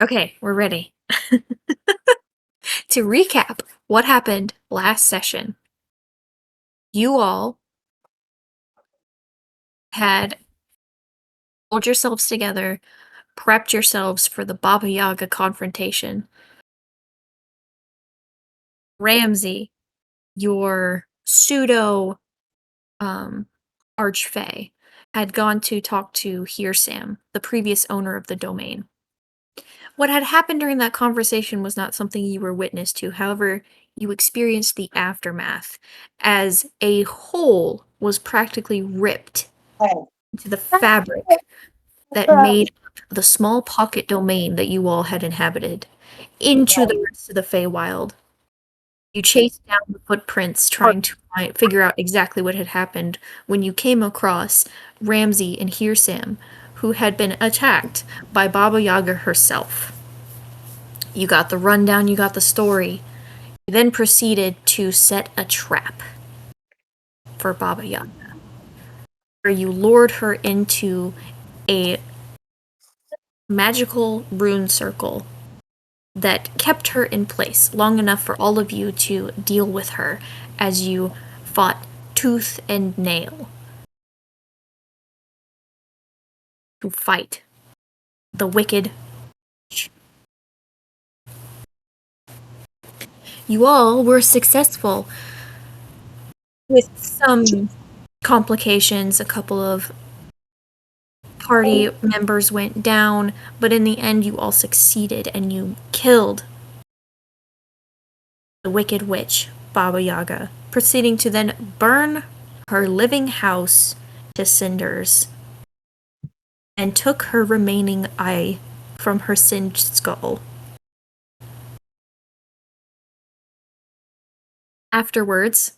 Okay, we're ready. To recap what happened last session, you all had pulled yourselves together, prepped yourselves for the Baba Yaga confrontation. Ramsey, your pseudo archfey, had gone to talk to Hearsam, the previous owner of the domain. What had happened during that conversation was not something you were witness to. However, you experienced the aftermath as a hole was practically ripped into the fabric that made up the small pocket domain that you all had inhabited into the rest of the Feywild. You chased down the footprints trying to figure out exactly what had happened when you came across Ramsey and Hearsam, who had been attacked by Baba Yaga herself. You got the rundown, you got the story. You then proceeded to set a trap for Baba Yaga, where you lured her into a magical rune circle that kept her in place long enough for all of you to deal with her as you fought tooth and nail to fight the wicked. You all were successful with some complications. A couple of party members went down, but in the end you all succeeded and you killed the wicked witch, Baba Yaga, proceeding to then burn her living house to cinders and took her remaining eye from her singed skull. Afterwards,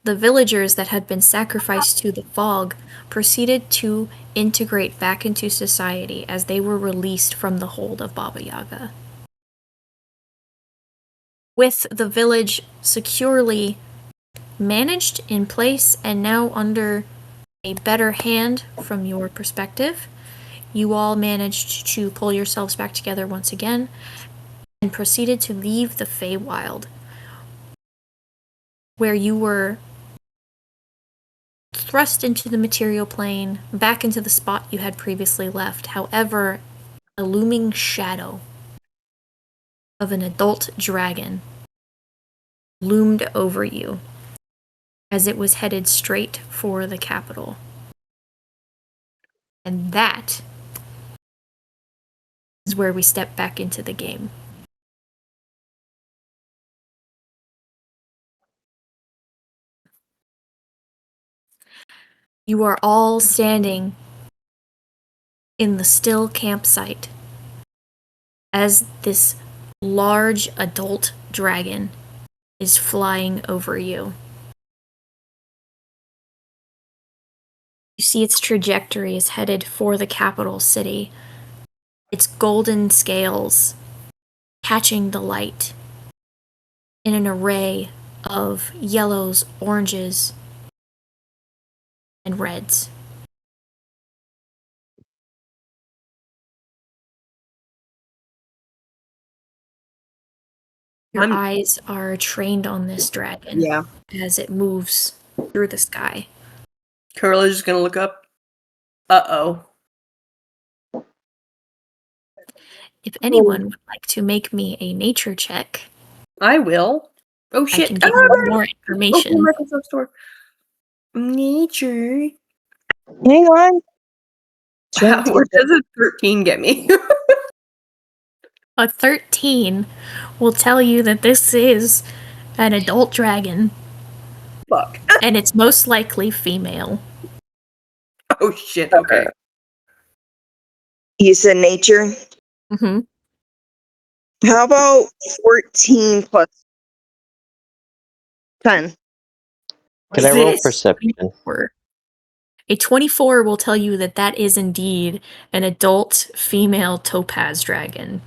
the villagers that had been sacrificed to the fog proceeded to integrate back into society as they were released from the hold of Baba Yaga. With the village securely managed in place and now under a better hand from your perspective, you all managed to pull yourselves back together once again and proceeded to leave the Feywild, where you were thrust into the material plane, back into the spot you had previously left. However, a looming shadow of an adult dragon loomed over you as it was headed straight for the capital. And that is where we step back into the game. You are all standing in the still campsite as this large adult dragon is flying over you. You see its trajectory is headed for the capital city, its golden scales catching the light in an array of yellows, oranges, and reds. Your eyes are trained on this dragon as it moves through the sky. Curly's just gonna look up. Uh-oh. If anyone would like to make me a nature check, I will. Oh shit! I can give you more information. Microsoft Store. Nature. Hang on. What does a 13 get me? A 13 will tell you that this is an adult dragon. Fuck. And it's most likely female. Oh shit, okay. You said nature? Mm-hmm. How about 14 plus 10? Can I roll perception? A 24 will tell you that that is indeed an adult female topaz dragon.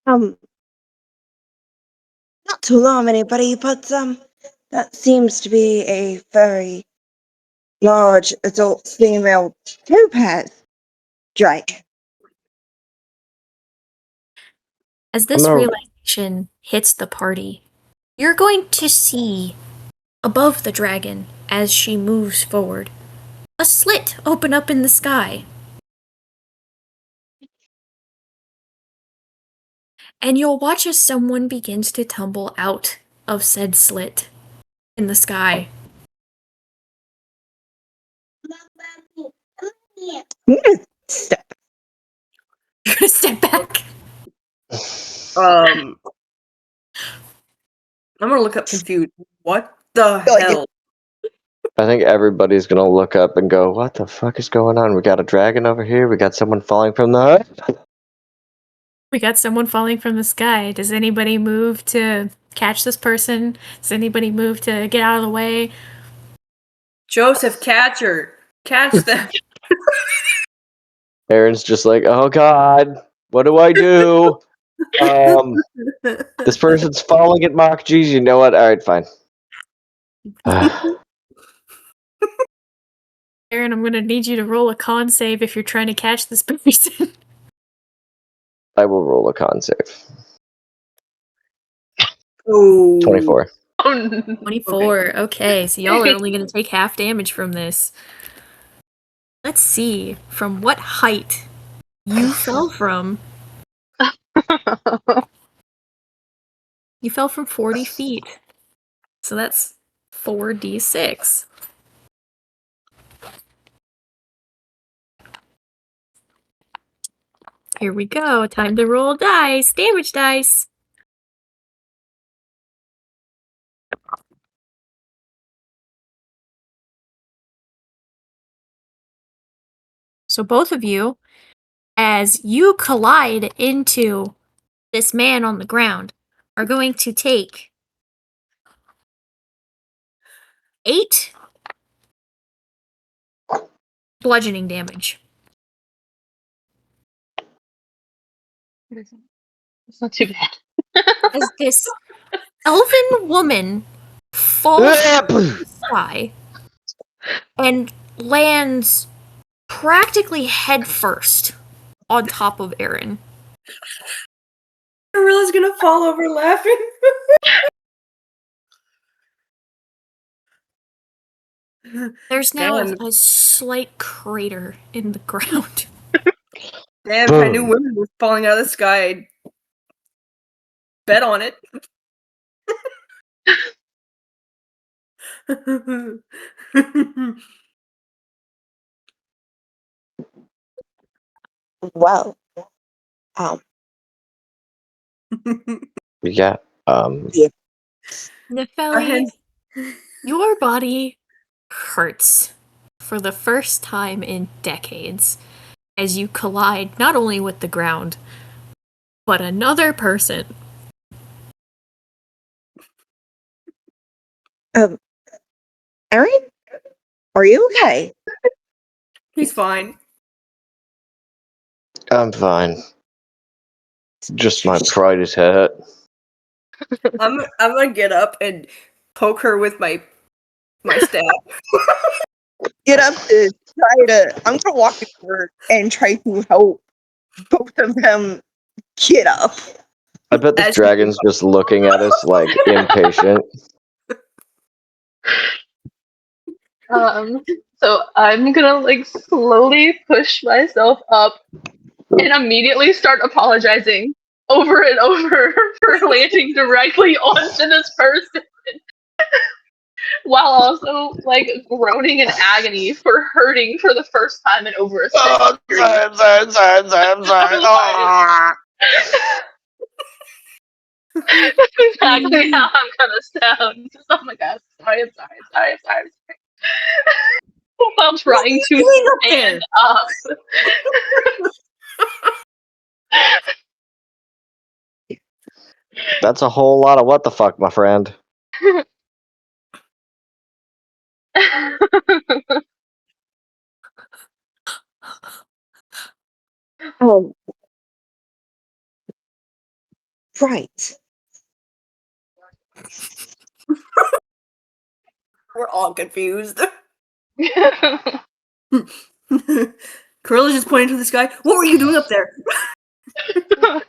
Not to alarm anybody, but that seems to be a very large adult female topaz. dragon. As this No. realization hits the party, you're going to see above the dragon as she moves forward a slit open up in the sky. And you'll watch as someone begins to tumble out of said slit in the sky. I'm gonna step. You're gonna step back. I'm gonna look up confused. What the Like- hell? I think everybody's gonna look up and go, "What the fuck is going on? We got a dragon over here. We got someone falling from the." We got someone falling from the sky. Does anybody move to catch this person? Does anybody move to get out of the way? Joseph, catch her. Catch them. Aaron's just like, "Oh God, what do I do? This person's falling at Mach G's. You know what? All right, fine." Aaron, I'm gonna need you to roll a con save if you're trying to catch this person. I will roll a con save. Oh. 24. Oh, no. 24. Okay, so y'all are only gonna take half damage from this. Let's see from what height you fell from. You fell from 40 feet. So that's 4d6. Here we go. Time to roll dice. Damage dice. So both of you, as you collide into this man on the ground, are going to take 8 bludgeoning damage. It's not too bad. As this elven woman falls from the sky and lands practically headfirst on top of Aaron. Arilla's gonna fall over laughing. There's now Damn. a slight crater in the ground. Damn, if I knew women were falling out of the sky, I'd bet on it. Well, Yeah. Nefeli, your body hurts for the first time in decades as you collide not only with the ground, but another person. Aaron, are you okay? He's fine. I'm fine. Just my pride is hurt. I'm gonna get up and poke her with my staff. Get up to try to. I'm gonna walk over and try to help both of them get up. I bet this As you- dragon's just looking at us like impatient. So I'm gonna like slowly push myself up and immediately start apologizing over and over for landing directly onto this person. While also like groaning in agony for hurting for the first time in over a century. I'm sorry. Ah. Exactly how I'm gonna sound. Just, oh my god, I'm sorry. While trying to doing up stand there? up. That's a whole lot of what the fuck, my friend. Right. We're all confused. Corilla's just pointing to the sky. What were you doing up there? Eric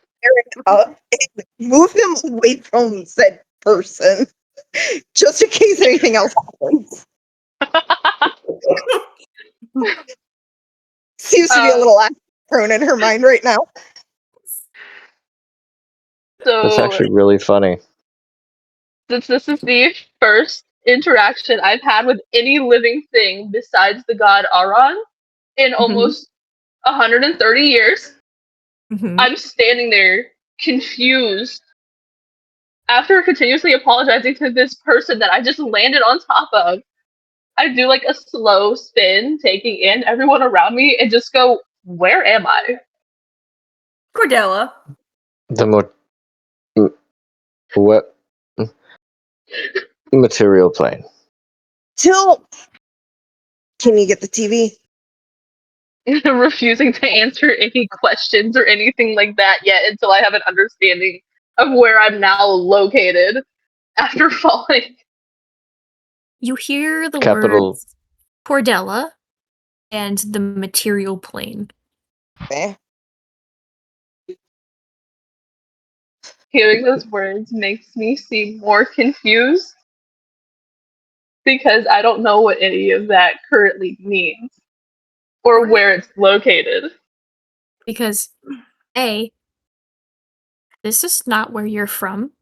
up and move him away from said person, just in case anything else happens. Seems to be a little prone in her mind right now. That's So, actually really funny. since this is the first interaction I've had with any living thing besides the god Aron in almost 130 years, I'm standing there confused after continuously apologizing to this person that I just landed on top of. I do like a slow spin, taking in everyone around me, and just go, where am I? Cordella. What material plane? Till, can you get the TV? Refusing to answer any questions or anything like that yet until I have an understanding of where I'm now located after falling. You hear the Capital- words Cordella and the material plane. Eh? Hearing those words makes me seem more confused because I don't know what any of that currently means or where it's located. Because A, this is not where you're from.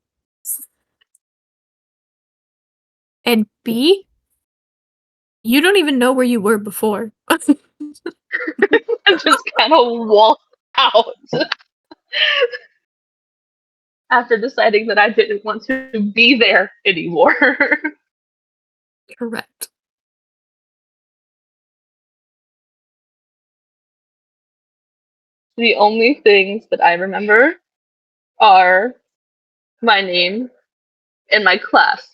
And B, you don't even know where you were before. I just kind of walked out after deciding that I didn't want to be there anymore. Correct. The only things that I remember are my name and my class.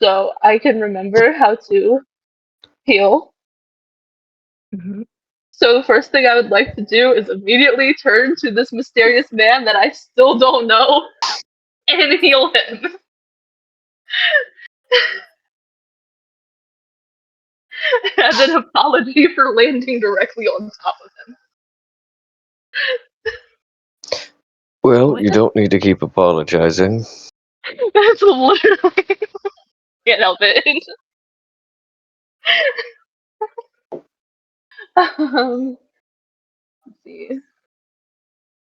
So I can remember how to heal. So the first thing I would like to do is immediately turn to this mysterious man that I still don't know and heal him. As an apology for landing directly on top of him. Well, you don't need to keep apologizing. That's literally can't help it. Let's see.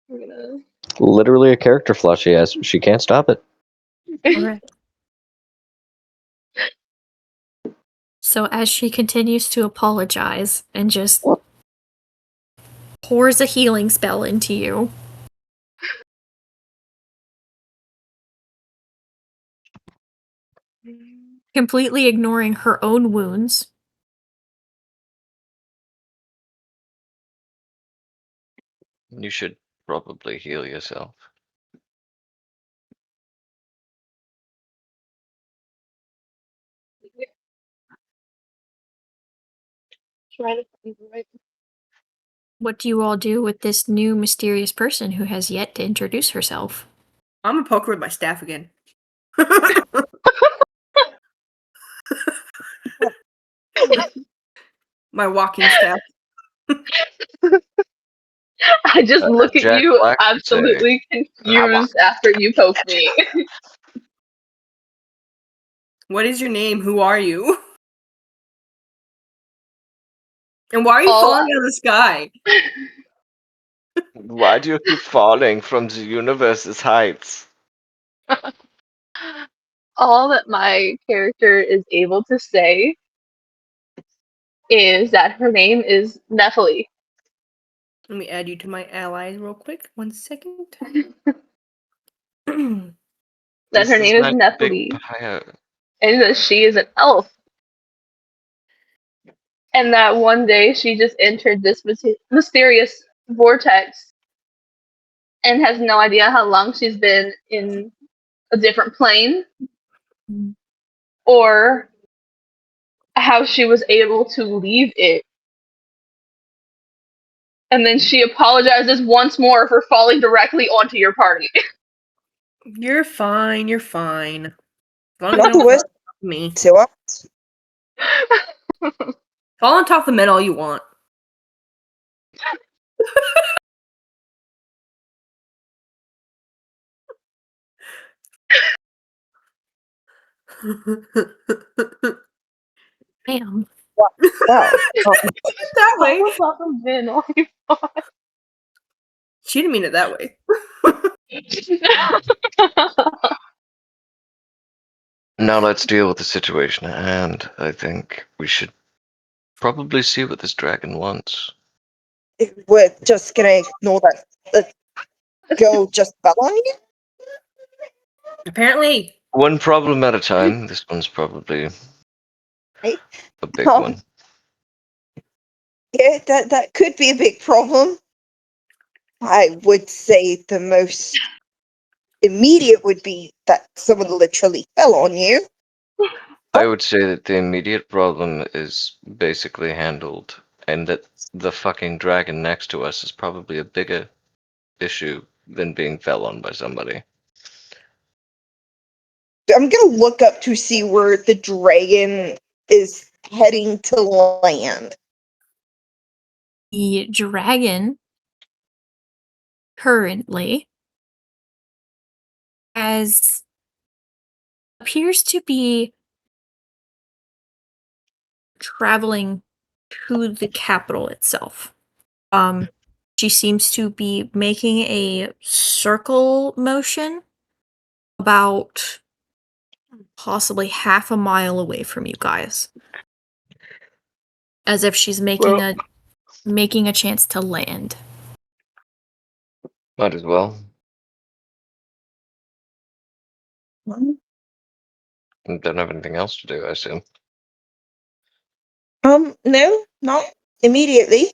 We're gonna. Literally a character flaw she has. She can't stop it. Correct. So as she continues to apologize and just pours a healing spell into you, completely ignoring her own wounds, You should probably heal yourself. Try to find the right. what do you all do with this new mysterious person who has yet to introduce herself? I'm gonna poke her with my staff again. My walking staff. I just look at Jack you Black would absolutely confused after you poke me. What is your name? Who are you? And why are you All falling out of the sky? Why do you keep falling from the universe's heights? All that my character is able to say is that her name is Nephili. Let me add you to my allies real quick. 1 second. That her name is Nephili, and that she is an elf. And that one day she just entered this mysterious vortex and has no idea how long she's been in a different plane or how she was able to leave it. And then she apologizes once more for falling directly onto your party. You're fine. You're fine. As long as Not I don't the worst. fall me. So what? Fall on top of the men all you want. Damn. Wow. That way. Fall on top of men all you want. She didn't mean it that way. Now let's deal with the situation at hand. I think we should probably see what this dragon wants. We're just gonna ignore that the girl just fell on you? Apparently. One problem at a time. This one's probably Right. a big Oh. one. Yeah, that could be a big problem. I would say the most immediate would be that someone literally fell on you. I would say that the immediate problem is basically handled, and that the fucking dragon next to us is probably a bigger issue than being fell on by somebody. I'm gonna look up to see where the dragon is heading to land. The dragon currently appears to be traveling to the capital itself. She seems to be making a circle motion about possibly half a mile away from you guys, as if she's making a chance to land. Might as well. Don't have anything else to do, I assume. No, not immediately.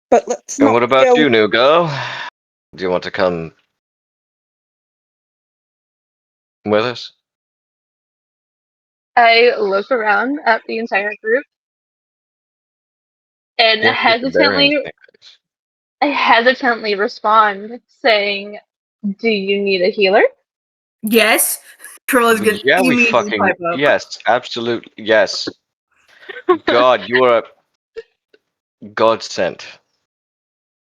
But let's And not what about go. you, new girl? Do you want to come with us? I look around at the entire group and Yeah, I hesitantly respond, saying, "Do you need a healer?" Yes. Curl is gonna Yeah, we immediately fucking pipe up. yes, absolutely yes. God, you are a godsend.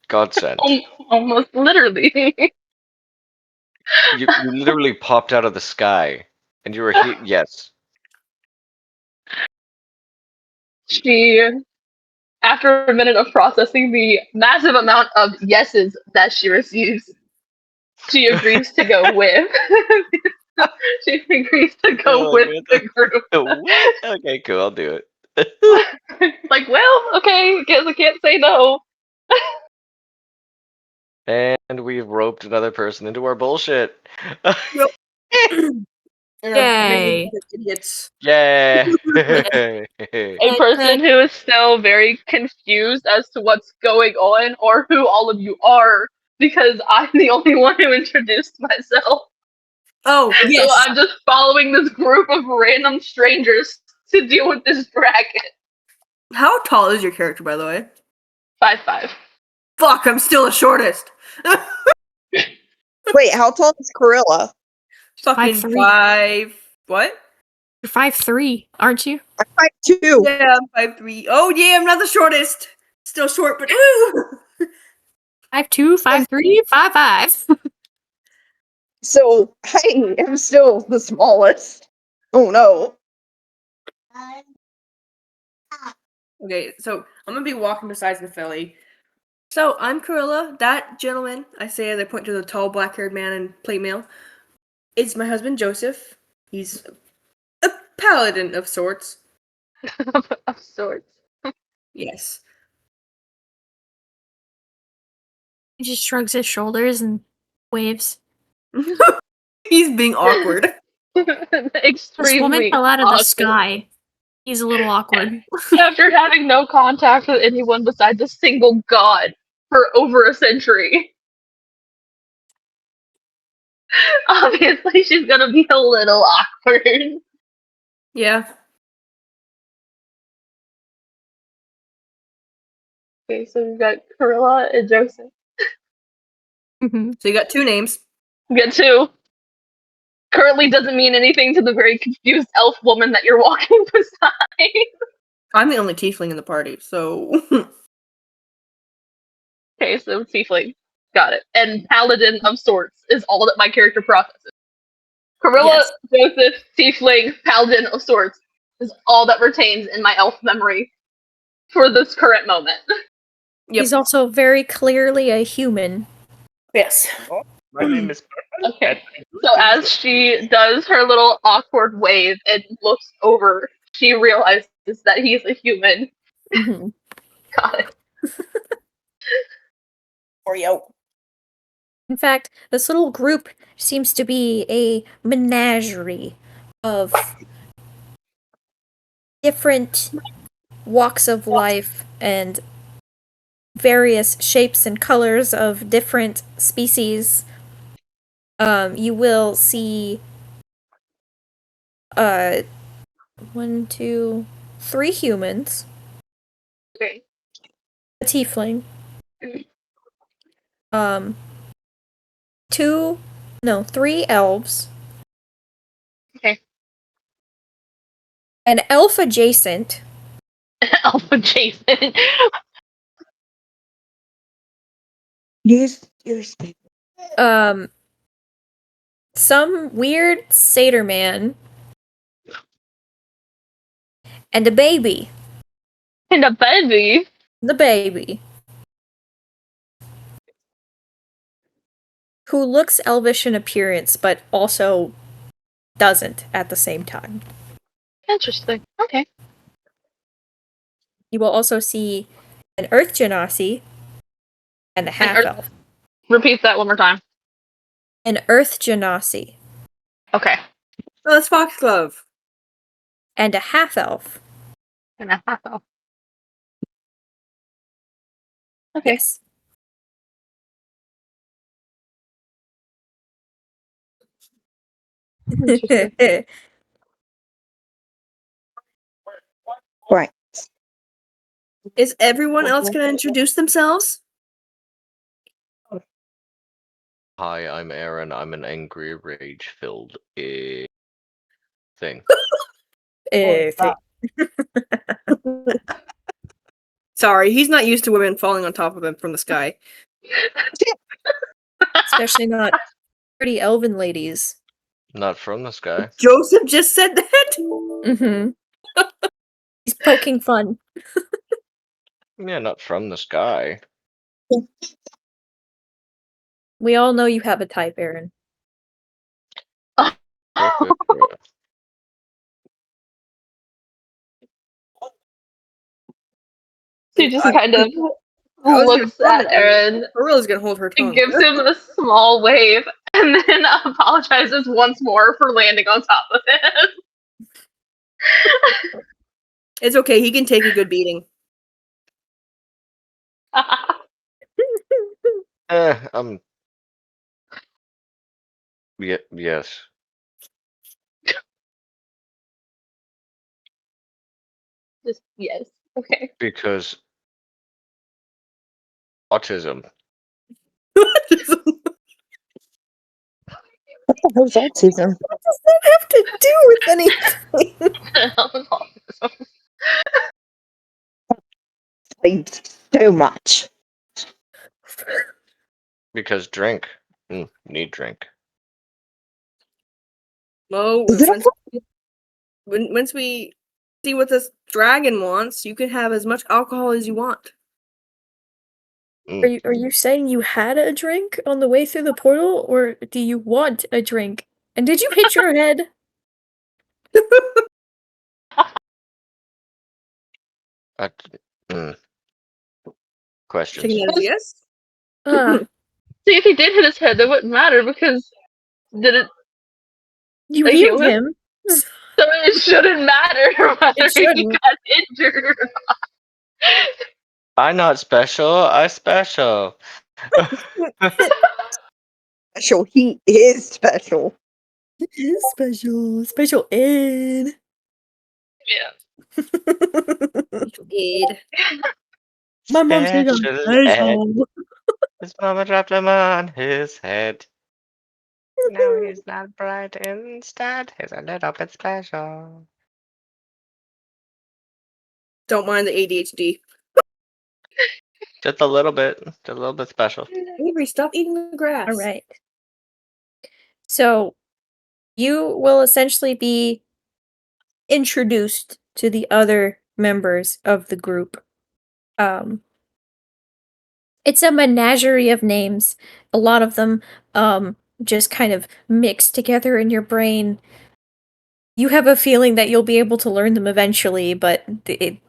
Godsend. Almost literally. You literally popped out of the sky, and you were here. Yes. She, after a minute of processing the massive amount of yeses that she receives, she agrees to go with. She agrees to go Oh, with what the group. What? Okay, cool. I'll do it. Like, well, okay, guess I can't say no. And we've roped another person into our bullshit. Yay. Idiots. Yay! A person who is still very confused as to what's going on or who all of you are, because I'm the only one who introduced myself. Oh, yes. So I'm just following this group of random strangers to deal with this dragon. How tall is your character, by the way? 5'5". Fuck, I'm still the shortest. Wait, how tall is Corilla? Fucking 5'3". 5. What? You're 5'3", aren't you? I'm 5'2". Yeah, I'm 5'3". Oh, yeah, I'm not the shortest. Still short, but ooh. 5'2", 5'3", 5'5". So I am still the smallest. Oh no. Okay, so I'm gonna be walking beside the filly. So I'm Corilla. That gentleman, I say as I point to the tall black-haired man in plate mail, is my husband Joseph. He's a paladin of sorts. Of sorts. Yes. He just shrugs his shoulders and waves. He's being awkward. This Extremely woman fell out of the awkward. sky. He's a little awkward. After having no contact with anyone besides a single god for over a century. Obviously, she's gonna be a little awkward. Yeah. Okay, so we've got Corilla and Joseph. So you got two names. We got two. Currently doesn't mean anything to the very confused elf woman that you're walking beside. I'm the only tiefling in the party, so Okay, so tiefling. Got it. And paladin of sorts is all that my character processes. Corilla, Yes. Joseph, tiefling, paladin of sorts is all that retains in my elf memory for this current moment. yep. He's also very clearly a human. Yes. My name is. Okay. So as she does her little awkward wave and looks over, she realizes that he's a human. Mm-hmm. Got it. Oreo. In fact, this little group seems to be a menagerie of different walks of life and various shapes and colors of different species. You will see 1, 2, 3 humans, Okay. a tiefling, um, 3 elves, Okay. an elf adjacent, Alpha Jason. Use some weird satyr man, and a baby. And a baby. The baby. Who looks elvish in appearance, but also doesn't at the same time. Interesting. Okay. You will also see an earth genasi and a half elf. Repeat that one more time. An earth genasi Okay. Oh, that's Foxglove. and a half elf. And a half elf. Okay. Yes. Interesting. right. Is everyone else going to introduce themselves? Hi, I'm Aaron. I'm an angry, rage-filled thing. Thing. Sorry, he's not used to women falling on top of him from the sky. Especially not pretty elven ladies. Not from the sky. Joseph just said that? Mm-hmm. He's poking fun. Yeah, not from the sky. We all know you have a type, Aaron. She just kind of I was looks gonna at Aaron Corilla's gonna hold her tongue. and gives him a small wave and then apologizes once more for landing on top of him. It's okay, he can take a good beating. Yes. Just, yes. Okay. Because autism. What the hell's autism? What does that have to do with anything? Like, so much. Because drink. Need drink. Well, Is it once we see what this dragon wants, you can have as much alcohol as you want. Are you saying you had a drink on the way through the portal, or do you want a drink? And did you hit your head? Questions. Taking it as yes? See, if he did hit his head, that wouldn't matter because did it? You Like, healed him. So it shouldn't matter whether he shouldn't. got injured or not. I'm not special. I special. special? He is special. It is special. Special Ed. Yeah. Aid. My mom says I'm Special special. His mama dropped him on his head. Now he's not bright instead. He's a little bit special. Don't mind the ADHD. Just a little bit special. Avery, stop eating the grass. All right. So you will essentially be introduced to the other members of the group. It's a menagerie of names. A lot of them just kind of mixed together in your brain. You have a feeling that you'll be able to learn them eventually, but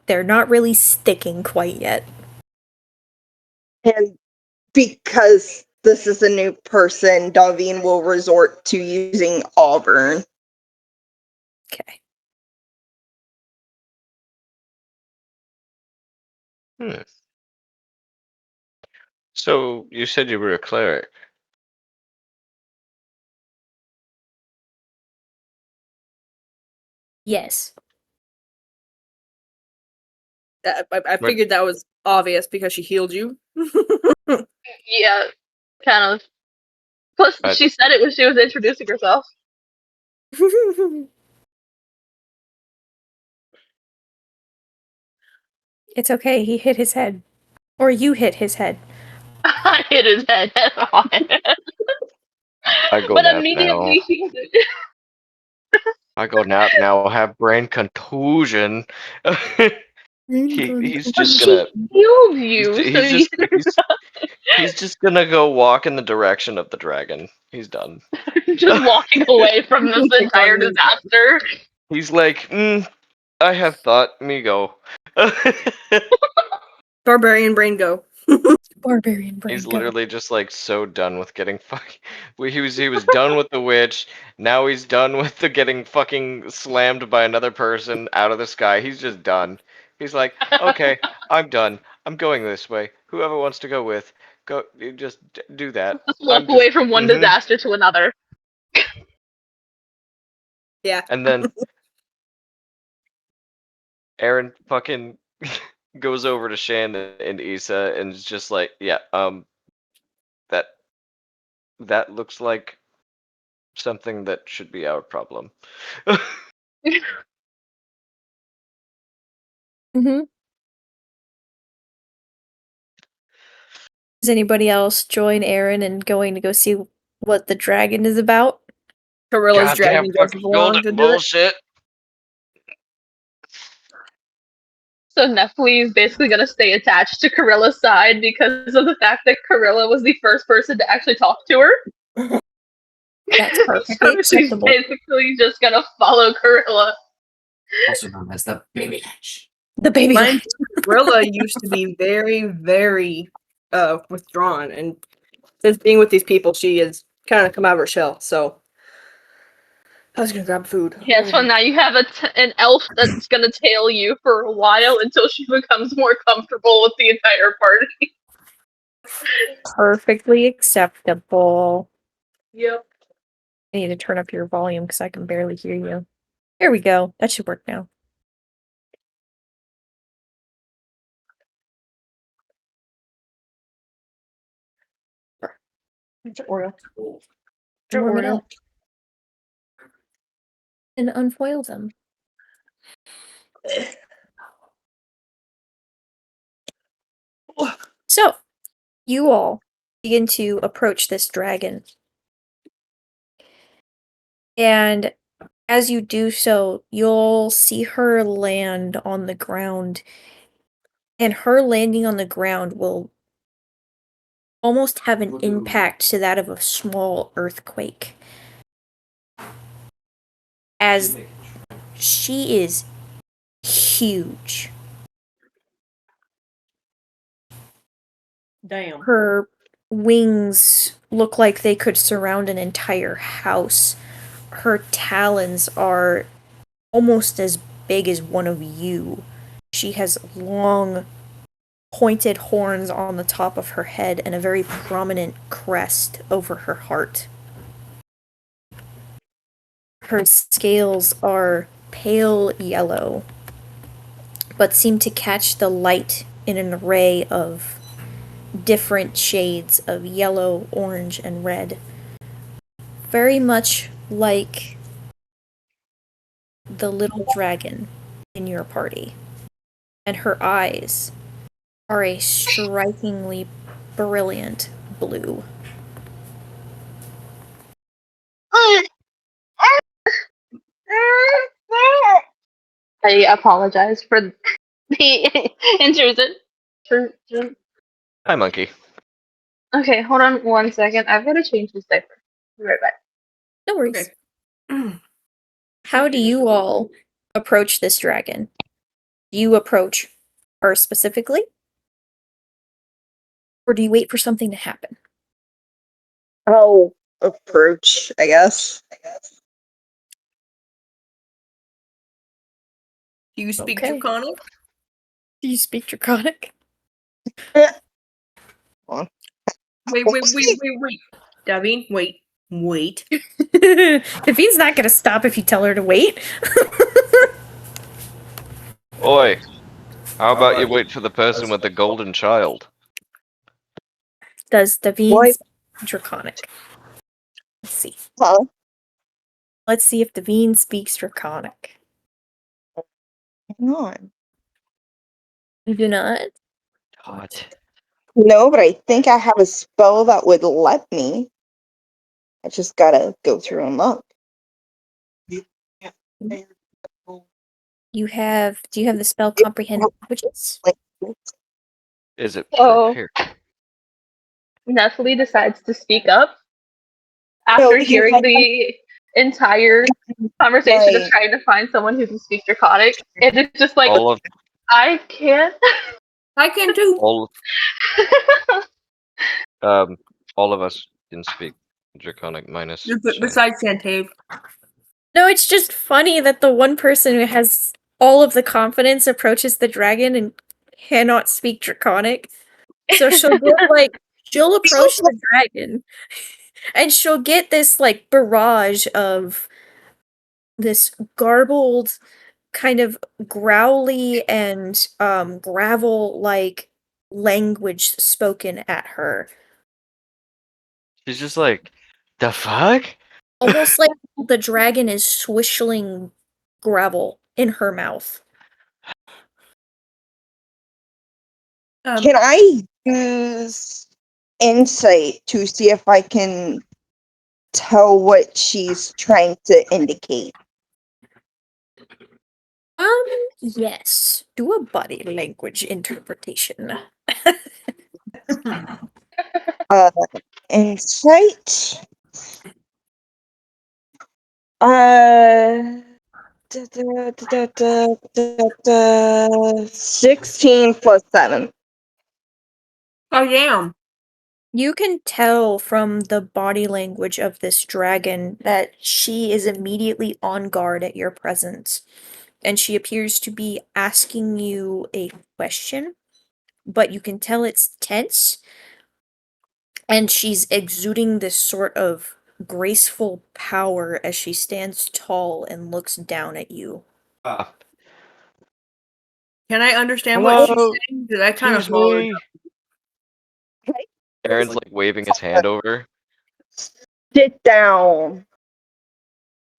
they're not really sticking quite yet. And because this is a new person, Davine will resort to using Auburn. Okay. So you said you were a cleric. Yes. I figured that was obvious because she healed you. Yeah, kind of. Plus, she said it when she was introducing herself. It's okay, he hit his head. Or you hit his head. I hit his head head on. I go But nap immediately now. I go nap now. Have brain contusion. He's just gonna. Healed you, so He's just gonna go walk in the direction of the dragon. He's done. just walking away from this entire disaster. He's like, I have thought. Me go. Barbarian brain go. Barbarian brain He's go. literally just like so done with getting fucking. He was done with the witch. Now he's done with the getting fucking slammed by another person out of the sky. He's just done. He's like, okay, I'm done. I'm going this way. Whoever wants to go with, go. You just do that. Just walk away from one disaster to another. Yeah. And then Aaron fucking goes over to Shan and Issa and is just like, yeah, that looks like something that should be our problem. Mm-hmm. Does anybody else join Aaron in going to go see what the dragon is about? Gorilla's dragging Joseph along to do bullshit. So Nephilim is basically going to stay attached to Corilla's side because of the fact that Corilla was the first person to actually talk to her. That's perfectly So she's acceptable. basically just going to follow Corilla. Also known as the baby ledge. The baby Mine, ledge. Gorilla used to be very, very withdrawn, and since being with these people, she has kind of come out of her shell. So I was gonna grab food. Yeah, so now you have an elf that's going to tail you for a while until she becomes more comfortable with the entire party. Perfectly acceptable. Yep. I need to turn up your volume because I can barely hear you. There we go. That should work now. Oreo. Warm it up. And unfoil them. So, you all begin to approach this dragon. And as you do so, you'll see her land on the ground. And her landing on the ground will almost have an impact to that of a small earthquake. As she is huge. Damn. Her wings look like they could surround an entire house. Her talons are almost as big as one of you. She has long, pointed horns on the top of her head and a very prominent crest over her heart. Her scales are pale yellow, but seem to catch the light in an array of different shades of yellow, orange, and red. Very much like the little dragon in your party. and her eyes are a strikingly brilliant blue. I apologize for the intrusion. Hi, monkey. Okay, hold on 1 second. I've got to change this diaper. Be right back. No worries. Okay. How do you all approach this dragon? Do you approach her specifically? Or do you wait for something to happen? I'll approach, I guess. Do you speak Okay. Draconic? Do you speak Draconic? On. Wait. Davine, wait. Davine's not gonna stop if you tell her to wait. Oi, how about you wait for the person with the golden child? Does Davine What? speak Draconic? Let's see. Huh? Let's see if Davine speaks Draconic. Hang on. You do not? What? No, but I think I have a spell that would let me. I just gotta go through and look. You have. Do you have the spell comprehend languages? Is it So- prepared? Nestle decides to speak up No, after because hearing I the entire conversation of Right. trying to find someone who can speak Draconic. And it's just like, All of I can't. I can too. all all of us can speak Draconic minus. Shay. Besides Santave. No, it's just funny that the one person who has all of the confidence approaches the dragon and cannot speak Draconic. So she'll get she'll approach the dragon and she'll get this barrage of this garbled kind of growly and gravel language spoken at her. She's just like, the fuck? Almost like the dragon is swishing gravel in her mouth. Can I use insight to see if I can tell what she's trying to indicate? Yes. Do a body language interpretation. Insight. Da, da, da, da, da, da, 16 plus 7. Oh damn. You can tell from the body language of this dragon that she is immediately on guard at your presence. And she appears to be asking you a question, but you can tell it's tense. And she's exuding this sort of graceful power as she stands tall and looks down at you. Can I understand what she's Hello? saying? Because I kind of Excuse followed. me. Aaron's like waving his hand over. Sit down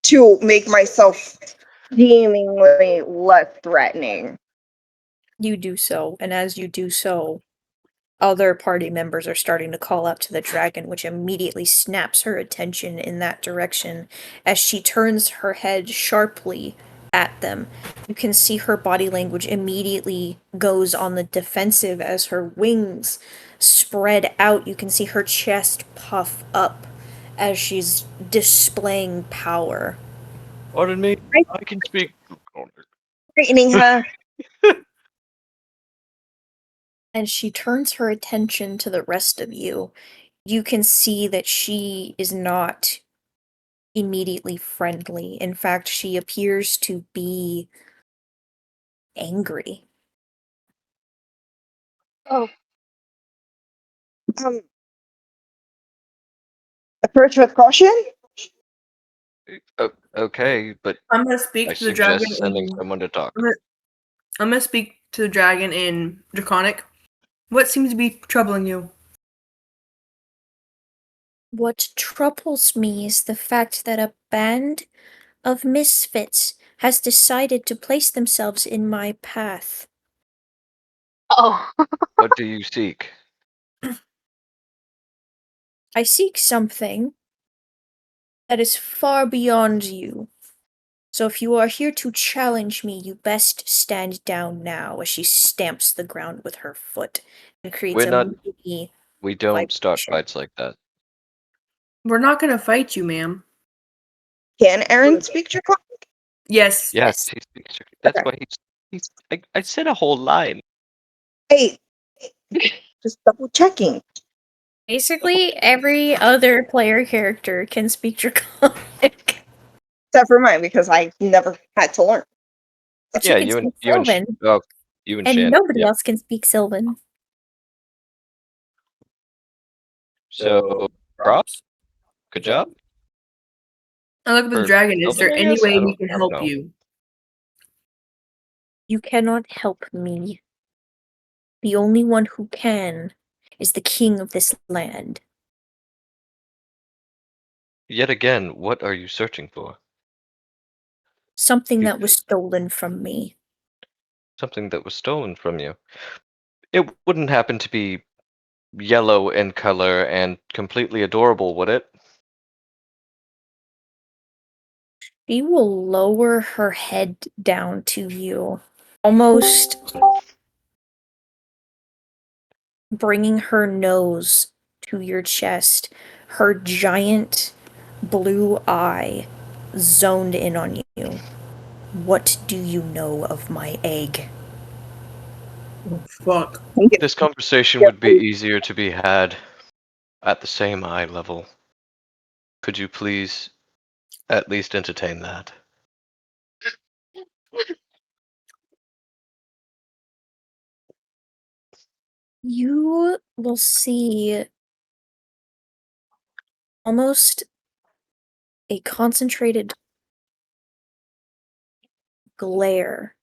to make myself seemingly less threatening. You do so, and as you do so, other party members are starting to call out to the dragon, which immediately snaps her attention in that direction. As she turns her head sharply at them, you can see her body language immediately goes on the defensive as her wings spread out. You can see her chest puff up as she's displaying power. Pardon me, I can speak Draconic. Frightening, huh? And she turns her attention to the rest of you. You can see that she is not immediately friendly. In fact, she appears to be angry. Oh, Approach with caution? Okay, but I'm gonna speak I to the dragon. suggest sending someone to talk. I'm gonna speak to the dragon in Draconic. What seems to be troubling you? What troubles me is the fact that a band of misfits has decided to place themselves in my path. Oh. What do you seek? I seek something that is far beyond you. So if you are here to challenge me, you best stand down now, as she stamps the ground with her foot and creates We're a not. mini We don't start vibration. fights like that. We're not gonna fight you, ma'am. Can Aaron speak Draconic? Yes. Yes, Yes. he speaks. That's Okay. why he's. I said a whole line. Hey, just double checking. Basically, every other player character can speak Draconic. Except for mine, because I never had to learn. But Yeah, she can speak you and Sylvan, oh, you and and Shan. nobody Yep. else can speak Sylvan. So props. Good job. I look at the For dragon. Is Sylvan, there I any guess? way I we can don't help know. you? You cannot help me. The only one who can is the king of this land. Yet again, what are you searching for? Something You- that was stolen from me. Something that was stolen from you. It wouldn't happen to be yellow in color and completely adorable, would it? She will lower her head down to you, almost bringing her nose to your chest, her giant blue eye zoned in on you. What do you know of my egg? Oh, fuck. This conversation would be easier to be had at the same eye level. Could you please at least entertain that? You will see almost a concentrated glare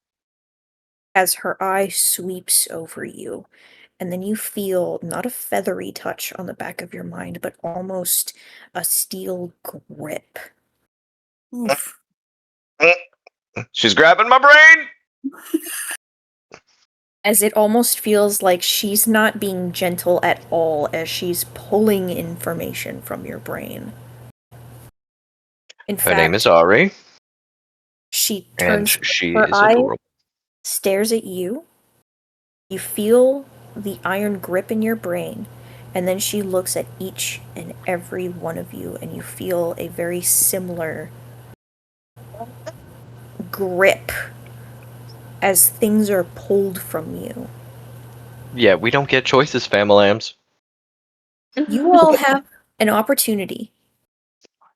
as her eye sweeps over you. And then you feel not a feathery touch on the back of your mind, but almost a steel grip. Oof. She's grabbing my brain! As it almost feels like she's not being gentle at all, as she's pulling information from your brain. In Her name is fact, Ari, she and turns she her is eye, adorable. stares at you. You feel the iron grip in your brain, and then she looks at each and every one of you, and you feel a very similar grip as things are pulled from you. Yeah, we don't get choices, Famalams. You all have an opportunity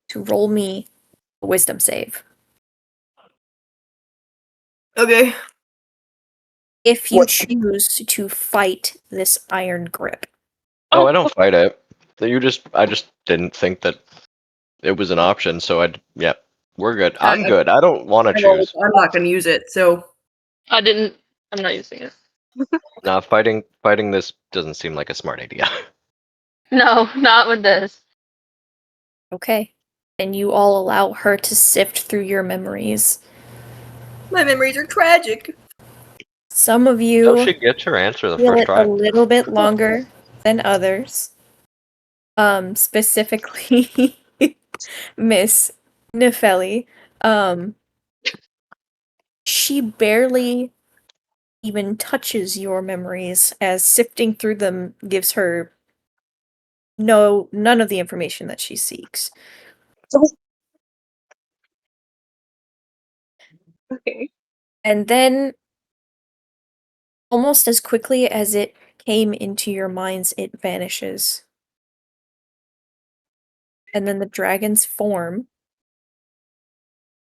to roll me a wisdom save. Okay. If you What? choose to fight this iron grip. Oh, I don't fight it. I just didn't think that it was an option, so yeah, we're good. I'm good. I don't want to choose. I'm not gonna use it. So I didn't. I'm not using it. Nah, fighting this doesn't seem like a smart idea. No, not with this. Okay. And you all allow her to sift through your memories. my memories are tragic. Some of So you she gets her answer the feel first it a try. little bit longer than others. Specifically Miss Nefeli. She barely even touches your memories, as sifting through them gives her none of the information that she seeks. Okay. And then, almost as quickly as it came into your minds, it vanishes. And then the dragon's form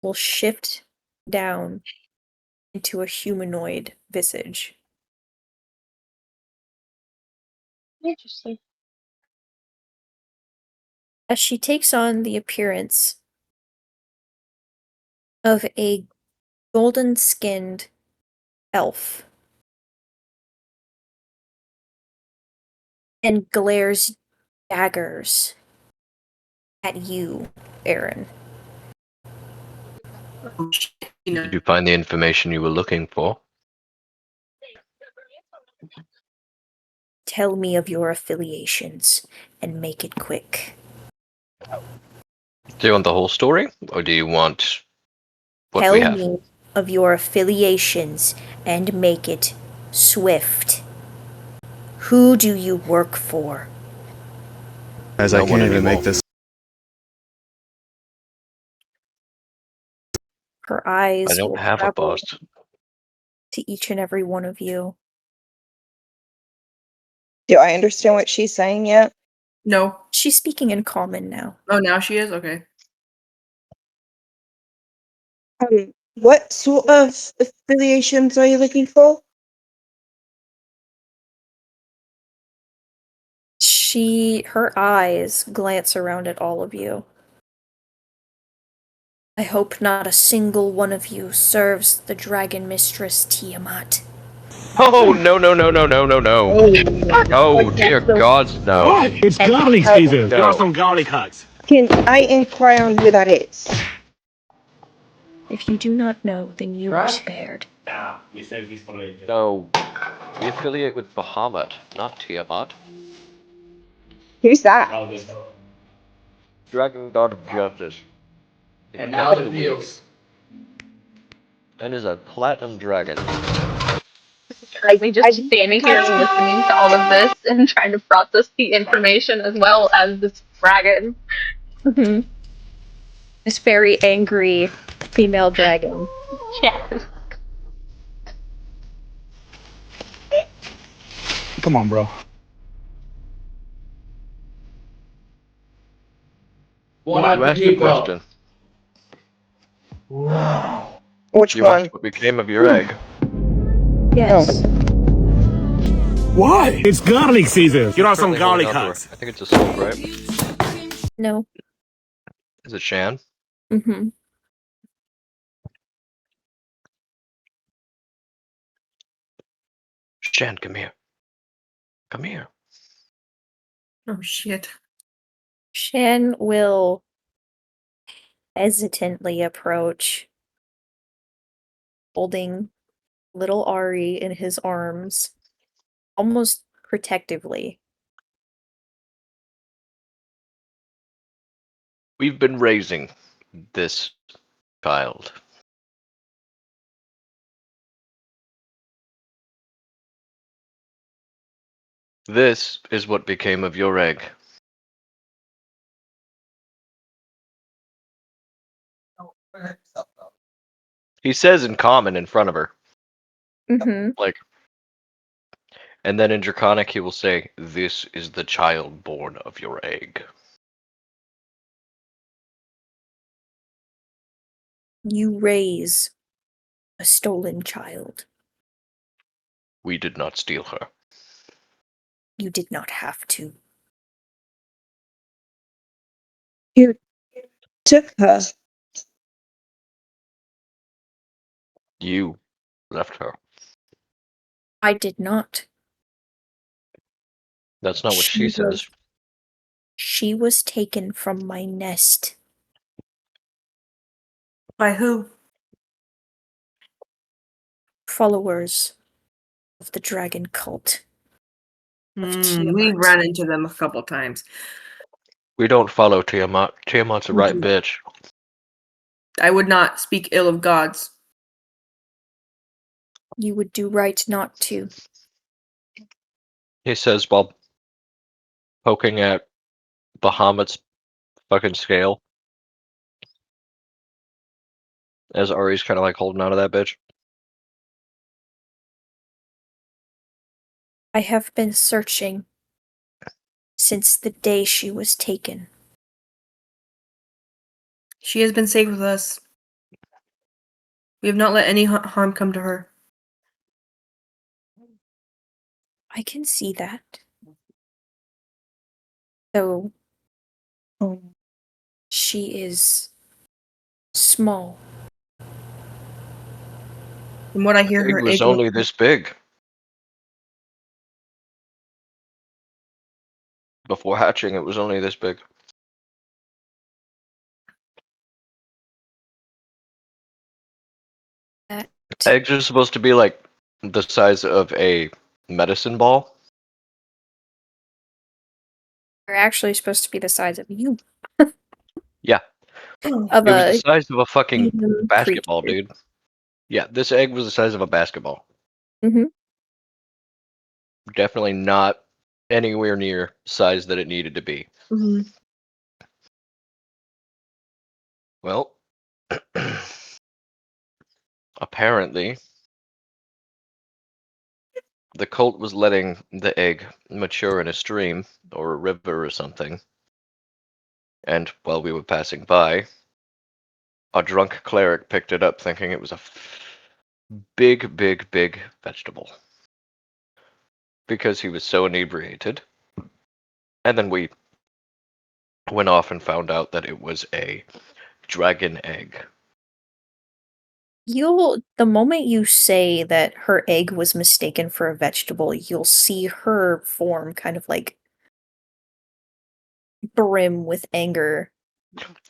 will shift down into a humanoid visage. Interesting. As she takes on the appearance of a golden-skinned elf and glares daggers at you, Aaron. Oh, shit. You know. Did you find the information you were looking for? Tell me of your affiliations, and make it quick. Do you want the whole story, or do you want what Tell we have? me of your affiliations, and make it swift. Who do you work for? As No I one can't even anymore. make this. Her eyes I don't will have a travel boss. to each and every one of you. Do I understand what she's saying yet? No. She's speaking in common now. Oh, now she is? Okay. What sort of affiliations are you looking for? Her eyes glance around at all of you. I hope not a single one of you serves the dragon mistress Tiamat. Oh, no. Oh, dear gods, no. What? It's garlic season. No. Got some garlic huts. Can I inquire on who that is? If you do not know, then you are spared. Ah, we said he's following. No. We affiliate with Bahamut, not Tiamat. Who's that? Dragon God of Justice. It And now the catches wheels. and is a platinum dragon. Currently just standing here and listening to all of this and trying to process the information as well as this dragon. This very angry female dragon. Yes. Come on, bro. One You of the asked the people. question. Which You one? asked what became of your egg. Yes. Why? It's garlic season. Get on some Currently garlic holding onto her. huts. I think it's a soul, right? No. Is it Shan? Mm-hmm. Shan, come here. Come here. Oh, shit. Shan will hesitantly approach, holding little Ari in his arms, almost protectively. We've been raising this child. This is what became of your egg. He says in common in front of her. Mm-hmm. Like, and then in Draconic he will say, "This is the child born of your egg." You raise a stolen child. We did not steal her. You did not have to. You took her. You left her. I did not. That's not what she says. She was taken from my nest. By who? Followers of the dragon cult. We Tiamat. ran into them a couple times. We don't follow Tiamat. Tiamat's a right bitch. I would not speak ill of gods. You would do right not to. He says while poking at Bahamut's fucking scale. As Ari's kind of like holding on to that bitch. I have been searching since the day she was taken. She has been safe with us. We have not let any harm come to her. I can see that. Though she is small. From what I hear, Egg her was egg only this big. Before hatching, it was only this big. That Eggs are supposed to be like the size of a medicine ball. They're actually supposed to be the size of you. Yeah, Of it was the a size of a fucking human basketball, creature. dude. Yeah, this egg was the size of a basketball. Mm-hmm. Definitely not anywhere near size that it needed to be. Mm-hmm. Well, apparently, the cult was letting the egg mature in a stream or a river or something. And while we were passing by, a drunk cleric picked it up thinking it was a big, big, big vegetable. Because he was so inebriated. And then we went off and found out that it was a dragon egg. The moment you say that her egg was mistaken for a vegetable, you'll see her form kind of like brim with anger.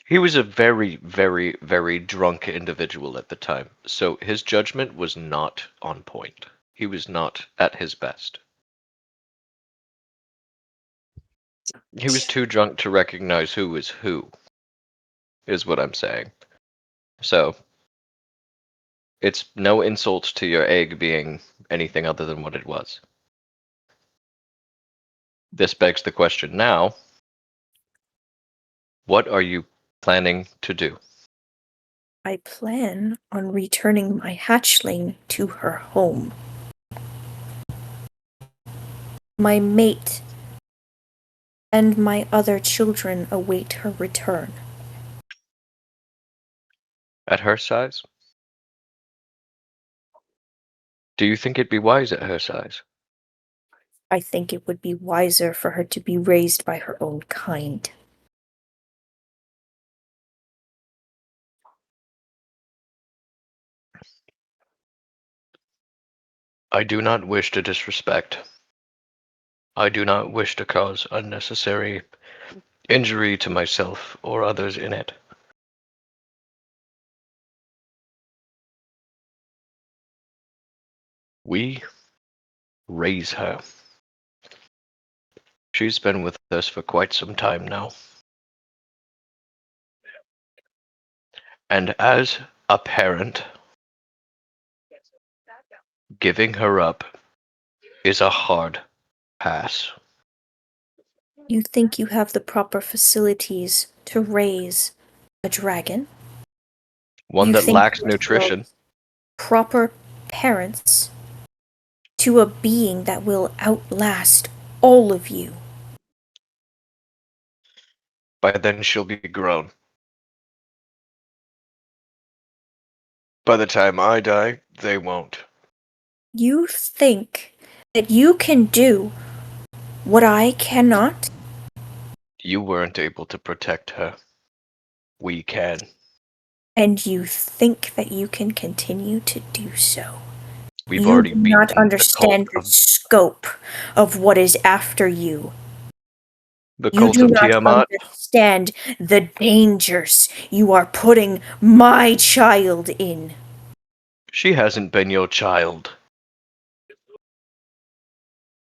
He was a very, very, very drunk individual at the time, so his judgment was not on point. He was not at his best. He was too drunk to recognize who was who, is what I'm saying. So, it's no insult to your egg being anything other than what it was. This begs the question now, what are you planning to do? I plan on returning my hatchling to her home. My mate and my other children await her return. At her size? Do you think it'd be wise at her size? I think it would be wiser for her to be raised by her own kind. I do not wish to disrespect. I do not wish to cause unnecessary injury to myself or others in it. We raise her. She's been with us for quite some time now. And as a parent, giving her up is a hard pass. You think you have the proper facilities to raise a dragon? One You that think lacks you nutrition. have proper parents to a being that will outlast all of you? By then she'll be grown. By the time I die, they won't. You think that you can do what I cannot? You weren't able to protect her. We can. And you think that you can continue to do so? We've You already do not beaten understand the scope of what is after you. the You cult do of not Tiamat. understand the dangers you are putting my child in. She hasn't been your child.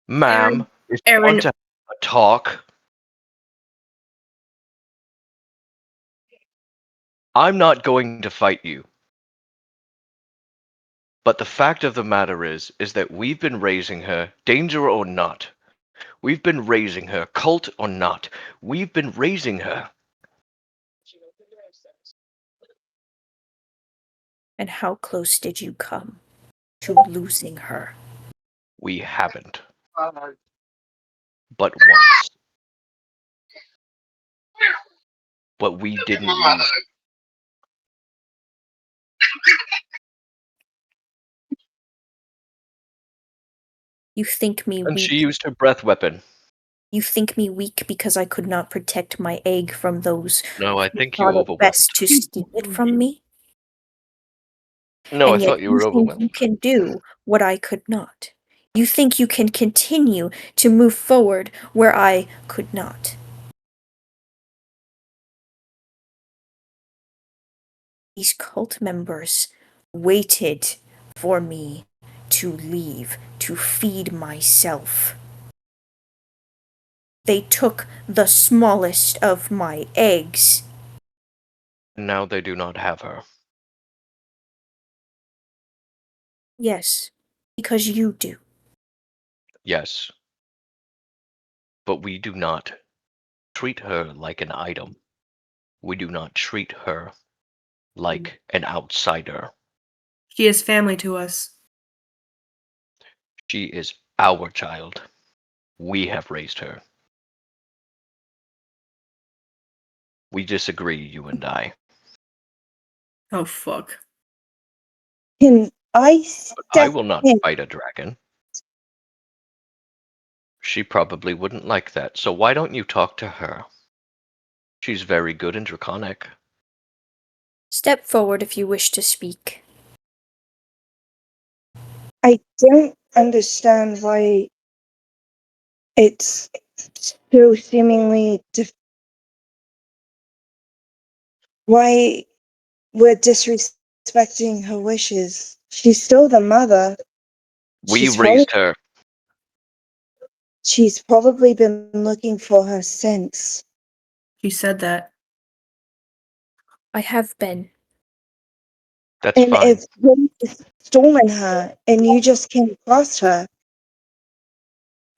Ma'am, if you Aaron. want to have a talk, I'm not going to fight you. But the fact of the matter is that we've been raising her, danger or not. We've been raising her, cult or not. We've been raising her. And how close did you come to losing her? We haven't. But once. But we didn't lose. You think me And she weak. used her breath weapon. You think me weak because I could not protect my egg from those No, I who think you thought it overwhelmed. best to steal it from me? No, I And yet thought you you were think you overwhelmed. can do what I could not. You think you can continue to move forward where I could not. These cult members waited for me to leave, to feed myself. They took the smallest of my eggs. Now they do not have her. Yes, because you do. Yes. But we do not treat her like an item. We do not treat her like an outsider. She is family to us. She is our child. We have raised her. We disagree, you and I. Oh, fuck. Can I But I step will not in? fight a dragon. She probably wouldn't like that, so why don't you talk to her? She's very good in Draconic. Step forward if you wish to speak. I don't understand why it's so seemingly why we're disrespecting her wishes. She's still the mother. We She's probably, raised her. she's probably been looking for her since. She said that. I have been. That's And fine. if you've stolen her and you just came across her,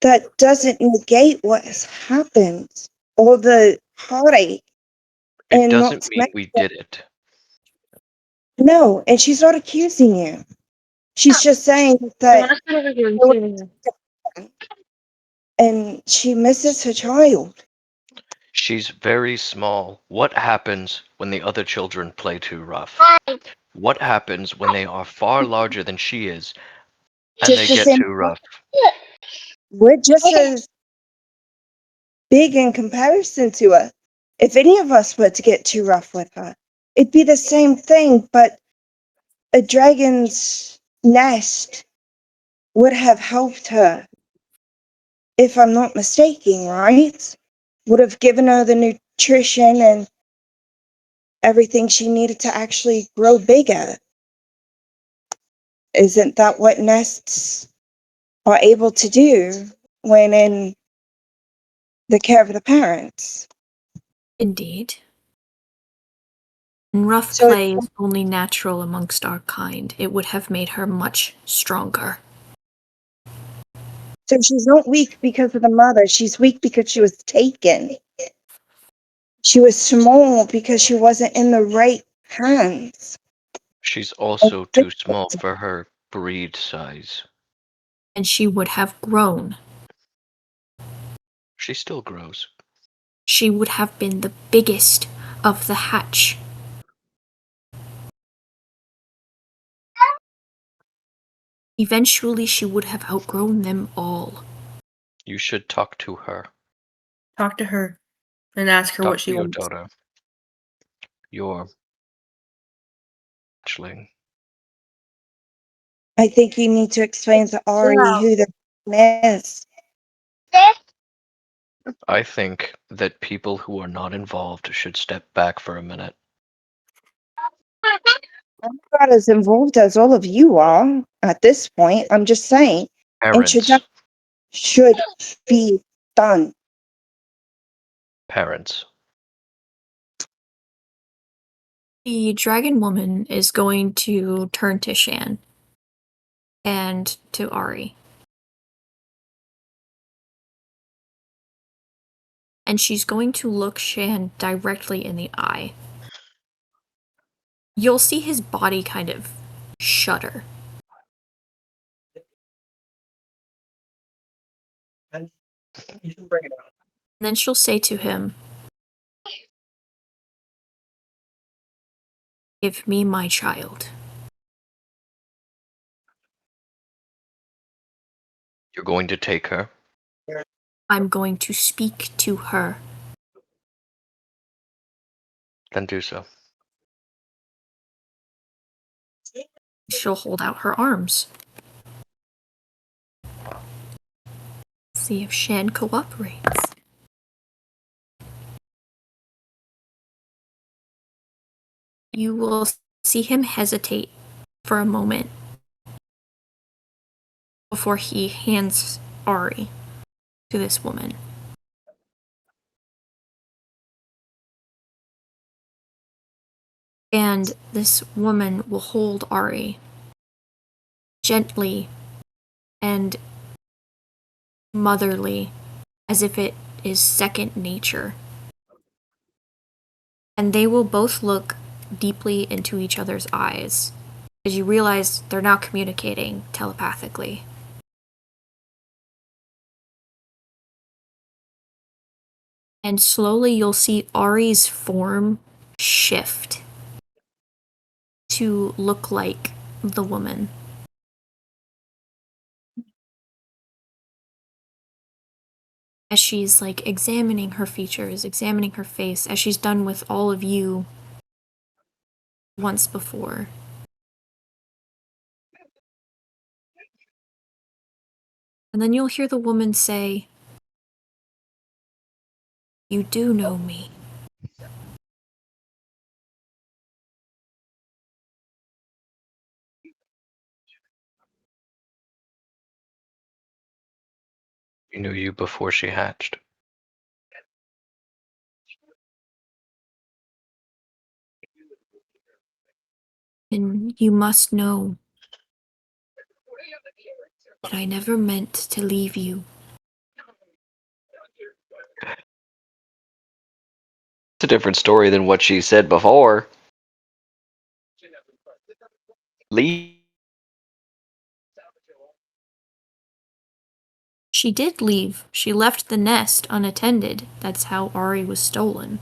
that doesn't negate what has happened or the heartache. It And not doesn't to mean we mention, did it. no, and she's not accusing you. She's just saying I that want to start over here there was too. and she misses her child. She's very small. What happens when the other children play too rough? What happens when they are far larger than she is and Just they the get same, too rough? we're just as big in comparison to her. If any of us were to get too rough with her, it'd be the same thing, but a dragon's nest would have helped her, if I'm not mistaken, right? Would have given her the nutrition and everything she needed to actually grow bigger. Isn't that what nests are able to do when in the care of the parents? Indeed. And rough So, play is only natural amongst our kind. It would have made her much stronger. so she's not weak because of the mother. She's weak because she was taken. She was small because she wasn't in the right hands. She's also too small for her breed size. And she would have grown. She still grows. She would have been the biggest of the hatch. Eventually, she would have outgrown them all. You should talk to her. Talk to her and ask her Talk what to she your wants. daughter. Your hatchling. I think you need to explain to Ari who the is. I think that people who are not involved should step back for a minute. I'm not as involved as all of you are at this point. I'm just saying, introduction Parents. should be done. Parents. The dragon woman is going to turn to Shan and to Ari. And she's going to look Shan directly in the eye. You'll see his body kind of shudder. And then she'll say to him, "Give me my child." You're going to take her. I'm going to speak to her. Then do so. She'll hold out her arms. See if Shan cooperates. You will see him hesitate for a moment before he hands Ari to this woman. And this woman will hold Ari gently and motherly, as if it is second nature. And they will both look deeply into each other's eyes, as you realize they're now communicating telepathically. And slowly you'll see Ari's form shift to look like the woman. As she's like examining her features, examining her face, as she's done with all of you once before. And then you'll hear the woman say, "You do know me." We knew you before she hatched. And you must know that I never meant to leave you. It's a different story than what she said before. Leave. She did leave. She left the nest unattended. That's how Ari was stolen.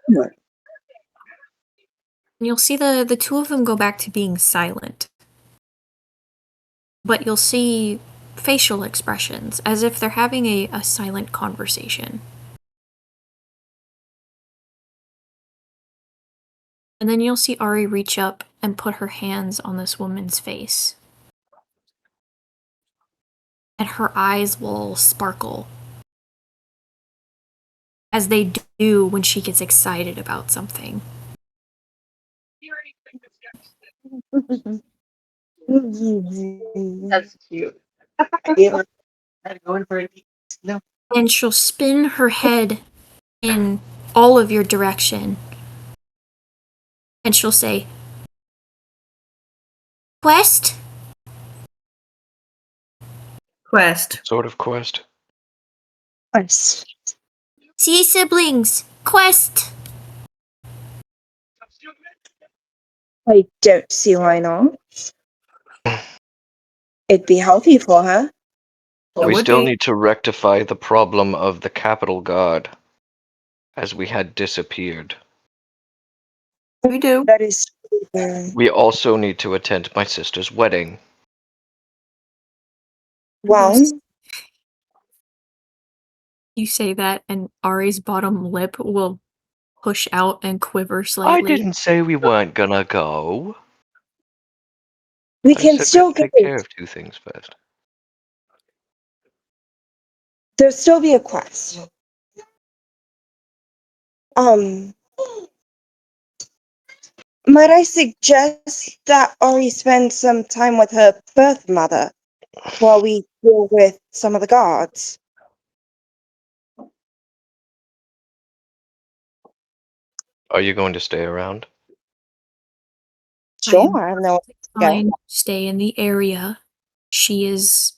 What? And you'll see the two of them go back to being silent. But you'll see facial expressions, as if they're having a silent conversation. And then you'll see Ari reach up and put her hands on this woman's face. And her eyes will sparkle, as they do when she gets excited about something. That's cute. And she'll spin her head in all of your direction. And she'll say, "Quest?" Quest. Sort of quest. Yes. "See siblings, quest." I don't see why not. It'd be healthy for her. It We would still be. need to rectify the problem of the capital god, as we had disappeared. We do. That is. We also need to attend my sister's wedding. Well, You say that, and Ari's bottom lip will push out and quiver I slightly. didn't say we weren't gonna go. we I can said still we'd go. take care of two things first. There'll still be a quest. Might I suggest that Ori spend some time with her birth mother while we deal with some of the guards? Are you going to stay around? Sure, am I have no fine. Stay in the area. She is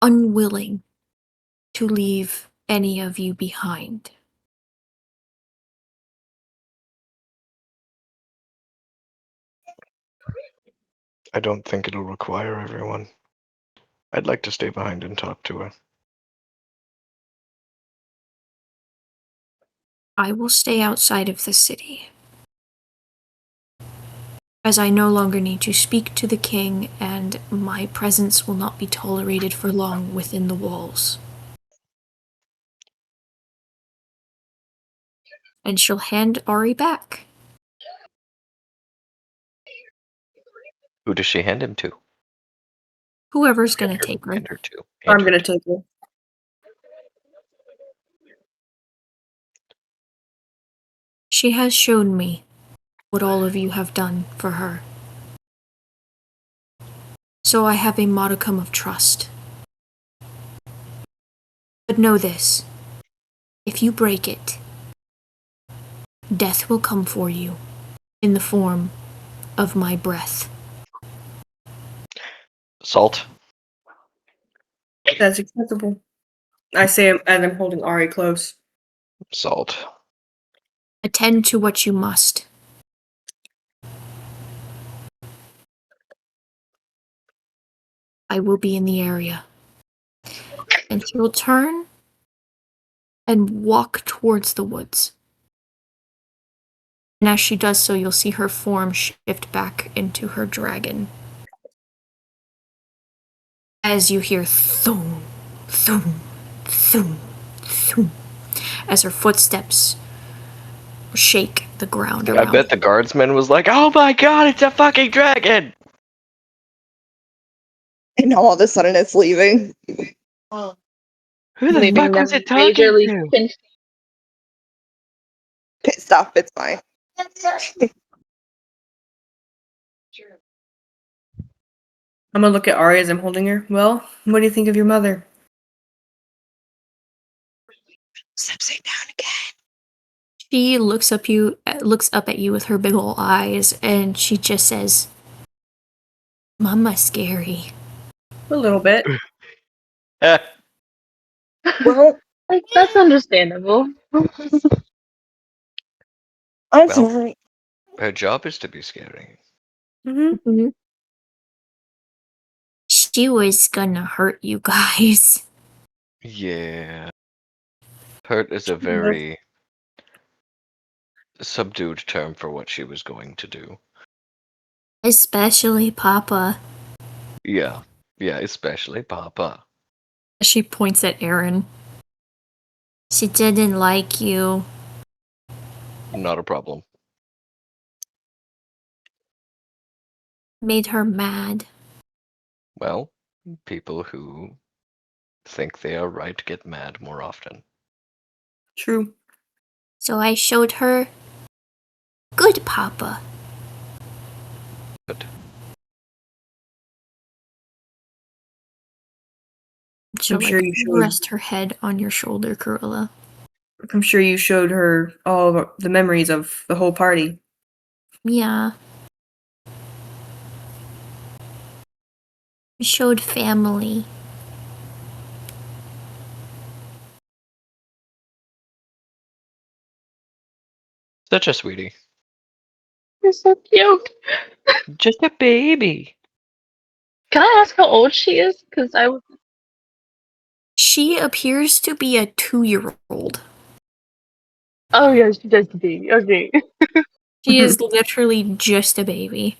unwilling to leave any of you behind. I don't think it'll require everyone. I'd like to stay behind and talk to her. I will stay outside of the city, as I no longer need to speak to the king, and my presence will not be tolerated for long within the walls. And she'll hand Ari back. Who does she hand him to? Whoever's gonna take her. Hand her to. I'm Hand her gonna to. take her. She has shown me what all of you have done for her. So I have a modicum of trust. But know this. If you break it, death will come for you in the form of my breath. Salt. That's acceptable. I say as I'm holding Ari close. Salt. Attend to what you must. I will be in the area. And she will turn and walk towards the woods. And as she does so, you'll see her form shift back into her dragon. As you hear thum, thum, thum, thum, as her footsteps shake the ground I around. bet the guardsman was like, "Oh my god, it's a fucking dragon!" And all of a sudden it's leaving. Who the Leaving fuck was them it talking majorly to? confused. Pissed off, it's fine. I'm gonna look at Ari as I'm holding her. Well, what do you think of your mother? Upside down again. She looks up at you with her big ol' eyes, and she just says, "Mama's scary." A little bit. Eh, Well, Like, that's understandable. I'm Well. sorry. her job is to be scary. Mm-hmm. She was gonna hurt you guys. Yeah. Hurt is a very subdued term for what she was going to do. Especially Papa. Yeah. Yeah, especially Papa. She points at Aaron. She didn't like you. Not a problem. Made her mad. Well, people who think they are right get mad more often. True. So I showed her good Papa. But She'll sure you showed- rest her head on your shoulder, Cruella. I'm sure you showed her all of the memories of the whole party. Yeah. We showed family. such a sweetie. You're so cute. Just a baby. Can I ask how old she is? Because She appears to be a 2-year-old. Oh, yeah, she does the baby. Okay. She is literally just a baby.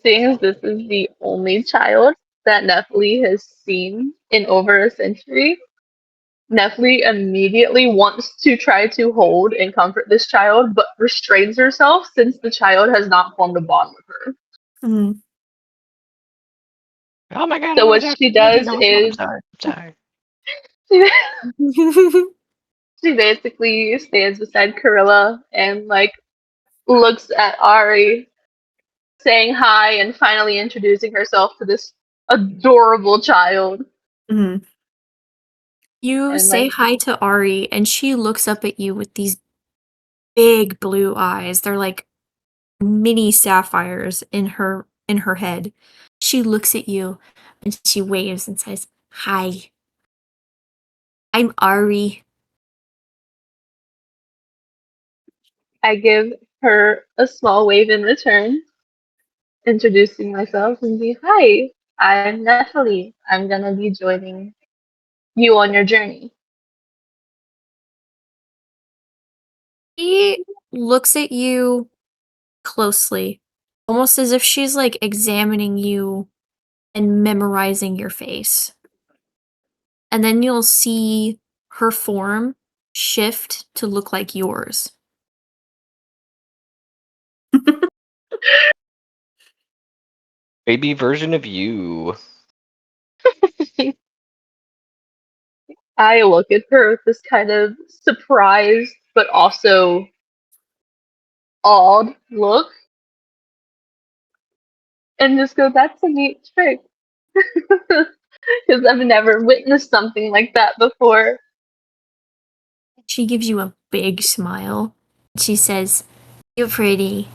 Seeing as this is the only child that Nephili has seen in over a century, Nephili immediately wants to try to hold and comfort this child, but restrains herself since the child has not formed a bond with her. Mm-hmm. Oh my god, So I what was she does no, is I'm sorry. she basically stands beside Kurilla and like looks at Ari, saying hi and finally introducing herself to this adorable child. Mm-hmm. You And say like, hi to Ari, and she looks up at you with these big blue eyes. They're like mini sapphires in her head. She looks at you and she waves and says, "Hi. I'm Ari." I give her a small wave in return, introducing myself and be, hi, I'm Nephili. I'm gonna be joining you on your journey. She looks at you closely, almost as if she's like examining you and memorizing your face. And then you'll see her form shift to look like yours. Baby version of you. I look at her with this kind of surprised but also awed look. and just go, "That's a neat trick," because I've never witnessed something like that before. She gives you a big smile. She says, "You're pretty."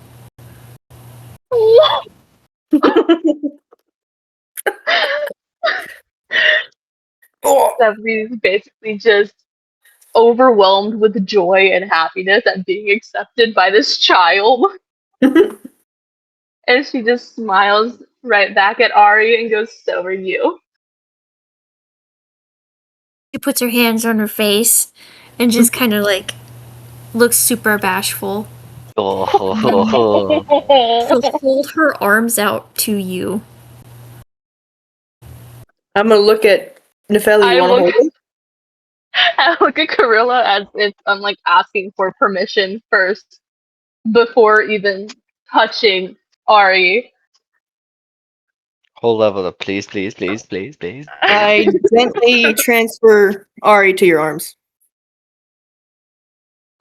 Stephanie's basically just overwhelmed with joy and happiness at being accepted by this child. And she just smiles right back at Ari and goes, "So are you." She puts her hands on her face and just kind of like looks super bashful. Oh, She'll hold her arms out to you. I'm gonna look at Nefeli. You I want to look, hold him? I look at Corilla as if I'm like asking for permission first before even touching Ari. whole level of please, please, please, please, please. I gently transfer Ari to your arms.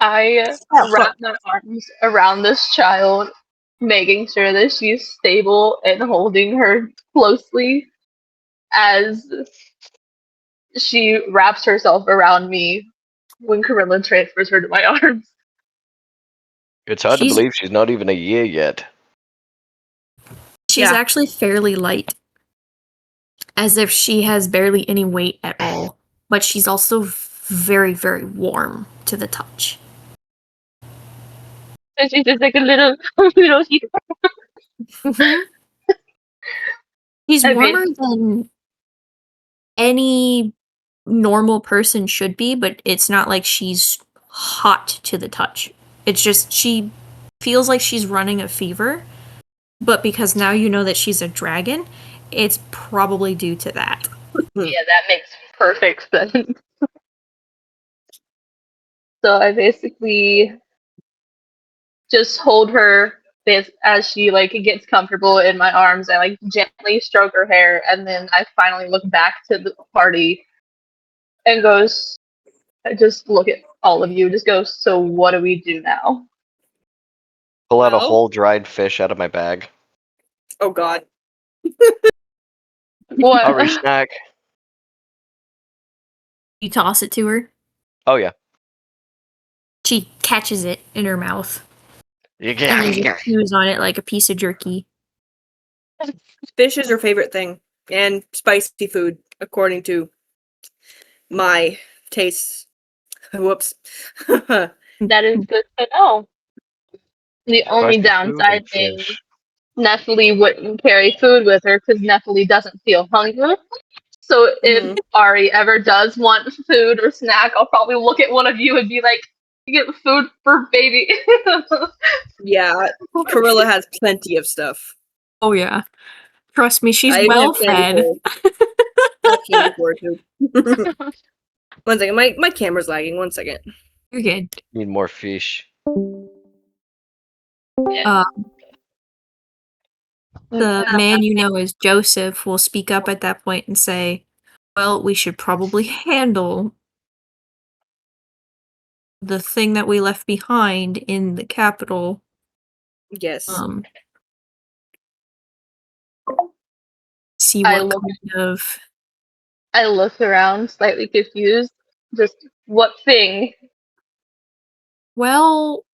I wrap my arms around this child, making sure that she's stable and holding her closely as she wraps herself around me when Corilla transfers her to my arms. It's hard to She's- believe she's not even a year yet. She's Yeah. actually fairly light, as if she has barely any weight at all, but she's also very, very warm to the touch. And she's just like a little heater. She's I mean- warmer than any normal person should be, but it's not like she's hot to the touch. It's just she feels like she's running a fever, but because now you know that she's a dragon, it's probably due to that. Yeah, that makes perfect sense. So I basically just hold her as she like gets comfortable in my arms. I like gently stroke her hair, and then I finally look back to the party and goes, I just look at all of you, just go, "So what do we do now?" Pull out a Well- whole dried fish out of my bag. Oh God. What? Ari snack. You toss it to her. Oh yeah. She catches it in her mouth and then Yeah. just chews on it like a piece of jerky. Fish is her favorite thing, and spicy food, according to my tastes. Whoops. That is good to know. The only Spicy food downside and is fish. Nephilim wouldn't carry food with her because Nephilim doesn't feel hunger. So if Mhm. Ari ever does want food or snack, I'll probably look at one of you and be like, "You get food for baby." Yeah, Corilla has plenty of stuff. Oh yeah. Trust me, she's I even well have candy fed. for her. I have candy for her, too. One second, my camera's lagging. 1 second. You're good. Need more fish. The man you know as Joseph will speak up at that point and say, "Well, we should probably handle the thing that we left behind in the capital. Yes. See I what look- kind of I look around, slightly confused. Just what thing? Well,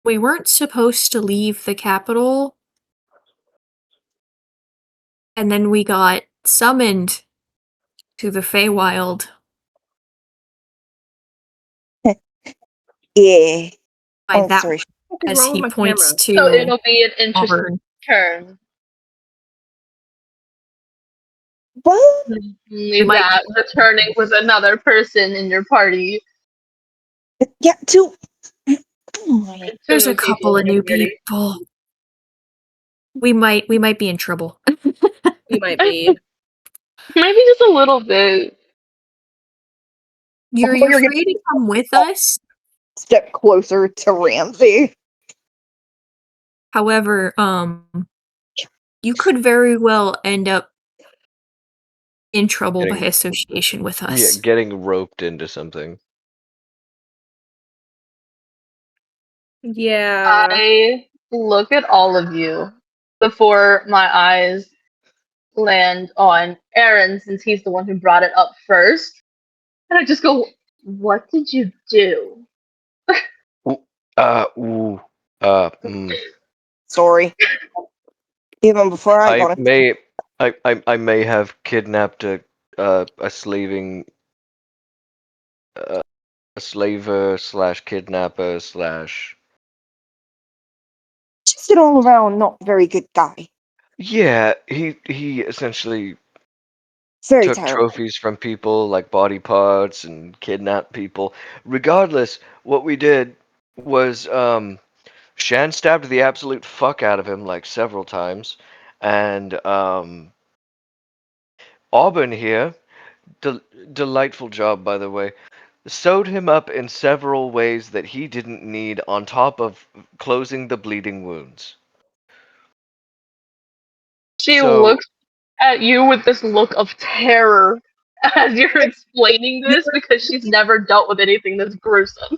we weren't supposed to leave the capital. And then we got summoned to the Feywild Yeah. by Oh, that sorry. What is as wrong he with my points camera? to So it'll be an interesting Auburn. turn. Well, Only might- that returning with another person in your party. yeah, too. There's Two a couple people of in your new party. people. We might be in trouble. You might be. Maybe just a little bit. You're you're free to come with us. Step closer to Ramsey. However, you could very well end up in trouble by Getting- association with Yeah, us. getting roped into something. Yeah. I look at all of you, before my eyes land on Aaron, since he's the one who brought it up first. And I just go, "What did you do?" Ooh, Sorry. Even before I I got it. may, I may have kidnapped a slaving, a slaver slash kidnapper slash. Just an all around not very good guy. Yeah, he essentially Very took terrible. trophies from people like body parts and kidnapped people. Regardless, what we did was Shan stabbed the absolute fuck out of him like several times, and Auburn here, delightful job by the way, sewed him up in several ways that he didn't need on top of closing the bleeding wounds. She So looks at you with this look of terror as you're explaining this because she's never dealt with anything this gruesome.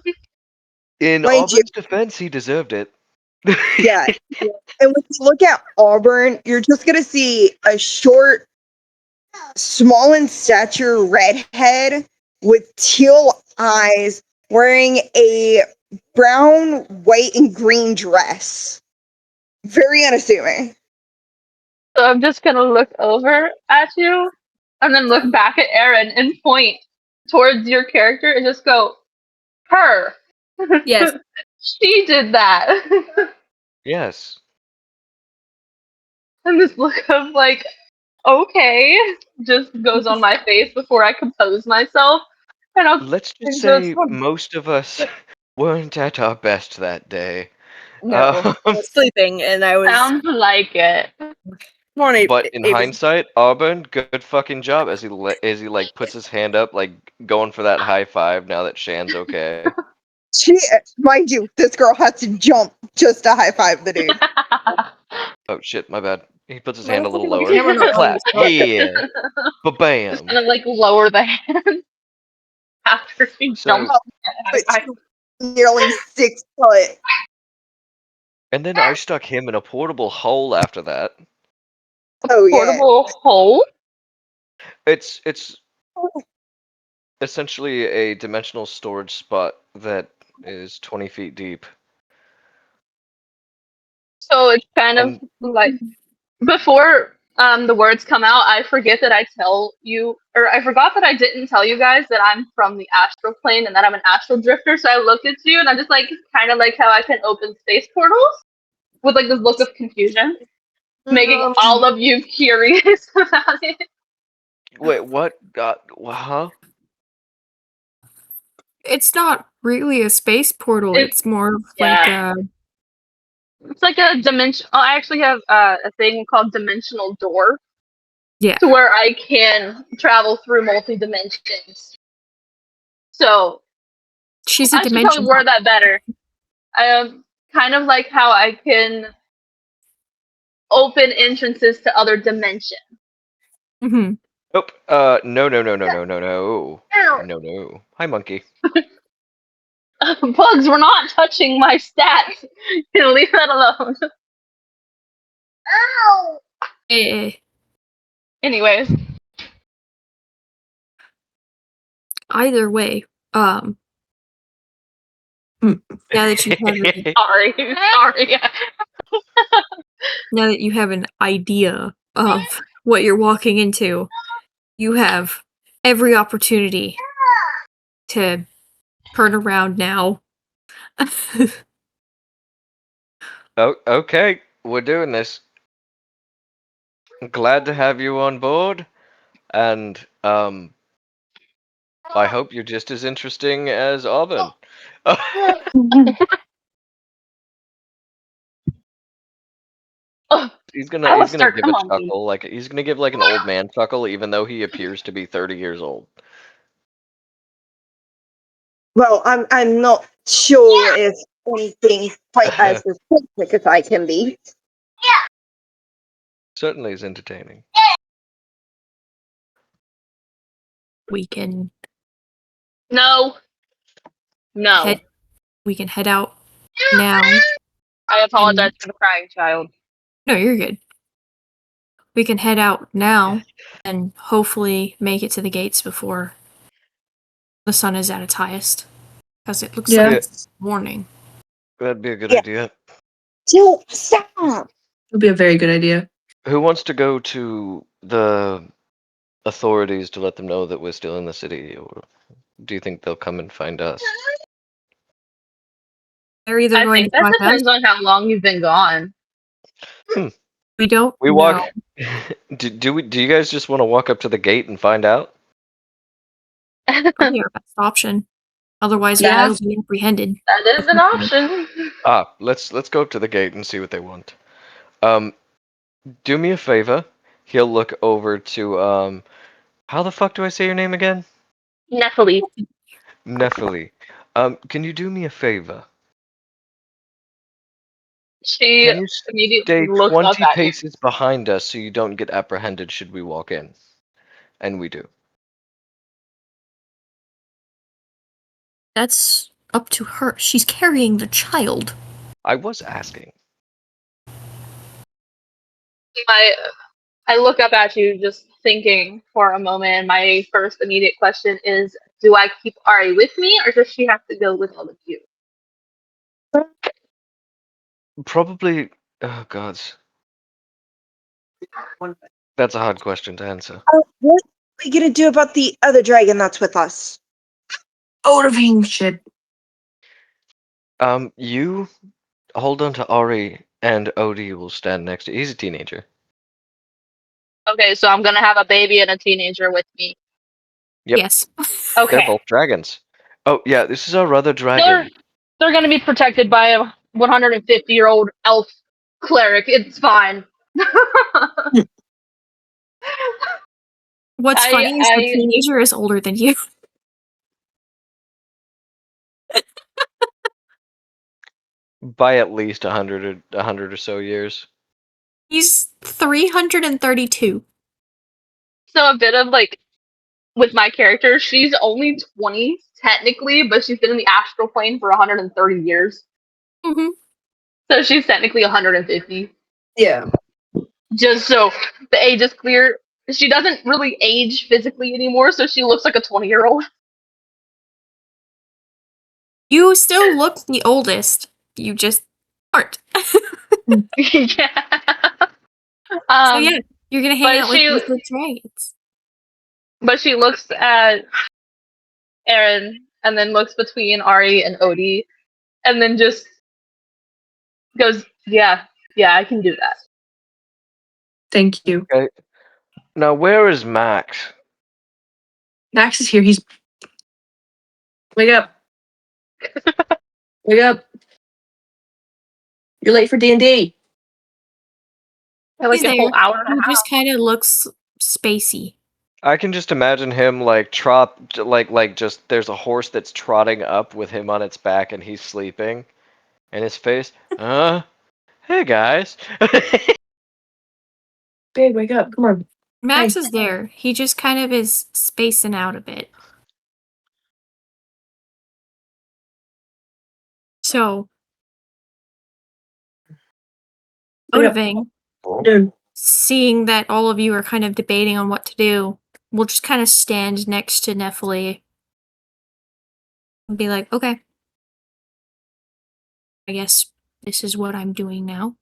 in Mind you, Auburn's defense, he deserved it. yeah. And when you look at Auburn, you're just gonna see a short, small in stature redhead with teal eyes wearing a brown, white, and green dress. Very unassuming. So I'm just gonna look over at you and then look back at Aaron and point towards your character and just go, "Her." Yes. She did that. Yes. And this look of like, okay, just goes on my face before I compose myself. And I'll Let's just just say most of us weren't at our best that day. No, I was sleeping, and I was sounds like it. more on But in it was hindsight, Auburn, good fucking job as he like puts his hand up, like going for that high five now that Shan's okay. She, mind you, this girl had to jump just to high five the dude. Oh shit, my bad. He puts his No, hand a it's little okay, lower. the camera not on Clap. the spot. Yeah. Ba-bam. And then like lower the hand after she So, jumps. But she's nearly 6 foot. and then I stuck him in a portable hole after that. Oh yeah. Portable hole. It's essentially a dimensional storage spot that is 20 feet deep. So it's kind of And like before the words come out, I forget that I tell you, or I forgot that I didn't tell you guys that I'm from the astral plane and that I'm an astral drifter. So I looked at you and I'm just like, kind of like how I can open space portals with like this look of confusion, making all of you curious about it. wait, what? Huh? It's not really a space portal. It's more of like Yeah. a It's like a dimension. Oh, I actually have a thing called dimensional door. Yeah. To where I can travel through multi dimensions. So she's a I should dimension. probably word that better. Kind of like how I can open entrances to other dimensions. Mm-hmm. Nope. No. No. Hi, monkey. Bugs, we're not touching my stats. Leave that alone. Ow! Eh. Anyways, Either way, now that you have sorry. now that you have an idea of what you're walking into, you have every opportunity to turn around now. Oh, okay. We're doing this. Glad to have you on board, and I hope you're just as interesting as Auburn. He's I gonna will start give the a monkey. chuckle, like he's gonna give like an old man chuckle, even though he appears to be 30 years old. Well, I'm not sure if anything quite as specific as I can be. Certainly is entertaining. we can No. we can head out now. I apologize for the crying child. No, you're good. We can head out now and hopefully make it to the gates before the sun is at its highest. Because it looks Yeah. like it's morning. That'd be a good Yeah. idea. Don't stop. Would be a very good idea. Who wants to go to the authorities to let them know that we're still in the city, or do you think they'll come and find us? They're either I going think to that find us. depends on how long you've been gone. We don't We know. walk. Do you guys just want to walk up to the gate and find out? Probably our best option. Otherwise, Yeah. we'll be apprehended. That is an option. Let's go up to the gate and see what they want. Do me a favor. He'll look over to how the fuck do I say your name again? Nephilim. Nephili. Can you do me a favor? She Can you immediately stay looks up 20 at you. paces behind us so you don't get apprehended should we walk in? And we do. That's up to her. She's carrying the child. I was asking. I look up at you just thinking for a moment. My first immediate question is, do I keep Ari with me or does she have to go with all of you? Probably. Oh, gods. That's a hard question to answer. What are we gonna do about the other dragon that's with us? Odovine shit. You hold on to Ari, and Odie will stand next to. He's a teenager. Okay, so I'm gonna have a baby and a teenager with me. Yep. Yes. They're Okay. both dragons. Oh yeah, this is our other dragon. They're gonna be protected by a 150-year-old elf cleric. It's fine. What's funny is the teenager is older than you. By at least 100 or so years. He's 332. So a bit of like with my character, she's only 20 technically, but she's been in the astral plane for 130 years. Mm-hmm. So she's technically 150. Yeah. Just so the age is clear. She doesn't really age physically anymore, so she looks like a 20-year-old. You still look the oldest. You just aren't. Yeah. So yeah, you're gonna hang out with she- the dragons. But she looks at Aaron and then looks between Ari and Odie and then just goes, yeah, I can do that. Thank you. Okay. Now where is Max? Max is here. He's. Wake up. Wake up. You're late for D&D. Like He's a whole there. hour and a He half. just kind of looks spacey. I can just imagine him like just there's a horse that's trotting up with him on its back and he's sleeping, and his face, hey guys. Babe, wake up. Come on. Max Hi. is there. He just kind of is spacing out a bit. So, Wake up. Odoving, Dude. seeing that all of you are kind of debating on what to do, will just kind of stand next to Nephili and be like, okay, I guess this is what I'm doing now.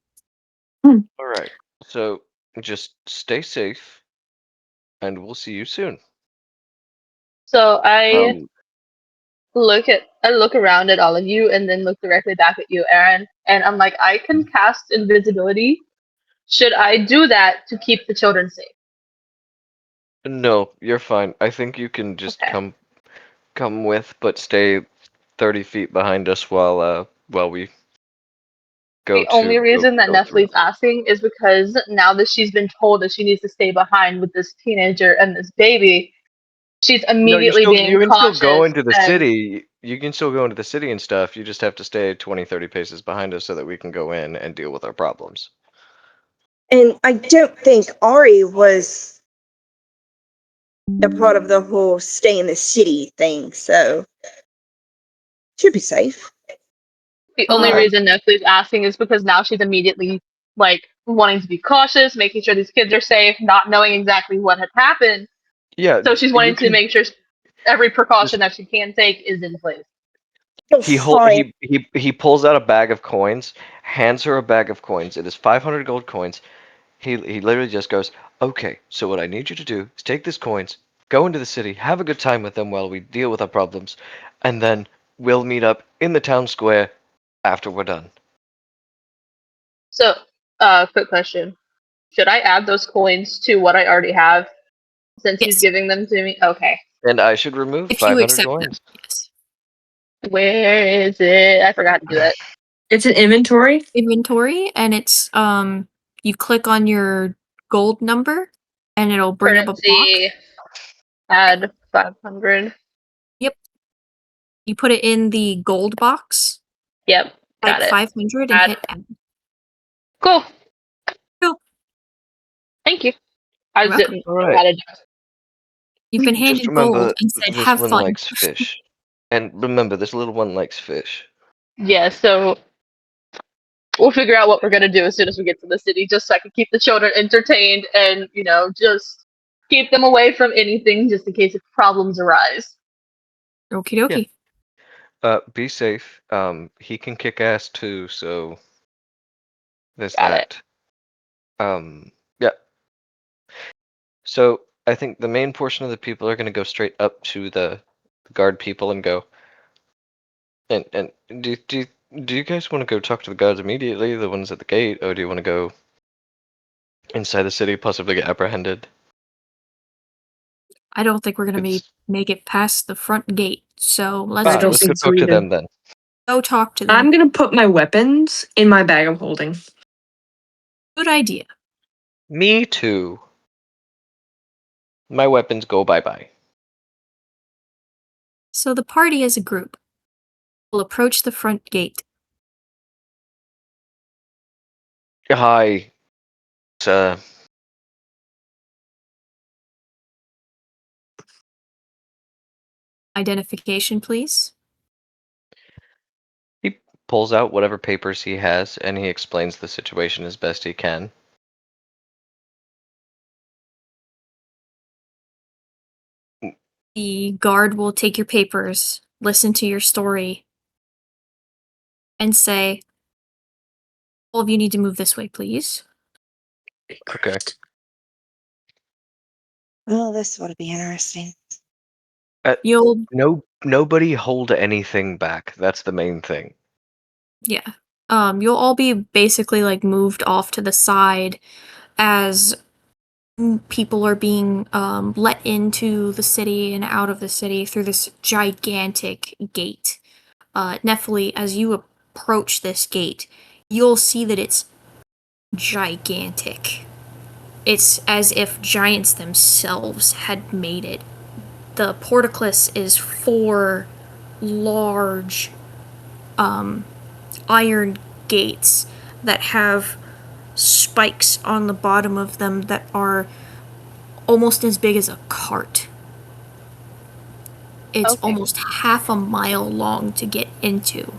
All right. So just stay safe, and we'll see you soon. So I Um, look around at all of you and then look directly back at you, Aaron, and I'm like, I can cast invisibility. Should I do that to keep the children safe? no, you're fine. I think you can just Okay. come with, but stay 30 feet behind us while we go The only reason that go through. Neffie's asking is because now that she's been told that she needs to stay behind with this teenager and this baby, she's immediately being you can cautious. still go into the and- city. You can still go into the city and stuff. You just have to stay 20, 30 paces behind us so that we can go in and deal with our problems. And I don't think Ari was a part of the whole stay in the city thing, so should be safe. The only reason Neffie's asking is because now she's immediately like wanting to be cautious, making sure these kids are safe, not knowing exactly what had happened. Yeah. So she's you wanting to can make sure every precaution just- that she can take is in place. Fine. he pulls out a bag of coins, hands her a bag of coins. It is 500 gold coins. He literally just goes, "Okay, so what I need you to do is take these coins, go into the city, have a good time with them while we deal with our problems, and then we'll meet up in the town square after we're done." So, quick question. Should I add those coins to what I already have since he's Yes. giving them to me? Okay. And I should remove If you 500 accept them, coins. yes. Where is it? I forgot to do that. It's an inventory. Inventory, and it's you click on your gold number, and it'll bring up a Currency, box. add 500. Yep. You put it in the gold box, Yep, type got it. 500, and Add. hit add. Cool. Cool. Thank you. I You're just welcome. didn't All know right. how to do it. You've been Just handed gold remember, and said, this "Have one fun." likes fish. And remember, this little one likes fish. Yeah, so we'll figure out what we're gonna do as soon as we get to the city, just so I can keep the children entertained and, just keep them away from anything just in case if problems arise. Okie dokie. Be safe. He can kick ass too, so there's Got it. that. Yeah. So I think the main portion of the people are going to go straight up to the guard people and go. And do you guys want to go talk to the guards immediately, the ones at the gate, or do you want to go inside the city, possibly get apprehended? I don't think we're gonna It's make it past the front gate, so let's I don't let's just go think so talk to either. them then. go talk to them. I'm gonna put my weapons in my bag of holding. Good idea. Me too. My weapons go bye-bye. So the party as a group will approach the front gate. Hi, sir. Identification, please. He pulls out whatever papers he has and he explains the situation as best he can. The guard will take your papers, listen to your story, and say, "All of you need to move this way, please." Okay. Well, this would be interesting. You'll Nobody hold anything back. That's the main thing. Yeah. You'll all be basically like moved off to the side as people are being let into the city and out of the city through this gigantic gate. Nephili, as you approach this gate, you'll see that it's gigantic. It's as if giants themselves had made it. The portcullis is 4 large iron gates that have spikes on the bottom of them that are almost as big as a cart. It's Okay. almost half a mile long to get into.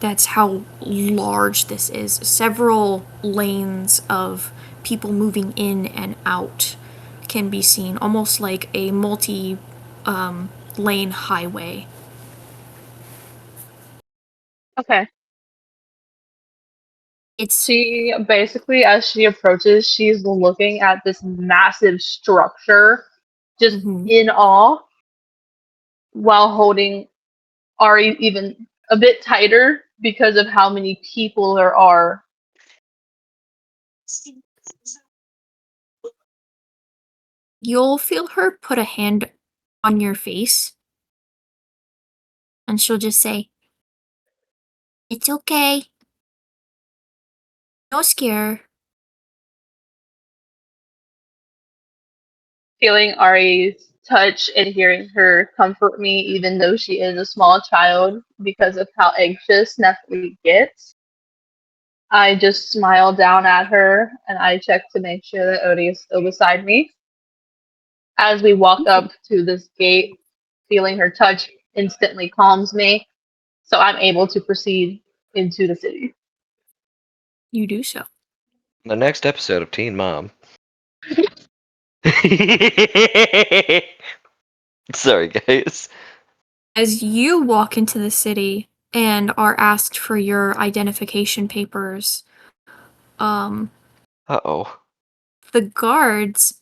That's how large this is. Several lanes of people moving in and out can be seen, almost like a lane highway. Okay. It's She basically, as she approaches, she's looking at this massive structure, just Mhm. in awe, while holding Ari even a bit tighter because of how many people there are. You'll feel her put a hand on your face, and she'll just say, "It's okay. No scare." Feeling Ari's touch and hearing her comfort me, even though she is a small child, because of how anxious Nephi gets. I just smile down at her and I check to make sure that Odie is still beside me. As we walk up to this gate, feeling her touch instantly calms me, so I'm able to proceed into the city. You do so. The next episode of Teen Mom. Sorry, guys. As you walk into the city and are asked for your identification papers, Uh-oh. the guards,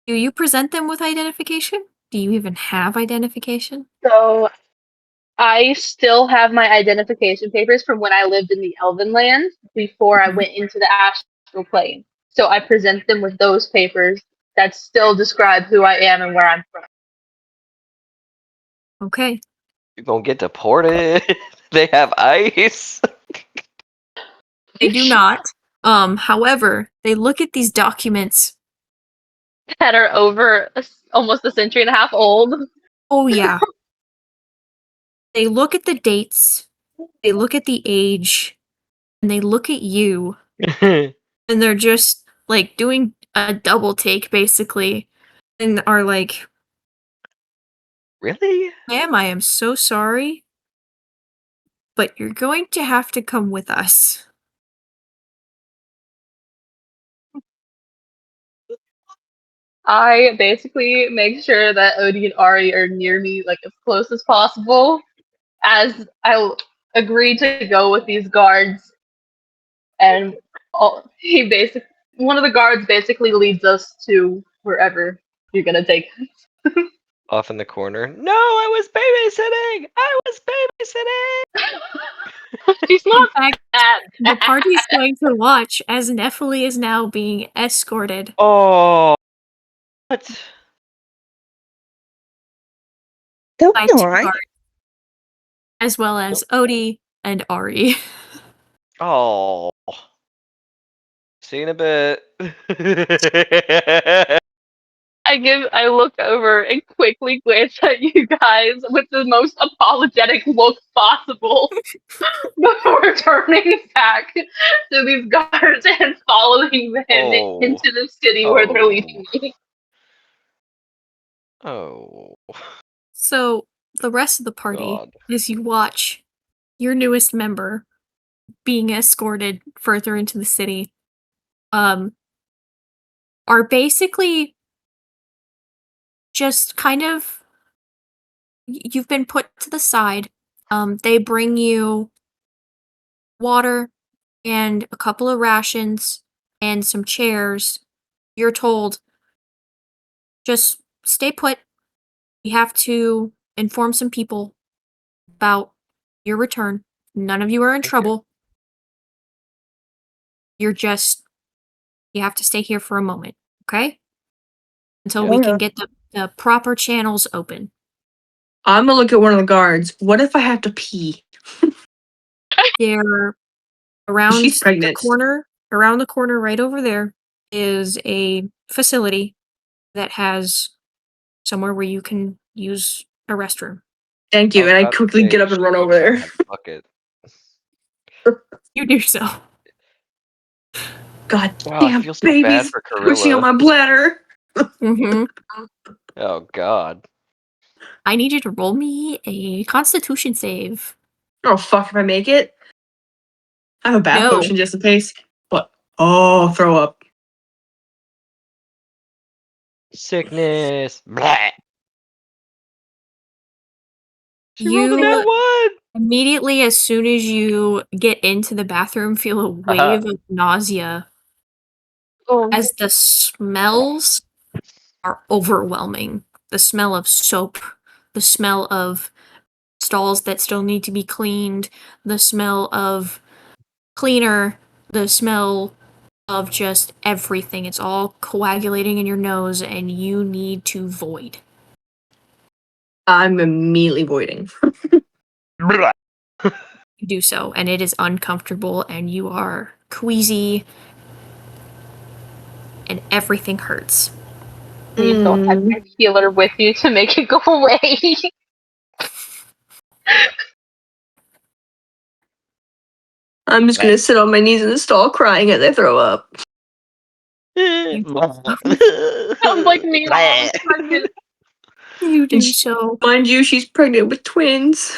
do you present them with identification? Do you even have identification? So I still have my identification papers from when I lived in the Elven land before I Mhm. went into the astral plane. So I present them with those papers that still describe who I am and where I'm from. Okay. You're gonna get deported. They have ice. They do not. However, they look at these documents. That are over almost a century and a half old. Oh, yeah. They look at the dates, they look at the age, and they look at you, and they're just, like, doing a double take, basically, and are like, Really? "Ma'am, I am so sorry, but you're going to have to come with us." I basically make sure that Odie and Ari are near me, like as close as possible, as I agree to go with these guards. And one of the guards basically leads us to wherever you're gonna take us. Off in the corner. No, I was babysitting! I was babysitting! She's In not fact, that the bad. party's going to watch as Nephili is now being escorted Oh, what? They'll by be 2 alright. guards, as well as Odie and Ari. Oh. See you in a bit. I look over and quickly glance at you guys with the most apologetic look possible before turning back to these guards and following them Oh. into the city where they're leading me. Oh. So, the rest of the party, God. as you watch your newest member being escorted further into the city, are basically just kind of you've been put to the side. They bring you water and a couple of rations and some chairs. You're told, just stay put. We have to inform some people about your return. None of you are in Okay. trouble. You have to stay here for a moment, okay? Until Yeah. we Oh, can no. get the proper channels open. I'm gonna look at one of the guards. What if I have to pee? They're around She's the pregnant. corner, right over there is a facility that has somewhere where you can use a restroom. Thank I you. was And I about to quickly say, get you up and should run go over grab there. that bucket. You do so. God Wow, I damn, feel so bad babies for pushing on Corilla. my bladder. Hmm. Oh, God. I need you to roll me a Constitution save. Oh fuck if I make it. I have a bath No. potion just in case. What? Oh, throw up. Sickness. Blah. She rolled a You nat one. immediately, as soon as you get into the bathroom, feel a wave of nausea as the smells are overwhelming. The smell of soap, the smell of stalls that still need to be cleaned, the smell of cleaner, the smell of just everything. It's all coagulating in your nose and you need to void. I'm immediately voiding. Blah. You do so, and it is uncomfortable and you are queasy and everything hurts. Please don't have your healer with you to make it go away. I'm just gonna sit on my knees in the stall crying as I throw up. Sounds like me while I was pregnant. You do so. Mind you, she's pregnant with twins.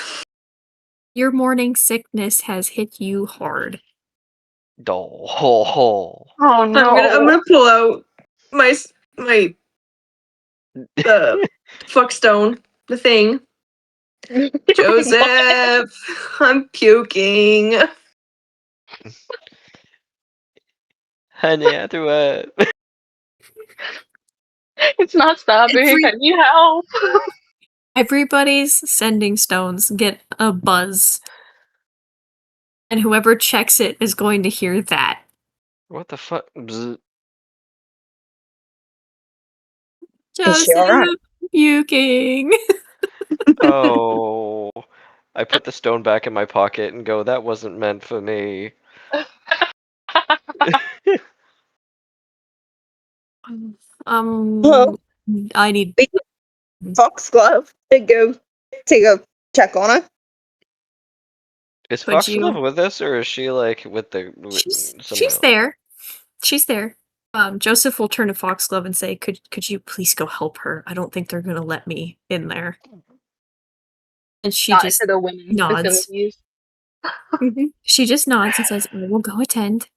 Your morning sickness has hit you hard. Oh. Oh I'm no. gonna pull out my fuck stone, the thing. Joseph, I'm puking. Honey, I threw up. It's not stopping. I need help. Everybody's sending stones get a buzz. And whoever checks it is going to hear that. What the fuck? Bzz. Is she Joseph alright? puking. Oh. I put the stone back in my pocket and go, that wasn't meant for me. Well, I need. Foxglove to go take a check on her. Is Could Foxglove you? with us, or is she like with someone She's else? there. She's there. Joseph will turn to Foxglove and say, "Could you please go help her? I don't think they're gonna let me in there." And she Not just to the women's nods. facilities. She just nods and says, "I will go attend."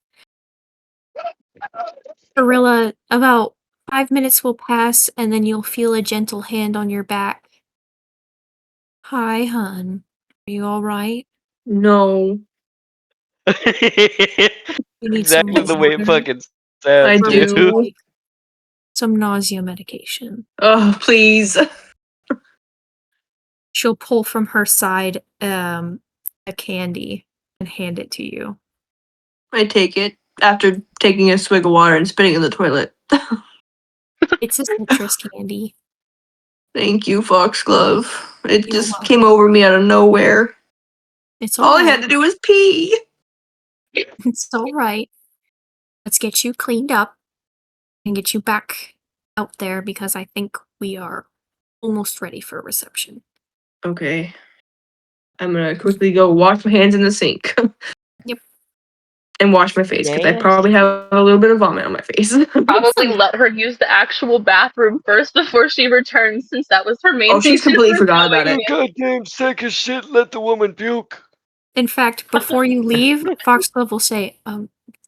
Gorilla, about 5 minutes will pass, and then you'll feel a gentle hand on your back. Hi, hun. Are you alright? No, You need some Exactly the way it water fucking sounds, I or would dude. you do. like some nausea medication? Oh, please. She'll pull from her side a candy and hand it to you. I take it after taking a swig of water and spitting in the toilet. It's a citrus candy. Thank you, Foxglove. It You're just came welcome. over me out of nowhere. It's All I alright. had to do was pee. It's alright. Let's get you cleaned up and get you back out there because I think we are almost ready for reception. Okay. I'm gonna quickly go wash my hands in the sink. Yep. And wash my face because I Yes. probably have a little bit of vomit on my face. Probably let her use the actual bathroom first before she returns, since that was her main Oh, she's reason completely for forgot about going it. Goddamn sick as shit, let the woman puke. In fact, before you leave, Foxglove will say,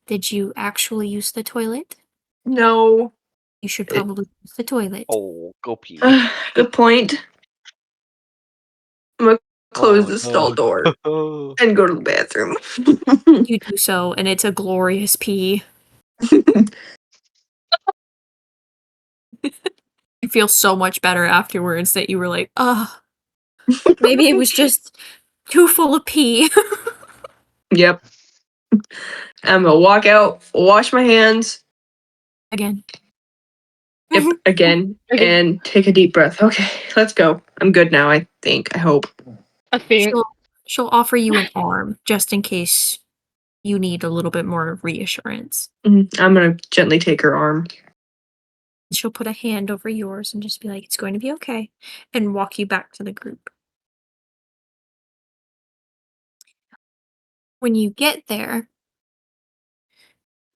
did you actually use the toilet? No. You should probably use the toilet. Oh, go pee. Good point. I'm gonna close the stall no. door and go to the bathroom. You do so, and it's a glorious pee. You feel so much better afterwards that you were like, maybe it was just too full of pee. Yep. I'm gonna walk out, wash my hands. Again. Yep, again, Again. and take a deep breath. Okay, let's go. I'm good now, I think. I hope. I think. She'll offer you an arm just in case you need a little bit more reassurance. I'm gonna gently take her arm. She'll put a hand over yours and just be like, it's going to be okay, and walk you back to the group. When you get there,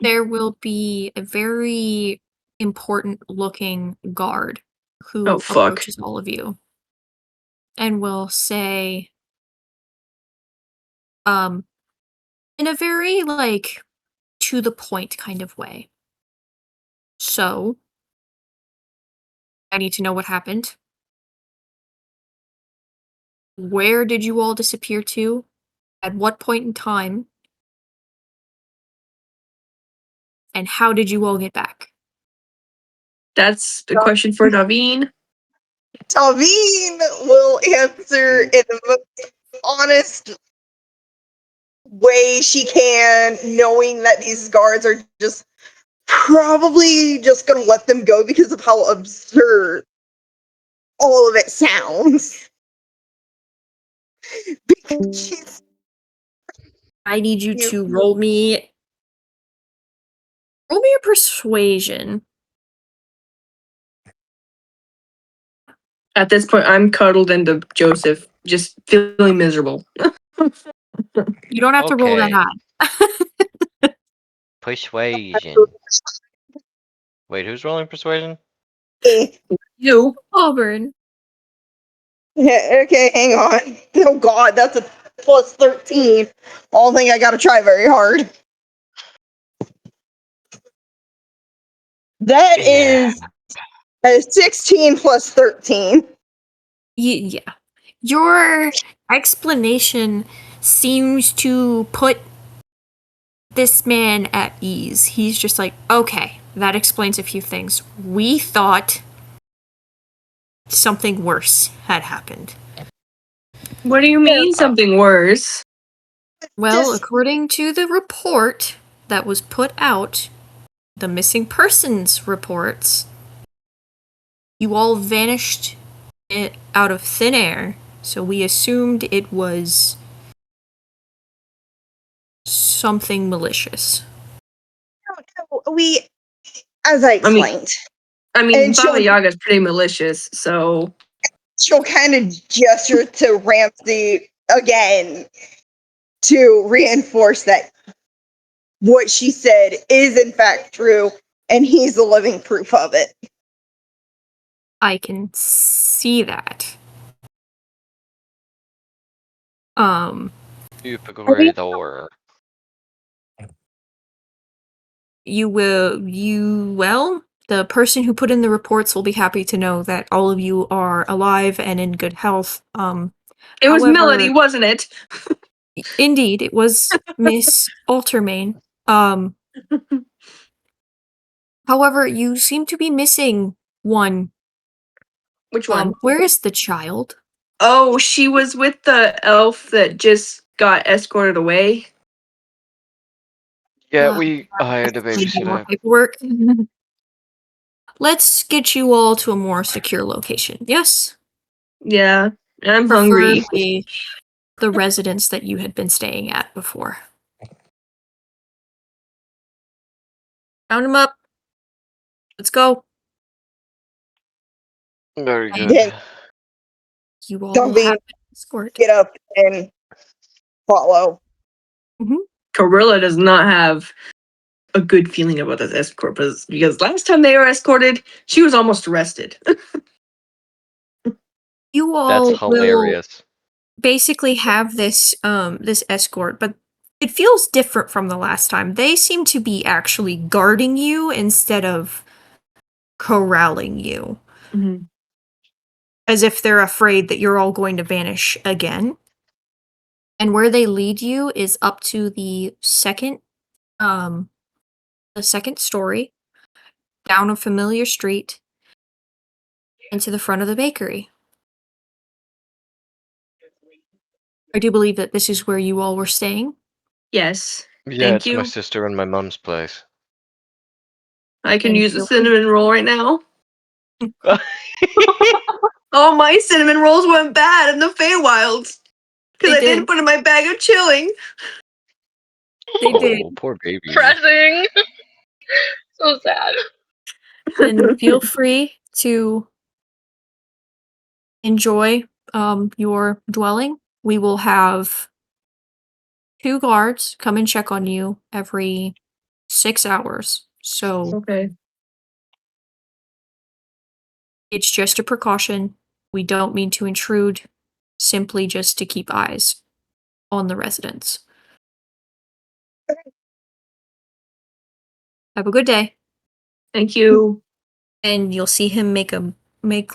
there will be a very important looking guard who Oh, fuck. approaches all of you and will say, in a very, like, to the point kind of way. So, I need to know what happened. Where did you all disappear to? At what point in time? And how did you all get back? That's the question for Naveen. Talveen will answer in the most honest way she can, knowing that these guards are just probably just gonna let them go because of how absurd all of it sounds. Because she's I need you to roll me a persuasion. At this point, I'm cuddled into Joseph, just feeling miserable. You don't have to roll that Okay. high. Persuasion. Wait, who's rolling persuasion? You. Auburn. okay, hang on. Oh god, that's a plus 13. I don't think I gotta try very hard. That is a 16 plus 13. Yeah. Your explanation seems to put this man at ease. He's just like, okay, that explains a few things. We thought something worse had happened. What do you mean something worse? Well, Just- according to the report that was put out, the missing persons reports, you all vanished out of thin air, so we assumed it was something malicious. We, as I explained, I mean, And Baba she'll- Yaga's pretty malicious, so she'll kind of gesture to Ramsey again to reinforce that what she said is in fact true, and he's the living proof of it. I can see that. Euphoria. Well, the person who put in the reports will be happy to know that all of you are alive and in good health. it was However- Melody, wasn't it? Indeed, it was Miss Altermain. However, you seem to be missing one. Which one? Where is the child? Oh, she was with the elf that just got escorted away. Yeah, Uh, we hired a Need more babysitter. paperwork. Let's get you all to a more secure location. Yes? Yeah, I'm hungry. Preferably the residence that you had been staying at before. Count him up. Let's go. Very good. Then You all Don't will be- have an escort. get up and follow. Gorilla does not have a good feeling about this escort because last time they were escorted, she was almost arrested. You all That's will hilarious. basically have this this escort, but it feels different from the last time. They seem to be actually guarding you instead of corralling you, as if they're afraid that you're all going to vanish again. And where they lead you is up to the second story, down a familiar street, into the front of the bakery. I do believe that this is where you all were staying. Yes. Yeah, Thank it's you. my sister and my mom's place. I can And use a feel free. cinnamon roll right now. Oh, my cinnamon rolls went bad in the Feywilds because They I didn't did. put in my bag of chilling. They did. Oh, poor baby. Pressing. So sad. And feel free to enjoy your dwelling. We will have 2 guards come and check on you every 6 hours. So Okay. it's just a precaution. We don't mean to intrude, simply just to keep eyes on the residents. Have a good day. Thank you. And you'll see him make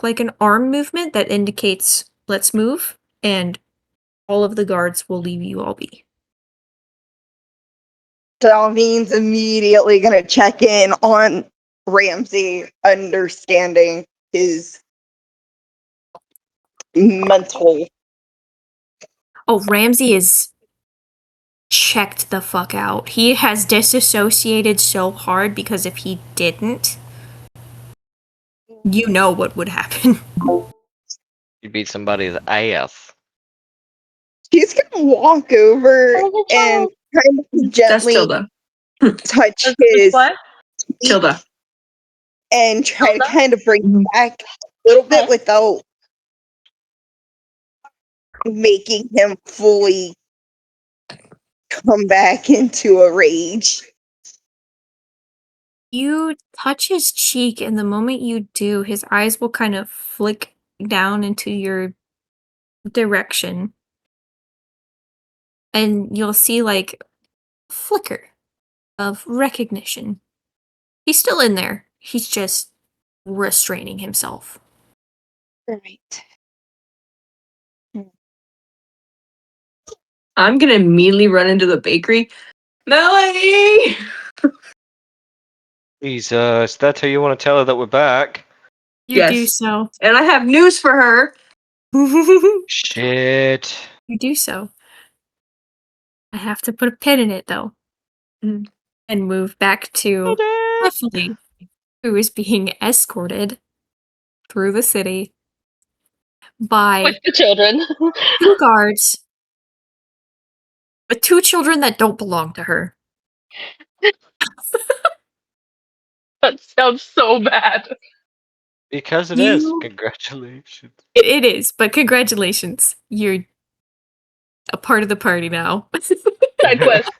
like an arm movement that indicates let's move, and all of the guards will leave you all be. Dalvin's immediately gonna check in on Ramsey, understanding his mental. Oh, Ramsey is checked the fuck out. He has disassociated so hard because if he didn't, you know what would happen. You beat somebody's ass. He's gonna walk over Oh, and kind of That's gently Tilda. touch That's his what? Tilda. and try to Tilda? kind of bring Mhm. it back a little bit Oh. without making him fully come back into a rage. You touch his cheek, and the moment you do, his eyes will kind of flick down into your direction. And you'll see like a flicker of recognition. He's still in there. He's just restraining himself. Right. I'm gonna immediately run into the bakery. Melanie! Jesus, that's how you want to tell her that we're back. You do Yes. so. And I have news for her. You Shit. do so. I have to put a pin in it, though. Mm. And move back to Leslie, who is being escorted through the city by With the children. 2 guards with 2 children that don't belong to her. That sounds so bad. Because it is. You- Congratulations. It is, but congratulations. You're a part of the party now. Side quest.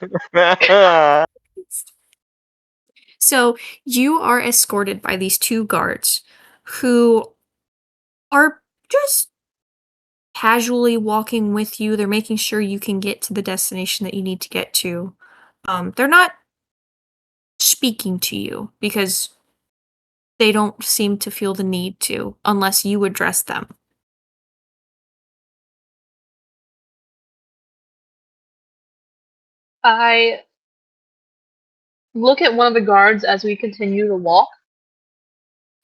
So you are escorted by these 2 guards who are just casually walking with you. They're making sure you can get to the destination that you need to get to. They're not speaking to you because they don't seem to feel the need to unless you address them. I look at one of the guards as we continue to walk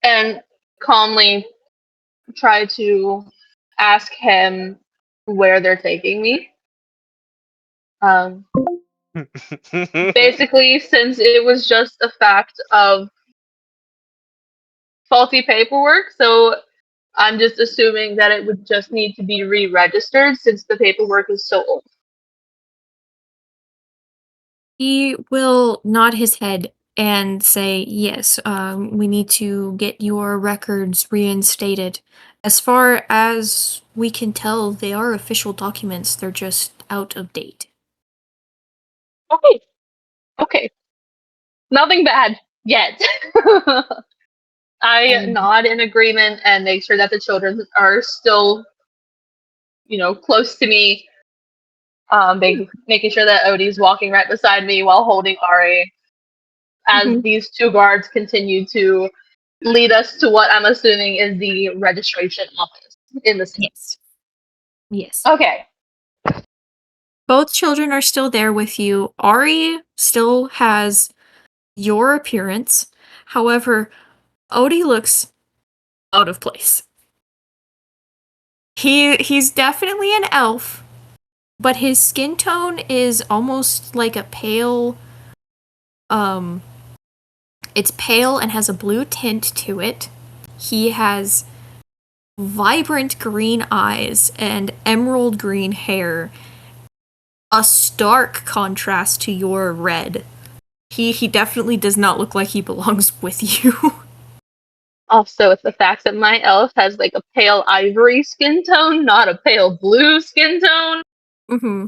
and calmly try to ask him where they're taking me. Basically, since it was just a fact of faulty paperwork, so I'm just assuming that it would just need to be re-registered since the paperwork is so old. He will nod his head and say, yes, we need to get your records reinstated. As far as we can tell, they are official documents. They're just out of date. Okay. Okay. Nothing bad yet. I nod in agreement and make sure that the children are still, close to me. Making sure that Odie's walking right beside me while holding Ari as these 2 guards continue to lead us to what I'm assuming is the registration office in the city. Yes. Yes. Okay. Both children are still there with you. Ari still has your appearance. However, Odie looks out of place. He's definitely an elf, but his skin tone is almost like a pale it's pale and has a blue tint to it. He has vibrant green eyes and emerald green hair. A stark contrast to your red. He definitely does not look like he belongs with you. Also, it's the fact that my elf has like a pale ivory skin tone, not a pale blue skin tone. Mm-hmm.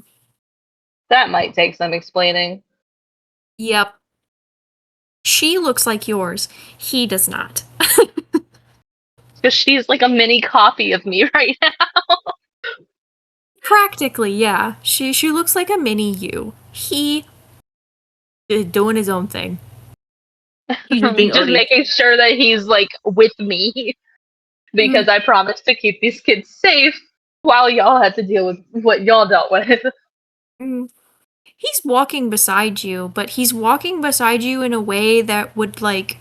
That might take some explaining. Yep. She looks like yours. He does not. Because she's like a mini copy of me right now. Practically, yeah. She looks like a mini you. He is doing his own thing. He's just being Just Odie. making sure that he's like with me. Because I promised to keep these kids safe while y'all had to deal with what y'all dealt with. He's walking beside you, but he's walking beside you in a way that would, like...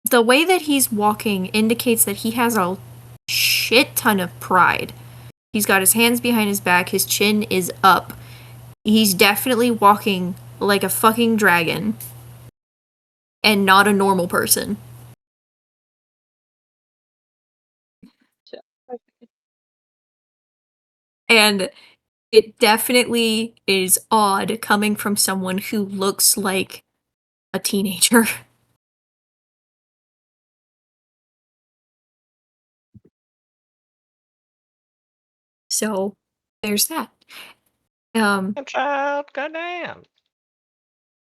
The way that he's walking indicates that he has a shit ton of pride. He's got his hands behind his back, his chin is up. He's definitely walking like a fucking dragon. And not a normal person. And it definitely is odd coming from someone who looks like a teenager. So, there's that. Child, goddamn.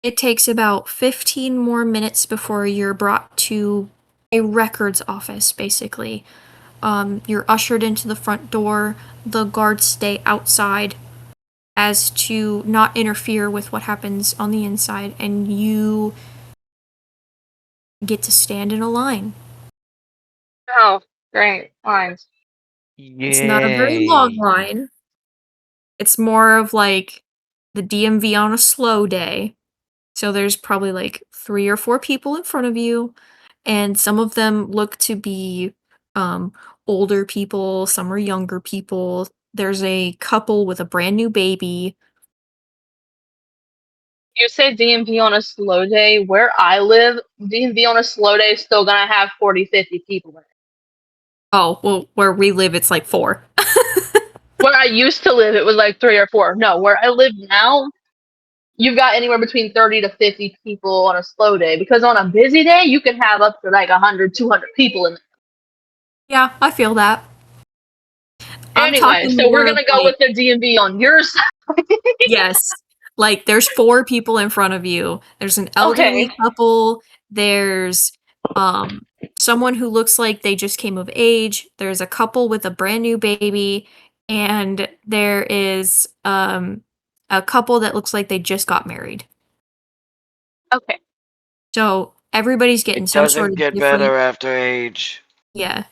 It takes about 15 more minutes before you're brought to a records office, basically. You're ushered into the front door. The guards stay outside as to not interfere with what happens on the inside, and you get to stand in a line. Oh, great. Lines. It's not a very long line. It's more of like the DMV on a slow day. So there's probably like 3 or 4 people in front of you, and some of them look to be older people, some are younger people. There's a couple with a brand new baby. You say DMV on a slow day. Where I live, DMV on a slow day is still gonna have 40, 50 people in it. Oh, well, where we live, it's like 4. Where I used to live, it was like 3 or 4. No, where I live now, you've got anywhere between 30 to 50 people on a slow day. Because on a busy day, you can have up to like 100, 200 people in there. Yeah, I feel that. I'm Anyway, talking so we're more of gonna go like, with the DMV on your side. yes, like there's 4 people in front of you. There's an elderly Okay. couple. There's someone who looks like they just came of age. There's a couple with a brand new baby, and there is a couple that looks like they just got married. Okay. So everybody's getting It some sort doesn't of get different, better after age. yeah.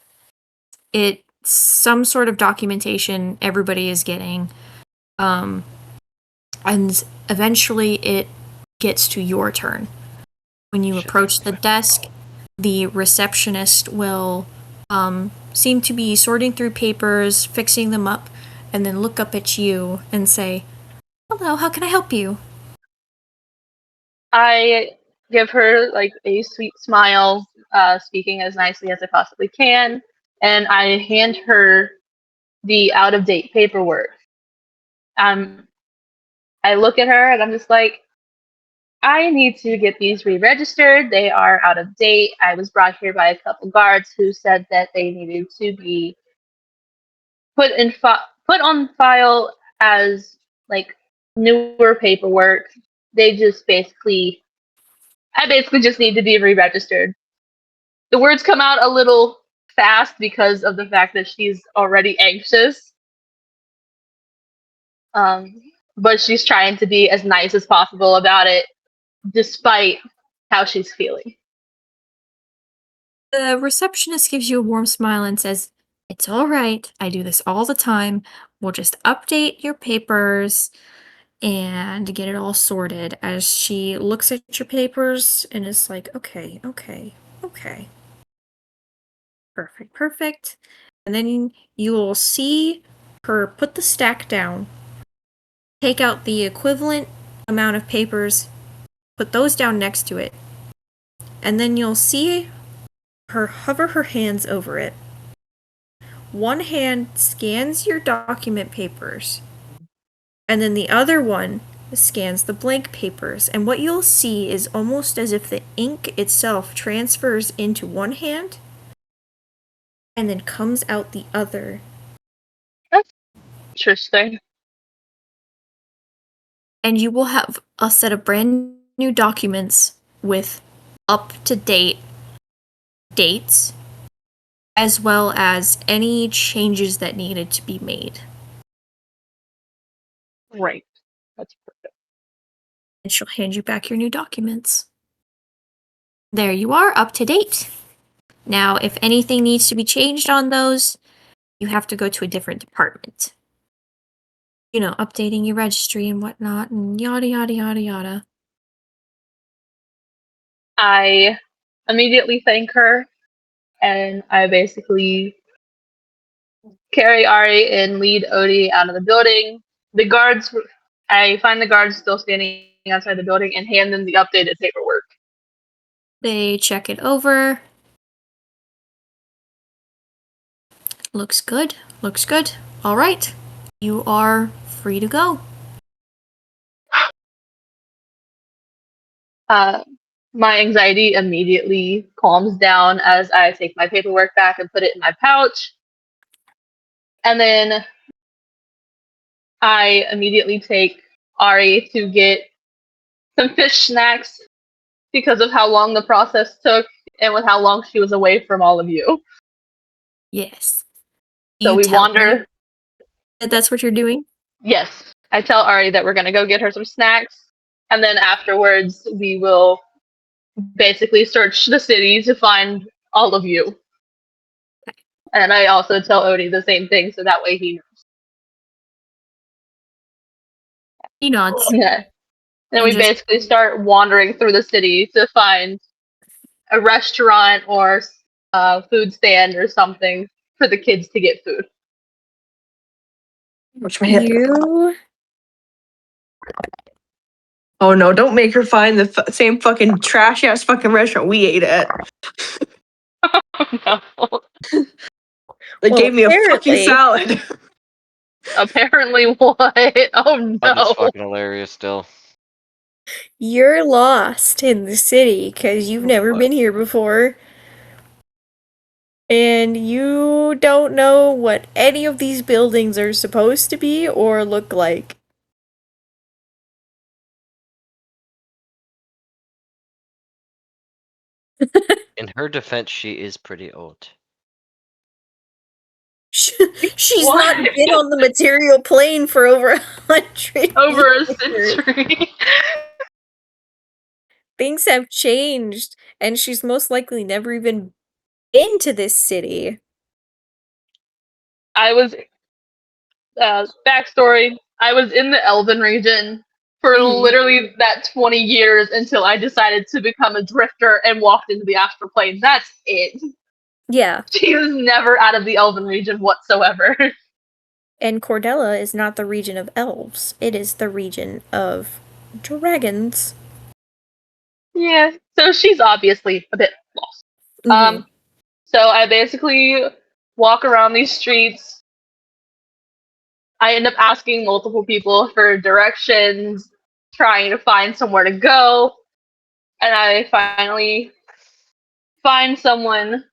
It's some sort of documentation everybody is getting. Um and eventually it gets to your turn. When you approach the desk, the receptionist will seem to be sorting through papers, fixing them up, and then look up at you and say, "Hello, how can I help you?" I give her like a sweet smile, speaking as nicely as I possibly can, and I hand her the out of date paperwork. Um, I look at her and I'm just like, I need to get these re-registered. They are out of date. I was brought here by a couple guards who said that they needed to be put on file as like newer paperwork. They just basically, I basically just need to be re-registered. The words come out a little fast because of the fact that she's already anxious. Um, but she's trying to be as nice as possible about it, despite how she's feeling. The receptionist gives you a warm smile and says, "It's all right. I do this all the time. We'll just update your papers and get it all sorted," as she looks at your papers and is like, "Okay, okay, okay. Perfect, perfect." And then you will see her put the stack down, take out the equivalent amount of papers, put those down next to it, and then you'll see her hover her hands over it. One hand scans your document papers, and then the other one scans the blank papers. And what you'll see is almost as if the ink itself transfers into one hand and then comes out the other. That's interesting. And you will have a set of brand new documents with up to date dates, as well as any changes that needed to be made. Right. That's perfect. And she'll hand you back your new documents. There you are, up to date. Now, if anything needs to be changed on those, you have to go to a different department. You know, updating your registry and whatnot, and yada yada yada yada. I immediately thank her, and I basically carry Ari and lead Odie out of the building. The guards, I find the guards still standing outside the building and hand them the updated paperwork. They check it over. Looks good. Looks good. All right. You are free to go. My anxiety immediately calms down as I take my paperwork back and put it in my pouch. And then I immediately take Ari to get some fish snacks because of how long the process took and with how long she was away from all of you. Yes. So You we tell her wander. that that's what you're doing? Yes, I tell Ari that we're going to go get her some snacks. And then afterwards, we will basically search the city to find all of you. And I also tell Odie the same thing, so that way he knows. He nods. Yeah. Then And we just- basically start wandering through the city to find a restaurant or a food stand or something for the kids to get food. Which my hip. You Oh no! Don't make her find the same fucking trash ass fucking restaurant we ate at. No. They Well, gave me a fucking apparently- salad. Apparently what? Oh That is no. fucking hilarious still. You're lost in the city because you've never What? been here before. And you don't know what any of these buildings are supposed to be or look like. In her defense, she is pretty old. She's What? not been on the material plane for over 100 Over a years. century. Things have changed, and she's most likely never even been to this city. I was backstory. I was in the Elven region for literally that 20 years until I decided to become a drifter and walked into the astral plane. That's it. Yeah, She was never out of the Elven region whatsoever. and Cordella is not the region of elves. It is the region of dragons. Yeah, so she's obviously a bit lost. Mhm. So I basically walk around these streets. I end up asking multiple people for directions, trying to find somewhere to go, and I finally find someone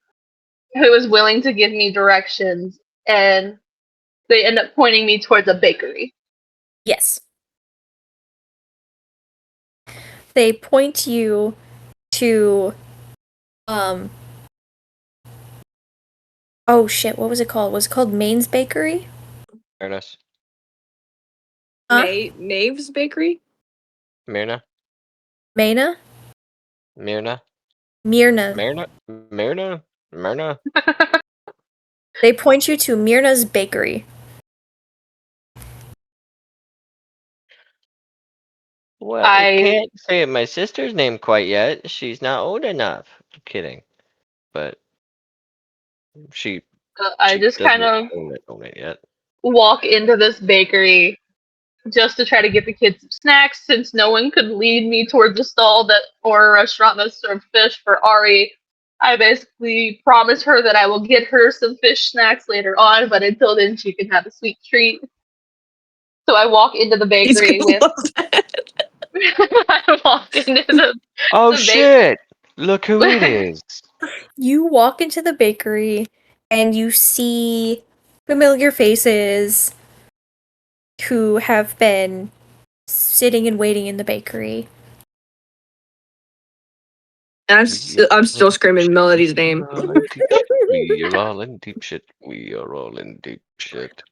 who is willing to give me directions, and they end up pointing me towards a bakery. Yes. They point you to, oh shit, what was it called? Was it called Maine's Bakery? Fairness. Huh? Maeve's Bakery? Myrna? Maina? Myrna? Myrna. Myrna? Myrna? Myrna? They point you to Myrna's Bakery. Well, I- can't say my sister's name quite yet. She's not old enough. I'm kidding. But she I she just doesn't kind of own it yet. walk into this bakery just to try to get the kids some snacks since no one could lead me towards a stall that or a restaurant that served fish for Ari. I basically promise her that I will get her some fish snacks later on, but until then she can have a sweet treat. So I walk into the He's bakery gonna with love that. I walk into the Oh The bake- shit! Look who it is. You walk into the bakery and you see familiar faces who have been sitting and waiting in the bakery. And I'm still screaming Melody's name. We are all in deep shit. We are all in deep shit.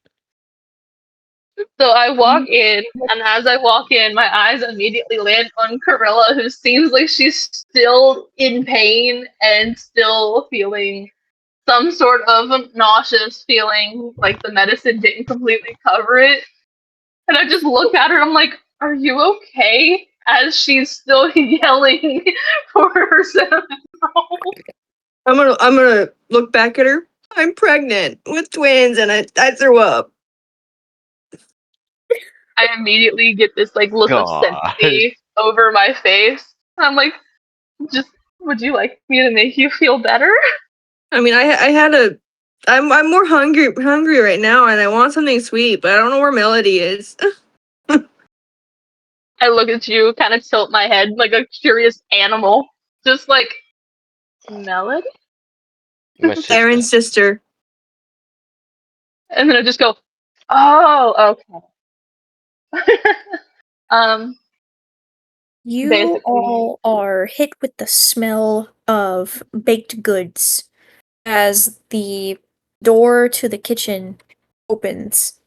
So I walk in, and as I walk in, my eyes immediately land on Corella, who seems like she's still in pain and still feeling some sort of nauseous feeling, like the medicine didn't completely cover it. And I just look at her, I'm like, "Are you okay?" As she's still yelling for her central. I'm gonna look back at her. I'm pregnant with twins, and I threw up. I immediately get this like look of God. sympathy over my face. I'm like, just would you like me to make you feel better? I mean, I'm more hungry right now, and I want something sweet, but I don't know where Melody is. I look at you, kind of tilt my head like a curious animal, just like Melody, My sister. Aaron's sister. and then I just go, "Oh, okay." You Basically. all are hit with the smell of baked goods as the door to the kitchen opens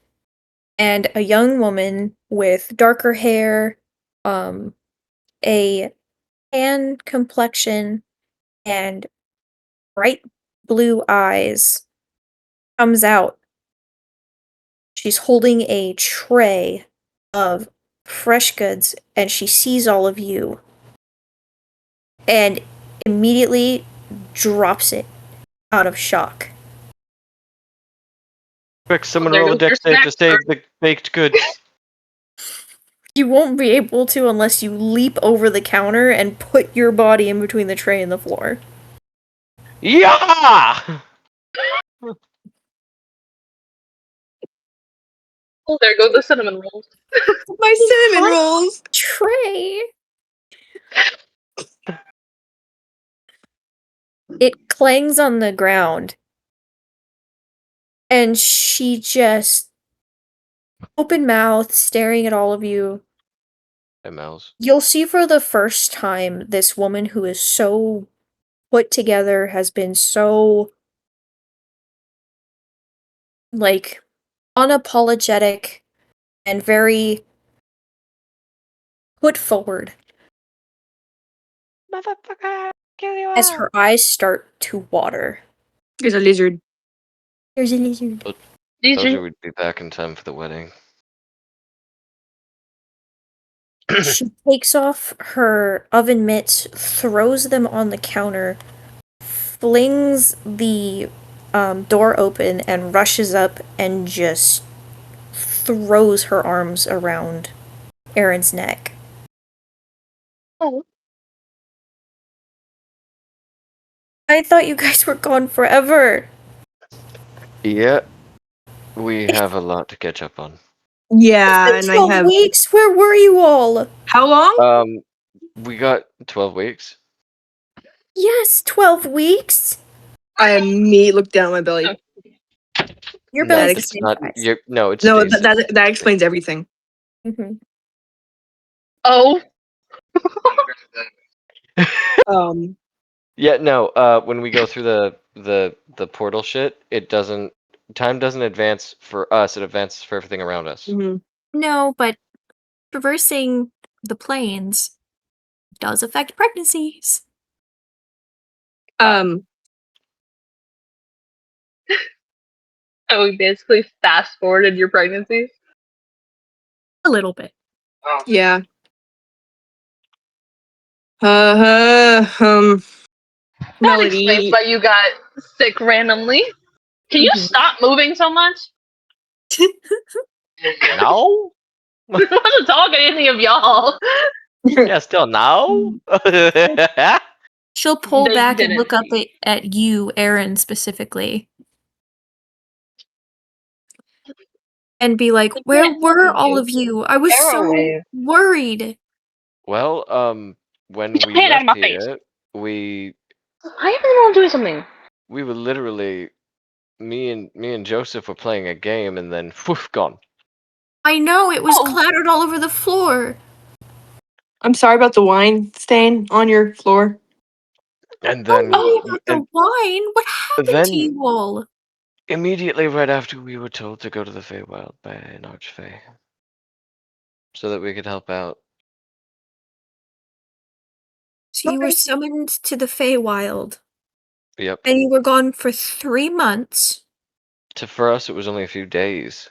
and a young woman with darker hair, a tan complexion and bright blue eyes comes out. She's holding a tray of fresh goods and she sees all of you and immediately drops it out of shock. Quick, someone there roll a goes your deck save to snack save cart. the baked goods. You won't be able to unless you leap over the counter and put your body in between the tray and the floor. Yeah! Oh, there go the cinnamon rolls. My cinnamon rolls. Tray! It clangs on the ground. And she just open mouth, staring at all of you. Hey, Mouse. You'll see for the first time this woman who is so put together, has been so, like, unapologetic and very put forward. Motherfucker, kill you As her eyes start to water. There's a lizard. There's a lizard. These Told you are we'd be back in time for the wedding. She takes off her oven mitts, throws them on the counter, flings the door open, and rushes up and just throws her arms around Aaron's neck. oh, I thought you guys were gone forever. Yeah, we have a lot to catch up on. Yeah, It's and been I 12 have. weeks. Where were you all? How long? We got 12 weeks. Yes, 12 weeks. I immediately looked down at my belly. Your No, belly's the it's same not. size. No, it's No, days. that explains everything. Mm-hmm. oh, Yeah, no. When we go through the portal shit, it doesn't. Time doesn't advance for us. It advances for everything around us. mhm. No, but traversing the plains does affect pregnancies. oh, we basically fast forwarded your pregnancy. A little bit. Yeah. Melody. That explains why you got sick randomly. Can you Mhm. stop moving so much? No. I wasn't talking to any of y'all. Yeah, still no. She'll pull They back and didn't look up see. at you, Aaron, specifically. And be like, I where can't talk were to all you. of you? I was so Arrowwave. worried. Well, when Get we your hand out of left my face. here, we Why is everyone doing something? were literally me and Joseph were playing a game, and then whoof, gone. I know, it was Oh. clattered all over the floor. I'm sorry about the wine stain on your floor. And Don't then worry about the and wine. What happened to then you all? immediately right after we were told to go to the Feywild by an archfey, so that we could help out. So you were summoned to the Feywild, Yep. and you were gone for 3 months. For us, it was only a few days.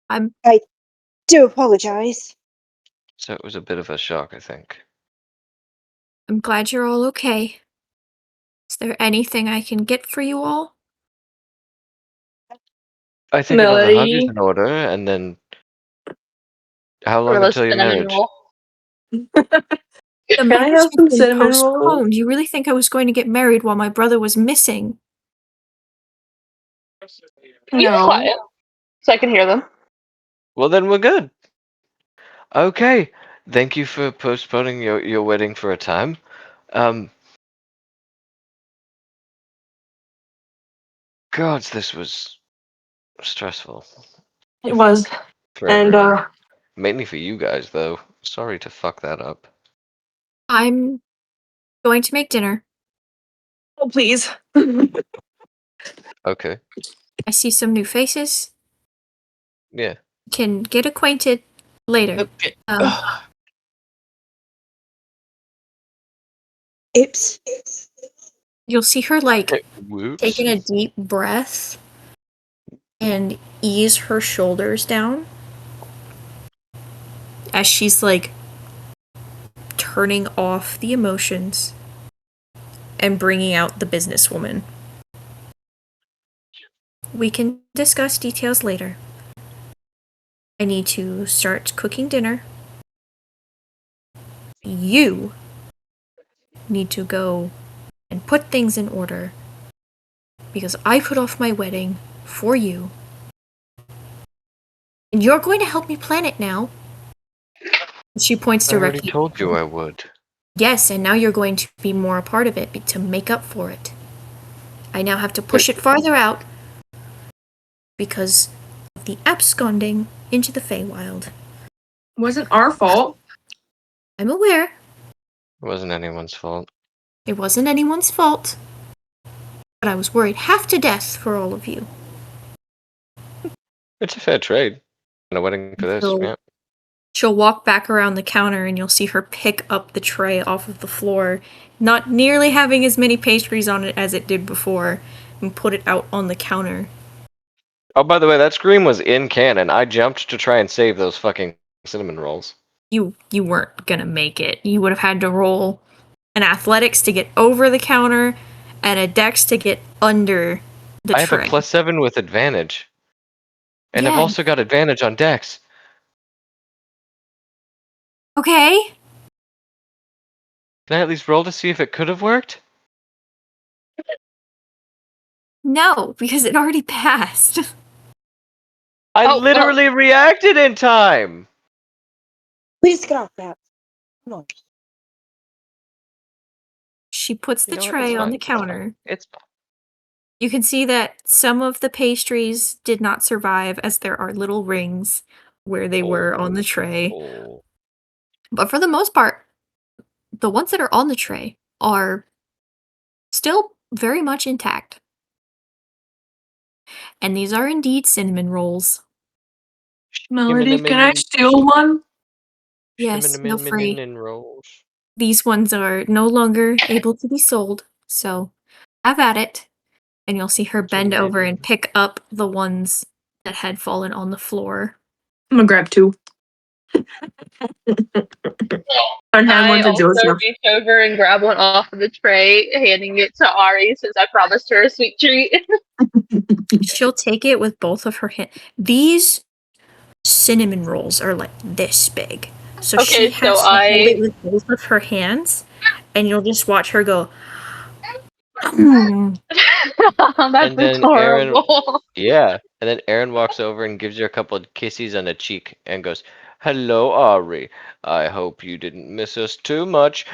I do apologize. So it was a bit of a shock, I think. I'm glad you're all okay. Is there anything I can get for you all? I think another hug is Melody. in order, and then how long Or the until your cinnamon marriage? roll. The Can I marriage have has some been cinnamon rolls? postponed. You really think I was going to get married while my brother was missing? Can you be No. quiet so I can hear them? Well, then we're good. Okay. Thank you for postponing your wedding for a time. Gods, this was stressful It was. for And everyone. Mainly for you guys, though. Sorry to fuck that up. I'm going to make dinner. oh please. Okay. I see some new faces. Yeah. Can get acquainted. Later. Okay. Oops. You'll see her, like, Whoops. taking a deep breath and ease her shoulders down as she's, like, turning off the emotions and bringing out the businesswoman. We can discuss details later. I need to start cooking dinner. You need to go and put things in order because I put off my wedding for you. And you're going to help me plan it now. She points I already directly. told you I would. Yes, and now you're going to be more a part of it to make up for it. I now have to push it farther out because of the absconding into the Feywild. Wasn't our fault. I'm aware It wasn't anyone's fault. it wasn't anyone's fault, but I was worried half to death for all of you. It's a fair trade. And a wedding for this, So- yeah. She'll walk back around the counter and you'll see her pick up the tray off of the floor, not nearly having as many pastries on it as it did before, and put it out on the counter. Oh, by the way, that scream was in canon. I jumped to try and save those fucking cinnamon rolls. You weren't gonna make it. You would have had to roll an athletics to get over the counter and a dex to get under the I have tray. a +7 with advantage. And I've Yeah. also got advantage on dex. Okay. Can I at least roll to see if it could have worked? No, because it already passed. I Oh, literally reacted in time! Please get off that. No. She puts the You know what? tray It's on fine. the counter. It's fine. You can see that some of the pastries did not survive as there are little rings where they were on the tray. Oh. But for the most part, the ones that are on the tray are still very much intact. And these are indeed cinnamon rolls. Melody, can I steal one? Yes, no free. Cinnamon rolls. These ones are no longer able to be sold, so have at it. And you'll see her bend over and pick up the ones that had fallen on the floor. I'm gonna grab two. And hand I one to also Joseph. reach over and grab one off of the tray, handing it to Ari since I promised her a sweet treat. She'll take it with both of her hands. These cinnamon rolls are like this big. So Okay, she has so to hold it with both of her hands, and you'll just watch her go, "Mm." That's then adorable. Yeah, and then Aaron walks over and gives her a couple of kisses on the cheek and goes, "Hello, Ari. I hope you didn't miss us too much."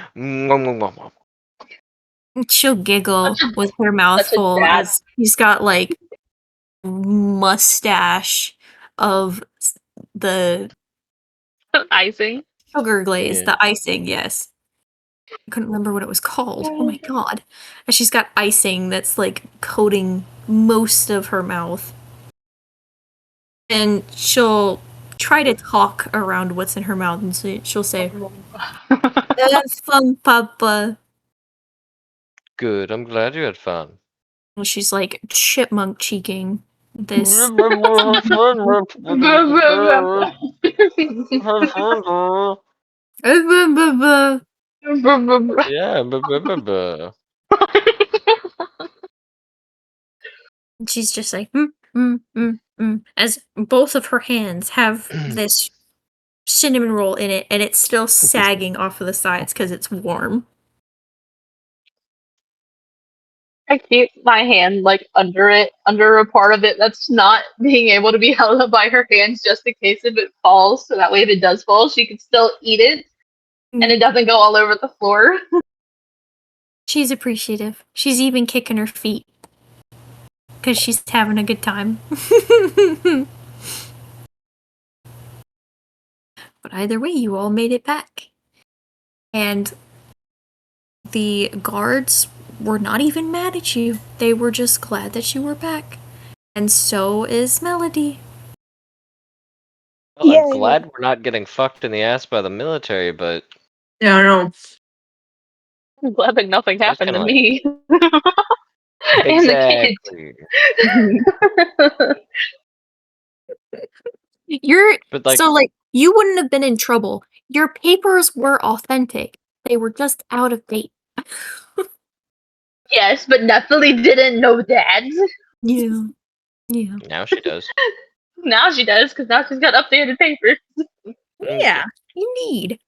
She'll giggle with her mouth such a full dad. as she's got like mustache of the Icing. sugar glaze, Yeah. the icing, yes. I couldn't remember what it was called. Oh my god. And she's got icing that's like coating most of her mouth. And she'll try to talk around what's in her mouth and she'll say, "Have fun, Papa." Good. I'm glad you had fun. Well, she's like chipmunk cheeking this. Yeah. She's just like, as both of her hands have this cinnamon roll in it, and it's still sagging off of the sides because it's warm. I keep my hand like under a part of it that's not being able to be held up by her hands just in case if it falls. So that way, if it does fall, she can still eat it and it doesn't go all over the floor. She's appreciative. She's even kicking her feet because she's having a good time. But either way, you all made it back. And the guards were not even mad at you. They were just glad that you were back. And so is Melody. Well, I'm Yeah, glad we're not getting fucked in the ass by the military, but Yeah, I know. I'm glad that nothing that's happened to kinda like me. And the kids. exactly. You're But like, so like you wouldn't have been in trouble. Your papers were authentic. They were just out of date. Yes, but Nephilim didn't know that. Yeah. Yeah. now she does. Now she does, because now she's got updated papers. Yeah. You need.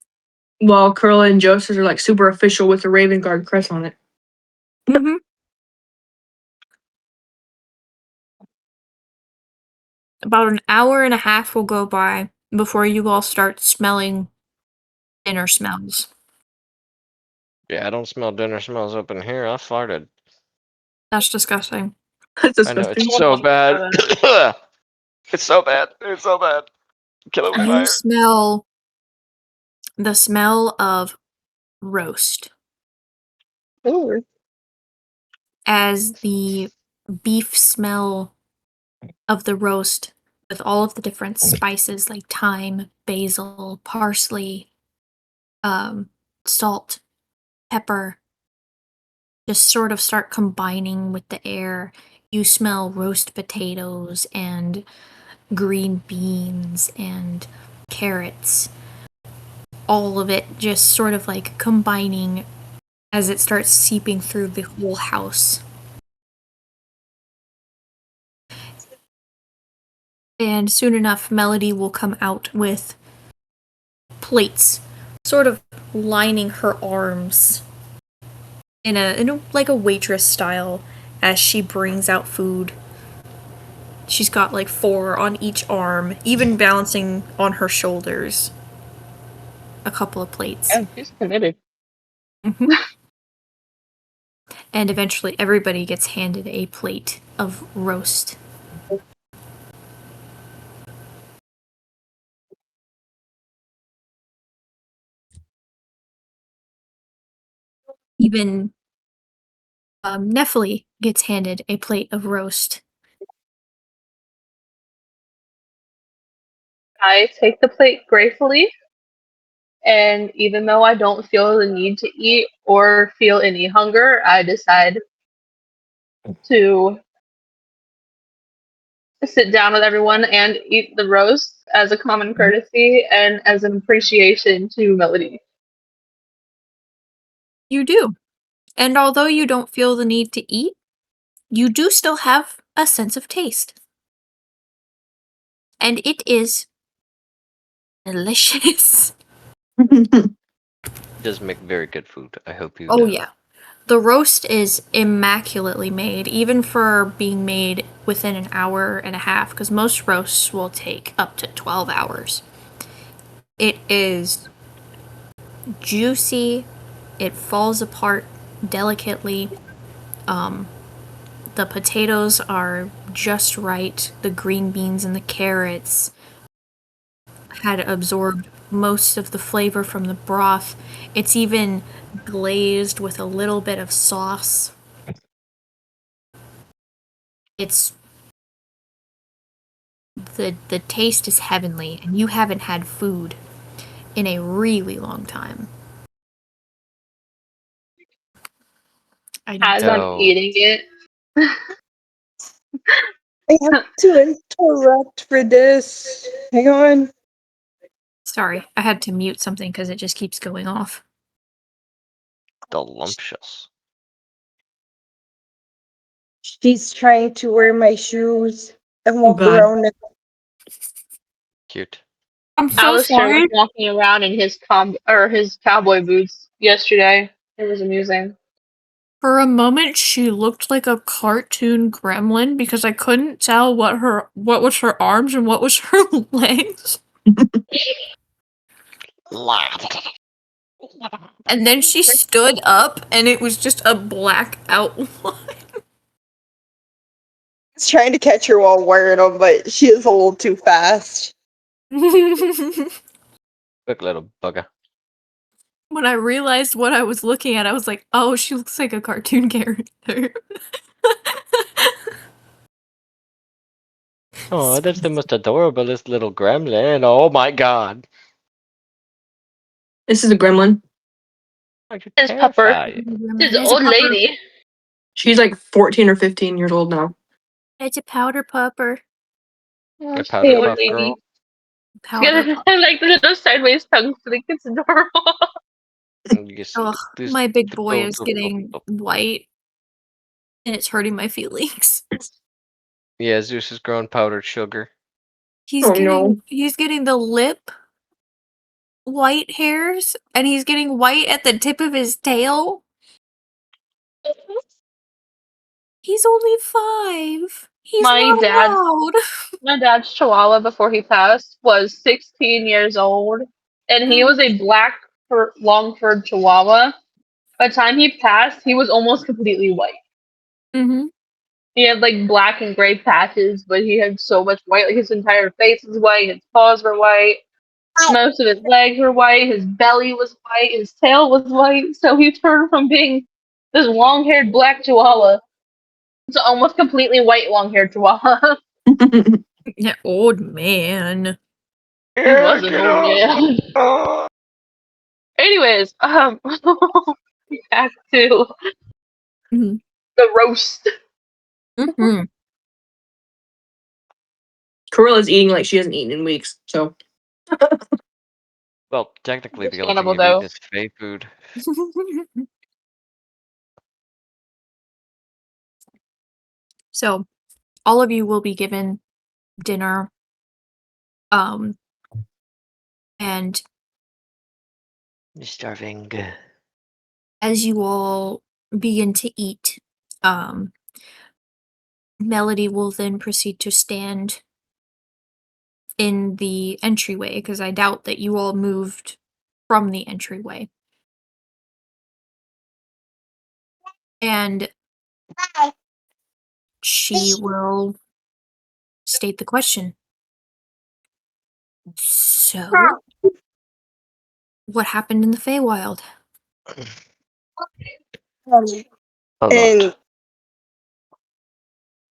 Well, Curla and Joseph are like super official with the Raven Guard crest on it. Mm-hmm. About an hour and a half will go by before you all start smelling dinner smells. Yeah, I don't smell dinner smells up in here. I farted. That's disgusting. That's I know disgusting. it's so bad. It's so bad. It's so bad. Kill it with You fire. smell the smell of roast Ooh. as the beef smell of the roast with all of the different spices like thyme, basil, parsley, salt, pepper just sort of start combining with the air. You smell roast potatoes and green beans and carrots. All of it just sort of like combining as it starts seeping through the whole house. And soon enough, Melody will come out with plates, sort of lining her arms in a like a waitress style as she brings out food. She's got like 4 on each arm, even balancing on her shoulders. A couple of plates. She's committed. And eventually everybody gets handed a plate of roast. Even Nephilim gets handed a plate of roast. I take the plate gratefully, and even though I don't feel the need to eat or feel any hunger, I decide to sit down with everyone and eat the roast as a common courtesy and as an appreciation to Melody. You do. And although you don't feel the need to eat, you do still have a sense of taste. And it is delicious. It does make very good food. I hope you Oh, know. yeah. The roast is immaculately made, even for being made within an hour and a half, because most roasts will take up to 12 hours. It is juicy, it falls apart delicately. The potatoes are just right, the green beans and the carrots had absorbed most of the flavor from the broth. It's even glazed with a little bit of sauce. It's the taste is heavenly, and you haven't had food in a really long time. I know. As I'm No. eating it, I have to interrupt for this. Hang on. Sorry, I had to mute something because it just keeps going off. Delumptious. She's trying to wear my shoes and walk God. around. Cute. I'm so Alistair was sorry. walking around in his his cowboy boots yesterday. It was amusing. For a moment, she looked like a cartoon gremlin because I couldn't tell what was her arms and what was her legs. And then she stood up, and it was just a black outline. I was trying to catch her while wearing them, but she is a little too fast. Quick little bugger. When I realized what I was looking at, I was like, oh, she looks like a cartoon character. Oh, that's the most adorablest little gremlin. Oh my god. This is a gremlin. His pupper. His It's a old pupper. lady. She's like 14 or 15 years old now. It's a powder pupper. Oh, A the powder old puff lady. girl. Powder puff. Like the little sideways tongue flick. It's adorable. Ugh, my big boy is getting white, and it's hurting my feelings. Yeah, Zeus is growing powdered sugar. He's getting the lip white hairs, and he's getting white at the tip of his tail. He's only 5. He's not allowed. My dad's Chihuahua before he passed was 16 years old, and he was a black long-furred Chihuahua. By the time he passed, he was almost completely white. Mm-hmm. He had like black and gray patches, but he had so much white. Like his entire face was white, his paws were white, most of his legs were white, his belly was white, his tail was white. So he turned from being this long-haired black Chihuahua to almost completely white long-haired Chihuahua. Yeah, old man. He was an old man. Anyways, back to Mhm. the roast. Mm-hmm. Corilla's eating like she hasn't eaten in weeks, so. Well, technically the only Understandable, thing you've eaten though. is fey food. So, all of you will be given dinner. And You're starving. as you all begin to eat, Melody will then proceed to stand in the entryway, because I doubt that you all moved from the entryway. And she will state the question. So, what happened in the Feywild? And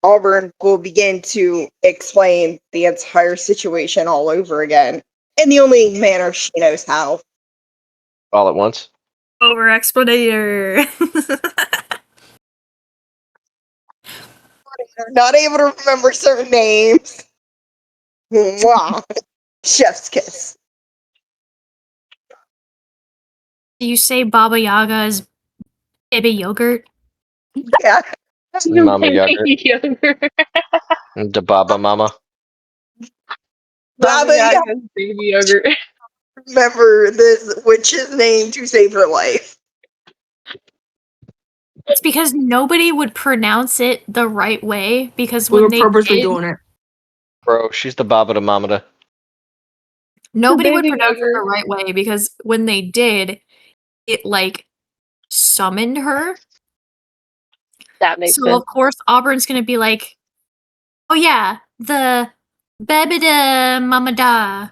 Auburn will begin to explain the entire situation all over again in the only manner she knows how. All at once? Over explanator. Not able to remember certain names. Mwah. Chef's kiss. Do you say Baba Yaga is baby yogurt? Yeah. Mama yogurt. The Baba Mama. Baba Yaga. Baby yogurt. Remember this witch's name to save her life. It's because nobody would pronounce it the right way, because We when were they purposely did, doing it. Bro, she's the Baba to Mamada. nobody would Baby pronounce it the yogurt. right way, because when they did, it like summoned her. That makes So sense. of course Auburn's gonna be like, oh yeah, the baby da mamada.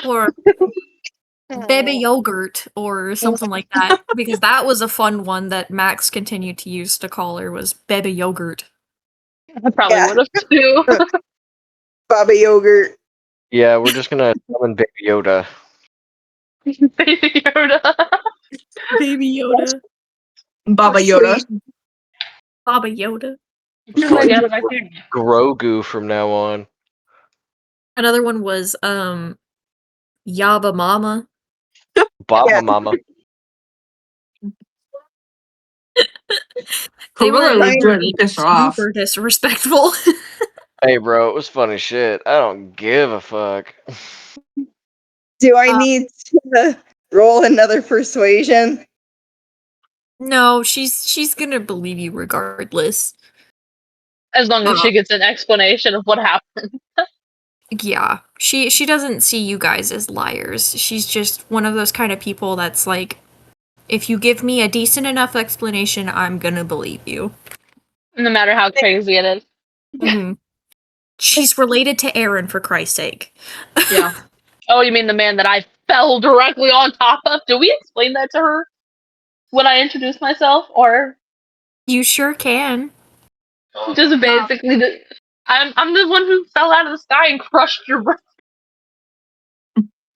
Or baby yogurt or something like that, because that was a fun one that Max continued to use to call her, was baby yogurt. I probably Yeah. would have too. Baba Yogurt. Yeah, we're just gonna summon Baby Yoda. Baby Yoda. Baby Yoda. Baba Yoda. Baba Yoda. Oh my god, my favorite. Grogu from now on. Another one was Yaba Mama. Baba Yeah. Mama. They were Corilla was like doing to piss her off. super disrespectful. Hey, bro, it was funny shit. I don't give a fuck. Do I need to roll another persuasion? No, she's gonna believe you regardless. As long as she gets an explanation of what happened. Yeah, she doesn't see you guys as liars. She's just one of those kind of people that's like, if you give me a decent enough explanation, I'm gonna believe you. No matter how crazy it is. Mm-hmm. She's related to Aaron, for Christ's sake. Yeah. Oh, you mean the man that I fell directly on top of? Did we explain that to her when I introduced myself? Or You sure can. just basically I'm the one who fell out of the sky and crushed your brother.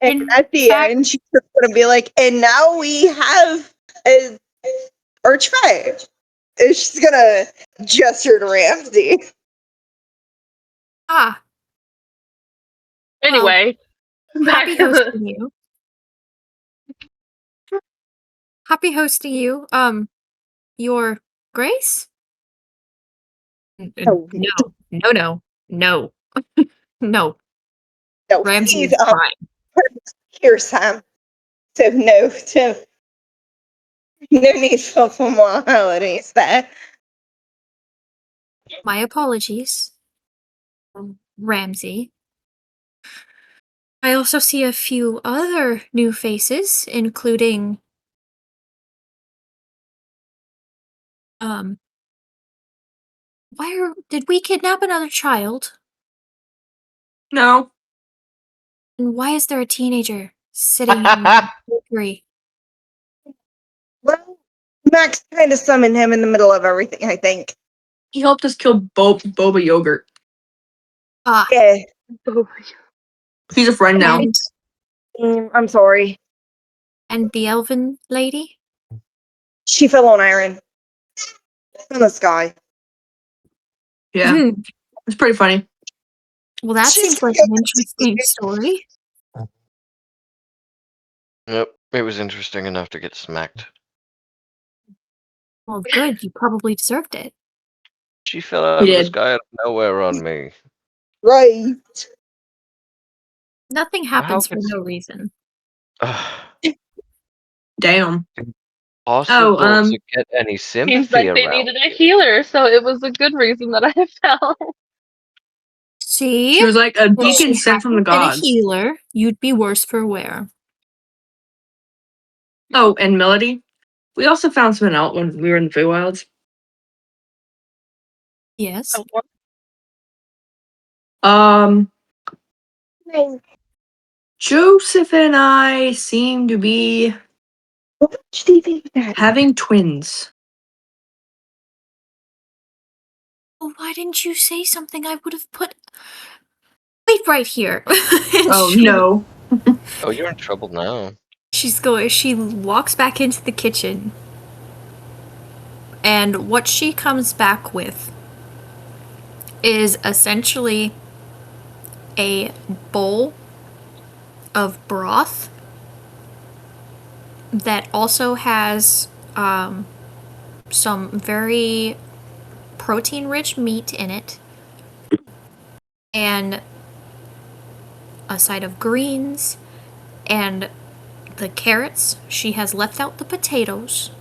And In at the fact- end, she's just gonna be like, and now we have our tribe. And she's gonna gesture to Ramsey. Ah, Anyway, back happy to the hosting you. Happy hosting you. Your Grace? Oh, No, no. No. no, Ramsey he's is fine. here, Sam. So no need for formalities there. My apologies, Ramsey. I also see a few other new faces, including did we kidnap another child? No. And why is there a teenager sitting in the bakery? Well, Max kind of summoned him in the middle of everything, I think. He helped us kill Boba Yogurt. Ah, Yeah, He's a friend now. I'm sorry. and the elven lady? She fell on iron in the sky. Yeah, Hmm. it's pretty funny. Well, that She's seems like an interesting story. Yep, it was interesting enough to get smacked. Well, good. You probably deserved it. She fell out He of the did. sky out of nowhere on me. Right. Nothing How happens for could no reason. Damn. possible Oh, to get any seems sympathy like they around needed a you? healer, so it was a good reason that I fell. See? she was like a If beacon she sent from the hadn't been a gods. healer, you'd be worse for wear. Oh, and Melody. We also found something out when we were in the Feywilds. Yes. Um, Joseph and I seem to be What do you think of that? having twins. Well, why didn't you say something? I would have put. Wait right here. And Oh no. Oh, you're in trouble now. She walks back into the kitchen. And what she comes back with is essentially a bowl of broth that also has some very protein rich meat in it and a side of greens and the carrots. She has left out the potatoes,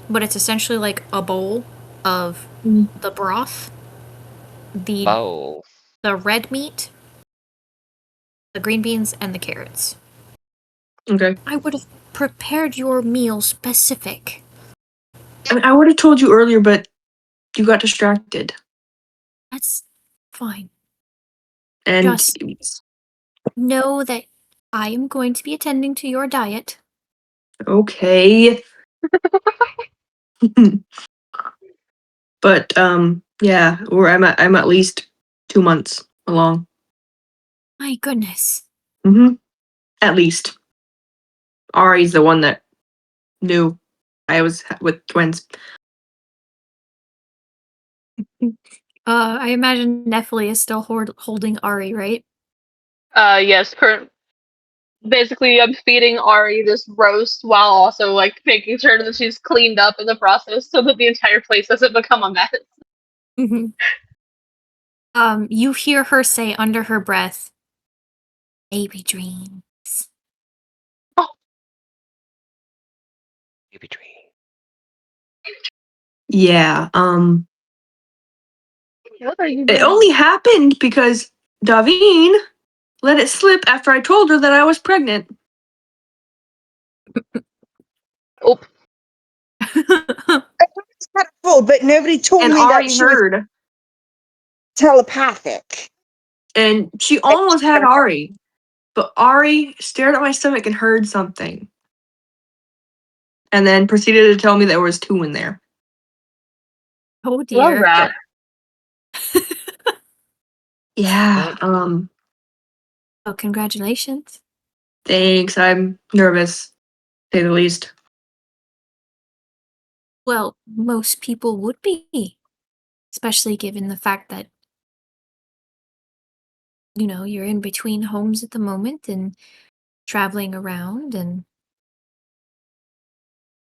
but it's essentially like a bowl of the broth, the Foul. red meat, the green beans, and the carrots. Okay. I would have prepared your meal specific. I mean, I would have told you earlier, but you got distracted. That's fine. And Just know that I am going to be attending to your diet. okay. But yeah, I'm at least 2 months along. My goodness. At least. Ari's the one that knew I was with twins. I imagine Nephilim is still holding Ari, right? Yes, basically I'm feeding Ari this roast while also like making sure that she's cleaned up in the process so that the entire place doesn't become a mess. Mm-hmm. You hear her say under her breath, "Baby dreams." Baby dream. Yeah, What are you it doing? only happened because Davine let it slip after I told her that I was pregnant. Oh, It's kind of cool, but nobody told And me Ari that she was heard, telepathic. and she almost had Ari. But Ari stared at my stomach and heard something. And then proceeded to tell me there was 2 in there. Oh love dear. that. Yeah. Oh, congratulations. Thanks. I'm nervous, to say the least. Well, most people would be, especially given the fact that, you're in between homes at the moment and traveling around and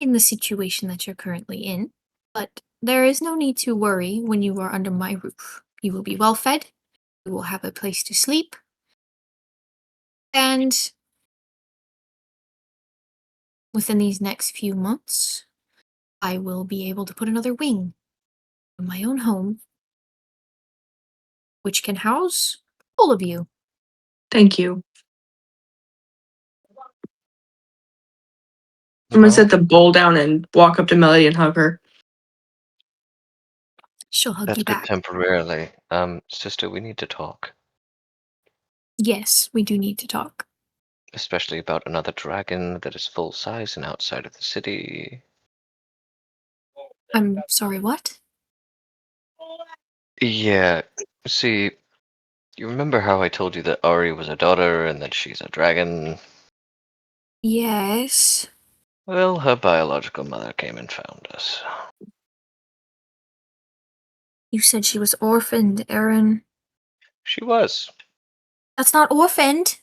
in the situation that you're currently in. But there is no need to worry when you are under my roof. You will be well fed, you will have a place to sleep, and within these next few months, I will be able to put another wing in my own home, which can house all of you. Thank you. I'm gonna Well, set the bowl down and walk up to Melody and hug her. She'll hug that's you good back. temporarily. Sister, we need to talk. Yes, we do need to talk. Especially about another dragon that is full size and outside of the city. I'm sorry, what? Yeah, see, you remember how I told you that Ari was a daughter and that she's a dragon? Yes. Well, her biological mother came and found us. You said she was orphaned, Aaron. She was. That's not orphaned.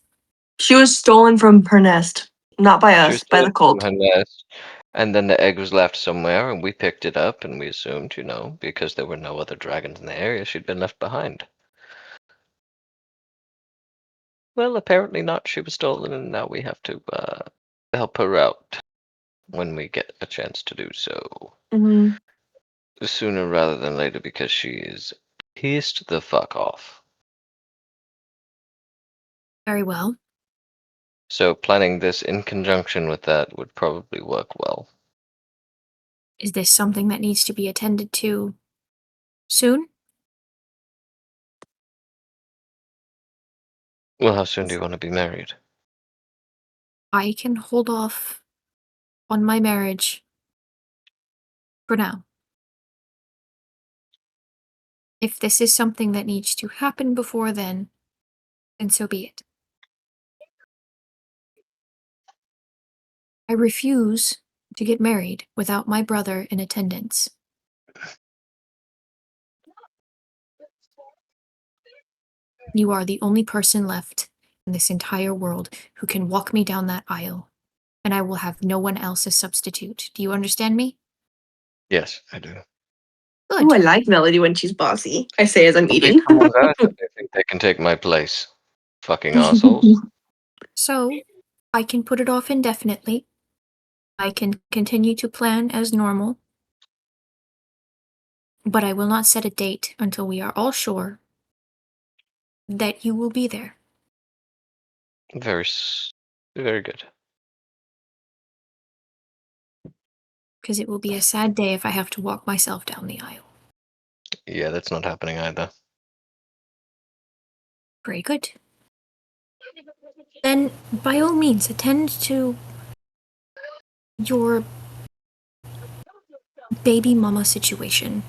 She was stolen from her nest. Not by She was us, by stolen the from cult. her nest, and then the egg was left somewhere, and we picked it up, and we assumed, because there were no other dragons in the area, she'd been left behind. Well, apparently not. She was stolen, and now we have to help her out when we get a chance to do so. Mm-hmm. Sooner rather than later, because she is pissed the fuck off. Very well. So planning this in conjunction with that would probably work well. Is this something that needs to be attended to soon? Well, how soon do you want to be married? I can hold off on my marriage for now. If this is something that needs to happen before then so be it. I refuse to get married without my brother in attendance. You are the only person left in this entire world who can walk me down that aisle, and I will have no one else as substitute. Do you understand me? Yes, I do. Ooh, I Good. like Melody when she's bossy. I say as I'm Well, they eating. come with us if they think they can take my place. Fucking assholes. So, I can put it off indefinitely. I can continue to plan as normal. But I will not set a date until we are all sure that you will be there. Very good. Because it will be a sad day if I have to walk myself down the aisle. Yeah, that's not happening either. Very good. Then, by all means, attend to your baby mama situation.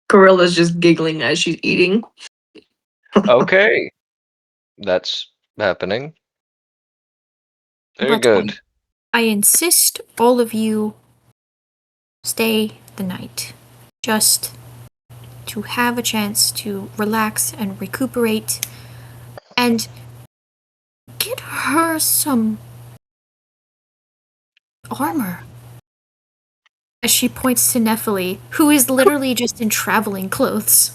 Gorilla's just giggling as she's eating. Okay, that's happening. Very But good. I insist all of you stay the night. Just to have a chance to relax and recuperate and get her some armor. As she points to Nephili, who is literally just in traveling clothes.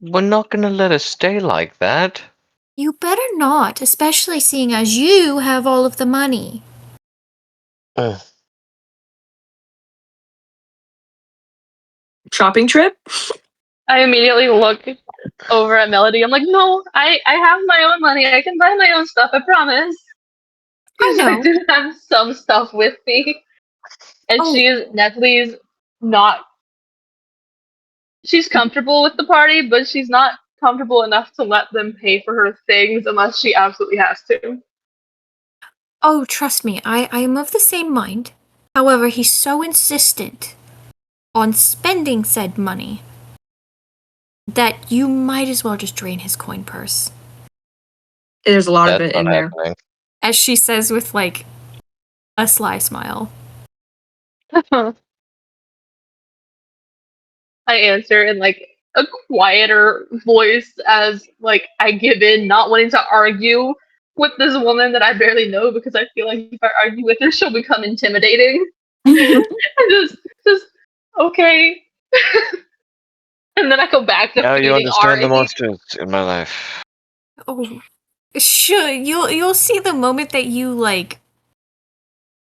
We're not gonna let us stay like that. You better not, especially seeing as you have all of the money. Ugh. Shopping trip? I immediately look over at Melody. I'm like, no, I have my own money. I can buy my own stuff. I promise. I So I know. do have some stuff with me, and Oh, Netley's not. She's comfortable with the party, but she's not comfortable enough to let them pay for her things unless she absolutely has to. oh, trust me, I am of the same mind. However, he's so insistent on spending said money that you might as well just drain his coin purse. There's a lot That's of it not in there. happening. As she says with, like, a sly smile. I answer in like a quieter voice as like I give in, not wanting to argue with this woman that I barely know because I feel like if I argue with her, she'll become intimidating. just okay. And then I go back to Now you feeding understand the Ari. monsters in my life. Oh, sure. You'll see the moment that you, like,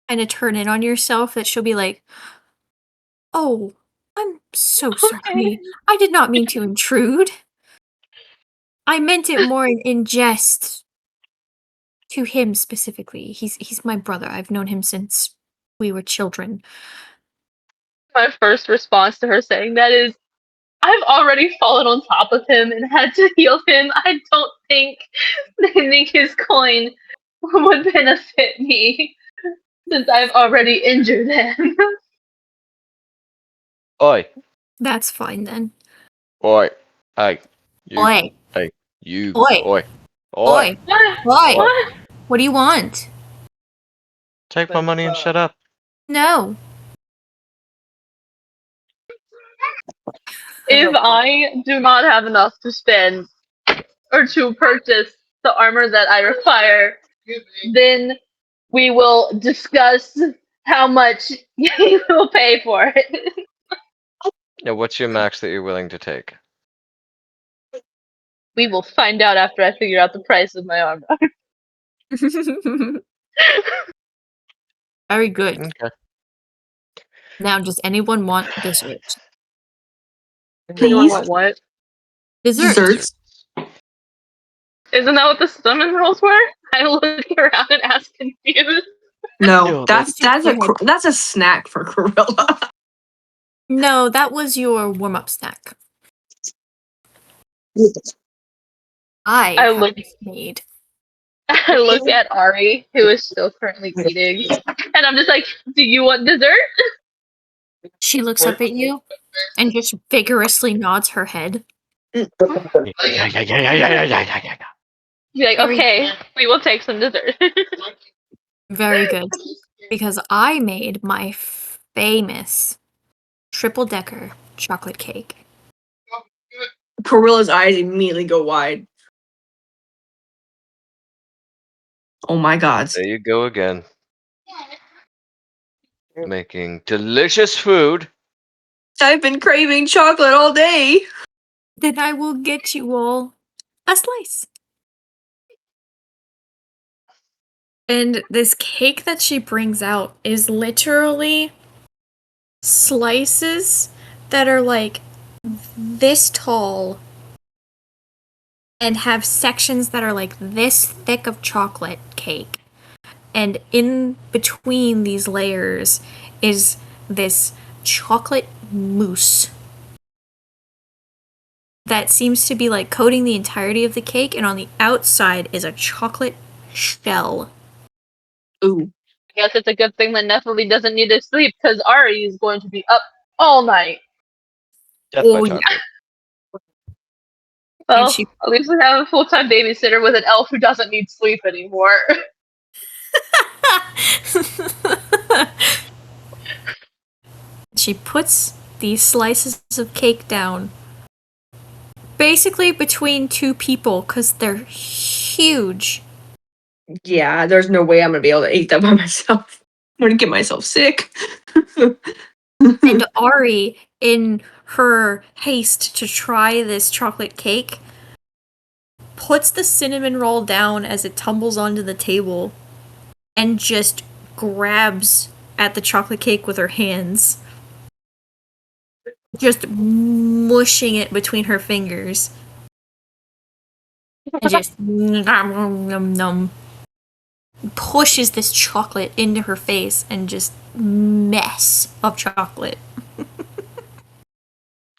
kind of turn in on yourself that she'll be like, "Oh, I'm so sorry. I did not mean to intrude. I meant it more in jest to him specifically. He's my brother. I've known him since we were children." My first response to her saying that is, I've already fallen on top of him and had to heal him. I don't think lending his coin would benefit me since I've already injured him. Oi, That's fine then. oi, hey, you, Oi, hey, you, Oi. oi, oi, What? oi. What? What do you want? Take my money and shut up. No. If I do not have enough to spend or to purchase the armor that I require, then we will discuss how much you will pay for it. Yeah, what's your max that you're willing to take? We will find out after I figure out the price of my armor. Very good. Okay. Now, does anyone want dessert? Anyone Please. want what? Dessert. Desserts. Isn't that what the cinnamon rolls were? I look around and ask confused. No, Yo, that's Go ahead. that's a snack for Gorilla. No, that was your warm-up snack. I I have look- this made. I look at Ari, who is still currently eating, and I'm just like, "Do you want dessert?" She looks up at you and just vigorously nods her head. Be like, Very- "Okay, we will take some dessert." Very good. Because I made my famous triple-decker chocolate cake. Gorilla's eyes immediately go wide. Oh my god. there you go again. Making delicious food. I've been craving chocolate all day. Then I will get you all a slice. And this cake that she brings out is literally slices that are like this tall and have sections that are like this thick of chocolate cake. And in between these layers is this chocolate mousse that seems to be like coating the entirety of the cake, and on the outside is a chocolate shell. Ooh. I guess it's a good thing that Nephilim doesn't need to sleep because Ari is going to be up all night. Death Oh, by yeah. chocolate. Well, she- at least we have a full-time babysitter with an elf who doesn't need sleep anymore. She puts these slices of cake down basically between two people because they're huge. Yeah, there's no way I'm gonna be able to eat that by myself. I'm gonna get myself sick. And Ari, in her haste to try this chocolate cake, puts the cinnamon roll down as it tumbles onto the table and just grabs at the chocolate cake with her hands, just mushing it between her fingers. And just nom, nom, nom, pushes this chocolate into her face and just mess of chocolate.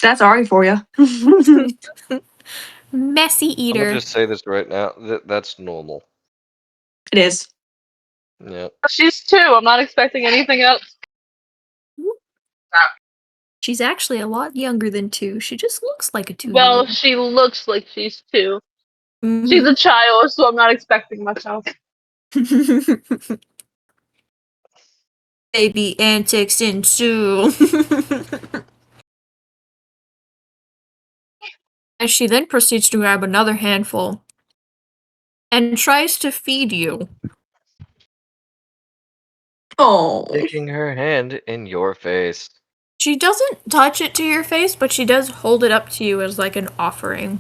That's Ari for you. Messy I'm eater. gonna just say this right now. That's normal. It is. Yeah. She's 2. I'm not expecting anything else. She's actually a lot younger than 2. She just looks like a 2-year-old. Well, she looks like she's 2. She's a child, so I'm not expecting much else. Baby antics ensue. As she then proceeds to grab another handful and tries to feed you. Oh. Sticking her hand in your face. She doesn't touch it to your face, but she does hold it up to you as like an offering.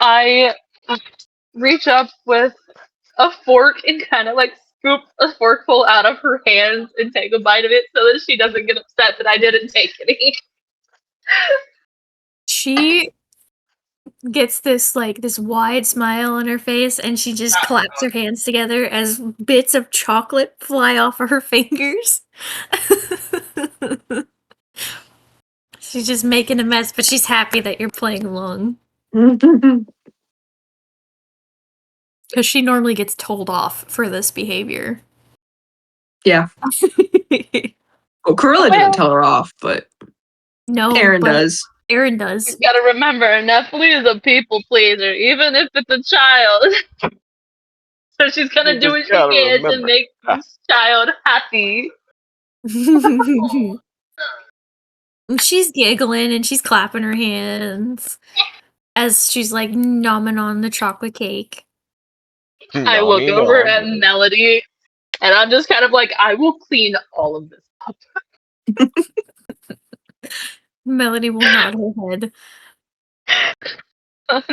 I reach up with a fork and kind of like scoop a forkful out of her hands and take a bite of it so that she doesn't get upset that I didn't take any. She gets this wide smile on her face, and she just claps her hands together as bits of chocolate fly off of her fingers. She's just making a mess, but she's happy that you're playing along. Because she normally gets told off for this behavior. Yeah. Well, Cruella didn't tell her off, but No, Aaron but does. Aaron does. You gotta remember, Nephilim is a people pleaser, even if it's a child. So she's gonna You do just what she gotta can to remember. make this child happy. She's giggling and she's clapping her hands as she's like nomming on the chocolate cake. I look over at Melody, and I'm just kind of like, I will clean all of this up. Melody will nod her head.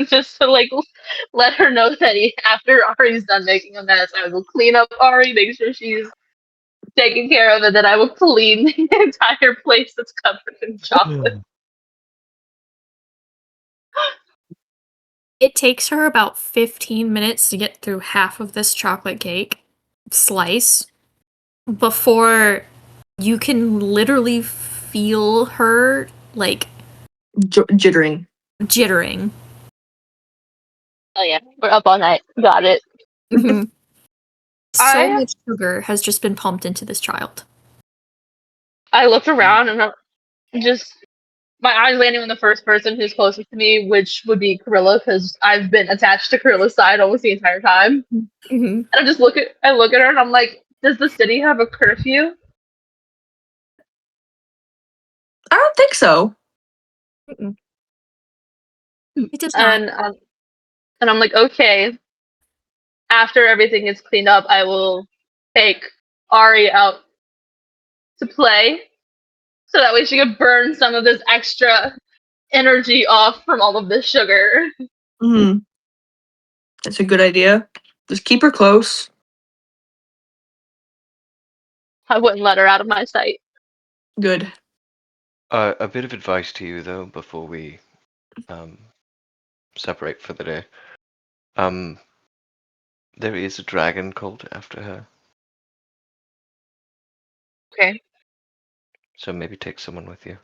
Just to like let her know that after Ari's done making a mess, I will clean up Ari, make sure she's taken care of, and then I will clean the entire place that's covered in chocolate. It takes her about 15 minutes to get through half of this chocolate cake slice before you can literally feel her like Jittering. jittering. Oh yeah, we're up all night. Got it. So I- much sugar has just been pumped into this child. I looked around and just my eyes landing on the first person who's closest to me, which would be Corilla, because I've been attached to Corilla's side almost the entire time. And I just look at her and I'm like, does the city have a curfew? I don't think so. It does not. And I'm like, okay. After everything is cleaned up, I will take Ari out to play, so that way she could burn some of this extra energy off from all of this sugar. Mm-hmm. That's a good idea. Just keep her close. I wouldn't let her out of my sight. Good. A bit of advice to you though before we separate for the day. There is a dragon cult after her, Okay. so maybe take someone with you.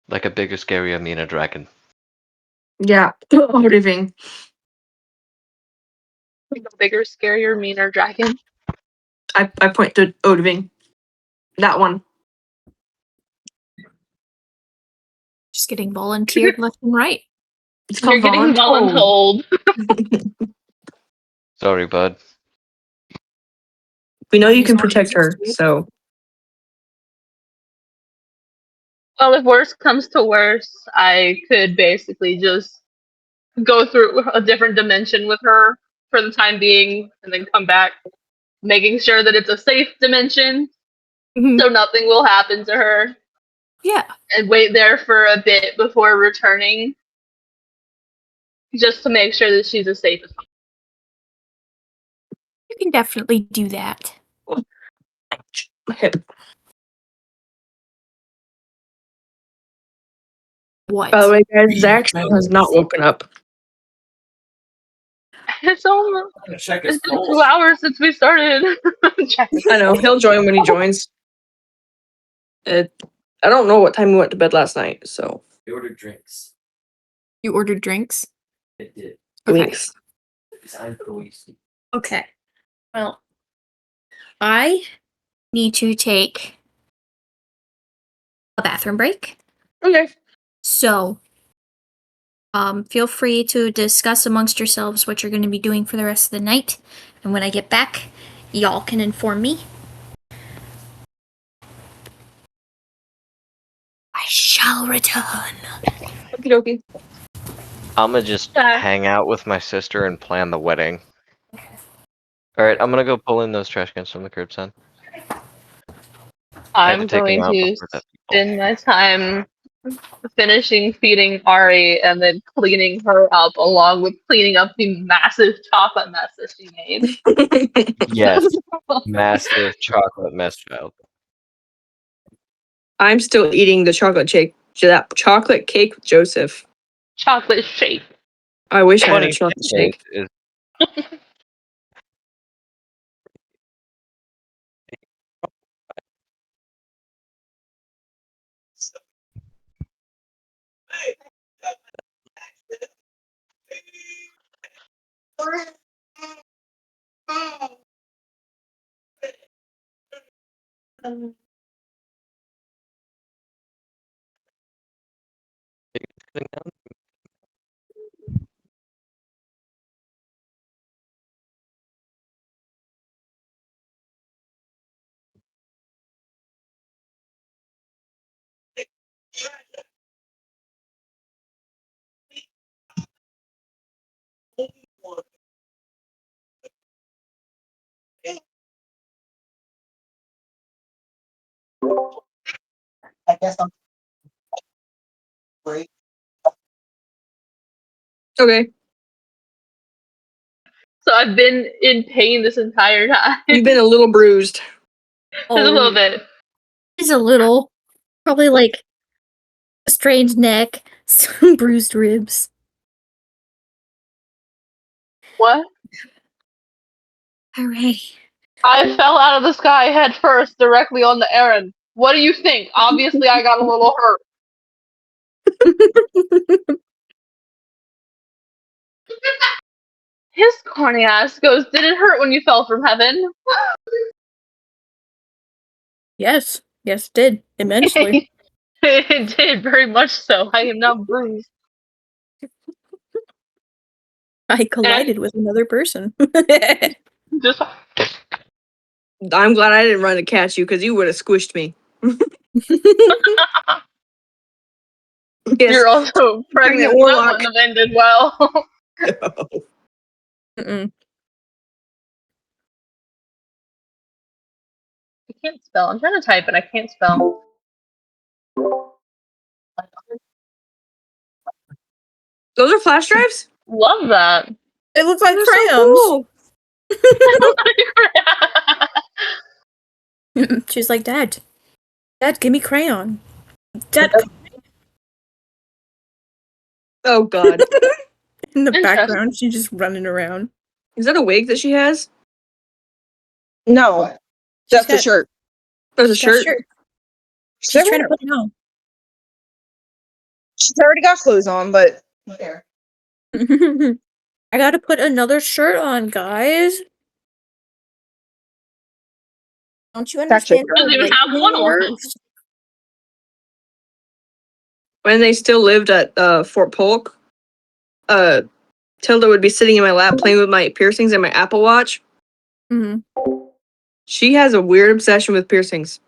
Like a bigger, scarier, meaner dragon. Yeah. Living. Like a bigger, scarier, meaner dragon. I point to Odiving. That one. Just getting volunteered left and right. It's You're called getting voluntold. Sorry, bud. We know you can protect her, so Well, if worse comes to worse, I could basically just go through a different dimension with her for the time being and then come back, making sure that it's a safe dimension so nothing will happen to her. Yeah. And wait there for a bit before returning, just to make sure that she's as safe as possible. You can definitely do that. What? By the way, guys, Zach has not woken up. It's almost Check his it's been pulse. 2 hours since we started. I know, he'll join when he joins. I don't know what time we went to bed last night, so. We ordered drinks. You ordered drinks? It did. Okay. Thanks. Designed for wasting. Okay. Well, I need to take bathroom break. Okay. So, feel free to discuss amongst yourselves what you're going to be doing for the rest of the night. And when I get back, y'all can inform me. I shall return. Okie dokie. I'm gonna just Yeah. hang out with my sister and plan the wedding. Alright, I'm gonna go pull in those trash cans from the curbside. I had I'm to take them going out to before that people. spend my time finishing feeding Ari and then cleaning her up along with cleaning up the massive chocolate mess that she made. Yes, massive chocolate mess child. I'm still eating the chocolate cake. That chocolate cake with Joseph. Chocolate shake. I wish I had a Funny chocolate thing shake. is, I guess I'm great. Okay. So I've been in pain this entire time. You've been a little bruised. Just a little bit. Just a little. Probably like a strained neck, some bruised ribs. What? Alrighty. I fell out of the sky head first directly on the errand. What do you think? Obviously, I got a little hurt. His corny ass goes, did it hurt when you fell from heaven? Yes. Yes, it did. Immensely. It did, very much so. I am now bruised. I collided with another person. Just I'm glad I didn't run to catch you because you would have squished me. Yes. You're also pregnant. Pregnant That warlock. wouldn't have ended well. Mm-mm. I can't spell. I'm trying to type, but I can't spell. Those are flash drives? Love that. It looks like They're so crayons. cool. She's like, Dad, give me crayon. Dad, Oh god. in the Interesting. background, she's just running around. Is that a wig that she has? No, that's a got- shirt. That's a She's got a shirt. She's trying to put it on. She's already got clothes on, but there. I gotta put another shirt on, guys. Don't you understand how Doesn't even have labeling one on. works? When they still lived at Fort Polk, Tilda would be sitting in my lap playing with my piercings and my Apple Watch. Mm-hmm. She has a weird obsession with piercings.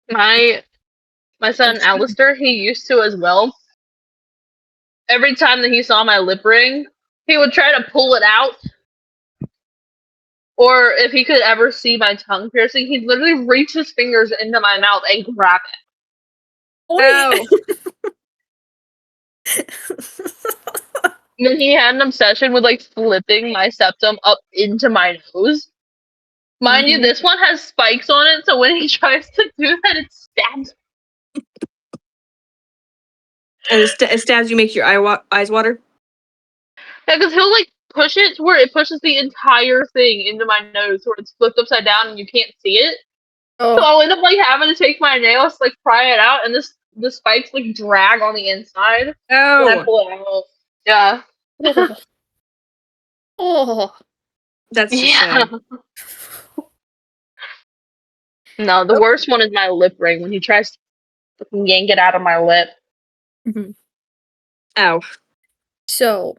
My son Alistair, he used to as well. Every time that he saw my lip ring, he would try to pull it out. Or if he could ever see my tongue piercing, he'd literally reach his fingers into my mouth and grab it. Ow. And then he had an obsession with like flipping my septum up into my nose. Mind you, Mhm. this one has spikes on it, so when he tries to do that, it stabs. And it stabs you, make your eyes water. Yeah, because he'll like push it to where it pushes the entire thing into my nose, where it's flipped upside down and you can't see it. So Oh, I'll end up like having to take my nails to, like pry it out, and the spikes like drag on the inside. When I Oh, pull it out. Yeah. oh. that's just Yeah. sad. No, the worst one is my lip ring when he tries to yank it out of my lip. Mhm. Ow. So,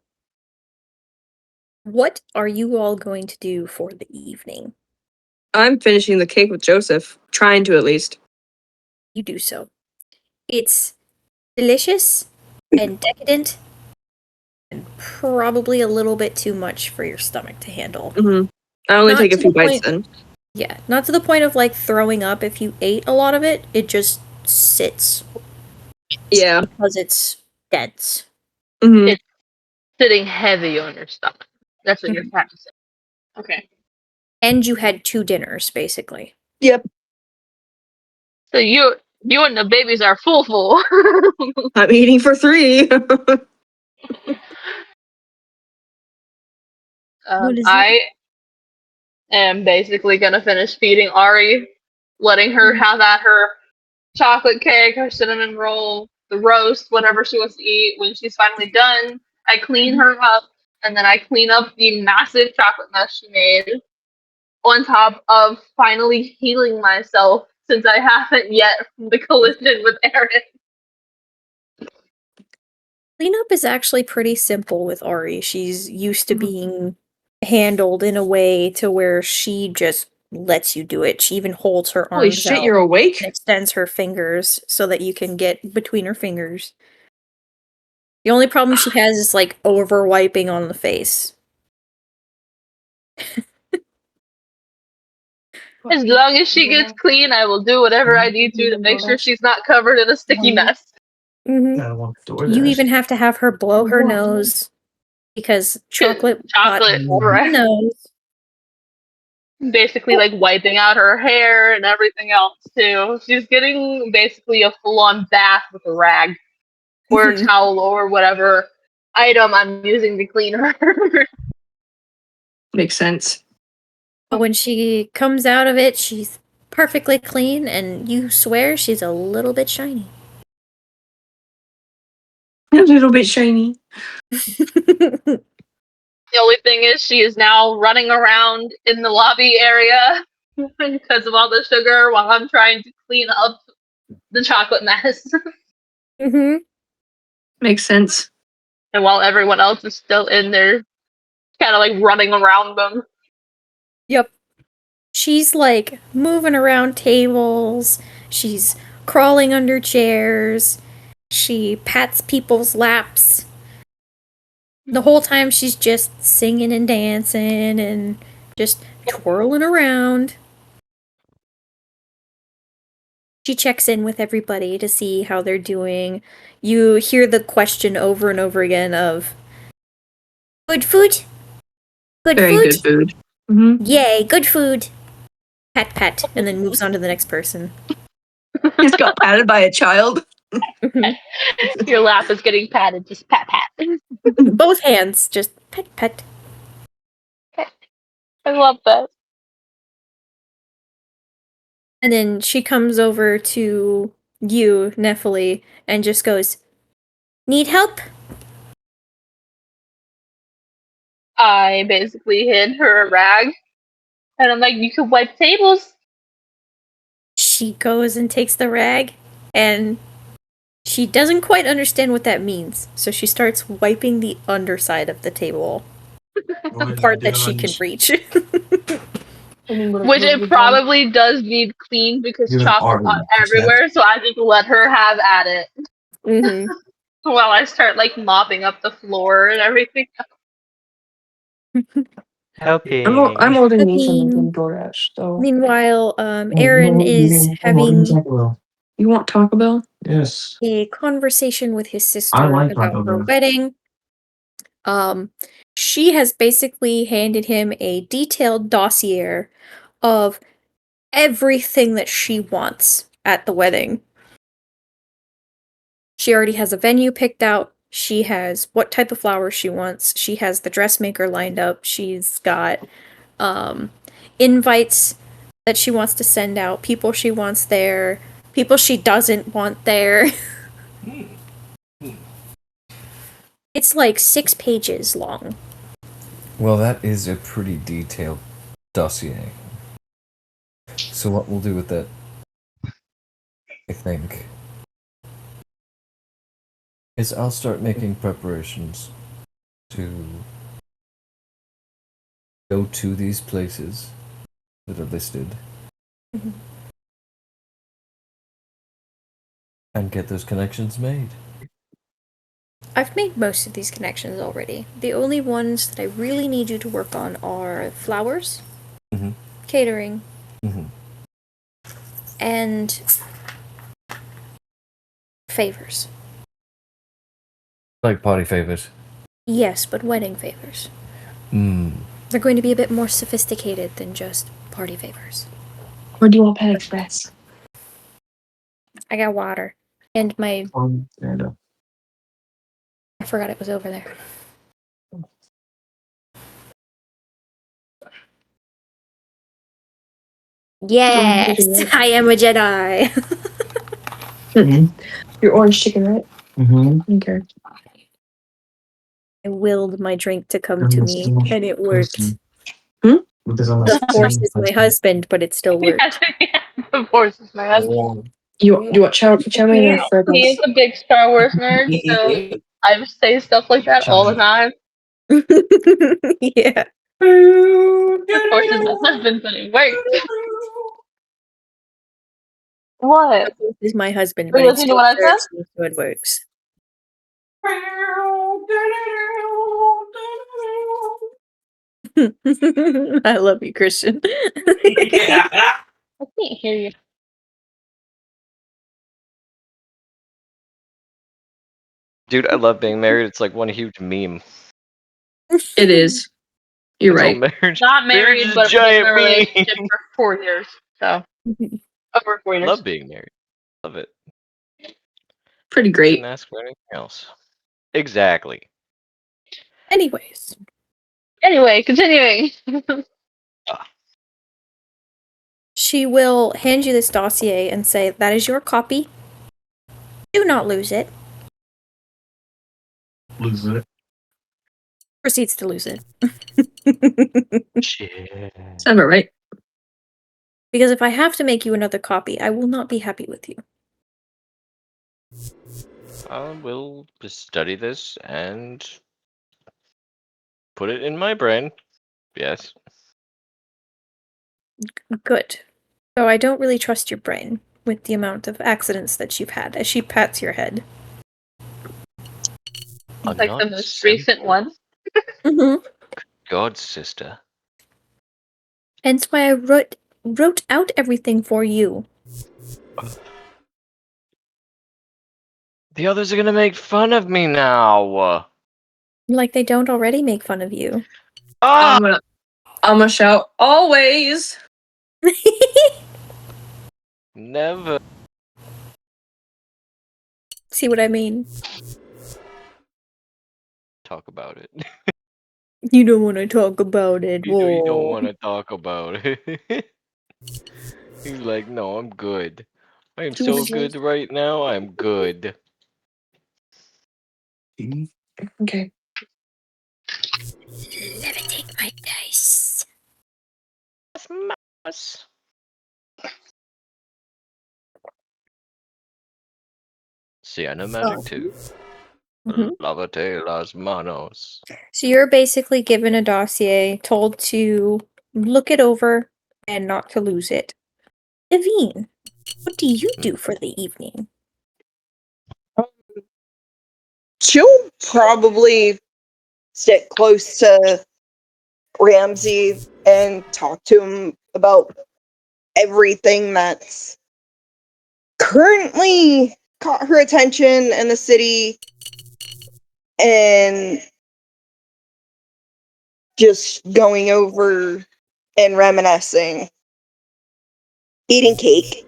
what are you all going to do for the evening? I'm finishing the cake with Joseph. Trying to, at least. You do so. It's delicious and decadent, and probably a little bit too much for your stomach to handle. Mm-hmm. I only Not take a to few the bites point- then. Yeah, not to the point of like throwing up if you ate a lot of it. It just sits Yeah. because it's dense. Mm-hmm. Sitting heavy on your stomach. That's what you're trying to say. Okay. And you had 2 dinners, basically. Yep. So you and the babies are full. I'm eating for 3. What is I am basically gonna finish feeding Ari, letting her have at her chocolate cake, her cinnamon roll, the roast, whatever she wants to eat. When she's finally done, I clean her up, and then I clean up the massive chocolate mess she made, on top of finally healing myself since I haven't yet from the collision with Aaron. Cleanup is actually pretty simple with Ari. She's used to being handled in a way to where she just lets you do it. She even holds her Holy arms shit, out you're awake? and extends her fingers so that you can get between her fingers. The only problem she has is like over wiping on the face. As long as she gets clean, I will do whatever I need to make sure she's not covered in a sticky mess. Mm-hmm. I want the door You there. even have to have her blow her nose because chocolate got Chocolate, in the right? nose. Basically, like wiping out her hair and everything else too. She's getting basically a full-on bath with a rag or a Mhm. towel or whatever item I'm using to clean her. Makes sense. But when she comes out of it, she's perfectly clean, and you swear she's a little bit shiny. A little bit shiny. The only thing is, she is now running around in the lobby area because of all the sugar while I'm trying to clean up the chocolate mess. Mm-hmm. Makes sense. And while everyone else is still in there, kind of like running around them. Yep. She's like moving around tables. She's crawling under chairs. She pats people's laps. The whole time she's just singing and dancing and just twirling around. She checks in with everybody to see how they're doing. You hear the question over and over again of, good food? Good Very food? good food. Mm-hmm. Yay, good food. Pat, pat, and then moves on to the next person. He's got patted by a child. Your lap is getting patted, just pat pat. Both hands, just pet, pet. I love that. And then she comes over to you, Nephili, and just goes, need help? I basically hid her a rag, and I'm like, you can wipe tables. She goes and takes the rag, and she doesn't quite understand what that means. So she starts wiping the underside of the table, the part that she can reach. Which it probably does need cleaned because You're an chocolate got artist, everywhere, so I just let her have at it Mm-hmm. while I start like mopping up the floor and everything. Helping. I'm ordering me Cooking. something from DoorDash, so. Meanwhile, Aaron is having You want Taco Bell? Yes. a conversation with his sister I like about Taco her Bell. wedding. She has basically handed him a detailed dossier of everything that she wants at the wedding. She already has a venue picked out. She has what type of flowers she wants. She has the dressmaker lined up. She's got invites that she wants to send out, people she wants there, people she doesn't want there. It's like 6 pages long. Well, that is a pretty detailed dossier. So what we'll do with that, I think, is I'll start making preparations to go to these places that are listed Mhm. and get those connections made. I've made most of these connections already. The only ones that I really need you to work on are flowers, Mhm. catering, Mhm. and favors. Like party favors. Yes, but wedding favors. Hmm. They're going to be a bit more sophisticated than just party favors. Or do you want Pet Express? I got water. And my. Stand up. I forgot it was over there. Yes! I am a Jedi! Your orange chicken, right? Mm-hmm. Okay. I willed my drink to come to me, and it worked. The Force is my husband, but it still worked. Of course, it's my husband. You want chow mein or fried He rice? is a big Star Wars nerd, so I say stuff like that all the time. Yeah. Of course, it's my husband, but it worked. What? This is my husband, Were but you it listening to still what I said? works, so it works. I love you, Christian. I can't hear you. Dude, I love being married. It's like one huge meme. It is. You're It's all right. marriage. Not Marriage married, is a but we've been in a giant relationship meme. for 4 years. So, over 4 years. Love being married. Love it. Pretty Couldn't great. ask for anything else. Exactly. Anyways, Anyway, continuing. she will hand you this dossier and say, "That is your copy. Do not lose it." Lose it. Proceeds to lose it. Shit. Sound about right. Because if I have to make you another copy, I will not be happy with you. I will just study this and put it in my brain. Yes. Good. Though I don't really trust your brain with the amount of accidents that you've had, as she pats your head. I'm Like the not most recent one. Mm-hmm. God's sister. Hence why I wrote out everything for you. The others are gonna make fun of me now. Like they don't already make fun of you. Ah! I'm gonna shout always. Never. See what I mean? Talk about it. You don't want to talk about it. You don't Whoa. want to talk about it. He's like, no, I'm good. I am so good right now. I'm good. Okay. Levitate my dice. See, I know magic too. Mhm. Lavate las manos. So you're basically given a dossier, told to look it over and not to lose it. Evine, what do you do for the evening? She'll probably sit close to Ramsey and talk to him about everything that's currently caught her attention in the city and just going over and reminiscing. Eating cake.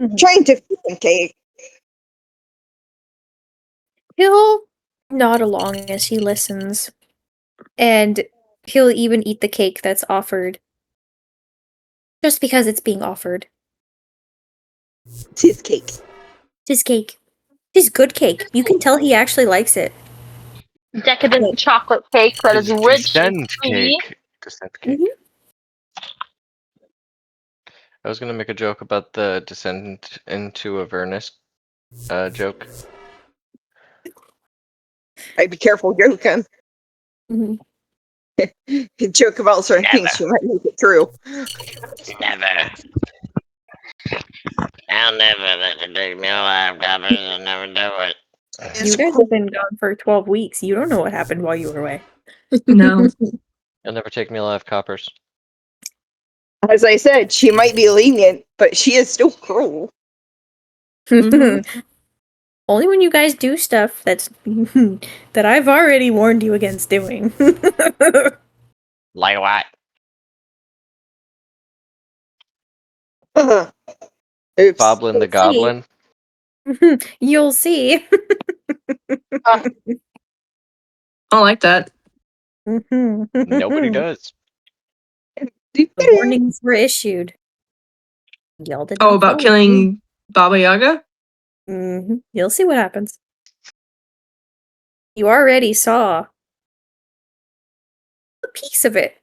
Mhm. Trying to feed him cake. He'll nod along as he listens, and he'll even eat the cake that's offered. Just because it's being offered. It's his cake. Tis cake. Tis good cake. You can tell he actually likes it. Decadent chocolate cake that is rich and Descent creamy. cake. Descent cake. I was gonna make a joke about the descent into Avernus joke. I'd be careful joking. Mhm. Joke about certain things, she might make it true. Never. I'll never let you take me alive, Coppers. I'll never do it. You guys have been gone for 12 weeks. You don't know what happened while you were away. No. You'll never take me alive, Coppers. As I said, she might be lenient, but she is still cruel. Mhm. Only when you guys do stuff that's that I've already warned you against doing. Like what? Oops. Boblin the Let's see. Goblin? You'll see. I don't like that. Nobody does. The warnings were issued. Y'all did Oh, not about follow killing Baba Yaga? them. You'll see what happens. You already saw a piece of it.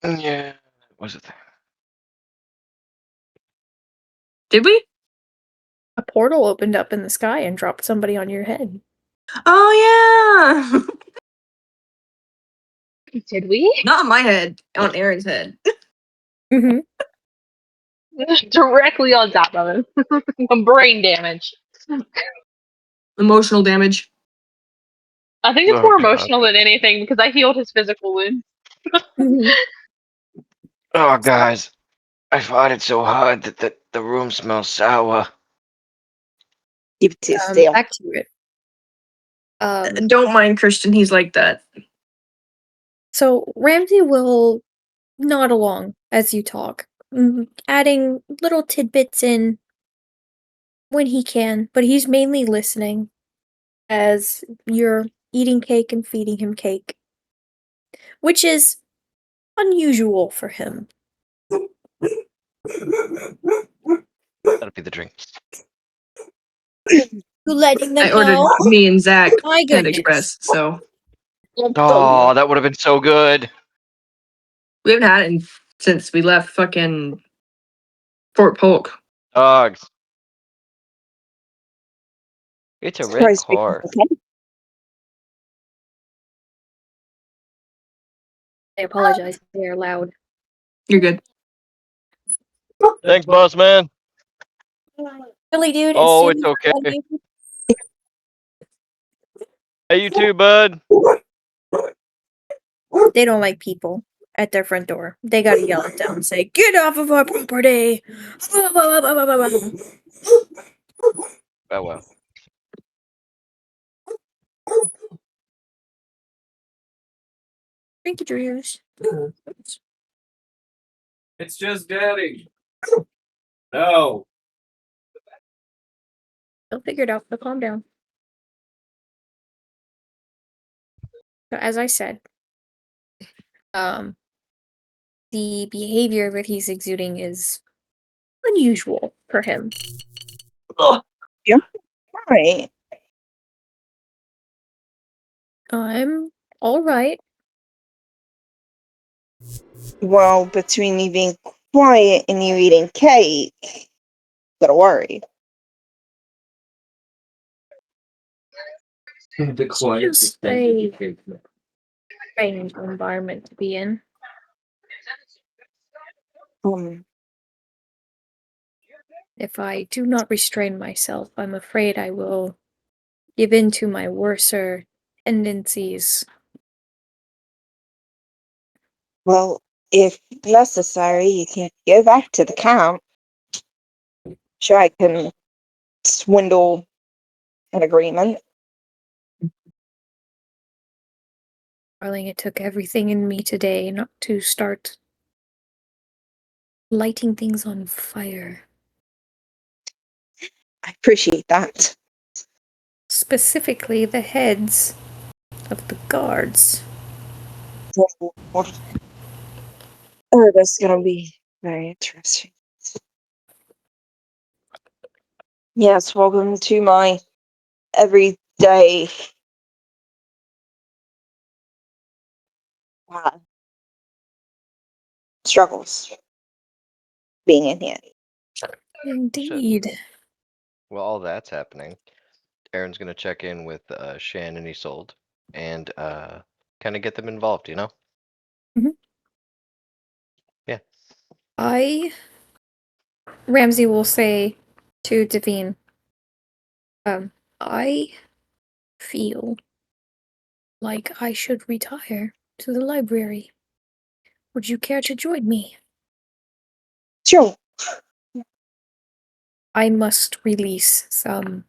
Yeah, that was a thing. Did we? A portal opened up in the sky and dropped somebody on your head. Oh yeah. Did we? Not on my head, on Aaron's head. Mm-hmm. Directly on top of him. Brain damage. Emotional damage. I think it's Oh, more God. emotional than anything because I healed his physical wound. Oh, guys. I fought it so hard that the room smells sour. Keep it to stale. Back to it. Don't mind Christian, he's like that. So Ramsey will nod along as you talk, adding little tidbits in when he can, but he's mainly listening as you're eating cake and feeding him cake, which is unusual for him. That'll be the drink. You letting them I ordered know? me and Zach My Panda goodness. Express, so Oh, that would have been so good. we haven't had it since we left fucking Fort Polk. Dogs. It's a red Surprised we car. can- I apologize. They are loud. You're good. Thanks, boss man. Really, dude? Oh, it's okay. Hey, you too, bud. They don't like people at their front door. They gotta yell at them and say, "Get off of our property!" Oh, well. Thank you, Drews. It's just Daddy. No. They'll figure it out. They'll calm down. So as I said, the behavior that he's exuding is unusual for him. Right. I'm all right. Well, between me being quiet and you eating cake, gotta worry. The quiet. Just a strange environment to be in. If I do not restrain myself, I'm afraid I will give in to my worser tendencies. Well, if necessary, you can go back to the camp. Sure, I can swindle an agreement. Darling, it took everything in me today not to start lighting things on fire. I appreciate that. Specifically, the heads of the guards. Oh, that's gonna be very interesting. Yes, welcome to my everyday struggles being in here. Indeed. Well, all that's happening. Aaron's gonna check in with Shan and Isolde and kind of get them involved, you know? Ramsey will say to Devine, I feel like I should retire to the library. Would you care to join me? Sure. I must release some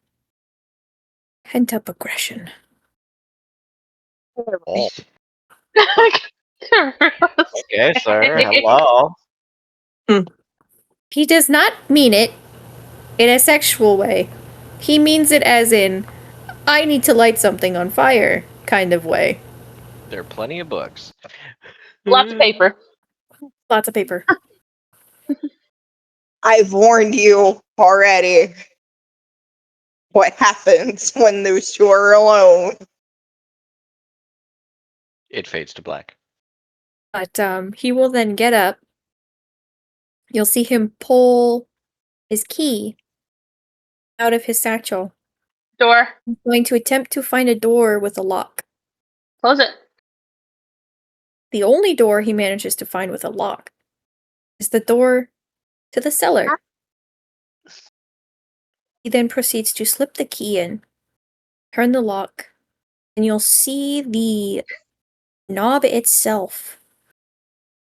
pent-up aggression. Oh, okay, sir. Hello. He does not mean it in a sexual way. He means it as in, I need to light something on fire kind of way. There are plenty of books. Lots of paper. Lots of paper. I've warned you already. What happens when those two are alone? It fades to black. But he will then get up. You'll see him pull his key out of his satchel. Door. He's going to attempt to find a door with a lock. Close it. The only door he manages to find with a lock is the door to the cellar. He then proceeds to slip the key in, turn the lock, and you'll see the knob itself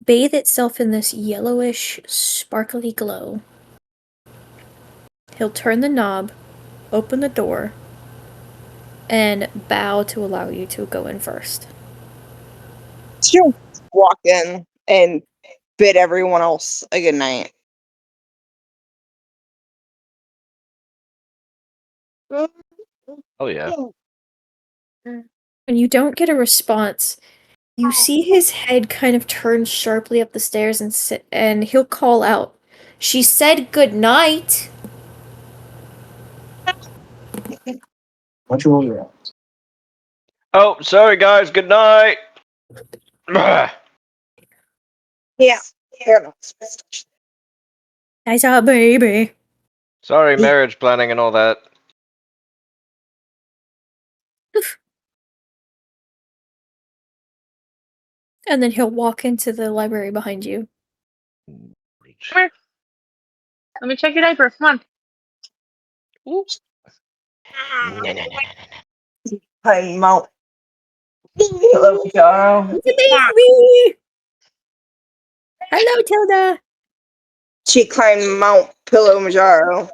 bathe itself in this yellowish, sparkly glow. He'll turn the knob, open the door, and bow to allow you to go in first. She'll walk in and bid everyone else a good night. Oh yeah. When you don't get a response, you see his head kind of turn sharply up the stairs and he'll call out, "She said good night." Why don't you roll your eyes? Oh, sorry guys. Good night. Yeah. Fair enough. I saw a baby. Sorry, marriage planning and all that. And then he'll walk into the library behind you. Come here. Let me check your diaper. Come on. Hi, Mount. Hello, Carl. It's a baby! Hello, Tilda! She climbed Mount Kilimanjaro.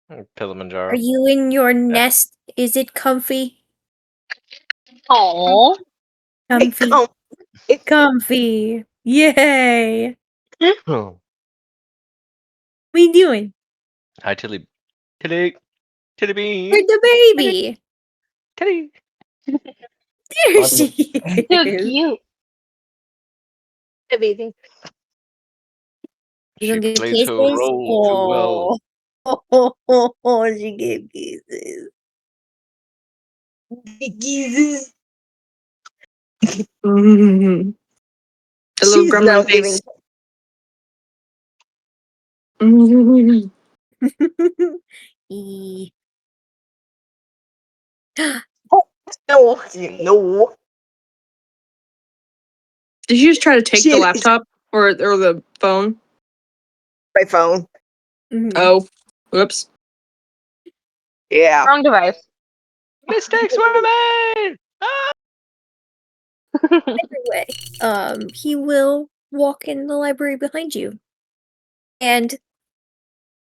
Are Kilimanjaro. you in your nest? Is it comfy? Aww. Comfy. Comfy. Yay! Oh. What are you doing? Hi, Tilly. Tilly. Tilly bean. Where's the baby? Tilly. There she So is. cute. Baby. You She gonna give plays her kisses? role too well. Oh, she gave kisses. Jesus. Mm-hmm. A little She's now gremlin giving. face. Mhm. E- No, no. Did you just try to take She the is laptop or the phone? my phone. Mhm. Oh, whoops. Yeah. Wrong device. Mistakes were made. Ah! Anyway, he will walk in the library behind you. And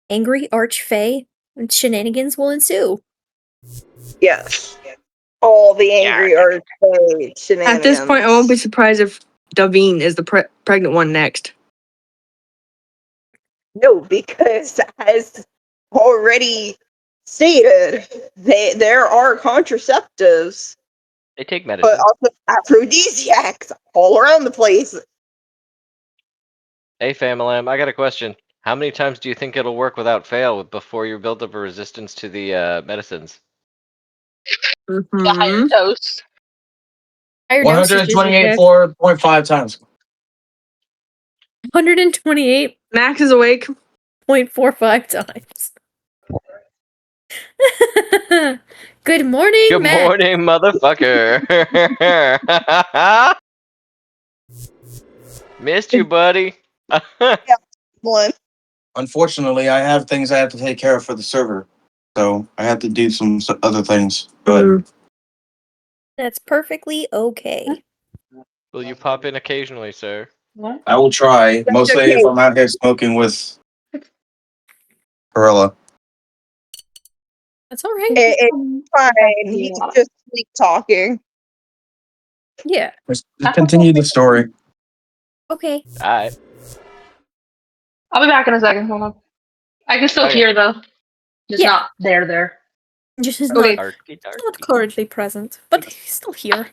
angry archfey and shenanigans will ensue. Yes. All the angry arcade shenanigans. At this point, I won't be surprised if Davine is the pregnant one next. No, because as already stated, there are contraceptives, They take but medicine. also aphrodisiacs all around the place. Hey, Famalam, I got a question. How many times do you think it'll work without fail before you build up a resistance to the medicines? The higher Mm-hmm. dose. Higher dosages, yeah. 128.5 times. 128.45 Max is awake. times. Good morning, Good Matt. morning, motherfucker. Missed you, buddy. One. Unfortunately, I have things I have to take care of for the server, so I have to do some other things. But That's perfectly okay. Will you pop in occasionally, sir? What? I will try. Mostly if I'm out here smoking with Cordella. That's all right. It's fine. He's just sleep talking. Yeah. Just continue the story. Okay. Alright. I'll be back in a second. Hold on. I can still Okay. hear though. Just Yeah. not there. Just is Okay. not currently present, but he's still here.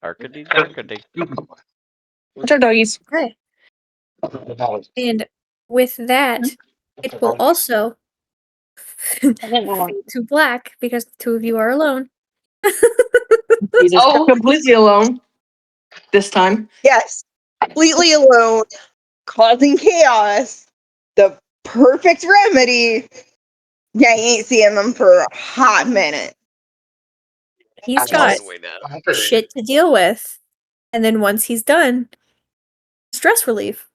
Arcady, darkady. What's our doggies? Okay. And with that, it will also I didn't know. fade to black because the two of you are alone. Jesus, Oh. completely alone this time. Yes. Completely alone, causing chaos. The perfect remedy. Yeah, you ain't seeing them for a hot minute. He's got shit to deal with. And then once he's done, stress relief.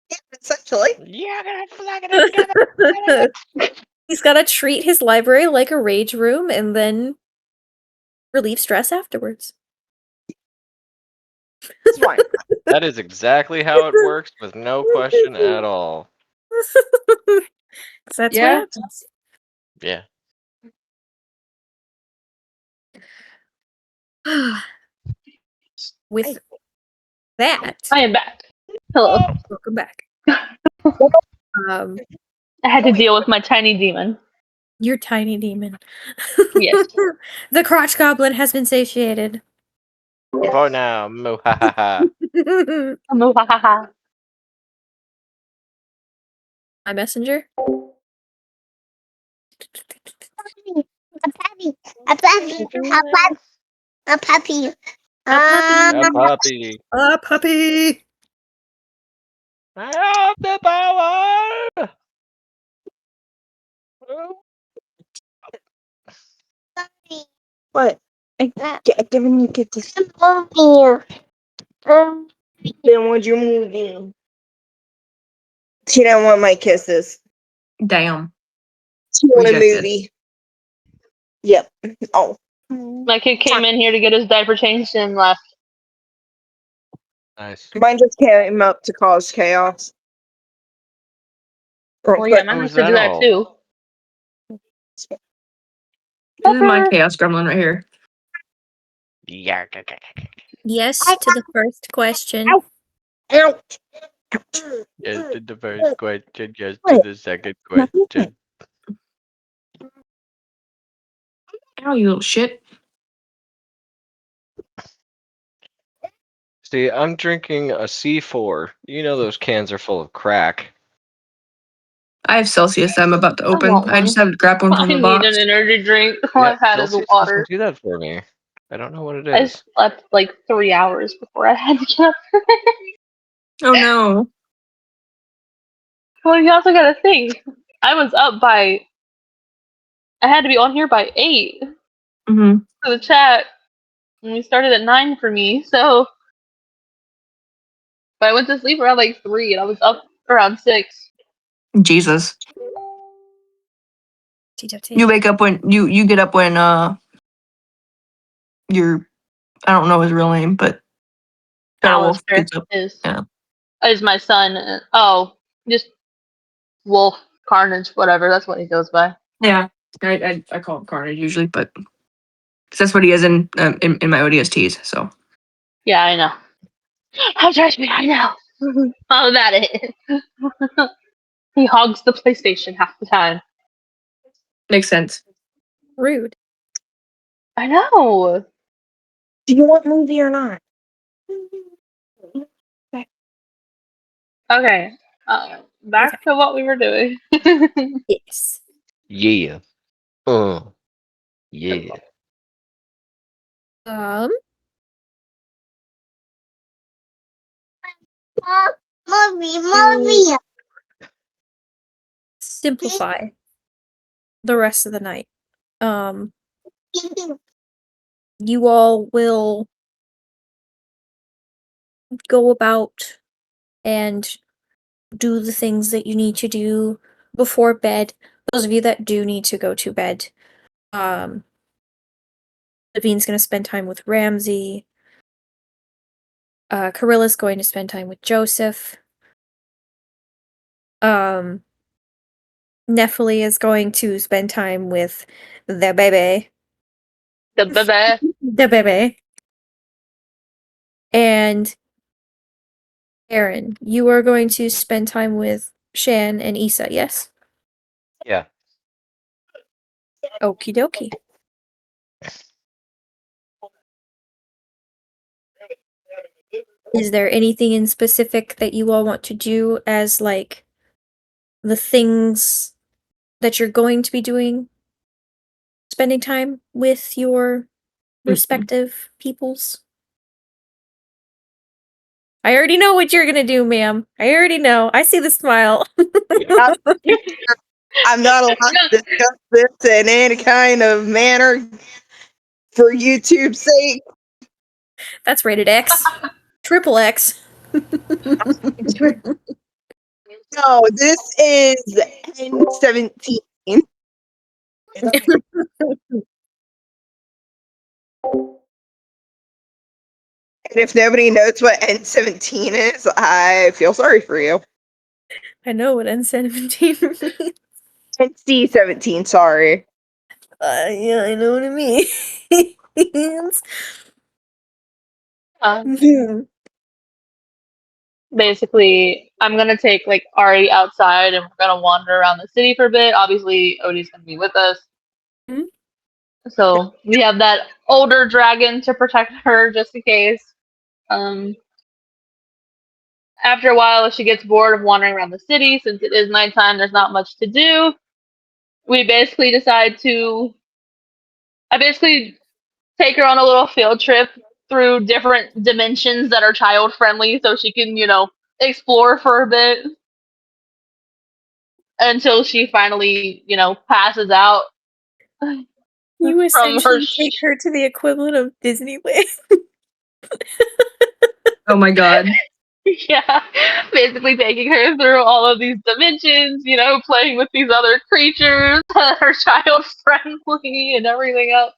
Yeah, essentially. Yeah, gonna flag it together. He's got to treat his library like a rage room and then relieve stress afterwards. It's fine. That is exactly how it works, with no question at all. That's Yeah. what happens. Yeah. With that, I am back. Hello. welcome back. I had to deal with my tiny demon. Your tiny demon. Yes. The crotch goblin has been satiated. For now, muhahaha. Amuhahaha. My messenger. A puppy. A puppy. A puppy. A puppy. A puppy. A puppy. I have the power. What? I've given you kisses. Then what'd you move in? She don't want my kisses. Damn. She want a Rejected. movie. Yep. Oh. My kid came in here to get his diaper changed and left. Nice. Mine just came up to cause chaos. Well, yeah, mine Who's has to do that that all? too. This is my chaos gremlin right here. Yeah. Yes to the first question. Ouch. Yes to the first question, yes to the second question. Ow, you little shit. See, I'm drinking a C4. You know those cans are full of crack. I have Celsius that I'm about to open. want I just one. haven't grabbed one I from the need box. an energy drink. All Yeah, I've had is Celsius water. doesn't do that for me. I don't know what it I is. slept like 3 hours before I had to get up. Oh no. Well, you also gotta think. I was up by. I had to be on here by 8 Mm-hmm. for the chat, and we started at 9 for me. So, but I went to sleep around like 3, and I was up around 6. Jesus. TWT. You wake up when you get up when your I don't know his real name, but Wolf Alistair gets up. is Yeah. my son. Oh, just Wolf Carnage, whatever. That's what he goes by. Yeah. I call him Carnage usually, but 'cause that's what he is in my ODSTs. So Yeah, I know. How trust me, I know. All about it. He hogs the PlayStation half the time. makes sense. Rude. I know. Do you want movie or not? Okay. Back to what we were doing. Yes. Yeah. Yeah. Movie. Simplify. the rest of the night. You all will go about and do the things that you need to do before bed. Those of you that do need to go to bed, Levine's going to spend time with Ramsey. Carilla's going to spend time with Joseph. Nephili is going to spend time with the baby. The baby. The baby. And Aaron, you are going to spend time with Shan and Issa, yes? Yeah. Okie dokie. Is there anything in specific that you all want to do as, like, the things that you're going to be doing? Spending time with your respective peoples? I already know what you're gonna do, ma'am. I already know. I see the smile. I'm not allowed to discuss this in any kind of manner for YouTube's sake. That's rated X. Triple X. No, this is N17. And if nobody knows what N17 is, I feel sorry for you. I know what N17 means. NC17, sorry. Yeah, I know what it means. Basically, I'm gonna take like Ari outside and we're gonna wander around the city for a bit. Obviously, Odie's gonna be with us. Mhm. So we have that older dragon to protect her just in case. After a while, if she gets bored of wandering around the city, since it is nighttime, there's not much to do. We basically decide to. I basically take her on a little field trip through different dimensions that are child friendly so she can, explore for a bit until she finally, passes out You from her. essentially take her to the equivalent of Disneyland. Oh my god. Yeah, basically taking her through all of these dimensions, playing with these other creatures that are child friendly and everything else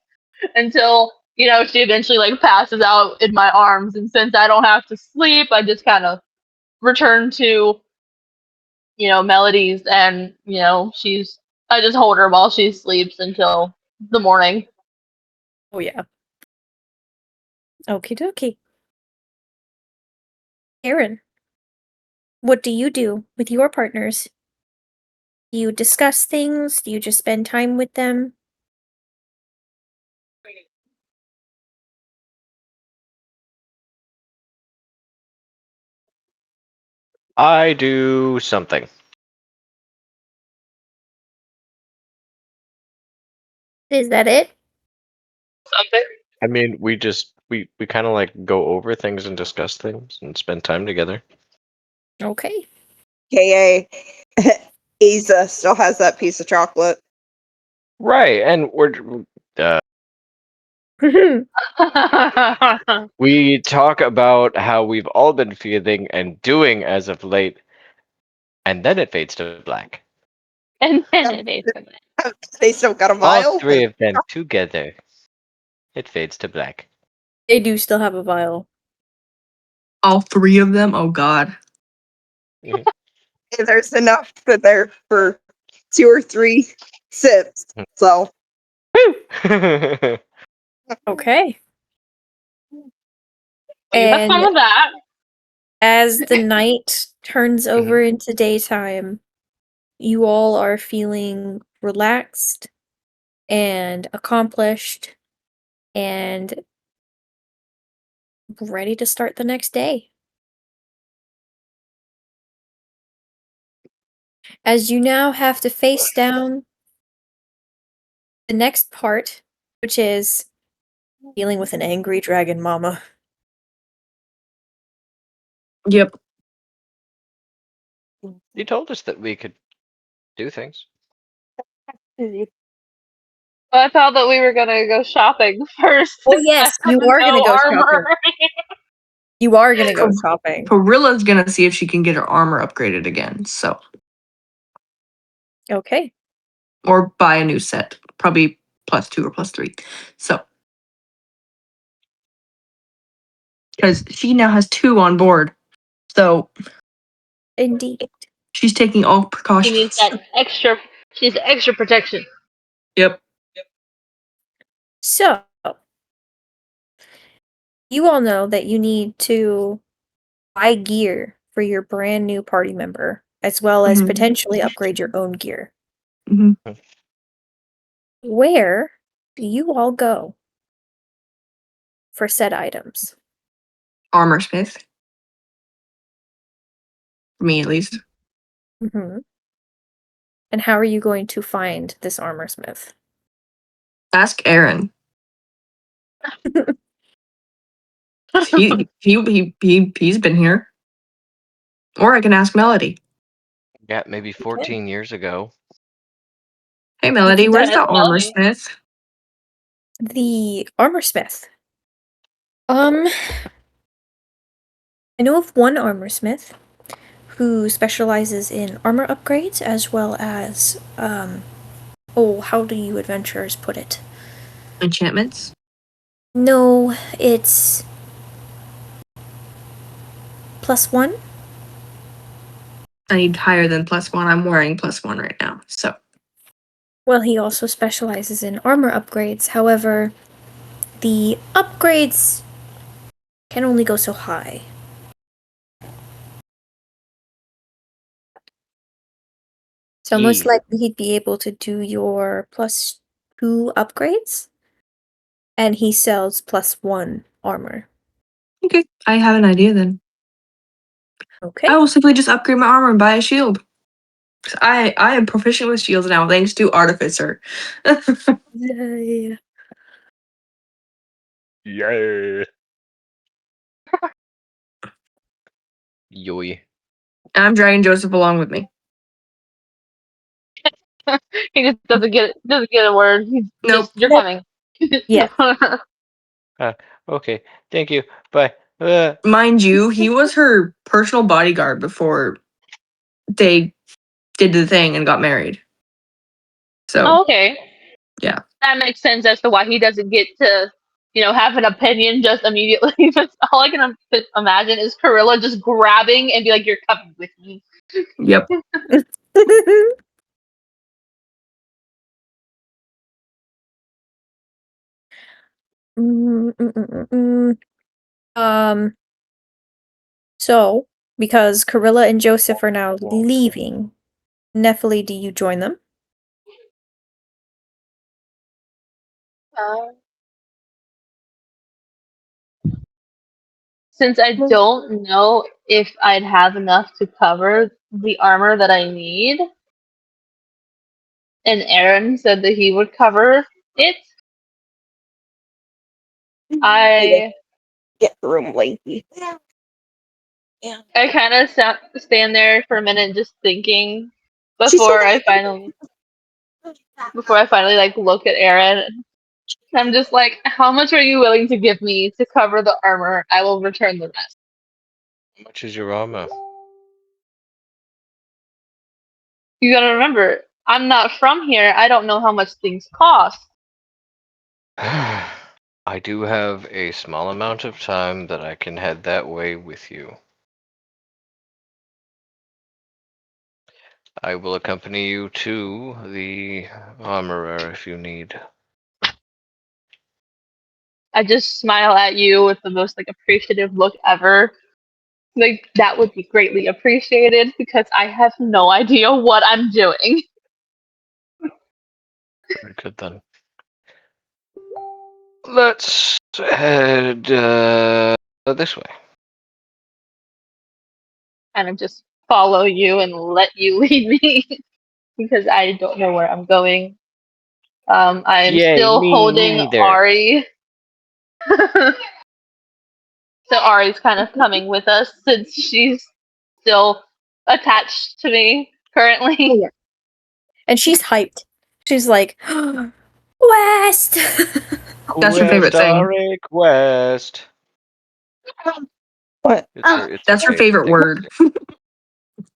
until, she eventually like passes out in my arms. And since I don't have to sleep, I just kind of return to, melodies and, I just hold her while she sleeps until the morning. Oh yeah. Okie dokie. Aaron, what do you do with your partners? Do you discuss things? Do you just spend time with them? I do something. Is that it? Something. I mean, we kind of like go over things and discuss things and spend time together. Okay. KA, Isa still has that piece of chocolate. Right, and we talk about how we've all been feeling and doing as of late, and then it fades to black. And then it is. They still got a All vial. three of them together. It fades to black. They do still have a vial. All three of them? Oh god. And there's enough there for 2 or 3 sips. So Okay. You have fun And with that. as the night turns over into daytime, you all are feeling relaxed and accomplished and ready to start the next day. As you now have to face down the next part, which is dealing with an angry dragon mama. Yep. You told us that we could do things. I thought that we were gonna go shopping first. Oh yes, I you have are gonna no go armor. shopping. You are gonna go shopping. Perilla's gonna see if she can get her armor upgraded again, so Okay. or buy a new set, probably +2 or +3. So because she now has 2 on board, so Indeed. she's taking all She precautions. needs that extra. She needs extra protection. Yep. So, you all know that you need to buy gear for your brand new party member, as well as Mhm. potentially upgrade your own gear. Mhm. Where do you all go for said items? Armor smith. For me, at least. Mm-hmm. And how are you going to find this armor smith? Ask Aaron. He's been here. Or I can ask Melody. Yeah, maybe 14 years ago. Hey, Melody, can where's ask the armor Melody. smith? The armor smith. I know of one armor smith who specializes in armor upgrades as well as how do you adventurers put it? Enchantments? No, it's +1. I need higher than +1. I'm wearing +1 right now, so. Well, he also specializes in armor upgrades. However, the upgrades can only go so high. So most Yeah. likely he'd be able to do your +2 upgrades. And he sells +1 armor. Okay, I have an idea then. Okay. I will simply just upgrade my armor and buy a shield. 'Cause I am proficient with shields now, thanks to Artificer. Yay. Yeah. Yoy. I'm dragging Joseph along with me. He just doesn't get a word. He's Nope. just, you're Nope. coming. Yeah. Okay, thank you. Bye. Mind you, he was her personal bodyguard before they did the thing and got married. So, Oh, okay. yeah. That makes sense as to why he doesn't get to, have an opinion just immediately. That's all I can imagine is Corilla just grabbing and be like, "You're coming with me." Yep. Mm, mm, mm, mm, mm. So, because Carilla and Joseph are now leaving, Nephili, do you join them? Since I don't know if I'd have enough to cover the armor that I need, and Aaron said that he would cover it, I Get room lady. I kind of stand there for a minute just thinking She said before I finally like look at Aaron. I'm just like, how much are you willing to give me to cover the armor? I will return the rest. How much is your armor? You gotta remember, I'm not from here. I don't know how much things cost. I do have a small amount of time that I can head that way with you. I will accompany you to the armorer if you need. I just smile at you with the most like appreciative look ever. Like that would be greatly appreciated because I have no idea what I'm doing. Very good then. Let's head this way. Kind of just follow you and let you lead me because I don't know where I'm going. I'm Yay, still me holding neither. Ari. So Ari's kind of coming with us since she's still attached to me currently. Oh, yeah. And she's hyped. She's like, West! That's her favorite thing. Quest. What? That's her favorite word.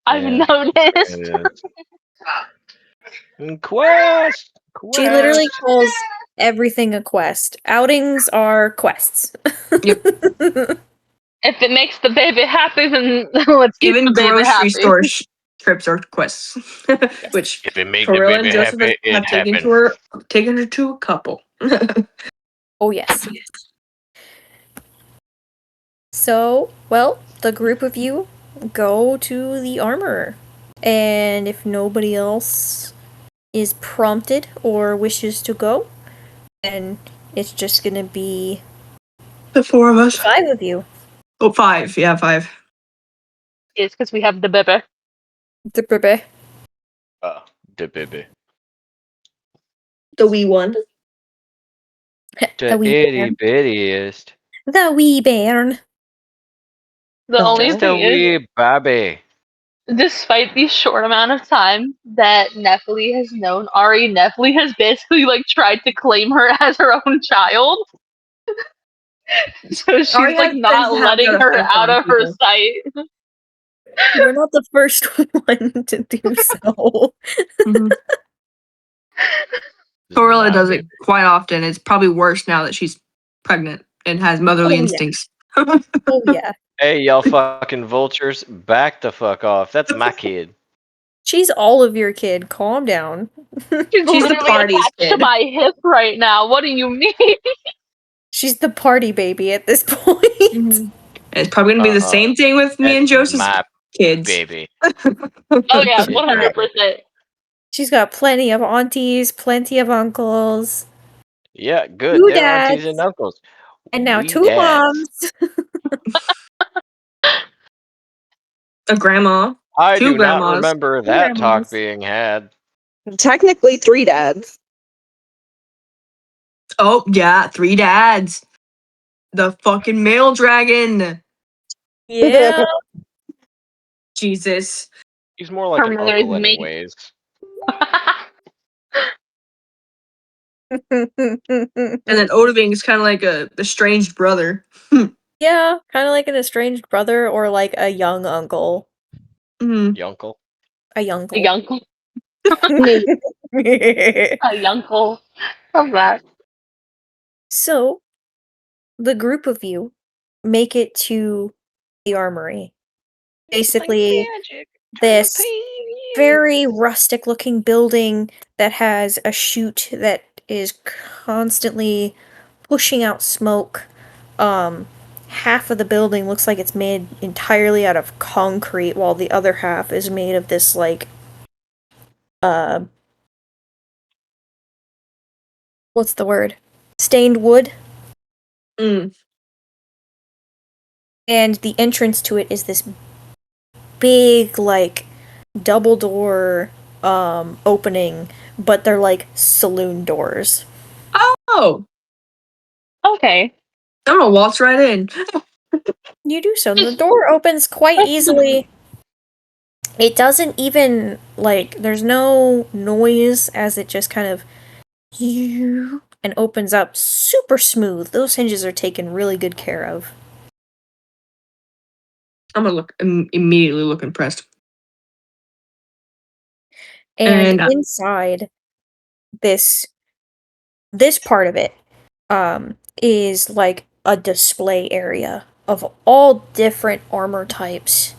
I've Yeah, noticed. it is. Quest. She literally calls everything a quest. Outings are quests. Yep. If it makes the baby happy, then let's keep Even the baby grocery happy. store trips are quests, which If it make Corilla the and baby Joseph happy, have it taken happen. taken her to a couple. Oh, yes. So, well, the group of you go to the armorer. And if nobody else is prompted or wishes to go, then it's just gonna be The four of us. 5 of you. Oh, 5. Yeah, 5. It's because we have the baby. The baby. The baby. The wee one. The wee itty bairn. bittiest. The wee bairn. The only Just a thing is, wee baby. despite the short amount of time that Nephili has known Ari, Nephili has basically like tried to claim her as her own child. So she's Ari like has not to have letting that her effect out on of her people. sight. You're not the first one to do so. Mhm. This is Corilla my does baby. it quite often. It's probably worse now that she's pregnant and has motherly Oh, yeah. instincts. Oh, yeah. Hey, y'all fucking vultures, back the fuck off. That's my kid. She's all of your kid. Calm down. She's She's the literally party's attached to kid. my hip right now. What do you mean? She's the party baby at this point. Mhm. It's probably gonna be the Uh-uh. same thing with me That's and Joseph's my kids. baby. Oh yeah, She's my 100%. She's got plenty of aunties, plenty of uncles, Yeah, good. 2 Them aunties and dads, uncles. and now We 2 dads. moms. A grandma. I 2 do not grandmas. remember 2 that talk grandmas. being had. Technically 3 dads. Oh, yeah, 3 dads. The fucking male dragon. Yeah. Jesus. He's more like Her an mother is uncle making. anyways. And then Odoving is kind of like a estranged brother. Yeah, kind of like an estranged brother or like a young uncle. Mhm. Yunkle. A young A youncle. Me. A youncle. Love that. So, the group of you make it to the armory. Basically, this very rustic looking building that has a chute that is constantly pushing out smoke. Half of the building looks like it's made entirely out of concrete, while the other half is made of this like what's the word? Stained wood. Mm. And the entrance to it is this big like double door opening, but they're like saloon doors. Oh, Okay. I'm gonna waltz right in. You do so. The door opens quite easily. It doesn't even like there's no noise as it just kind of and opens up super smooth. Those hinges are taken really good care of. I'm gonna immediately look impressed. And And inside this part of it is like a display area of all different armor types.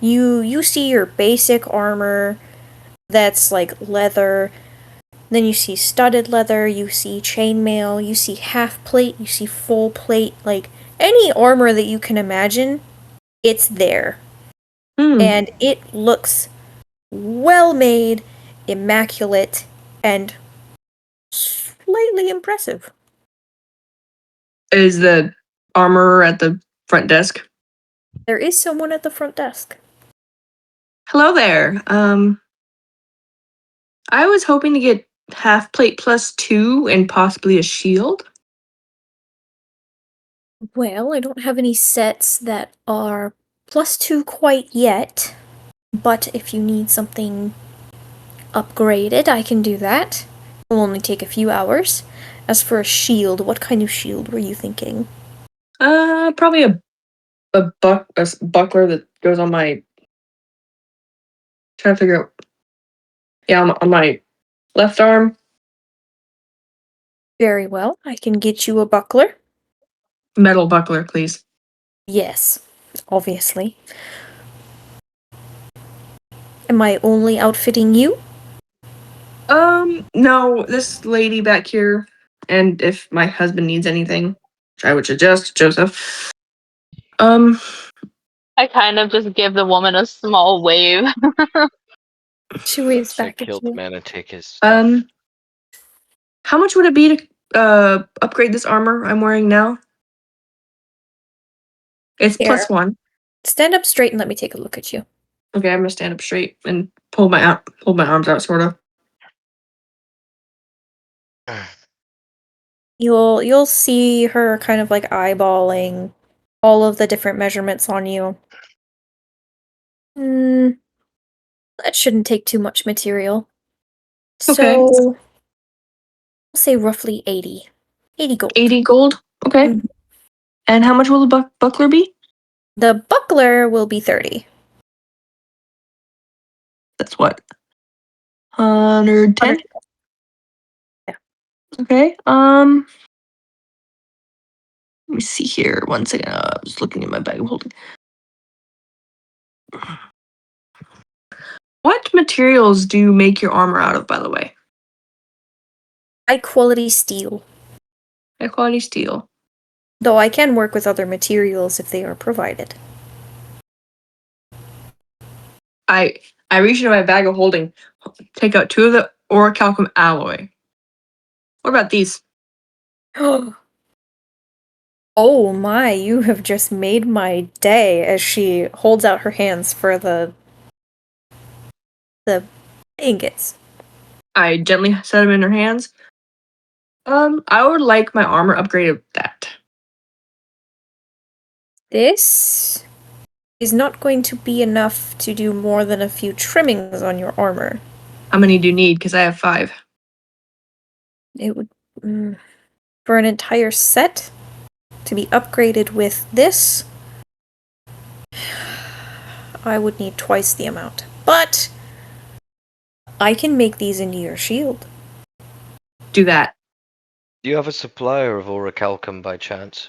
You see your basic armor that's like leather. Then you see studded leather, you see chainmail, you see half plate, you see full plate, like any armor that you can imagine, it's there. And it looks well made, immaculate, and slightly impressive. is the armorer at the front desk? There is someone at the front desk. Hello there. I was hoping to get half plate +2 and possibly a shield. Well, I don't have any sets that are +2 quite yet, but if you need something upgraded, I can do that. It will only take a few hours. As for a shield, what kind of shield were you thinking? Probably a buckler that goes on my. Trying to figure out. Yeah, on my left arm. Very well, I can get you a buckler. Metal buckler, please. Yes, obviously. Am I only outfitting you? No, this lady back here, and if my husband needs anything, which I would suggest, Joseph. I kind of just give the woman a small wave. She waves Say back at kill the you. man and take his stuff. How much would it be to upgrade this armor I'm wearing now? It's Here. +1. Stand up straight and let me take a look at you. Okay, I'm gonna stand up straight and pull my arms out, sort of. You'll see her kind of like eyeballing all of the different measurements on you. That shouldn't take too much material. Okay. So, I'll say roughly 80. 80 gold. 80 gold. Okay. Mhm. And how much will the buckler be? The buckler will be 30. That's what. 110. Yeah. Okay. Let me see here. 1 second. I was looking at my bag of holding. What materials do you make your armor out of, by the way? High quality steel. High quality steel. Though I can work with other materials if they are provided. I reach into my bag of holding, take out 2 of the orichalcum alloy. What about these? Oh my, you have just made my day as she holds out her hands for the ingots. I gently set them in her hands. I would like my armor upgraded with that. This is not going to be enough to do more than a few trimmings on your armor. How many do you need? Because I have 5. It would for an entire set to be upgraded with this, I would need twice the amount. But I can make these into your shield. Do that. Do you have a supplier of orichalcum by chance?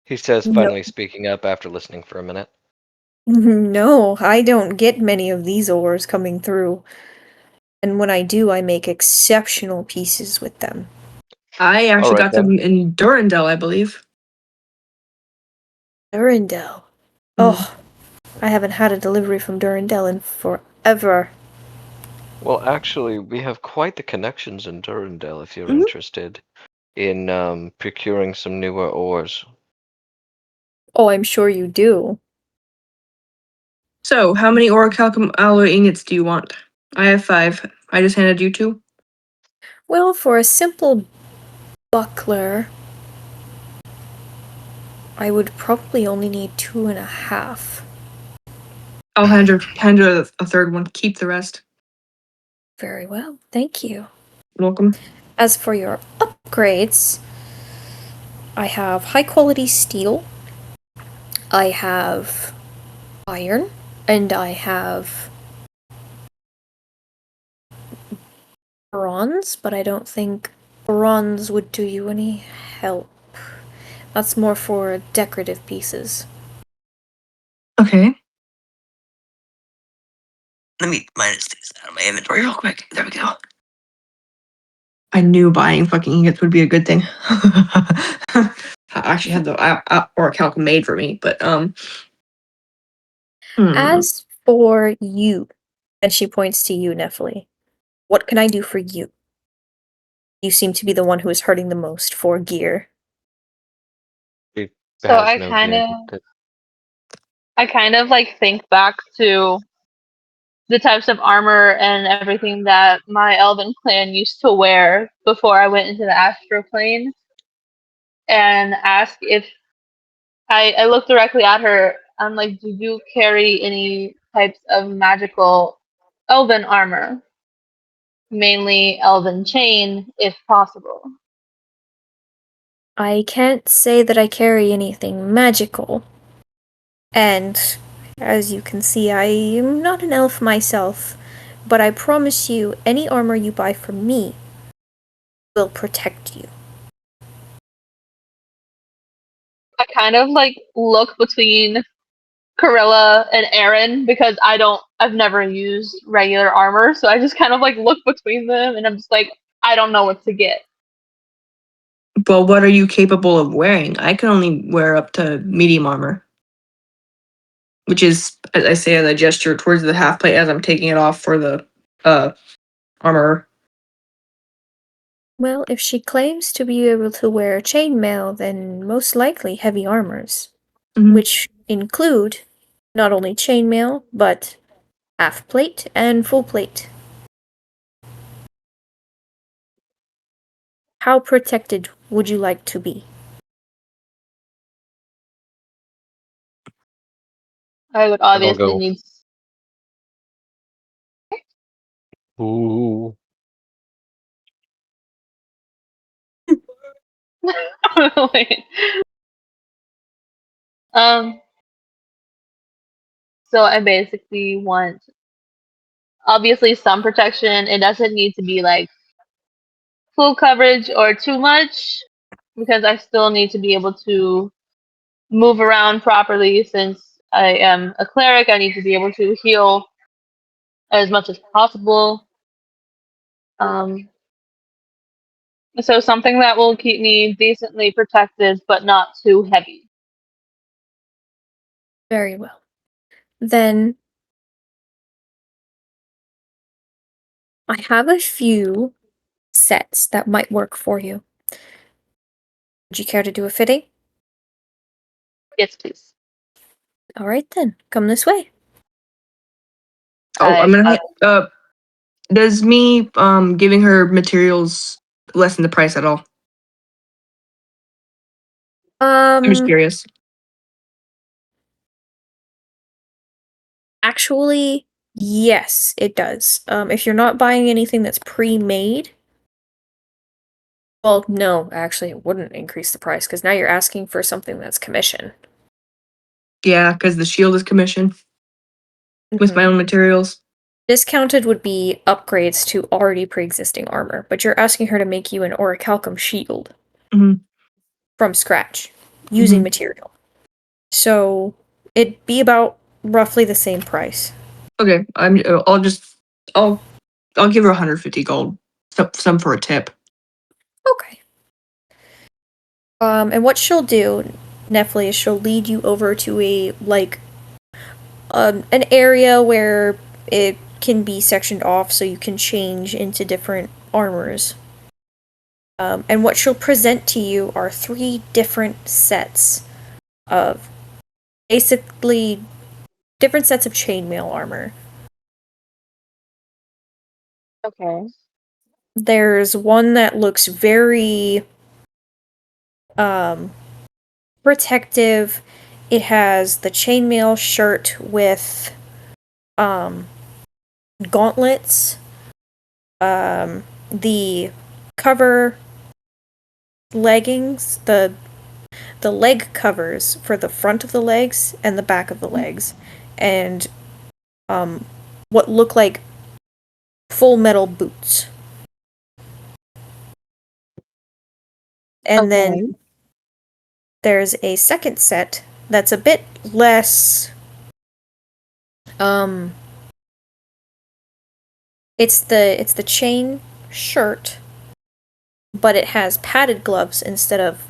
He says, No. finally speaking up after listening for a minute. No, I don't get many of these ores coming through. And when I do, I make exceptional pieces with them. I actually Alright got them in Durandal, I believe. Durandal. Oh, I haven't had a delivery from Durandal in forever. Well, actually, we have quite the connections in Durandal if you're Mhm. interested in procuring some newer ores. Oh, I'm sure you do. So, how many orichalcum alloy ingots do you want? I have 5. I just handed you 2. Well, for a simple buckler, I would probably only need 2.5. I'll hand her a third one. Keep the rest. Very well, thank you. Welcome. As for your upgrades, I have high quality steel, I have iron, and I have bronze, but I don't think bronze would do you any help. That's more for decorative pieces. Okay. Let me minus these out of my inventory real quick. There we go. I knew buying fucking ingots would be a good thing. I actually had the orichalcum made for me, but As for you, and she points to you, Nephili, what can I do for you? You seem to be the one who is hurting the most for gear. He So has I no kind gear. of like think back to the types of armor and everything that my elven clan used to wear before I went into the astral plane, and ask if I look directly at her. I'm like, do you carry any types of magical elven armor? mainly elven chain, if possible. I can't say that I carry anything magical. And as you can see, I am not an elf myself, but I promise you, any armor you buy from me will protect you. I kind of like look between Corilla and Aaron because I've never used regular armor, so I just kind of like look between them and I'm just like, I don't know what to get. Well, what are you capable of wearing? I can only wear up to medium armor. Which is, as I say, as I gesture towards the half plate as I'm taking it off for the armor. Well, if she claims to be able to wear chainmail, then most likely heavy armors, Mhm. which include not only chainmail, but half plate and full plate. How protected would you like to be? I would I'll obviously go. need. Ooh. Wait. Um. So I basically want obviously some protection. It doesn't need to be like full coverage or too much because I still need to be able to move around properly since I am a cleric. I need to be able to heal as much as possible. Um, so something that will keep me decently protected but not too heavy. Very well. Then I have a few sets that might work for you. Would you care to do a fitting? Yes, please. All right then, come this way. Oh, I I'm gonna. Does me giving her materials lessen the price at all? I'm just curious. Actually, yes, it does. If you're not buying anything that's pre-made, well, no, actually, it wouldn't increase the price because now you're asking for something that's commission. Yeah, because the shield is commissioned with my own materials. Discounted would be upgrades to already pre-existing armor, but you're asking her to make you an orichalcum shield Mhm. from scratch using Mhm. material. So it'd be about roughly the same price. Okay, I'll give her 150 gold. Some for a tip. Okay. And what she'll do, Nefli, is she'll lead you over to a an area where it can be sectioned off so you can change into different armors. And what she'll present to you are 3 different sets of basically different sets of chainmail armor. Okay. There's one that looks very protective. It has the chainmail shirt with gauntlets, the cover leggings, the leg covers for the front of the legs and the back of the legs, and what look like full metal boots. And then Okay. there's a second set that's a bit less it's the chain shirt, but it has padded gloves instead of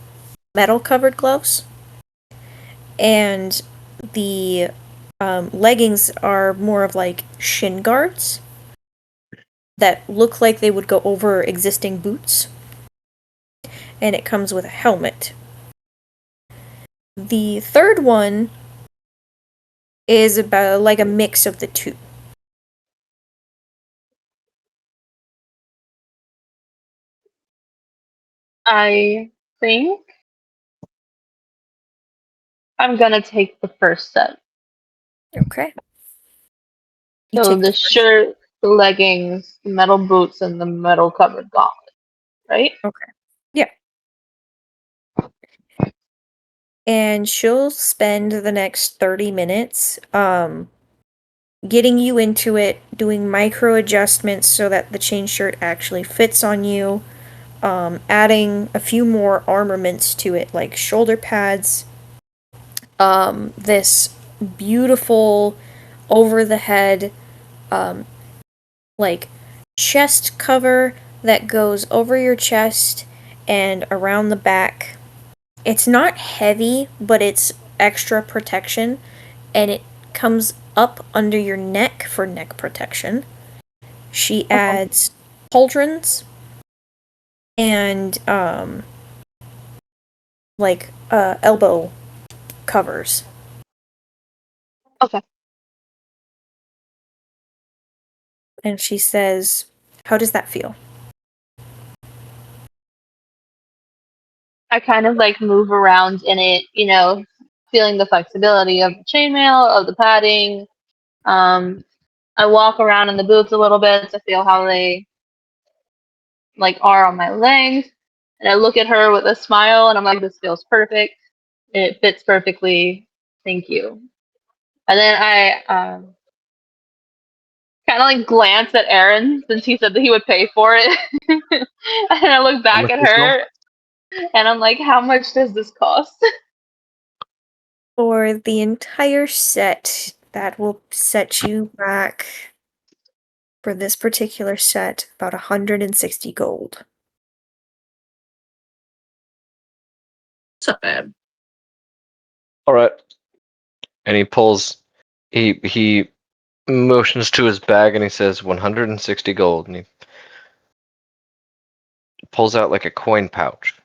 metal covered gloves. And the leggings are more of like shin guards that look like they would go over existing boots. And it comes with a helmet. The third one is about like a mix of the two. I think I'm gonna take the first set. Okay. You So take the the shirt leggings, metal boots, and the metal covered gauntlet, right? And she'll spend the next 30 minutes getting you into it, doing micro adjustments so that the chain shirt actually fits on you, adding a few more armaments to it, like shoulder pads, this beautiful over the head, like chest cover that goes over your chest and around the back. It's not heavy, but it's extra protection, and it comes up under your neck for neck protection. She adds pauldrons and elbow covers. Okay. And she says, "How does that feel?" I kind of like move around in it, feeling the flexibility of the chainmail, of the padding. I walk around in the boots a little bit to feel how they are on my legs. And I look at her with a smile and I'm like, this feels perfect. It fits perfectly. Thank you. And then I kind of glance at Aaron since he said that he would pay for it. And I look back at her and I'm like, how much does this cost? For the entire set, that will set you back, for this particular set, about 160 gold. It's not bad. All right. And he motions to his bag and he says 160 gold, and he pulls out like a coin pouch.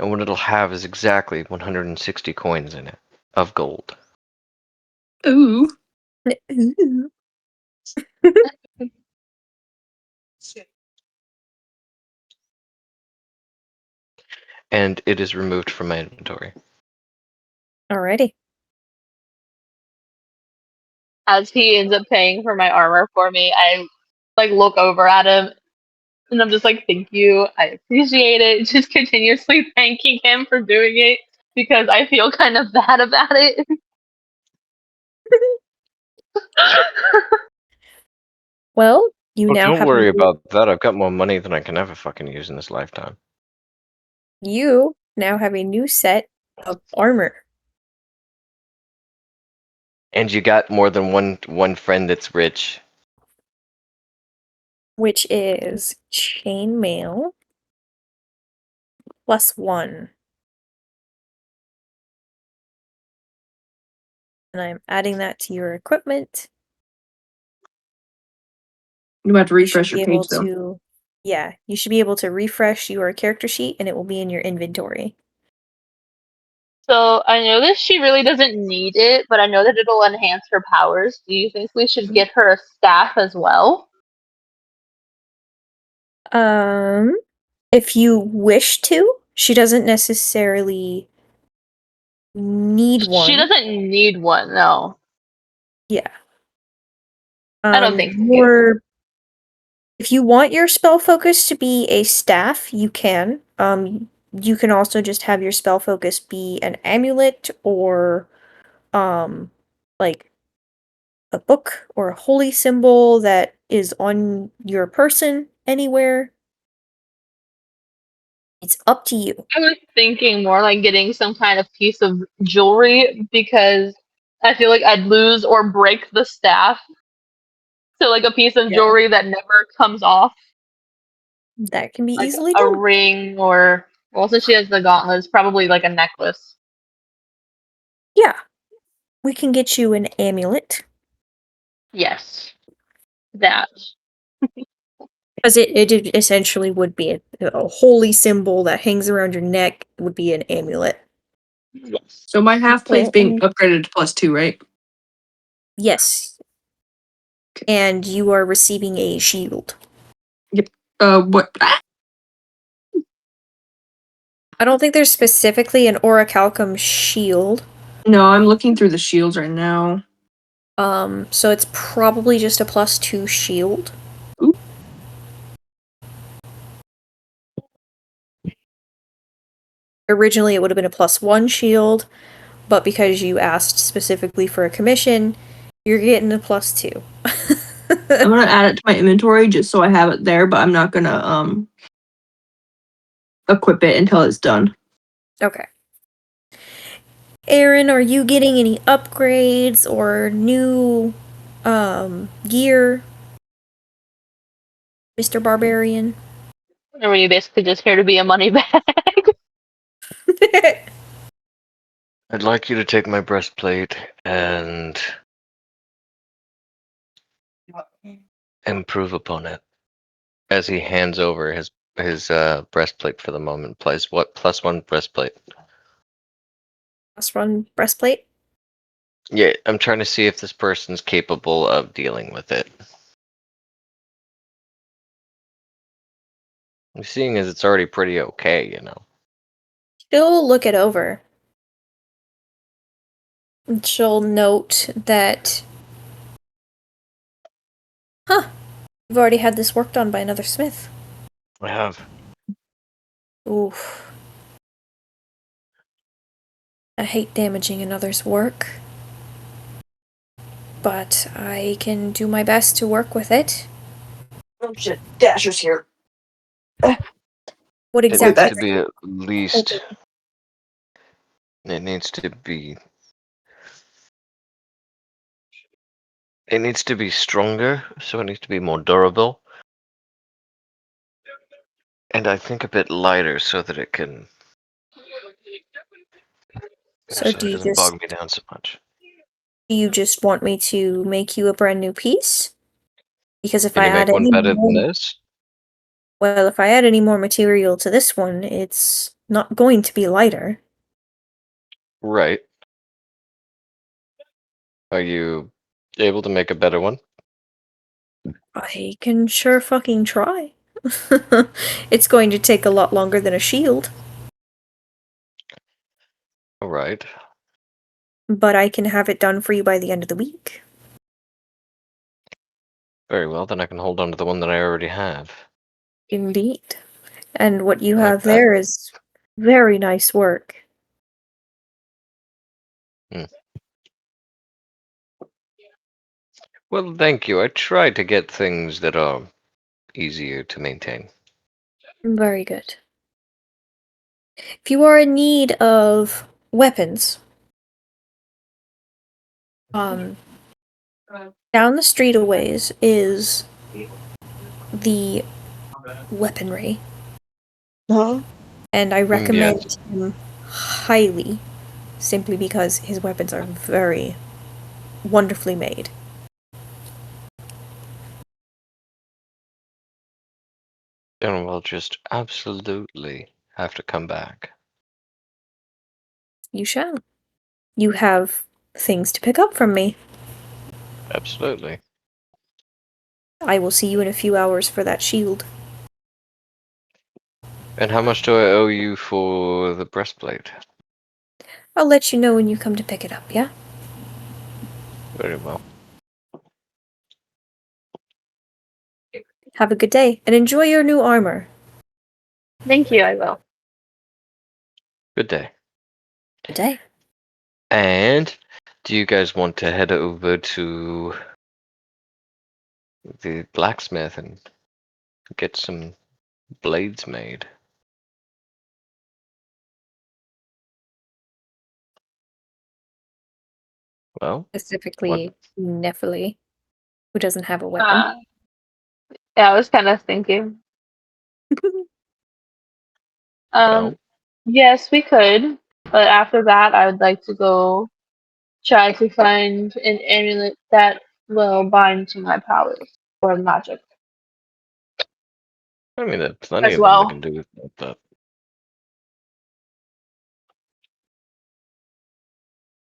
And what it'll have is exactly 160 coins in it of gold. Ooh. And it is removed from my inventory. Alrighty. As he ends up paying for my armor for me, I look over at him and I'm just like, thank you. I appreciate it. Just continuously thanking him for doing it because I feel kind of bad about it. Well, you now don't have worry a new, about that. I've got more money than I can ever fucking use in this lifetime. you now have a new set of armor. And you got more than one friend that's rich. Which is chainmail +1. And I'm adding that to your equipment. You have to You should refresh be your able page though. to, yeah, you should be able to refresh your character sheet and it will be in your inventory. So I know that she really doesn't need it, but I know that it'll enhance her powers. Do you think we should get her a staff as well? If you wish to, she doesn't necessarily need one. She doesn't need one, no. Yeah. I don't think so. If you want your spell focus to be a staff, you can. You can also just have your spell focus be an amulet or, like a book or a holy symbol that is on your person anywhere. It's up to you. I was thinking more like getting some kind of piece of jewelry because I feel like I'd lose or break the staff. So a piece of Yeah. jewelry that never comes off. That can be Like easily a done. ring or since she has the gauntlets, probably a necklace. Yeah. We can get you an amulet. Yes. That. Because it essentially would be a holy symbol that hangs around your neck, would be an amulet. Yes. So my half plate's being And upgraded to +2, right? yes. And you are receiving a shield. What? I don't think there's specifically an orichalcum shield. No, I'm looking through the shields right now. So it's probably just a +2 shield. Originally, it would have been a +1 shield, but because you asked specifically for a commission, you're getting a +2. I'm gonna add it to my inventory just so I have it there, but I'm not gonna equip it until it's done. Okay. Aaron, are you getting any upgrades or new gear? Mr. Barbarian? Or were you basically just here to be a money bag? I'd like you to take my breastplate and improve upon it. As he hands over his breastplate for the moment, plays what +1 breastplate? +1 breastplate? Yeah, I'm trying to see if this person's capable of dealing with it. Seeing as it's already pretty okay, you know. She'll look it over. And she'll note that, you've already had this worked on by another smith. I have. Oof. I hate damaging another's work, but I can do my best to work with it. Oh shit, Dasher's here. What It needs exactly? to be at least. It needs to be. It needs to be stronger, so it needs to be more durable. And I think a bit lighter so that it can. So So it doesn't bog me down so much. do you just want me to make you a brand new piece? Because if Can I you make add one any better than more, this? well, if I add any more material to this one, it's not going to be lighter. Right. Are you able to make a better one? I can sure fucking try. It's going to take a lot longer than a shield, Alright. but I can have it done for you by the end of the week. Very well, then I can hold on to the one that I already have. Indeed. And what you I like have that. there is very nice work. Well, thank you. I try to get things that are easier to maintain. Very good. If you are in need of weapons, down the street a ways is the weaponry, Huh? and I Yes. recommend him highly, simply because his weapons are very wonderfully made. Then we'll just absolutely have to come back. You shall. You have things to pick up from me. Absolutely. I will see you in a few hours for that shield. And how much do I owe you for the breastplate? I'll let you know when you come to pick it up, yeah? Very well. Have a good day, and enjoy your new armor. Thank you, I will. Good day. Good day. And do you guys want to head over to the blacksmith and get some blades made? Well, Specifically, Nephili, who doesn't have a weapon. Yeah, I was kind of thinking. well, Yes, we could, but after that, I would like to go try to find an amulet that will bind to my powers or magic I mean, there's plenty as of them that well. can do that.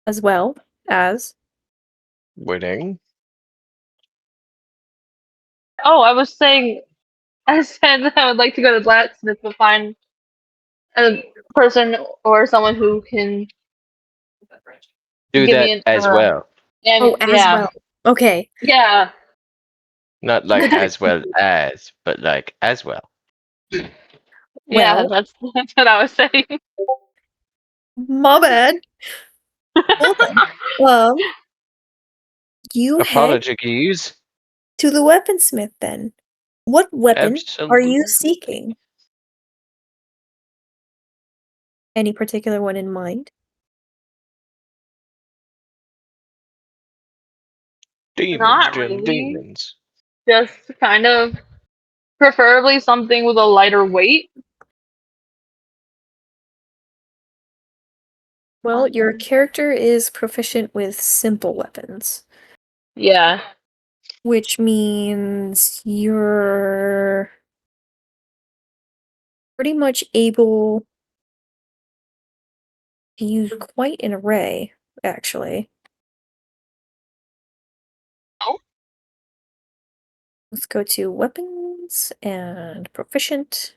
As well as. Waiting. Oh, I was saying, I said that I would like to go to blacksmith to find a person or someone who can Do give that me an as well. Oh, as yeah, well. Okay. yeah. Not like as well as, but like as well. Yeah, Well, that's what I was saying. My bad. Hold on. You head Apologies. to the weaponsmith then. What weapon are you Absolutely. seeking? Any particular one in mind? Demons, Not Jim, really. demons. Just kind of preferably something with a lighter weight. Well, your character is proficient with simple weapons, Yeah. which means you're pretty much able to use quite an array, actually. Oh. Let's go to weapons and proficient.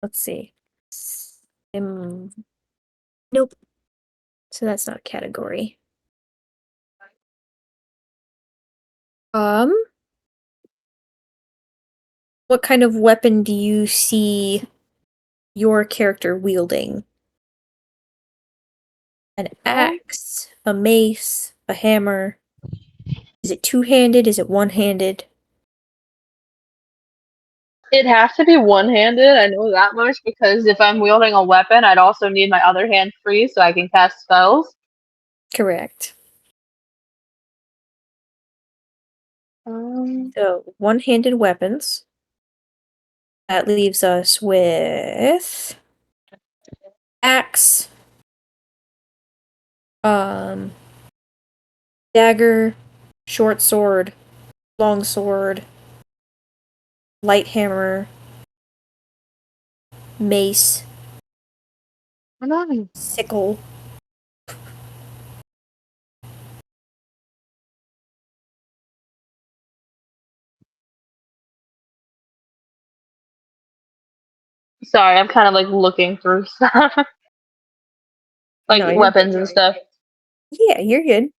Let's see. Nope. So that's not a category. What kind of weapon do you see your character wielding? An axe, a mace, a hammer. Is it two-handed? Is it one-handed? It'd have to be one-handed, I know that much, because if I'm wielding a weapon, I'd also need my other hand free so I can cast spells. Correct. Um, So, one-handed weapons. That leaves us with axe, dagger, short sword, long sword, light hammer, mace, sickle. sorry, I'm kind of like looking through stuff. Like No, you're weapons good. and stuff. Yeah, you're good.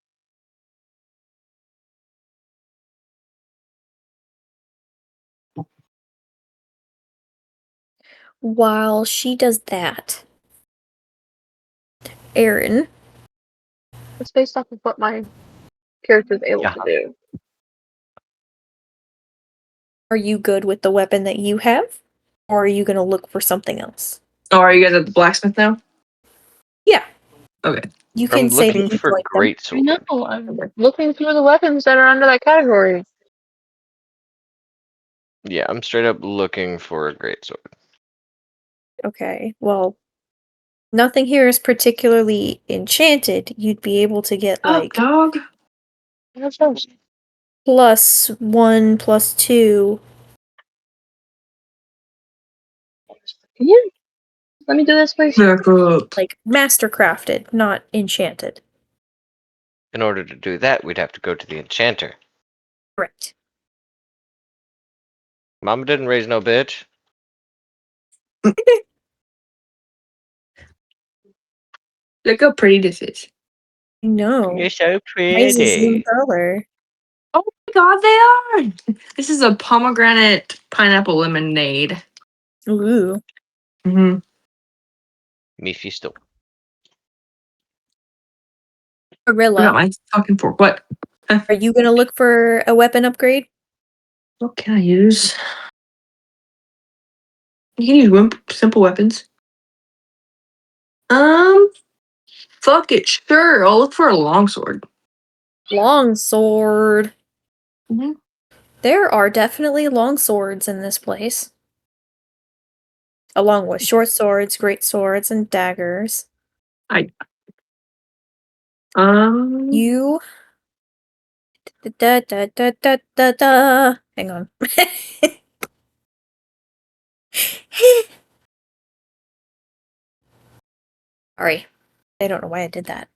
While she does that, Aaron, It's based off of what my character's able Yeah. to do. are you good with the weapon that you have? Or are you gonna look for something else? Oh, are you guys at the blacksmith now? Yeah. Okay. You I'm can say that looking you for like them. I know, greatsword. I'm looking through the weapons that are under that category. Yeah, I'm straight up looking for a greatsword. Okay, well, nothing here is particularly enchanted. You'd be able to get Oh, like dog. What's those? +1, +2. Can you let me do this, please? Back up. Like mastercrafted, not enchanted. In order to do that, we'd have to go to the enchanter. Correct. Mama didn't raise no bitch. Look how pretty this is. No. You're so Mine's the same pretty. color. Oh my god, they are! This is a pomegranate pineapple lemonade. Ooh. Mm-hmm. Mephisto. I got Gorilla, my fucking fork. What? are you gonna look for a weapon upgrade? What can I use? You can use simple weapons. Fuck it, sure. I'll look for a longsword. Longsword. Mm-hmm. There are definitely long swords in this place. Along with short swords, great swords, and daggers. You da da da da da da. Hang on. Sorry. I don't know why I did that.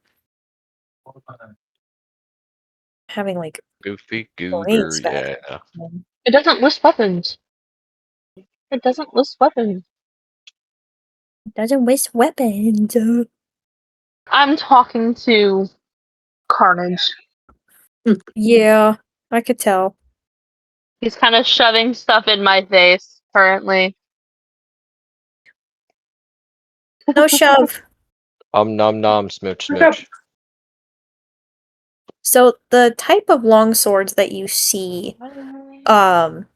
Having like Goofy brain goober, spasms. yeah. It doesn't list weapons. It doesn't list weapons. Doesn't waste weapons. I'm talking to Carnage. Yeah, I could tell. He's kind of shoving stuff in my face currently. No shove. Nom nom smooch What's up? smooch. So the type of long swords that you see are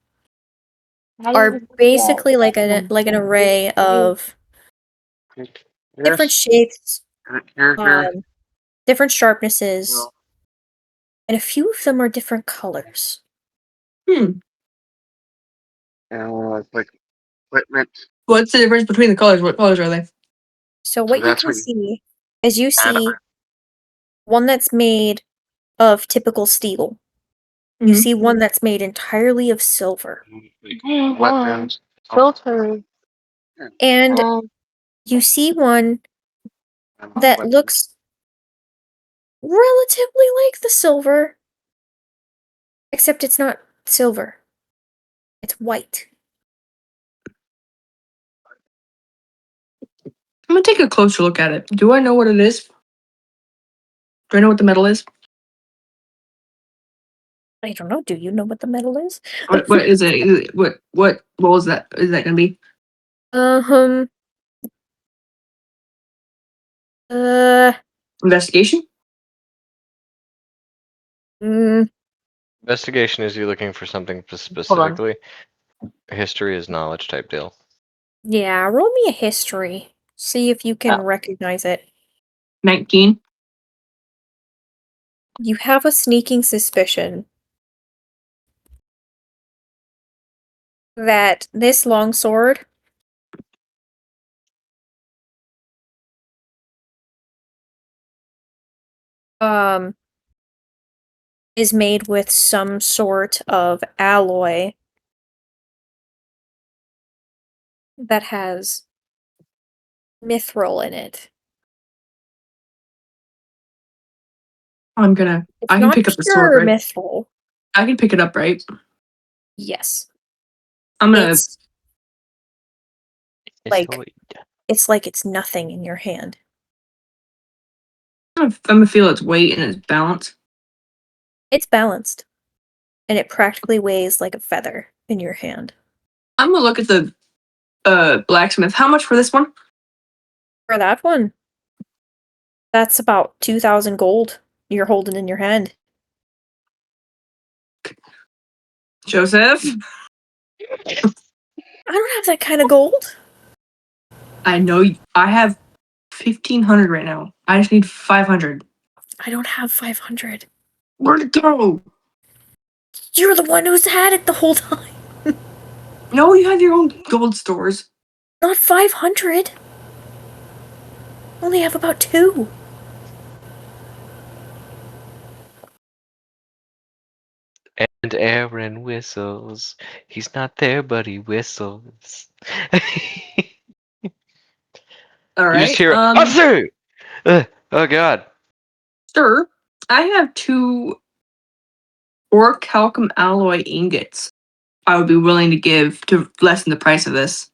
basically like an array of different shapes, different sharpnesses, and a few of them are different colors. Hmm. Like equipment. What's the difference between the colors? What colors are they? So what you that's can what you see is you add see one that's made of typical steel. You Mhm. see one that's made entirely of silver. weapons. Filter. And you see one that looks relatively like the silver, except it's not silver. It's white. I'm gonna take a closer look at it. Do I know what it is? Do I know what the metal is? I don't know. Do you know what the metal is? What is it? What role is that? Is that gonna be? Um. Uh. Investigation? Mm, Investigation is you looking for something Hold on. specifically. History is knowledge type deal. yeah. Roll me a history. See if you can recognize it. 19. You have a sneaking suspicion that this longsword um is made with some sort of alloy that has mithril in it. I'm gonna. It's I can not pick up the sword, pure right? mithril. I can pick it up, right? Yes. I'm gonna. It's like it's nothing in your hand. I'm gonna feel its weight and its balance. It's balanced. And it practically weighs like a feather in your hand. I'm gonna look at the blacksmith. How much for this one? For that one, that's about 2,000 gold you're holding in your hand. Joseph? I don't have that kind of gold. I know I have 1,500 right now. I just need 500. I don't have 500. Where'd it go? You're the one who's had it the whole time. No, you have your own gold stores. Not 500. Only have about 2. And Aaron whistles. He's not there, but he whistles. All You just right. hear, Officer! Oh god. Sir, I have 2 orichalcum alloy ingots. I would be willing to give to lessen the price of this.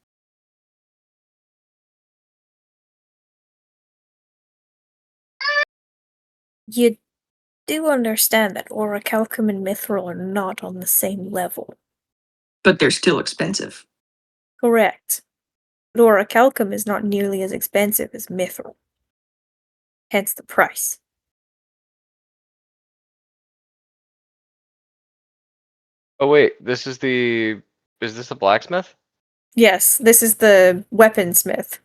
You do understand that orichalcum and mithril are not on the same level. But they're still expensive. Correct. But orichalcum is not nearly as expensive as mithril. Hence the price. Oh wait, is this a blacksmith? Yes, this is the weaponsmith.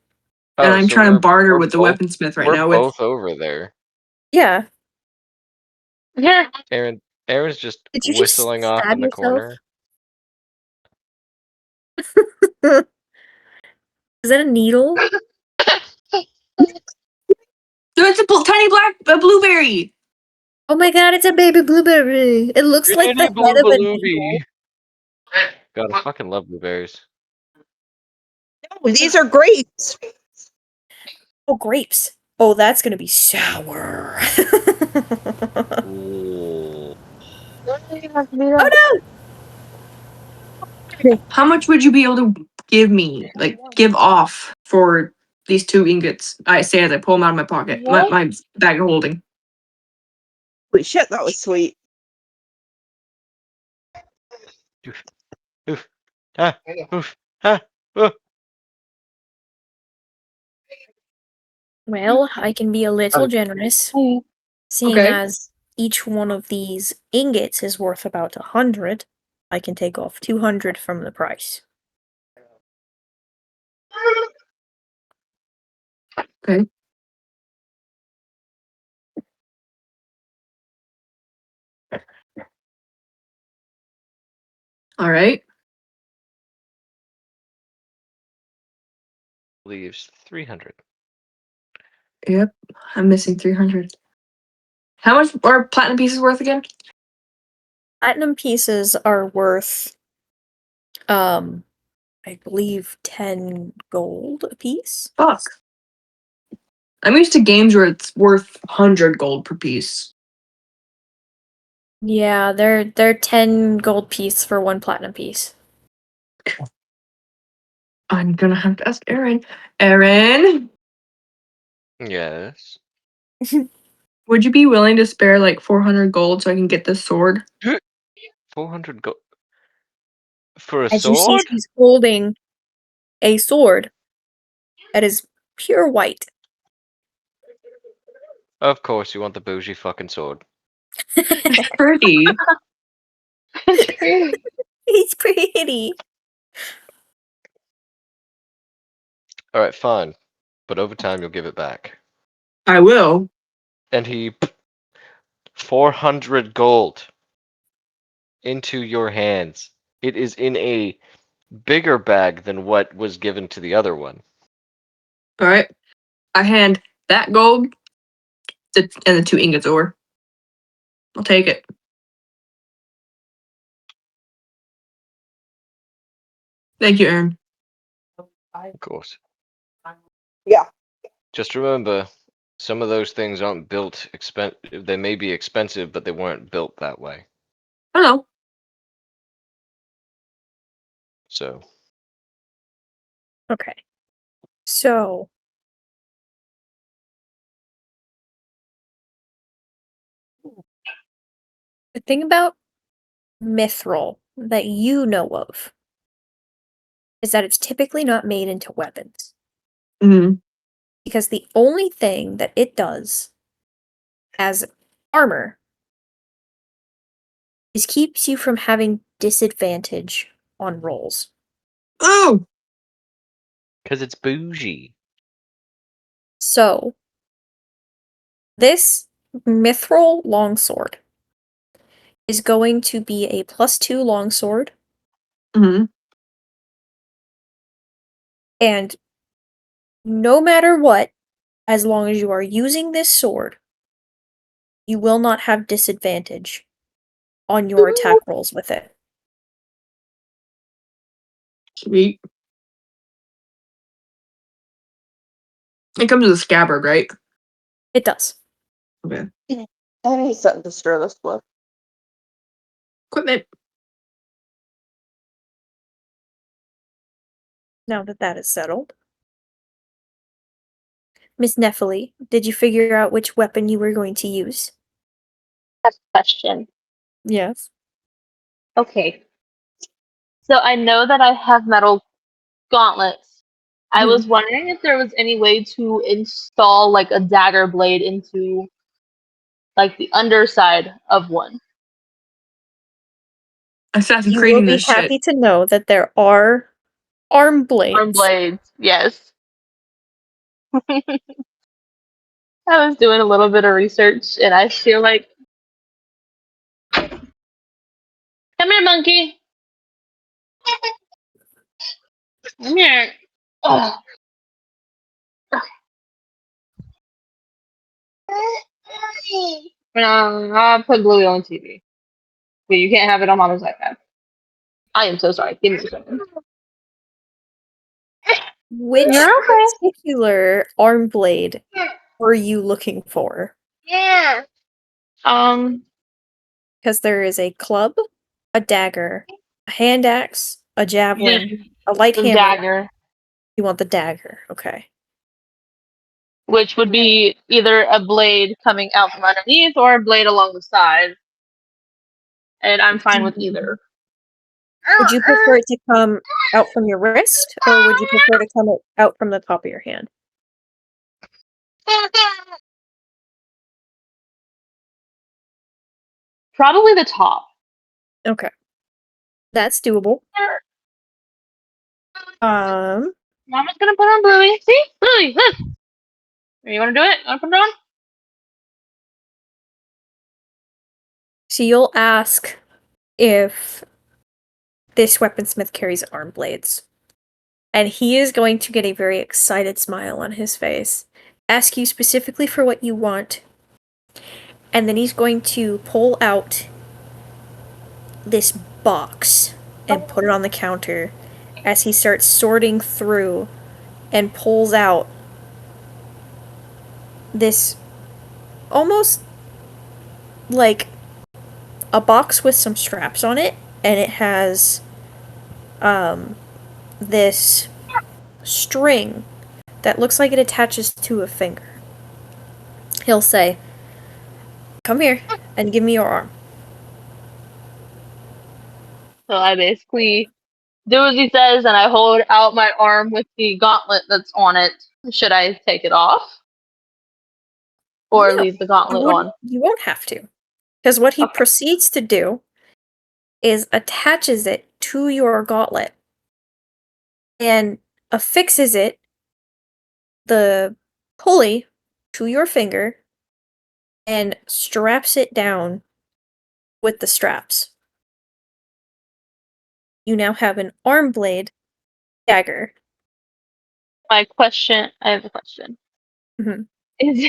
And Oh, I'm so trying to barter with the weaponsmith right we're now with both over there. Yeah. Here. Aaron's just Did you just whistling off stab in the yourself? corner. Is that a needle? it's a tiny black blueberry. Oh my god, it's a baby blueberry. It looks like the Itty blue head of a balooby. needle. God, I fucking love blueberries. No, these are grapes. Oh, grapes. Oh, that's gonna be sour. Ooh. Oh no! How much would you be able to give me, like give off for these 2 ingots? I say as I pull them out of my pocket, my bag of holding. Holy shit, that was sweet. Oof. Ah. Oof. Ah. Oh. Well, I can be a little generous, seeing Okay. as each one of these ingots is worth about 100. I can take off 200 from the price. Okay. All right. Leaves 300. Yep. I'm missing 300. How much are platinum pieces worth again? Platinum pieces are worth, I believe 10 gold apiece. Fuck. I'm used to games where it's worth 100 gold per piece. Yeah, they're 10 gold piece for one platinum piece. I'm gonna have to ask Aaron. Aaron, Yes. would you be willing to spare like 400 gold so I can get this sword? 400 gold. For a As you see, sword? she's holding a sword that is pure white. Of course, you want the bougie fucking sword. It's pretty. It's pretty. It's pretty. Alright, fine. But over time, you'll give it back. I will. And he 400 gold into your hands. It is in a bigger bag than what was given to the other one. All right. I hand that gold and the 2 ingots over. I'll take it. Thank you, Aaron. Of course. Yeah. Just remember, some of those things aren't built they may be expensive, but they weren't built that way. I know. So, Okay. So, the thing about mithril that you know of is that it's typically not made into weapons. Mm-hmm. Because the only thing that it does as armor is keeps you from having disadvantage on rolls. Oh! because it's bougie. So, this mithril longsword is going to be a +2 longsword, Mm-hmm. and no matter what, as long as you are using this sword, you will not have disadvantage on your attack rolls with it. Sweet. It comes with a scabbard, right? It does. Okay. I need something to stir this with. Equipment. Now that that is settled. Miss Nephili, did you figure out which weapon you were going to use? That's a question. Yes. Okay. So I know that I have metal gauntlets. I was wondering if there was any way to install like a dagger blade into like the underside of one. Assassin You will creating be this shit. happy to know that there are arm blades. Arm blades, yes. I was doing a little bit of research and I feel like come here, monkey. Come here. Ugh. I'll put Bluey on TV. But you can't have it on Mama's iPad. I am so sorry. Give me a second. Which You're okay. particular arm blade were you looking for? Yeah. Because there is a club, a dagger, a hand axe, a javelin, a light The hammer. dagger, You want the dagger, okay. which would be either a blade coming out from underneath or a blade along the side. And I'm fine with either. Would you prefer it to come out from your wrist, or would you prefer to come out from the top of your hand? Probably the top. Okay. That's doable. Mama's gonna put on Bluey. See? Bluey, look! You wanna do it? Wanna put it on? So you'll ask if this weaponsmith carries arm blades. And he is going to get a very excited smile on his face. Ask you specifically for what you want. And then he's going to pull out this box and put it on the counter as he starts sorting through and pulls out this almost like a box with some straps on it, and it has this string that looks like it attaches to a finger. He'll say, "Come here and give me your arm." So I basically do as he says, and I hold out my arm with the gauntlet that's on it. Should I take it off? Or No, leave the gauntlet on? You won't have to. Because what he Okay. proceeds to do is attaches it to your gauntlet and affixes it, the pulley, to your finger and straps it down with the straps. You now have an arm blade dagger. I have a question. Mhm. Is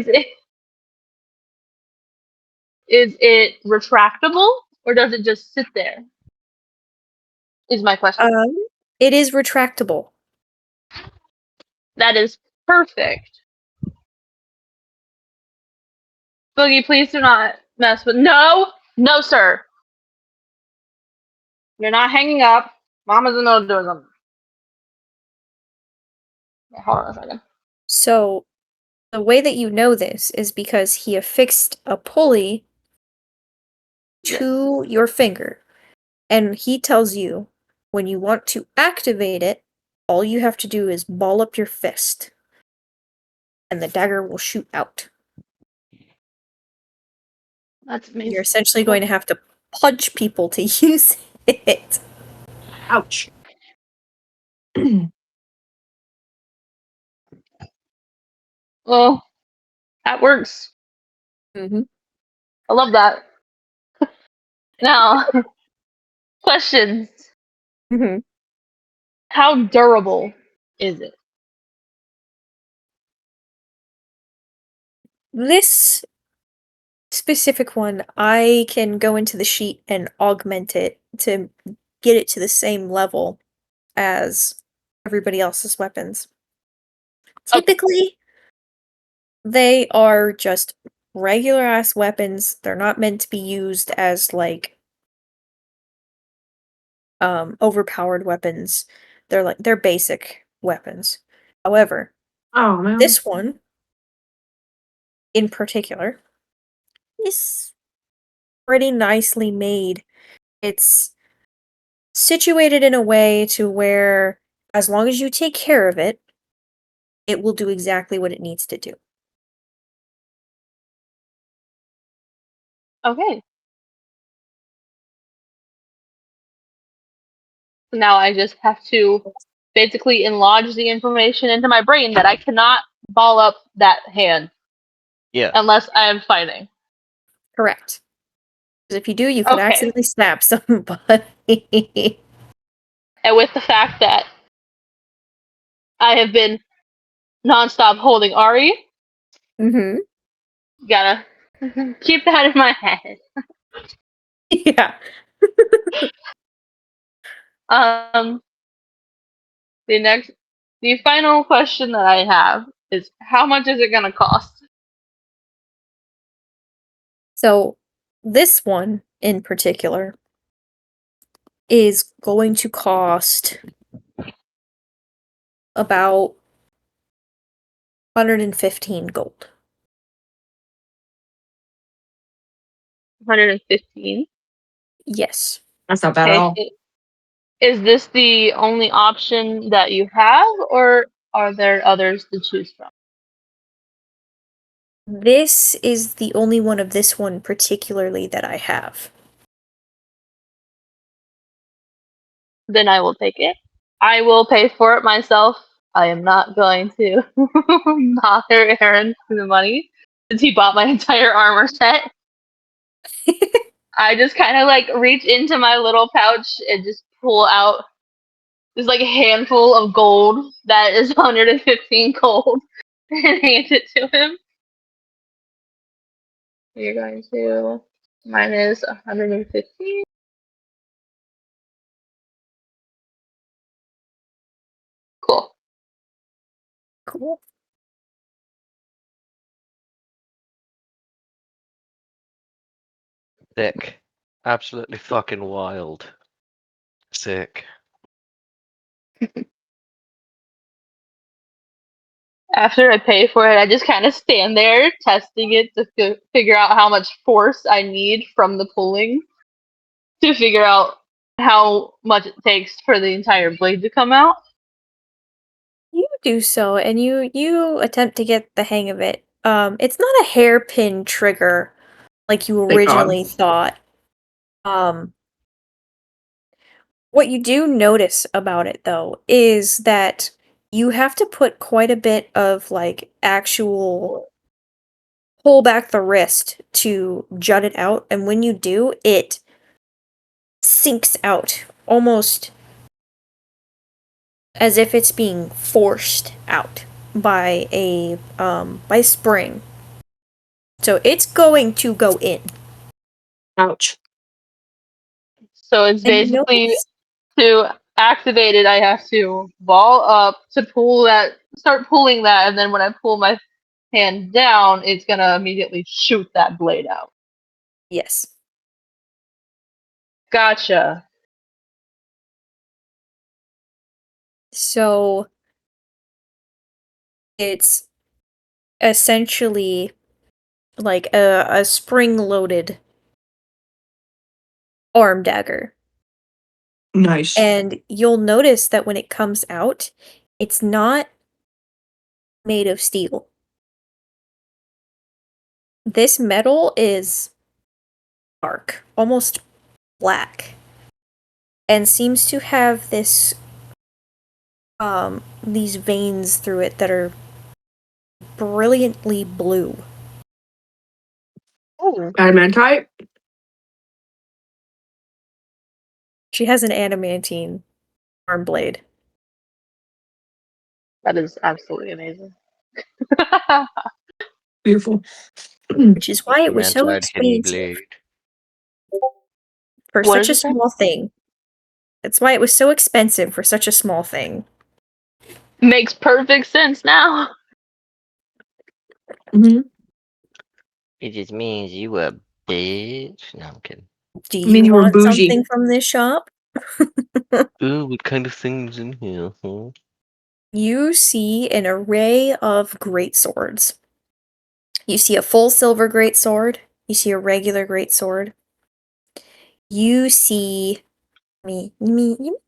it is it retractable or does it just sit there? Is my question. It is retractable. That is perfect. Boogie, please do not mess with. No, sir. You're not hanging up. Mama's in the middle of doing something. Hold on a second. So, the way that you know this is because he affixed a pulley to your finger. And he tells you when you want to activate it, all you have to do is ball up your fist. And the dagger will shoot out. That's amazing. You're essentially going to have to punch people to use it. Ouch. Well, that works. Mm-hmm. I love that. Now, questions. Mm-hmm. How durable is it? This specific one, I can go into the sheet and augment it to get it to the same level as everybody else's weapons. Okay. Typically, they are just regular ass weapons. They're not meant to be used as like overpowered weapons. They're basic weapons. However, Oh man. this one in particular is pretty nicely made. It's situated in a way to where as long as you take care of it, it will do exactly what it needs to do. Okay. Now I just have to basically enlarge the information into my brain that I cannot ball up that hand. Yeah. Unless I am fighting. Correct. Because if you do, you could Okay. accidentally stab somebody. And with the fact that I have been nonstop holding Ari, Mm-hmm. gotta keep that in my head. Yeah. The final question that I have is how much is it gonna cost? So, this one in particular is going to cost about 115 gold. 115. Yes. That's not bad at all. Is this the only option that you have, or are there others to choose from? This is the only one of this one particularly that I have. Then I will take it. I will pay for it myself. I am not going to bother Aaron for the money since he bought my entire armor set. I just kind of like reach into my little pouch and just pull out this like handful of gold that is 115 gold and hand it to him. You're going to minus 115. Cool. Cool. Sick. Absolutely fucking wild. Sick. After I pay for it, I just kind of stand there testing it to figure out how much force I need from the pulling to figure out how much it takes for the entire blade to come out. You do so, and you attempt to get the hang of it. It's not a hairpin trigger like you Thank God. originally thought. What you do notice about it, though, is that you have to put quite a bit of, like, actual pull back the wrist to jut it out, and when you do, it sinks out, almost as if it's being forced out by a, by spring. So it's going to go in. Ouch. So it's And you basically notice to activate it, I have to ball up to start pulling that, and then when I pull my hand down, it's gonna immediately shoot that blade out. yes. Gotcha. So it's essentially like a spring-loaded arm dagger. Nice. And you'll notice that when it comes out, it's not made of steel. This metal is dark, almost black, and seems to have these veins through it that are brilliantly blue. Adamantite? She has an adamantine arm blade. That is absolutely amazing. Beautiful. Which is why it was so Adamantite hidden expensive blade. for What such did a you say? small thing. That's why it was so expensive for such a small thing. Makes perfect sense now. Mm-hmm. It just means you a bitch. No, I'm kidding. Do I mean, you you were want bougie. something from this shop? Ooh, what kind of things in here, huh? You see an array of greatswords. You see a full silver greatsword. You see a regular greatsword. You see yummy yuck.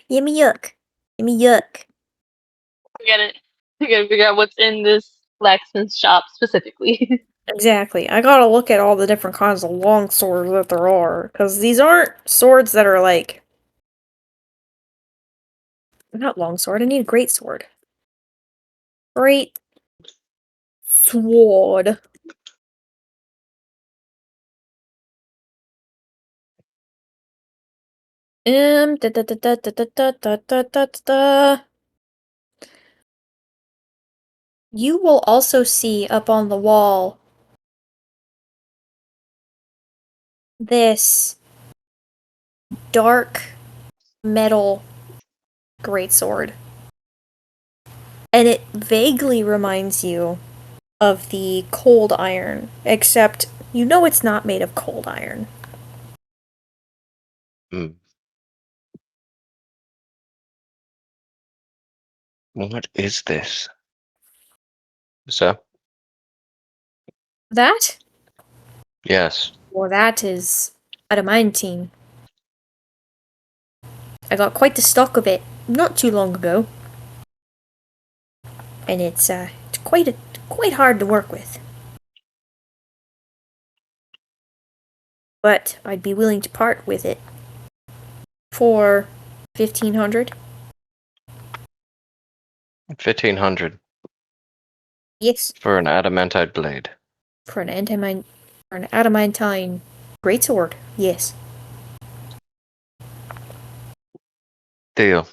Yummy yuck. Forget it. You gotta figure out what's in this blacksmith shop specifically. Exactly. I gotta look at all the different kinds of long swords that there are, because these aren't swords that are like. Not long sword. I need a great sword. Great sword. Da da da da da da da da da da da. You will also see up on the wall this dark metal greatsword. And it vaguely reminds you of the cold iron, except you know it's not made of cold iron. Hmm. What is this? So? That? Yes. Well, that is adamantine. I got quite the stock of it not too long ago. and it's quite hard to work with. But I'd be willing to part with it for 1,500. 1,500 Yes, for an adamantite blade. for an adamantine greatsword. Yes. Deal.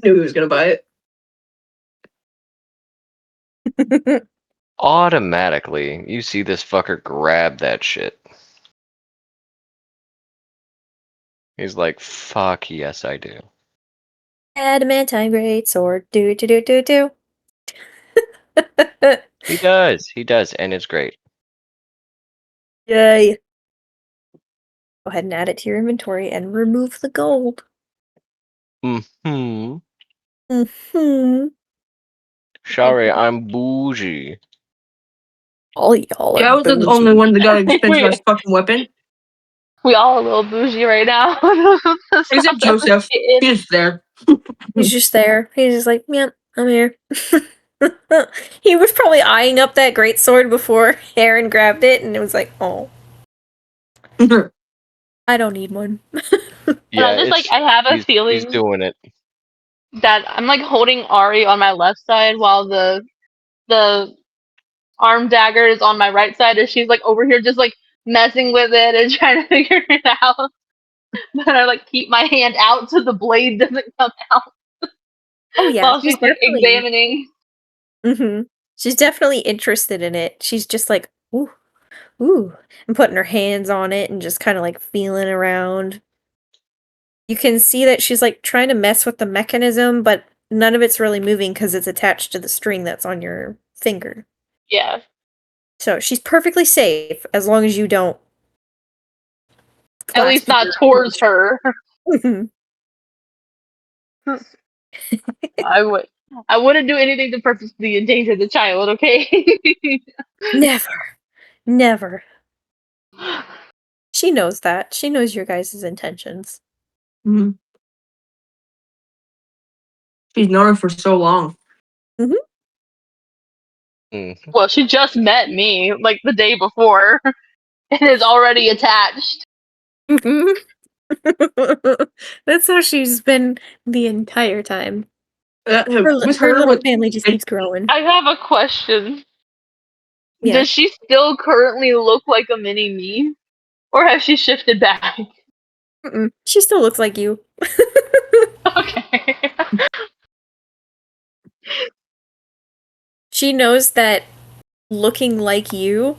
Knew he was gonna buy it. Automatically, you see this fucker grab that shit. He's like, fuck yes, I do. Adamantine greatsword. Do. He does, and it's great. Yay. Go ahead and add it to your inventory and remove the gold. Mm-hmm. Mm-hmm. Sorry, I'm bougie. All y'all Yeah, I are was the bougie. only one that got an expensive ass fucking weapon. We all a little bougie right now. Except Joseph. He's there. He's just there. He's just like, yep, I'm here. He was probably eyeing up that great sword before Aaron grabbed it, and it was like, oh, I don't need one. Yeah, I just like I have a he's feeling doing it. that I'm like holding Ari on my left side while the arm dagger is on my right side, and she's like over here just like messing with it and trying to figure it out. But I like keep my hand out so the blade doesn't come out Oh yeah, while she's like examining. She's definitely interested in it. She's just like, ooh, and putting her hands on it and just kind of like feeling around. You can see that she's like trying to mess with the mechanism, but none of it's really moving because it's attached to the string that's on your finger. Yeah. So she's perfectly safe as long as you don't. At least not towards her. I wouldn't do anything to purposely endanger the child, okay? Never. She knows that. She knows your guys' intentions. Mm-hmm. She's known her for so long. Well, she just met me like the day before and is already attached. That's how she's been the entire time. With Her little family just keeps growing. I have a question. Yeah. Does she still currently look like a mini me? Or has she shifted back? She still looks like you. Okay. She knows that looking like you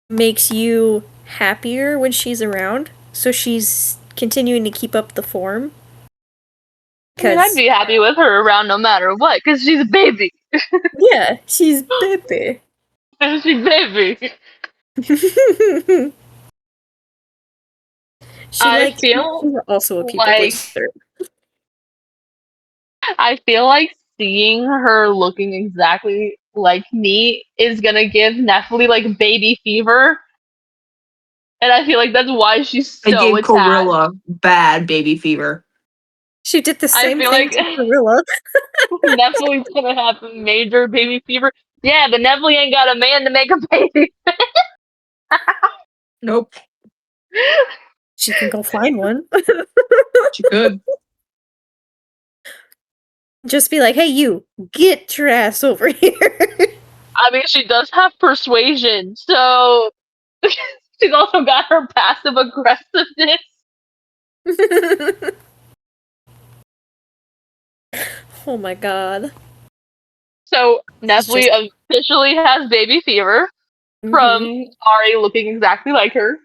makes you happier when she's around, so she's continuing to keep up the form. I mean, I'd be happy with her around no matter what, because she's a baby. Yeah, she's baby. She's baby. She feel also a people pleaser. I feel like seeing her looking exactly like me is gonna give Nephilim like baby fever. And I feel like that's why she's so I gave attached. Cordella bad baby fever. She did the same feel thing like to Gorilla. Nephilim's gonna have major baby fever. Yeah, but Nephilim ain't got a man to make a baby. Nope. She can go find one. She could. Just be like, hey, you, get your ass over here. I mean, she does have persuasion, so she's also got her passive aggressiveness. Oh my god. So Nephilim officially has baby fever from Ari looking exactly like her.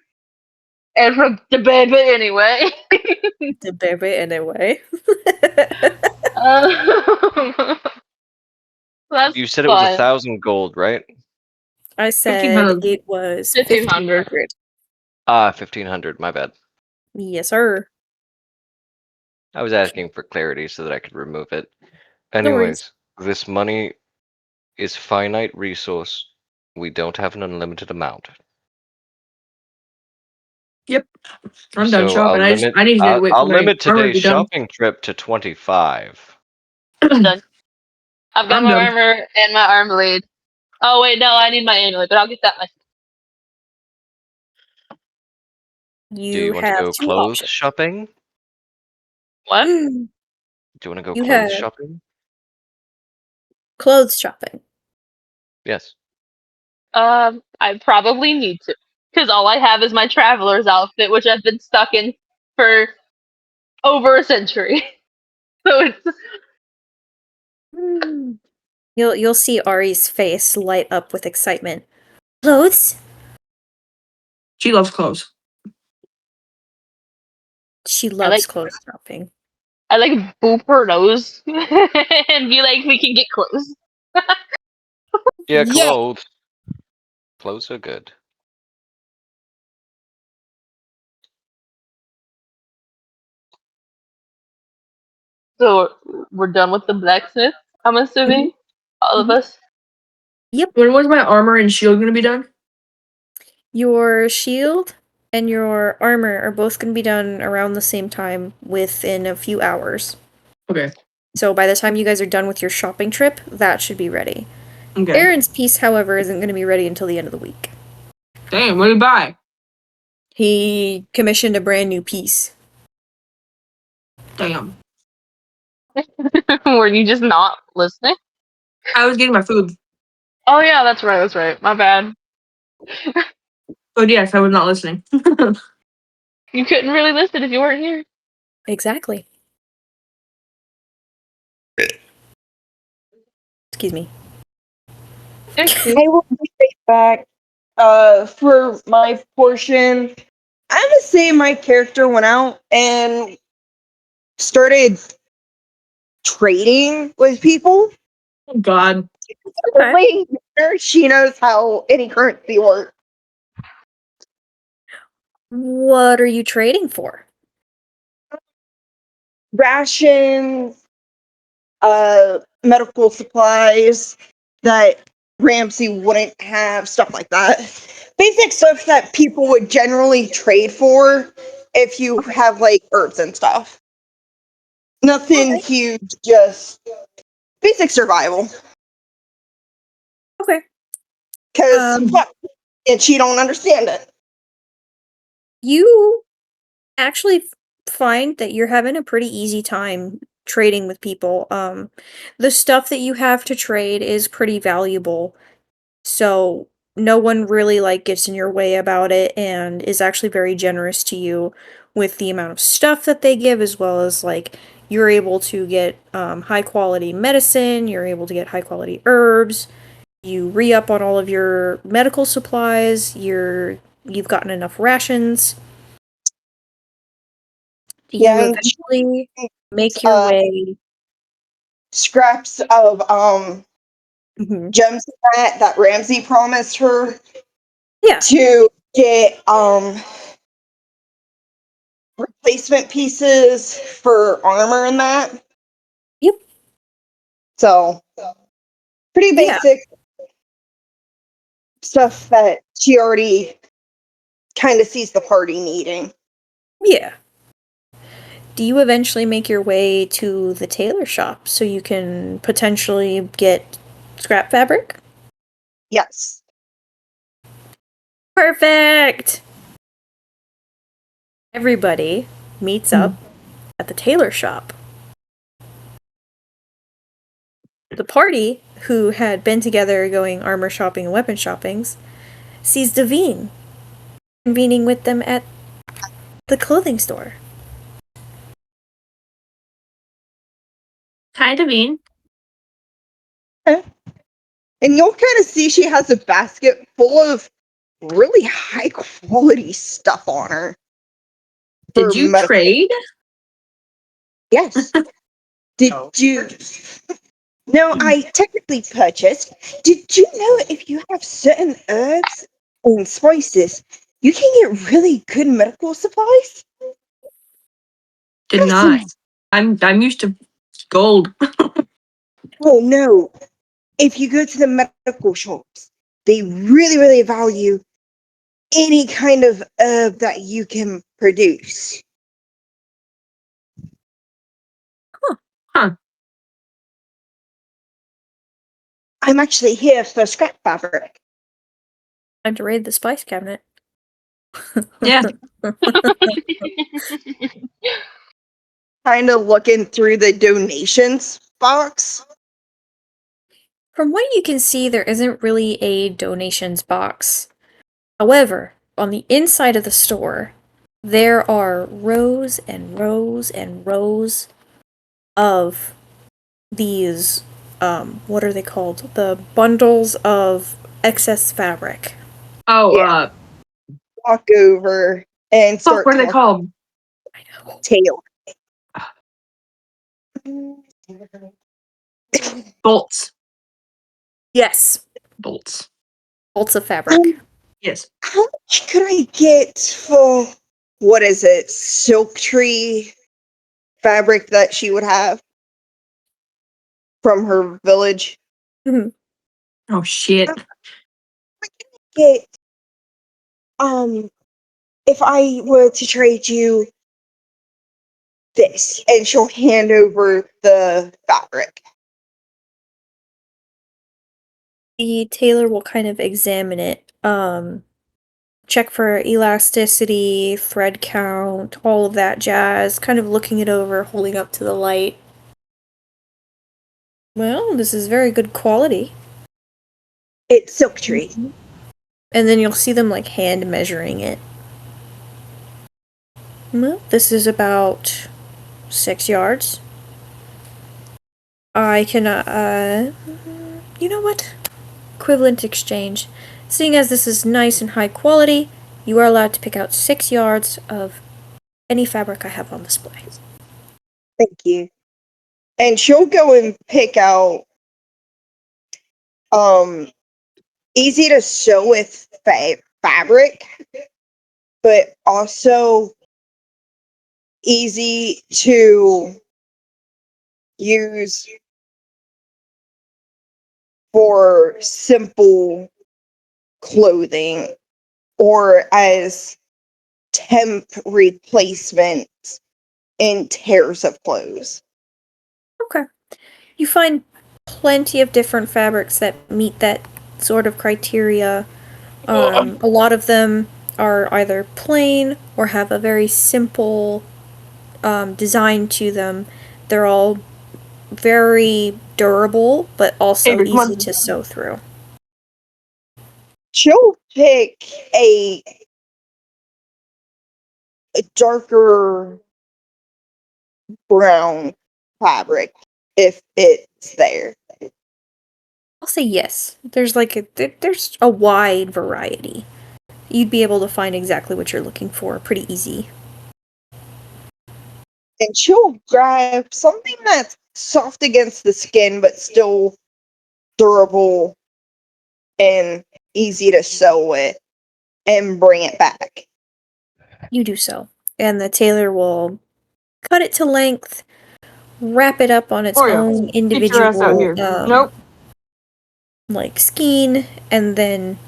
And from the baby anyway. The baby anyway. That's You said it fun. was 1,000 gold, right? I said 1,500. it was 1,500. 1,500. 1,500, my bad. Yes, sir. I was asking for clarity so that I could remove it. No worries. Anyways, this money is finite resource. We don't have an unlimited amount. Yep. I'm done shopping. I need to wait for I'll my limit armor to today's be done. shopping trip to 25. Done. I've got I'm my done. armor and my arm blade. Oh wait, no, I need my amulet, but I'll get that myself. Do You you want to have go two clothes options. shopping? What? Do you want to go You clothes have shopping? clothes shopping. Yes. I probably need to, because all I have is my traveler's outfit, which I've been stuck in for over a century. So it's You'll see Ari's face light up with excitement. Clothes? She loves clothes. She I loves like clothes shopping. I like boop her nose and be like, we can get clothes. Yeah, Yeah. clothes. Clothes are good. So we're done with the blacksmith, I'm assuming. All of Mhm. us. When was my armor and shield gonna be done? Your shield and your armor are both going to be done around the same time within a few hours. Okay. So by the time you guys are done with your shopping trip, that should be ready. Okay. Aaron's piece, however, isn't going to be ready until the end of the week. Damn, what did you buy? He commissioned a brand new piece. Damn. Were you just not listening? I was getting my food. Oh yeah, that's right, that's right. My bad. Oh yes, I was not listening. You couldn't really listen if you weren't here. Exactly. Excuse me. I will be right back. For my portion, I'm gonna say my character went out and started trading with people. Oh God. Okay. Only she knows how any currency works. What are you trading for? Rations, medical supplies that Ramsey wouldn't have, stuff like that. Basic stuff that people would generally trade for if you have like herbs and stuff. Nothing Okay. huge, just basic survival. Okay. Because and she don't understand it. You actually find that you're having a pretty easy time trading with people. The stuff that you have to trade is pretty valuable, so no one really like gets in your way about it and is actually very generous to you with the amount of stuff that they give, as well as like you're able to get high quality medicine, you're able to get high quality herbs, you re-up on all of your medical supplies, you've gotten enough rations. You Yeah, and eventually make your uh, way. scraps of Mhm. gems that Ramsey promised her Yeah. to get replacement pieces for armor and that. Yep. So pretty Yeah. basic stuff that she already kind of sees the party needing. Yeah. Do you eventually make your way to the tailor shop so you can potentially get scrap fabric? Yes. Perfect! Everybody meets up at the tailor shop. The party, who had been together going armor shopping and weapon shoppings, sees Devine convening with them at the clothing store. Hi, Devine. And you'll kind of see she has a basket full of really high quality stuff on her. Did For you medical. trade? Yes. Did you? No, I technically purchased. Did you know if you have certain herbs and spices, you can get really good medical supplies? Did Have not. some. I'm used to gold. Oh no! If you go to the medical shops, they really, really value any kind of herb that you can produce. Huh. I'm actually here for scrap fabric. Time to raid the spice cabinet. Yeah. Kind of looking through the donations box. From what you can see, there isn't really a donations box. However, on the inside of the store, there are rows and rows and rows of these, what are they called? The bundles of excess fabric. Oh, Yeah. Walk over and fuck, start what are they talking called? I know. Taylor. Bolts. Yes, Bolts. bolts of fabric. Yes. How much could I get for, what is it, silk tree fabric that she would have from her village? Mhm. Oh shit. Get, if I were to trade you this, and she'll hand over the fabric. The tailor will kind of examine it, check for elasticity, thread count, all of that jazz, kind of looking it over, holding up to the light. Well, this is very good quality. It's silk tree. And then you'll see them like hand measuring it. Well, this is about 6 yards. I can, you know what? Equivalent exchange. Seeing as this is nice and high quality, you are allowed to pick out 6 yards of any fabric I have on display. Thank you. And she'll go and pick out easy to sew with fabric, but also easy to use for simple clothing or as temp replacements in tears of clothes. Okay. You find plenty of different fabrics that meet that sort of criteria. A lot of them are either plain or have a very simple design to them. They're all very durable, but also Avery, come easy on. to sew through. She'll pick a darker brown fabric if it's there. I'll say yes. There's a wide variety. You'd be able to find exactly what you're looking for pretty easy. And she'll grab something that's soft against the skin but still durable and easy to sew with and bring it back. You do so. And the tailor will cut it to length, wrap it up on its Oreo, own get your ass out individual here. Nope. like skein, and then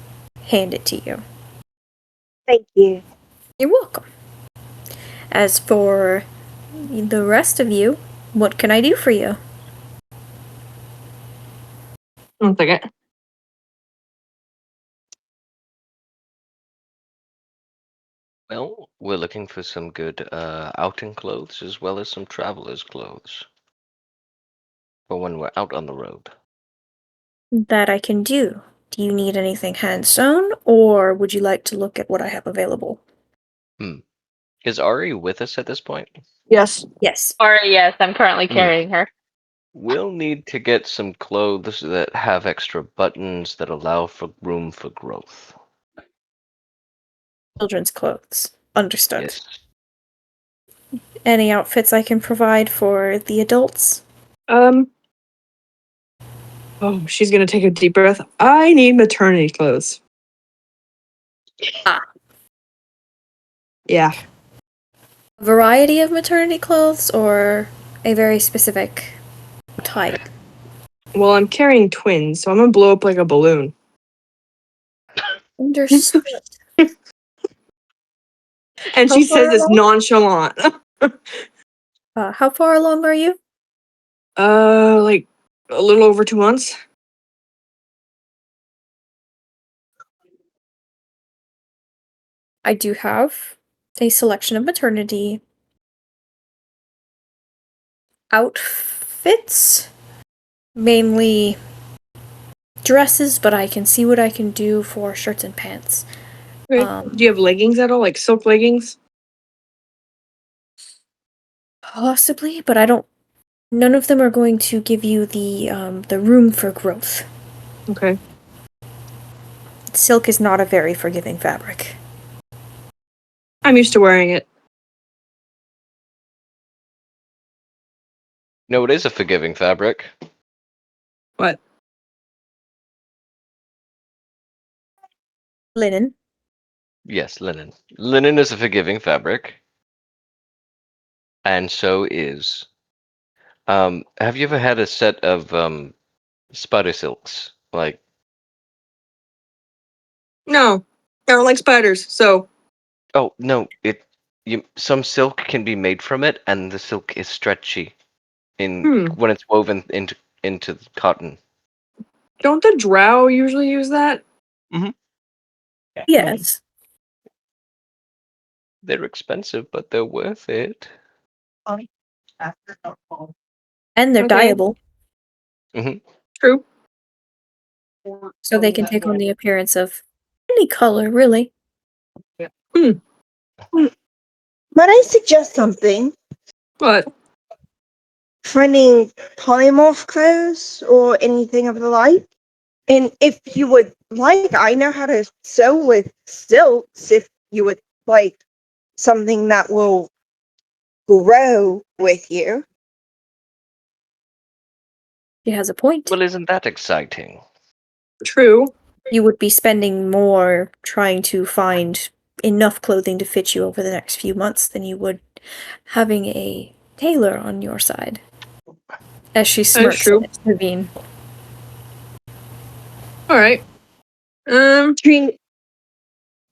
hand it to you. Thank you. You're welcome. As for the rest of you, what can I do for you? 1 second. Well, we're looking for some good outing clothes as well as some traveler's clothes for when we're out on the road. That I can do. Do you need anything hand sewn, or would you like to look at what I have available? Is Ari with us at this point? Yes. Yes. Or yes, I'm currently Hmm. carrying her. We'll need to get some clothes that have extra buttons that allow for room for growth. Children's clothes. Understood. Yes. Any outfits I can provide for the adults? Oh, she's gonna take a deep breath. I need maternity clothes. Ah. Yeah. A variety of maternity clothes, or a very specific type? Well, I'm carrying twins, so I'm gonna blow up like a balloon. Understood. And How she far says it's along? nonchalant. How far along are you? Like a little over 2 months. I do have a selection of maternity outfits, mainly dresses, but I can see what I can do for shirts and pants. Okay. Do you have leggings at all, like silk leggings? Possibly, but I don't. None of them are going to give you the room for growth. Okay. Silk is not a very forgiving fabric. I'm used to wearing it. No, it is a forgiving fabric. What? Linen. Yes, linen. Linen is a forgiving fabric. And so is. Have you ever had a set of spider silks? Like, No, I don't like spiders. So oh no, some silk can be made from it, and the silk is stretchy when it's woven into the cotton. don't the drow usually use that? Yes. They're expensive, but they're worth it. And they're Okay. dyeable, True. so they can take on the appearance of any color, really. Might I suggest something? What? Finding polymorph clothes or anything of the like? And if you would like, I know how to sew with silks if you would like something that will grow with you. She has a point. Well, isn't that exciting? True. You would be spending more trying to find enough clothing to fit you over the next few months than you would having a tailor on your side. As she smirks true. at Naveen. All right.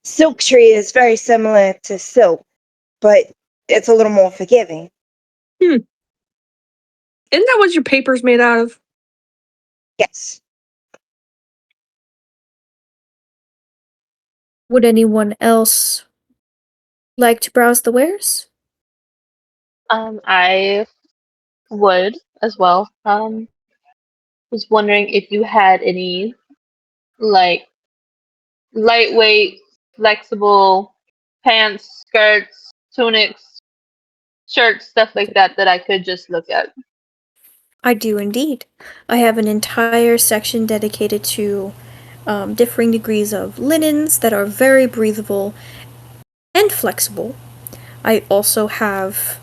Silk tree is very similar to silk, but it's a little more forgiving. Isn't that what your paper's made out of? Yes. Would anyone else like to browse the wares? I would as well. Was wondering if you had any like lightweight, flexible pants, skirts, tunics, shirts, stuff like that that I could just look at. I do indeed. I have an entire section dedicated to differing degrees of linens that are very breathable and flexible. I also have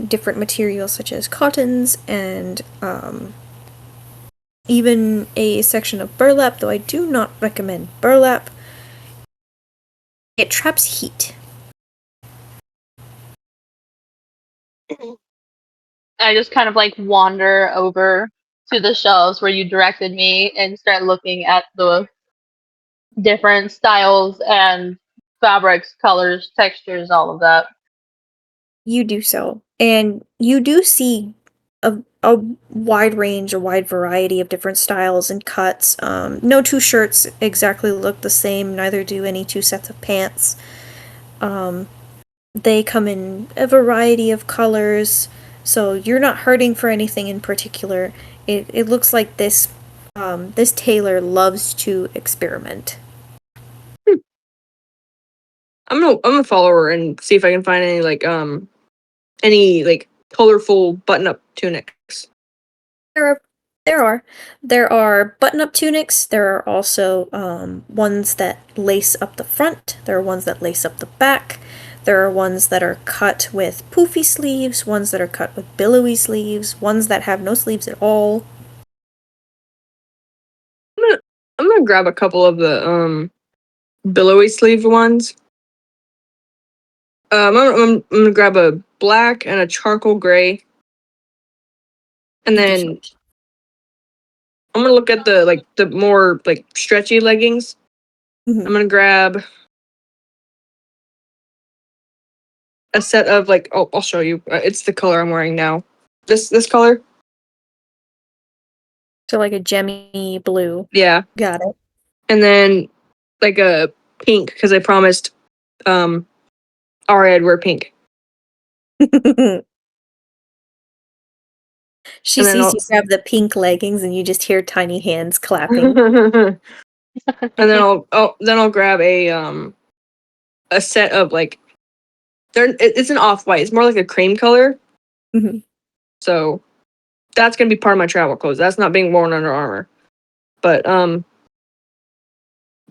different materials such as cottons and even a section of burlap, though I do not recommend burlap. It traps heat. I just kind of like wander over to the shelves where you directed me and start looking at the different styles and fabrics, colors, textures, all of that. You do so. And you do see a wide range, a wide variety of different styles and cuts. No two shirts exactly look the same, neither do any two sets of pants. They come in a variety of colors, so you're not hurting for anything in particular. It looks like this tailor loves to experiment. I'm gonna follow her and see if I can find any colorful button up tunics. There are button-up tunics. There are also ones that lace up the front. There are ones that lace up the back. There are ones that are cut with poofy sleeves, ones that are cut with billowy sleeves, ones that have no sleeves at all. I'm gonna grab a couple of the billowy sleeve ones. I'm gonna grab a black and a charcoal gray, and then I'm gonna look at the more stretchy leggings. Mhm. I'm gonna grab a set of I'll show you. It's the color I'm wearing now. This color. So like a gemmy blue. Yeah. Got it. And then like a pink because I promised Alright, I'd wear pink. She And then sees you grab the pink leggings and you just hear tiny hands clapping. and then I'll grab a set of like it's an off-white. It's more like a cream color. Mhm. So that's gonna be part of my travel clothes. That's not being worn under armor. But and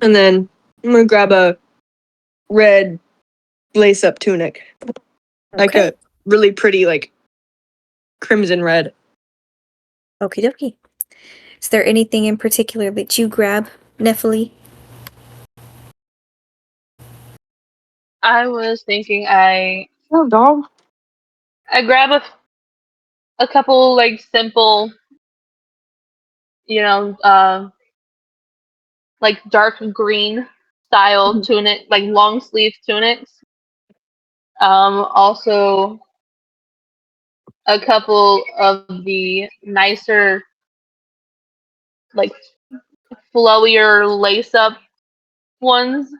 then I'm gonna grab a red lace-up tunic. Like Okay. a really pretty like crimson red. Okie dokie. Is there anything in particular that you grab, Nephili? I was thinking I Oh dog. grab a couple like simple, you know, like dark green style tunic, like long sleeve tunics. Also a couple of the nicer, like flowier lace up ones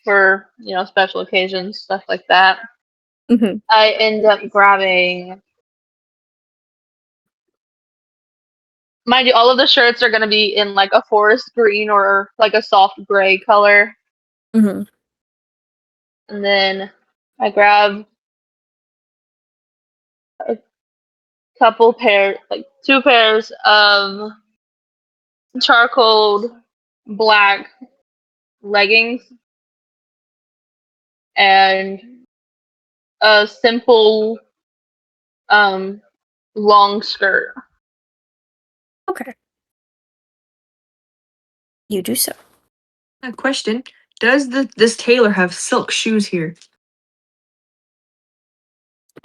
for, special occasions, stuff like that. Mm-hmm. I end up grabbing, mind you, all of the shirts are going to be in like a forest green or like a soft gray color. Mm-hmm. And then I grab a couple pair, like 2 pairs of charcoal black leggings and a simple long skirt. Okay. You do so. A question. Does this tailor have silk shoes here?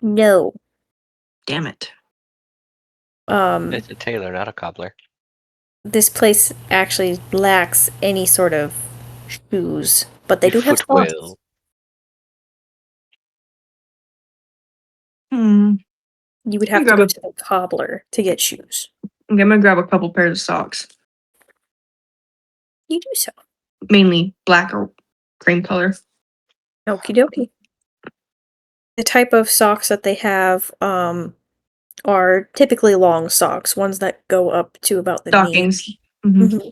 No. Damn it. It's a tailor, not a cobbler. This place actually lacks any sort of shoes, but they do have socks. Footwell. Hmm. You would have to grab go a- to the cobbler to get shoes. Okay, I'm gonna grab a couple pairs of socks. You do so. Mainly black or cream color. Okie dokie. The type of socks that they have are typically long socks, ones that go up to about the Stockings. knee. Mhm. Mm-hmm.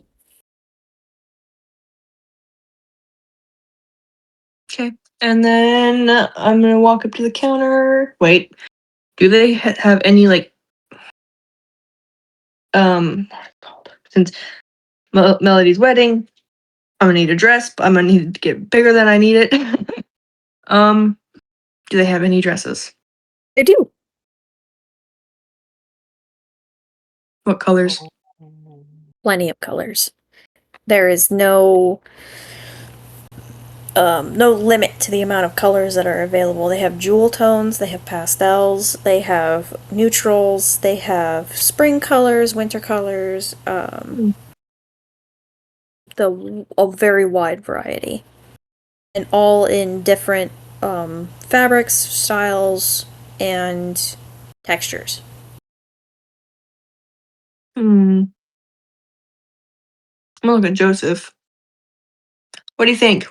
Okay. And then I'm gonna walk up to the counter. Wait. Do they have any like since Melody's wedding, I'm gonna need a dress, but I'm gonna need it to get bigger than I need it. Do they have any dresses? They do. What colors? Plenty of colors. There is no limit to the amount of colors that are available. They have jewel tones, they have pastels, they have neutrals, they have spring colors, winter colors, a very wide variety. And all in different fabrics, styles, and textures. I'm gonna look at Joseph. What do you think?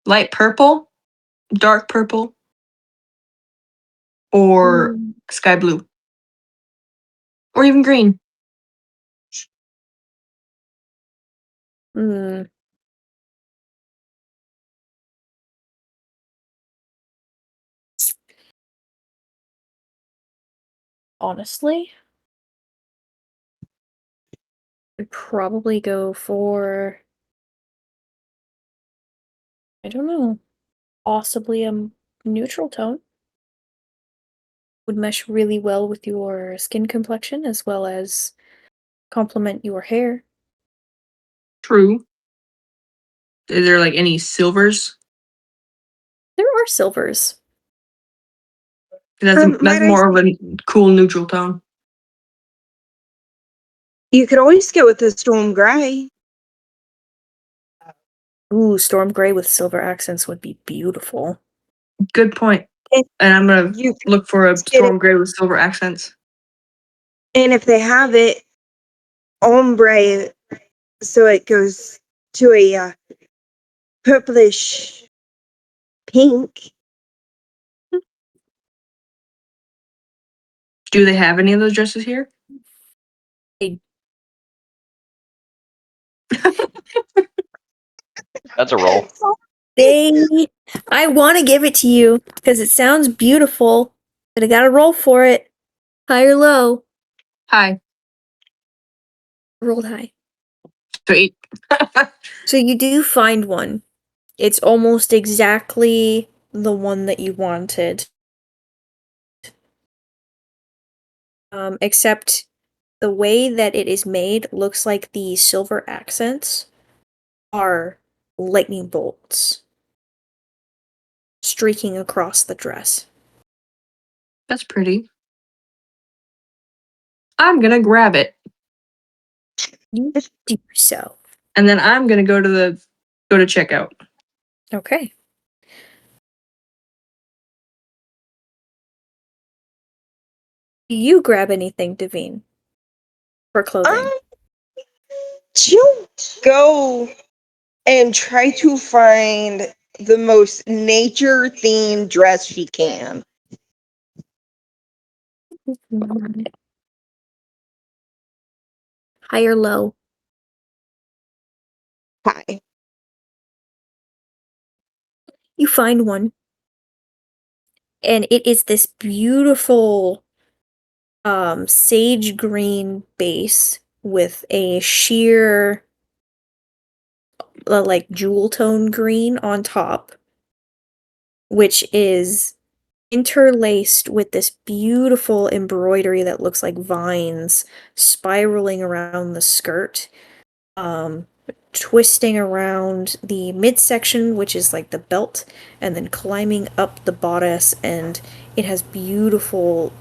Light purple, dark purple, or sky blue, or even green? Hmm. Honestly, I'd probably go for, I don't know, possibly a neutral tone. Would mesh really well with your skin complexion as well as complement your hair. True. Is there like any silvers? There are silvers. That's Might I more of a cool neutral tone. You could always go with the storm gray. Ooh, storm gray with silver accents would be beautiful. Good point. And And I'm gonna you could look for a get it, storm gray with silver accents. and if they have it, ombre, so it goes to a purplish pink. Do they have any of those dresses here? That's a roll. I want to give it to you because it sounds beautiful, but I gotta roll for it. High or low? Hi. Rolled high. Sweet. So you do find one. It's almost exactly the one that you wanted. Except the way that it is made looks like the silver accents are lightning bolts streaking across the dress. That's pretty. I'm gonna grab it. You do so. And then I'm gonna go to checkout. Okay. Do you grab anything, Devine? For clothing? She'll go and try to find the most nature themed dress she can. High or low? Hi. You find one. And it is this beautiful sage green base with a sheer like jewel tone green on top, which is interlaced with this beautiful embroidery that looks like vines spiraling around the skirt, twisting around the midsection, which is like the belt, and then climbing up the bodice, and it has beautiful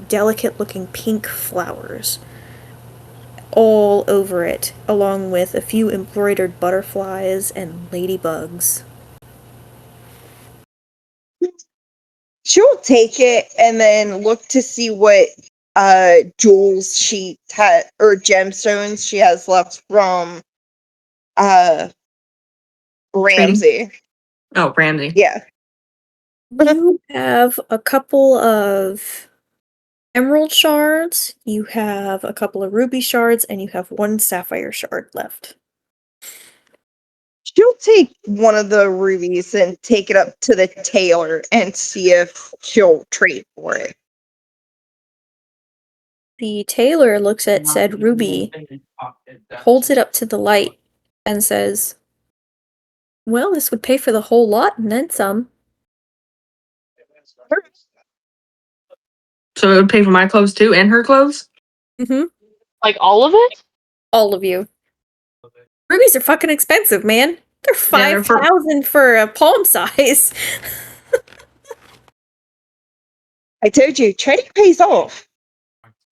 delicate looking pink flowers all over it, along with a few embroidered butterflies and ladybugs. She'll take it and then look to see what jewels she had or gemstones she has left from Ramsey. Oh, Ramsey. Yeah. You have a couple of emerald shards, you have a couple of ruby shards, and you have one sapphire shard left. She'll take one of the rubies and take it up to the tailor and see if she'll trade for it. The tailor looks at said ruby, holds it up to the light, and says, "Well, this would pay for the whole lot and then some." So it would pay for my clothes too and her clothes? Mm-hmm. Like all of it? All of you. Rubies are fucking expensive, man. They're Yeah, they're for- 5,000 for a palm size. I told you, trading pays off.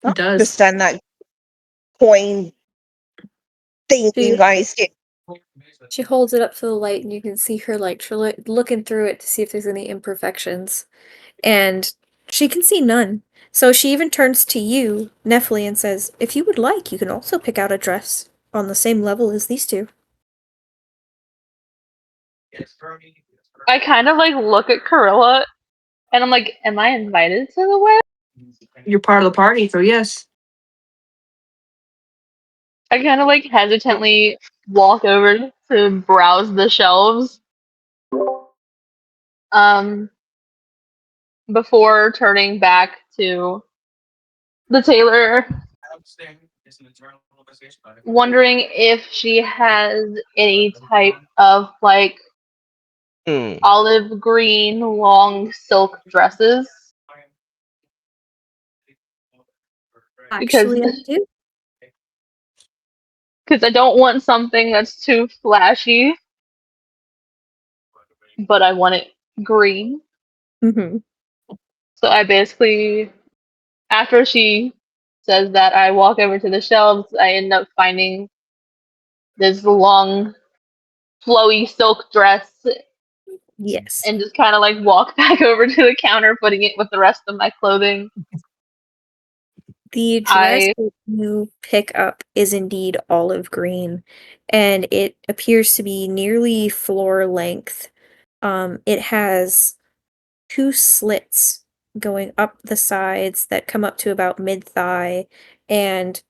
It does. Just on that coin thing you guys get. She holds it up to the light, and you can see her like looking through it to see if there's any imperfections, and she can see none. So she even turns to you, Nephili, and says, "If you would like, you can also pick out a dress on the same level as these two." I kind of like look at Corilla and I'm like, am I invited to the wedding? You're part of the party, so yes. I kind of like hesitantly walk over to browse the shelves. Before turning back to the tailor, wondering if she has any type of like olive green long silk dresses. Actually, I do. Because I don't want something that's too flashy, but I want it green. Mm-hmm. So I basically, after she says that, I walk over to the shelves. I end up finding this long, flowy silk dress Yes. and just kind of like walk back over to the counter, putting it with the rest of my clothing. The dress that you pick up is indeed olive green, and it appears to be nearly floor length. It has two slits going up the sides that come up to about mid-thigh, and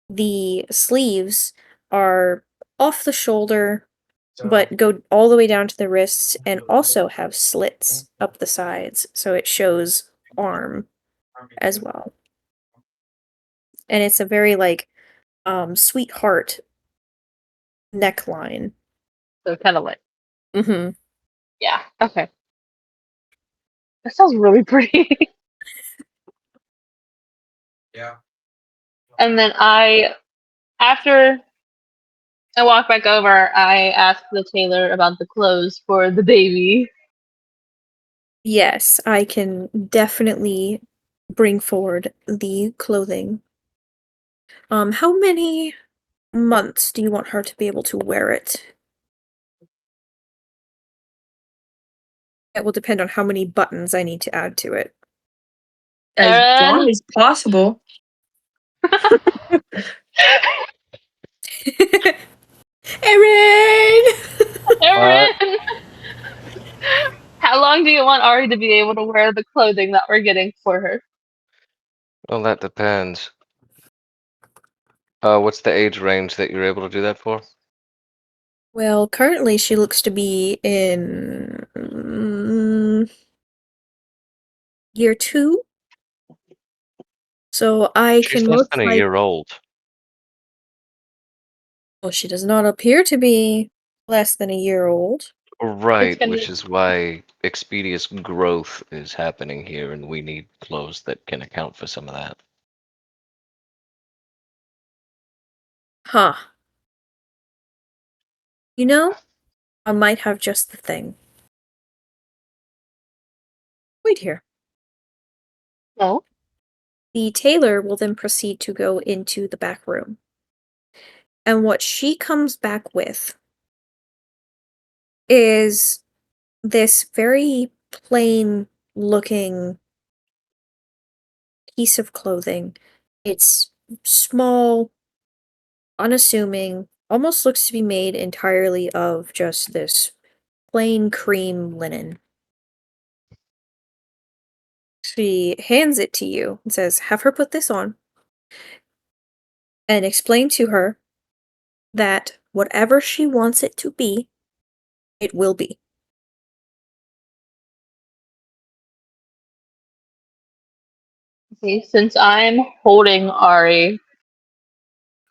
the sleeves are off the shoulder, but go all the way down to the wrists and also have slits up the sides, so it shows arm as well. And it's a very sweetheart neckline. So kind of like, Mm-hmm. yeah, okay. That sounds really pretty. Yeah. And then after I walk back over, I ask the tailor about the clothes for the baby. Yes, I can definitely bring forward the clothing. How many months do you want her to be able to wear it? It will depend on how many buttons I need to add to it. As long Aaron! as possible. Erin! Aaron! How long do you want Ari to be able to wear the clothing that we're getting for her? Well, that depends. What's the age range that you're able to do that for? Well, currently she looks to be in year 2. So I She's can less most than a likely. year old. Well, she does not appear to be less than a year old. Right, gonna- which is why expeditious growth is happening here, and we need clothes that can account for some of that. Huh. You know, I might have just the thing. Wait here. Oh? The tailor will then proceed to go into the back room. And what she comes back with is this very plain looking piece of clothing. It's small, unassuming, almost looks to be made entirely of just this plain cream linen. She hands it to you and says, "Have her put this on." And explain to her that whatever she wants it to be, it will be. Okay, since I'm holding Ari,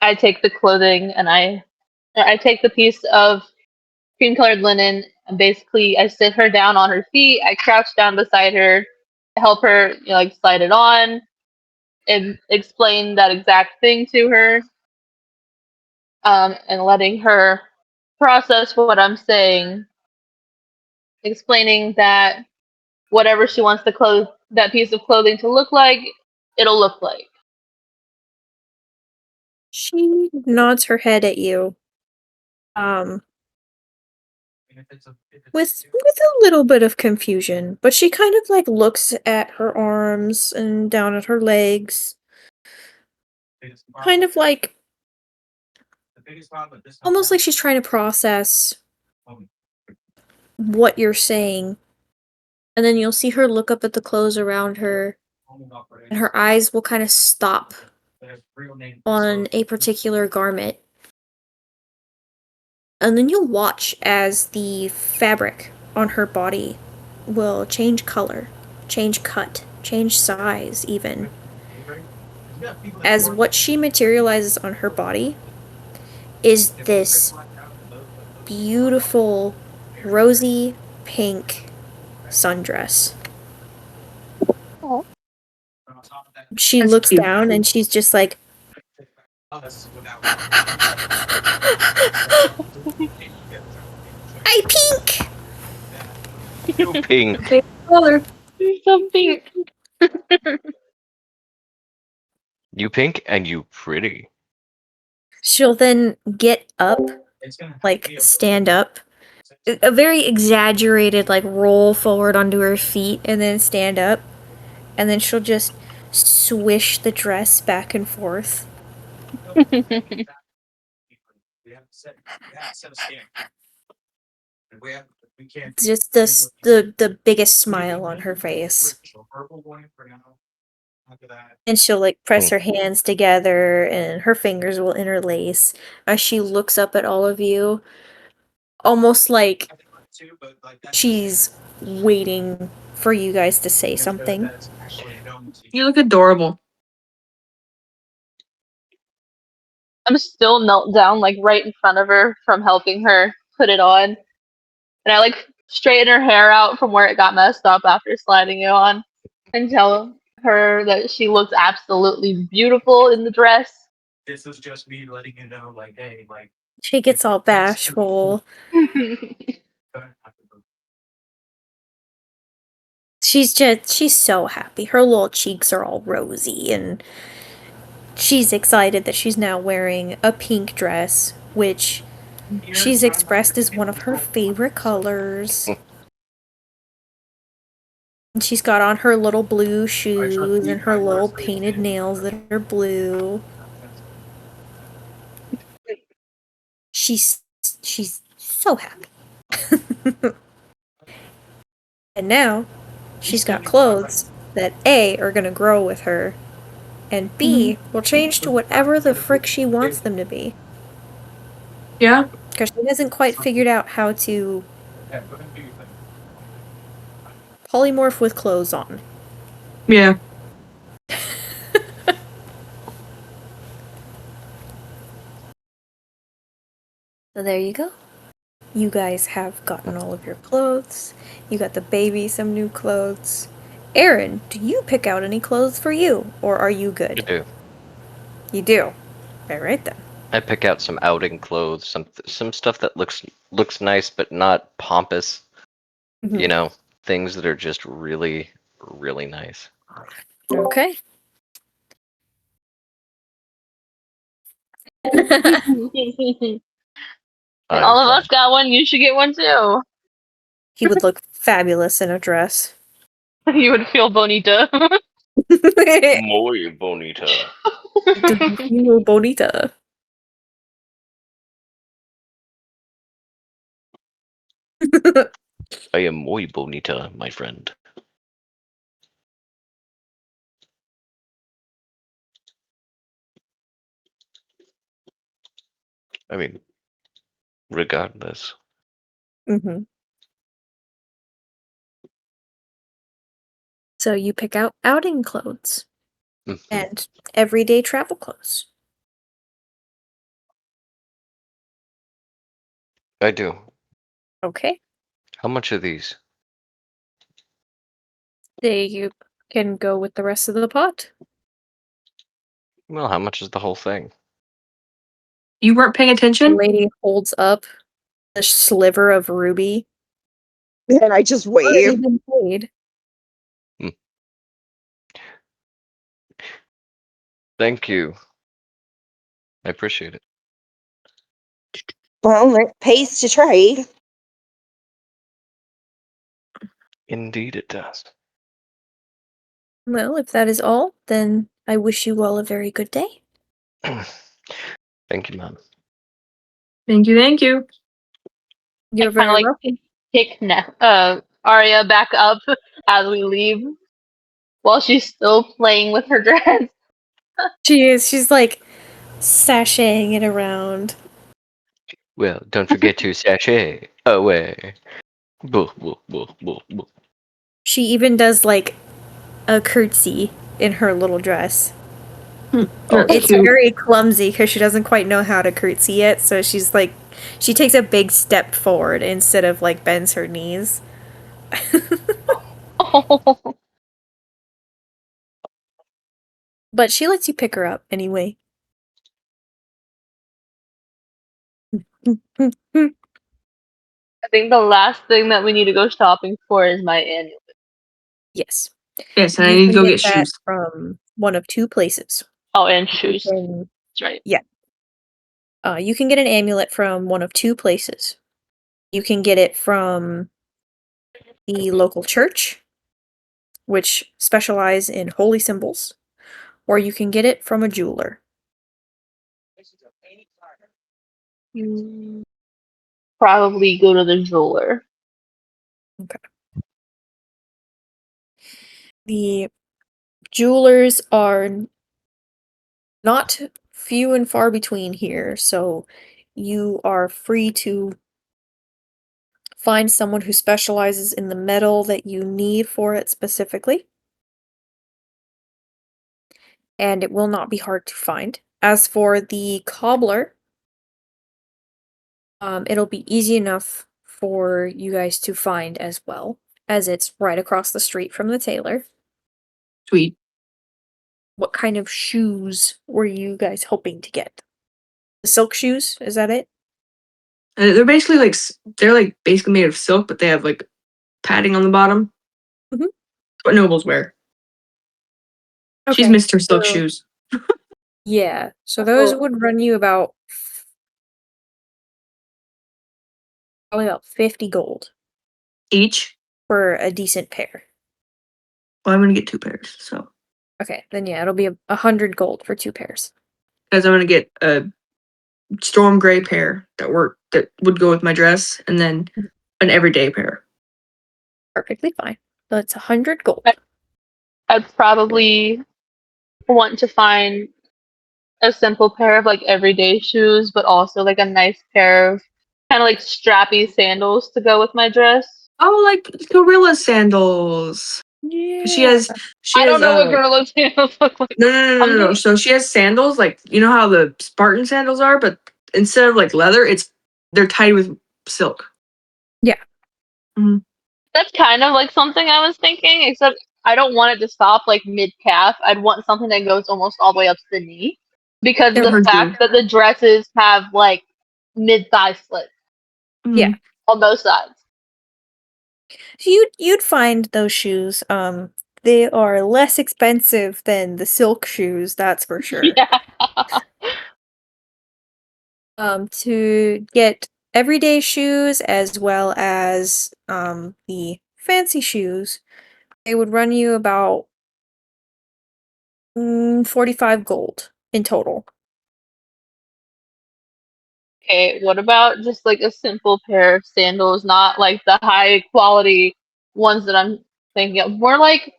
I take the clothing and I take the piece of cream colored linen and basically I sit her down on her feet, I crouch down beside her, help her, slide it on and explain that exact thing to her, and letting her process what I'm saying, explaining that whatever she wants that piece of clothing to look like, it'll look like. She nods her head at you. With a little bit of confusion, but she kind of looks at her arms and down at her legs. Kind of almost like she's trying to process what you're saying. And then you'll see her look up at the clothes around her, and her eyes will kind of stop on a particular garment. And then you'll watch as the fabric on her body will change color, change cut, change size, even. As what she materializes on her body is this beautiful rosy pink sundress. Oh. She That's looks cute. down and she's just like, I pink! You pink. Okay, color. Something. You pink and you pretty. She'll then get up, stand up, a very exaggerated roll forward onto her feet and then stand up, and then she'll just swish the dress back and forth. Just the biggest smile on her face. And she'll like press her hands together and her fingers will interlace as she looks up at all of you, almost like she's waiting for you guys to say something. You look adorable. I'm still knelt down, like right in front of her from helping her put it on. And I like straighten her hair out from where it got messed up after sliding it on and tell her that she looks absolutely beautiful in the dress. This is just me letting you know, like, hey, like. She gets all bashful. She's so happy. Her little cheeks are all rosy and she's excited that she's now wearing a pink dress, which she's expressed as one of her favorite colors. And she's got on her little blue shoes and her little painted nails that are blue. She's so happy. And now she's got clothes that A are gonna grow with her, and B will change to whatever the frick she wants them to be. Yeah? Because she hasn't quite figured out how to polymorph with clothes on. Yeah. So there you go. You guys have gotten all of your clothes. You got the baby some new clothes. Aaron, do you pick out any clothes for you, or are you I good? do. You do. All right then. I pick out some outing clothes, some stuff that looks nice but not pompous. Mhm. You know, things that are just really, really nice. Okay. And all of us got one, you should get one too. He would look fabulous in a dress. You would feel bonita. Muy bonita. Muy bonita. I am muy bonita, my friend. I mean, regardless. Mm-hmm. So you pick out outing clothes Mhm. and everyday travel clothes. I do. Okay. How much are these? You can go with the rest of the pot. Well, how much is the whole thing? You weren't paying The attention? lady holds up the sliver of ruby. And I just Already wave. been paid. Thank you. I appreciate it. Well, it pays to trade. Indeed it does. Well, if that is all, then I wish you all a very good day. Thank you, Mom. Thank you, thank you. You're Kind of very like welcome. pick Arya back up as we leave while she's still playing with her dress. She is. She's like sashaying it around. Well, don't forget to sachet away. Boo, boo, boo, boo, boo. She even does like a curtsy in her little dress. That's It's cute. very clumsy because she doesn't quite know how to curtsy yet, so she's like, she takes a big step forward instead of like bends her knees. Oh, But she lets you pick her up anyway. I think the last thing that we need to go shopping for is my annual. Yes. Yes, and I You need to can go get get that shoes. from one of two places. Oh, and You shoes. can, That's right. you can get an amulet from one of two places. You can get it from the local church, which specialize in holy symbols, or you can get it from a jeweler. Probably go to the jeweler. The jewelers are not few and far between here, so you are free to find someone who specializes in the metal that you need for it specifically. And it will not be hard to find. As for the cobbler, it'll be easy enough for you guys to find as well, as it's right across the street from the tailor. Sweet. What kind of shoes were you guys hoping to get? The silk shoes? Is that it? They're basically like they're like basically made of silk, but they have like padding on the bottom. Mhm. What nobles wear. She's Okay, missed her silk so- shoes. Yeah, so those would run you about probably about 50 gold Each. for a decent pair. Well, I'm gonna get 2 pairs, so Okay, then yeah, it'll be 100 gold for 2 pairs. because I'm gonna get a storm gray pair that would go with my dress, and then an everyday pair. Perfectly fine. So it's 100 gold. I'd probably want to find a simple pair of like everyday shoes, but also like a nice pair of kind of like strappy sandals to go with my dress. Oh, like gorilla sandals. Yeah. She has. I don't know what gorilla sandals look like. No. So she has sandals, like you know how the Spartan sandals are, but instead of like leather, they're tied with silk. Yeah. Mhm. That's kind of like something I was thinking, except I don't want it to stop like mid calf. I'd want something that goes almost all the way up to the knee, because of Yeah, the heard fact you. that the dresses have like mid thigh slits Yeah. on both sides. So you'd find those shoes. They are less expensive than the silk shoes, that's for sure. Yeah. To get everyday shoes as well as the fancy shoes, they would run you about 45 gold in total. Okay, what about just like a simple pair of sandals, not like the high quality ones that I'm thinking of? More like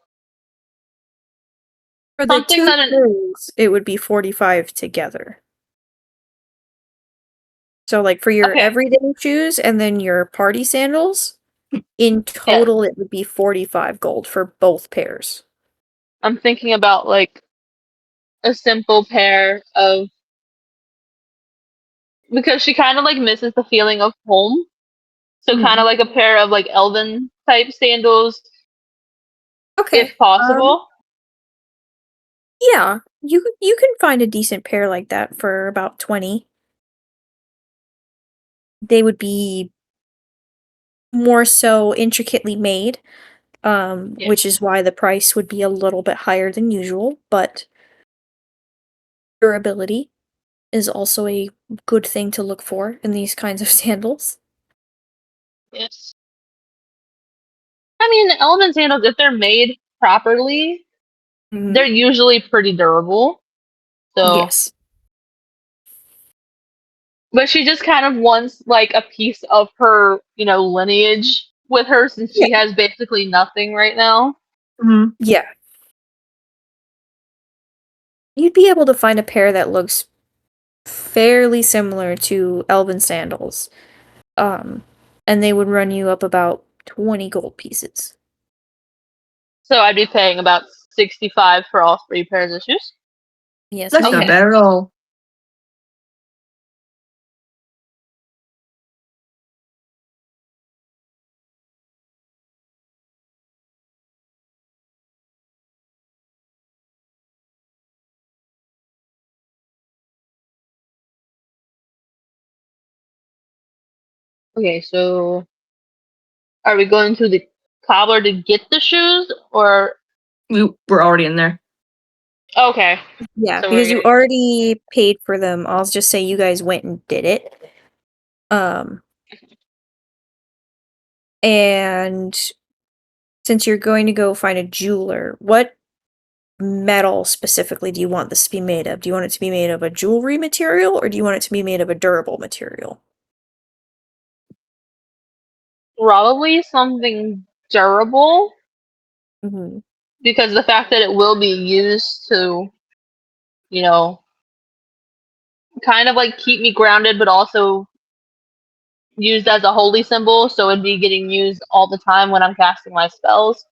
For the something 2 that pairs, it would be 45 together. So like for your Okay. everyday shoes and then your party sandals, in total it would be 45 gold for both pairs. I'm thinking about like a simple pair of, because she kind of like misses the feeling of home. So kind of like a pair of like elven type sandals, Okay. if possible. Yeah, you can find a decent pair like that for about 20. They would be more so intricately made, which is why the price would be a little bit higher than usual, but durability is also a good thing to look for in these kinds of sandals. Yes. I mean, elven sandals, if they're made properly, they're usually pretty durable. So Yes. But she just kind of wants like a piece of her, lineage with her, since she has basically nothing right now. Yeah. You'd be able to find a pair that looks fairly similar to elven sandals. And they would run you up about 20 gold pieces. So I'd be paying about 65 for all 3 pairs of shoes. Yes, That's not bad at all. Okay, so are we going to the cobbler to get the shoes, or We're already in there. okay? Yeah, So because you already paid for them. I'll just say you guys went and did it. And since you're going to go find a jeweler, what metal specifically do you want this to be made of? Do you want it to be made of a jewelry material, or do you want it to be made of a durable material? Probably something durable, Mm-hmm. because the fact that it will be used to, you know, kind of like keep me grounded, but also used as a holy symbol, so it'd be getting used all the time when I'm casting my spells.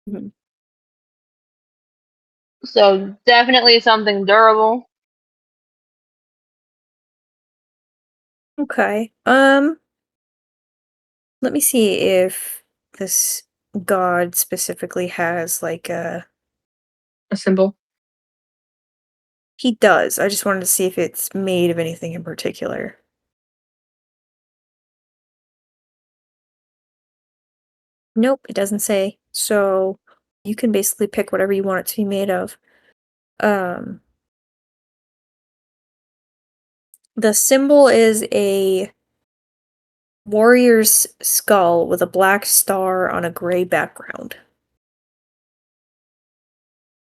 Mm-hmm. So definitely something durable. Okay. Let me see if this god specifically has like a. A symbol. He does. I just wanted to see if it's made of anything in particular. Nope, it doesn't say. So you can basically pick whatever you want it to be made of. The symbol is a warrior's skull with a black star on a gray background.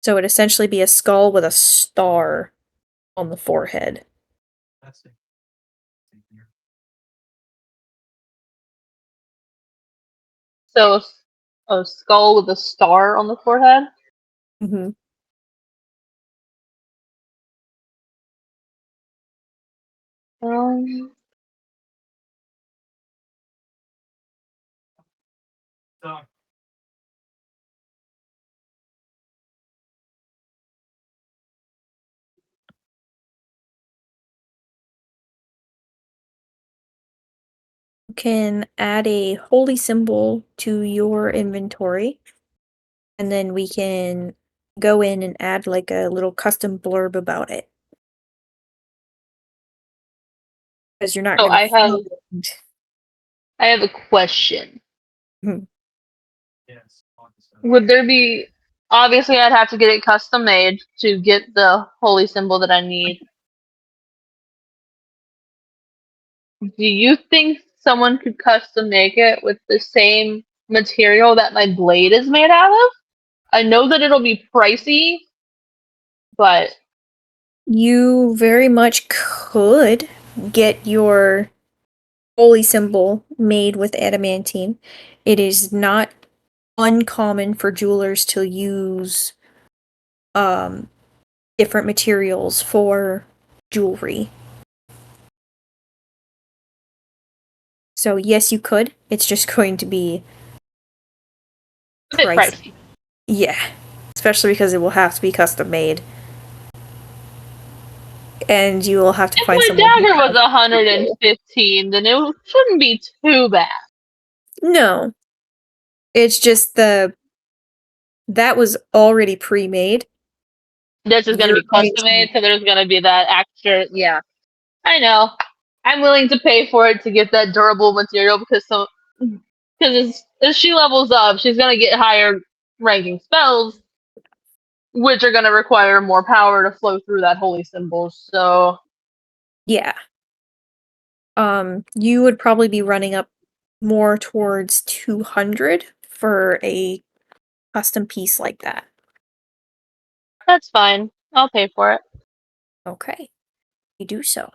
So it'd essentially be a skull with a star on the forehead. So a skull with a star on the forehead. Mm-hmm. Um, You can add a holy symbol to your inventory, and then we can go in and add like a little custom blurb about it. Because you're not So gonna I have a question. Mhm. Would there be, obviously I'd have to get it custom made to get the holy symbol that I need. Do you think someone could custom make it with the same material that my blade is made out of? I know that it'll be pricey, but You very much could get your holy symbol made with adamantine. It is not uncommon for jewelers to use different materials for jewelry. So yes, you could. It's just going to be a bit pricey. Yeah. Especially because it will have to be custom made. And you will have to If find my someone who dagger has- was 115, then it shouldn't be too bad. No. It's just that was already pre-made. This is going to You're be going custom to made, so there's going to be that extra. Yeah, I know. I'm willing to pay for it to get that durable material because as she levels up, she's going to get higher ranking spells, which are going to require more power to flow through that holy symbol. So Yeah. You would probably be running up more towards 200 for a custom piece like that. that's fine. I'll pay for it. Okay. You do so.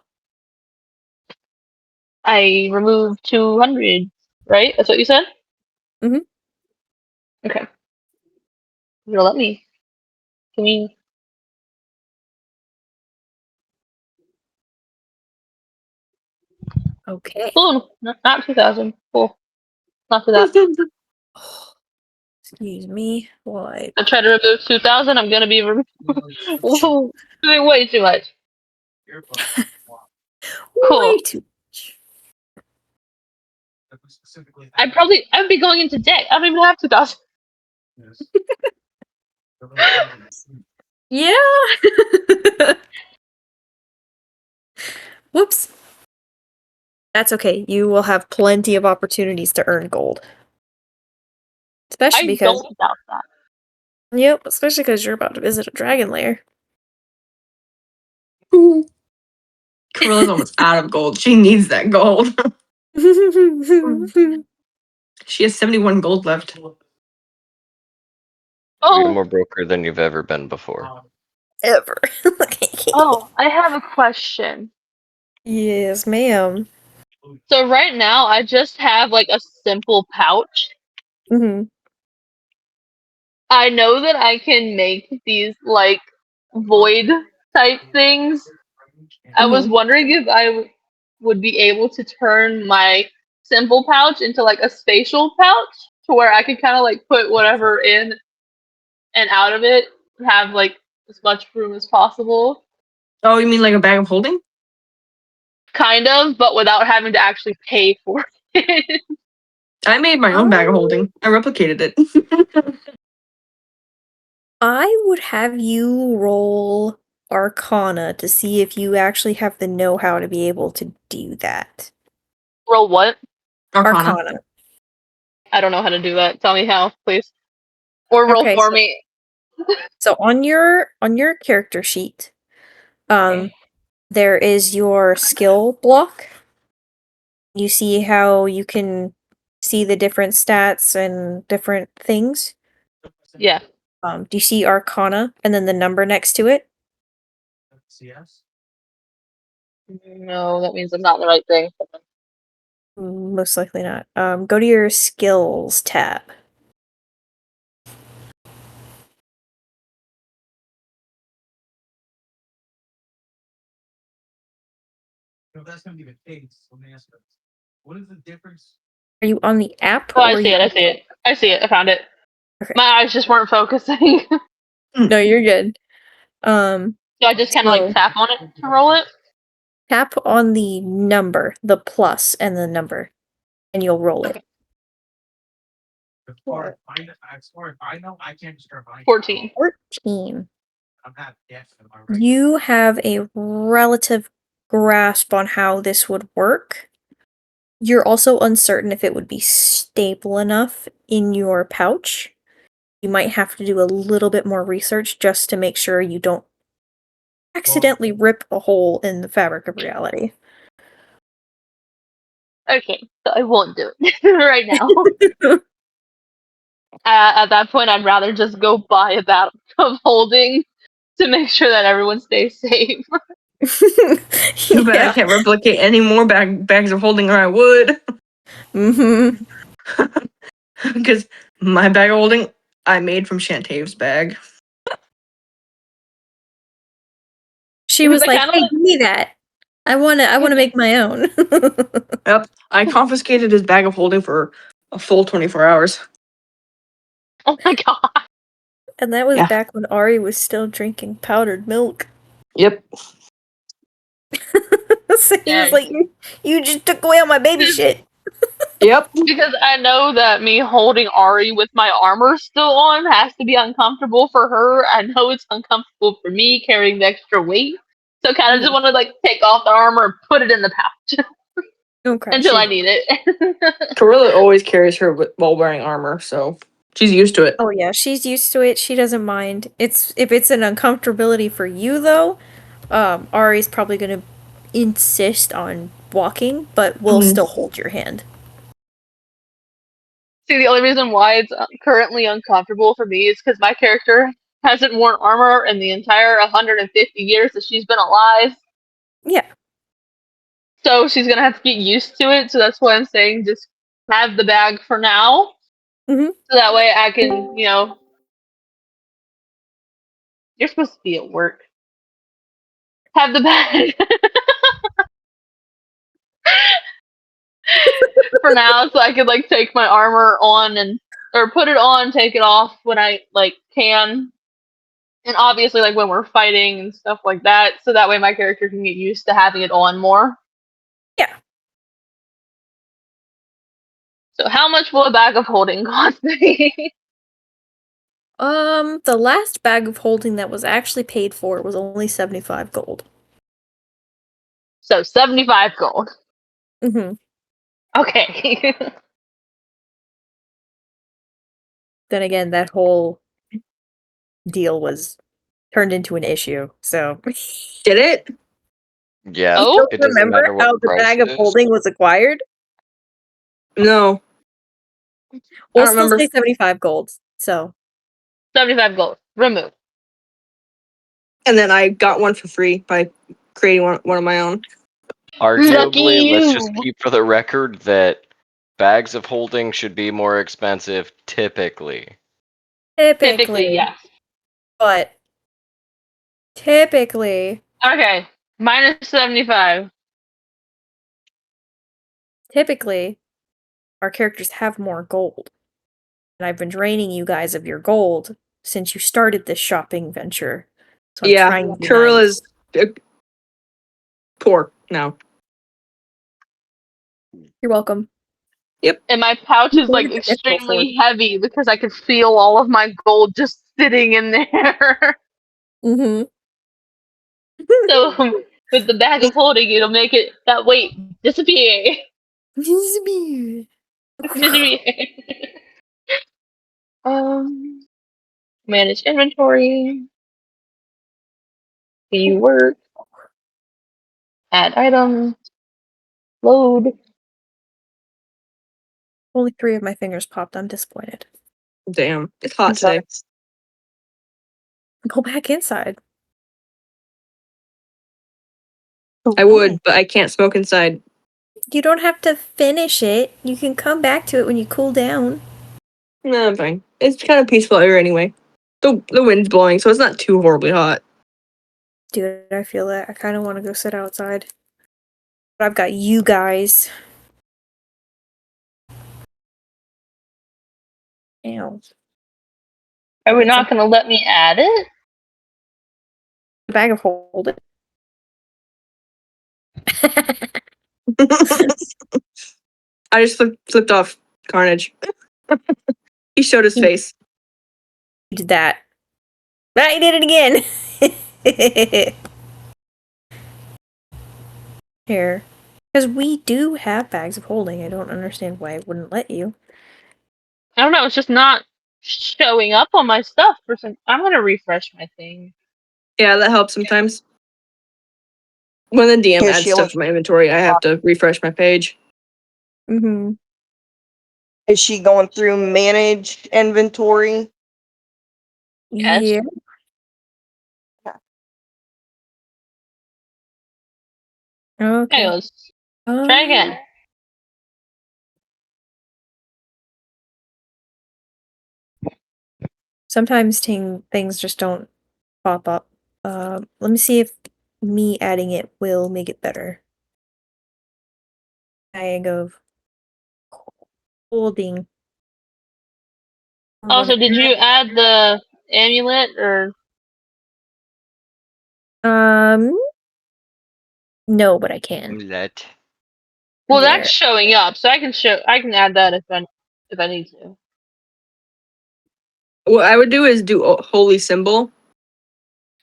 I removed 200, right? That's what you said? Mhm. Okay. You'll let me. Can we? Okay. Oh, not 2,000. Cool. Not do that. Excuse me. What? I try to remove 2,000. I'm gonna be doing way too much. Cool. Way too much. I'd be going into debt. I don't even have 2,000. Yeah. Whoops. That's okay. You will have plenty of opportunities to earn gold. Especially I because don't doubt that. Yep, especially because you're about to visit a dragon lair. Corilla's almost out of gold. She needs that gold. She has 71 gold left. You're Oh, more broker than you've ever been before. Ever. oh, I have a question. Yes, ma'am. So right now, I just have like a simple pouch. Mm-hmm. I know that I can make these like void type things. I was Mm-hmm. wondering if would be able to turn my simple pouch into like a spatial pouch to where I could kind of like put whatever in and out of it, have like as much room as possible. Oh, you mean like a bag of holding? Kind of, but without having to actually pay for it. I made my own bag of holding. I replicated it. I would have you roll Arcana to see if you actually have the know-how to be able to do that. Roll what? Arcana. I don't know how to do that. Tell me how, please. Or roll Okay, for me. so on your character sheet, there is your skill block. You see how you can see the different stats and different things. Yeah. Do you see Arcana and then the number next to it? No, that means I'm not in the right thing. Most likely not. Go to your skills tab. Are you on the app? Oh, I or see it. I see it. I see it. I found it. Okay. My eyes just weren't focusing. No, you're good. So I just kind of like So- tap on it to roll it. Tap on the number, the plus and the number, and you'll roll it. 14. 14. You have a relative grasp on how this would work. You're also uncertain if it would be stable enough in your pouch. You might have to do a little bit more research just to make sure you don't accidentally rip a hole in the fabric of reality. Okay, so I won't do it right now. At that point, I'd rather just go buy a bag of holding to make sure that everyone stays safe. Too bad I can't replicate any more bags of holding, or I would. Mm-hmm. Because my bag of holding, I made from Shantae's bag. She Because was I like, kinda "Hey, like- give me that. I wanna make my own." Yep, I confiscated his bag of holding for a full 24 hours. Oh my god. And that was Yeah. back when Ari was still drinking powdered milk. Yep. So he was Dang. like, you just took away all my baby shit. Yep. Because I know that me holding Ari with my armor still on has to be uncomfortable for her. I know it's uncomfortable for me carrying the extra weight. So kind of just want to like take off the armor and put it in the pouch Okay. until I need it. Gorilla always carries her while wearing armor, so she's used to it. Oh yeah, she's used to it. She doesn't mind. It's if it's an uncomfortability for you though, Ari's probably gonna insist on walking, but will still hold your hand. See, the only reason why it's currently uncomfortable for me is because my character hasn't worn armor in the entire 150 years that she's been alive. Yeah. So she's gonna have to get used to it. So that's why I'm saying just have the bag for now. Mhm. So that way I can, you're supposed to be at work. Have the bag for now, so I could like take my armor on or put it on, take it off when I like can. And obviously, like when we're fighting and stuff like that, so that way my character can get used to having it on more. Yeah. So, how much will a bag of holding cost me? The last bag of holding that was actually paid for was only 75 gold. So, 75 gold. Mm-hmm. Okay. Then again, that whole deal was turned into an issue, so. Did it? Yeah, Oh? Don't it doesn't remember matter what how the the price bag of is. holding was acquired? No. We'll I still remember. say 75 gold, so. 75 gold. Remove. And then I got one for free by creating one of my own. Arguably, let's just you. keep for the record that bags of holding should be more expensive typically. Typically, yes. But typically, Okay. Minus 75. our characters have more gold. And I've been draining you guys of your gold since you started this shopping venture. So I'm Yeah, trying to be Kurilla's poor now. You're welcome. And my pouch is like It's difficult for extremely heavy because I could feel all of my gold just sitting in there. Mm-hmm. So with the bag of holding, it'll make it that weight disappear. Disappear. Manage inventory. See work. Add item. Load. Only 3 of my fingers popped. I'm disappointed. Damn, it's hot today. Go back inside. I would, but I can't smoke inside. You don't have to finish it. You can come back to it when you cool down. No, I'm fine. It's kind of peaceful here anyway. The wind's blowing, so it's not too horribly hot. Dude, I feel that. I kind of want to go sit outside. But I've got you guys. Ow. Are we not going to let me add it? The bag of holding. I just flipped off Carnage. He showed his face. You did that. Ah, you did it again! Here. Because we do have bags of holding. I don't understand why it wouldn't let you. I don't know. It's just not showing up on my stuff for some. I'm going to refresh my thing. Yeah, that helps sometimes. When the DM Here, adds Sheila. stuff to my inventory, I have to refresh my page. Mm-hmm. Is she going through manage inventory? Yes. Yeah. Okay. Okay, let's try again. Sometimes things just don't pop up. Let me see if me adding it will make it better. Bag of holding. Also, did you add the amulet or? No, but I can. Let. Well, There. that's showing up, so I can add that if I need to. What I would do is do a holy symbol.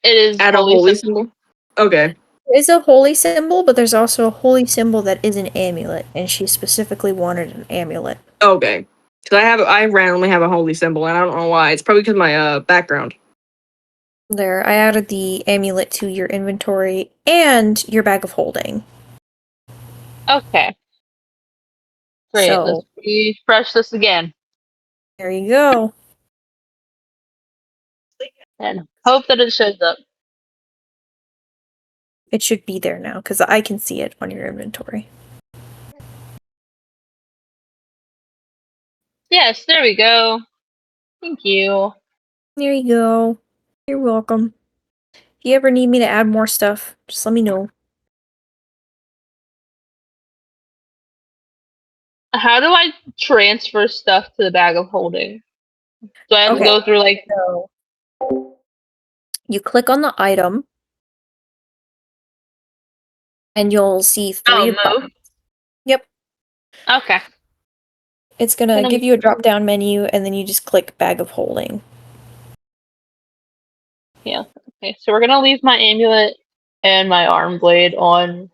It is Add a holy symbol. Okay. There's a holy symbol, but there's also a holy symbol that is an amulet, and she specifically wanted an amulet. Okay. Because I randomly have a holy symbol, and I don't know why. It's probably because my background. There, I added the amulet to your inventory and your bag of holding. Okay. Great. So, Let's refresh this again there you go. and hope that it shows up. It should be there now, because I can see it on your inventory. Yes, there we go. Thank you. There you go. You're welcome. If you ever need me to add more stuff, just let me know. How do I transfer stuff to the bag of holding? Do I have to go through like? So, you click on the item, and you'll see 3 move. buttons. Yep. Okay. It's gonna give you a drop-down menu, and then you just click bag of holding. Yeah. Okay. So we're gonna leave my amulet and my arm blade on,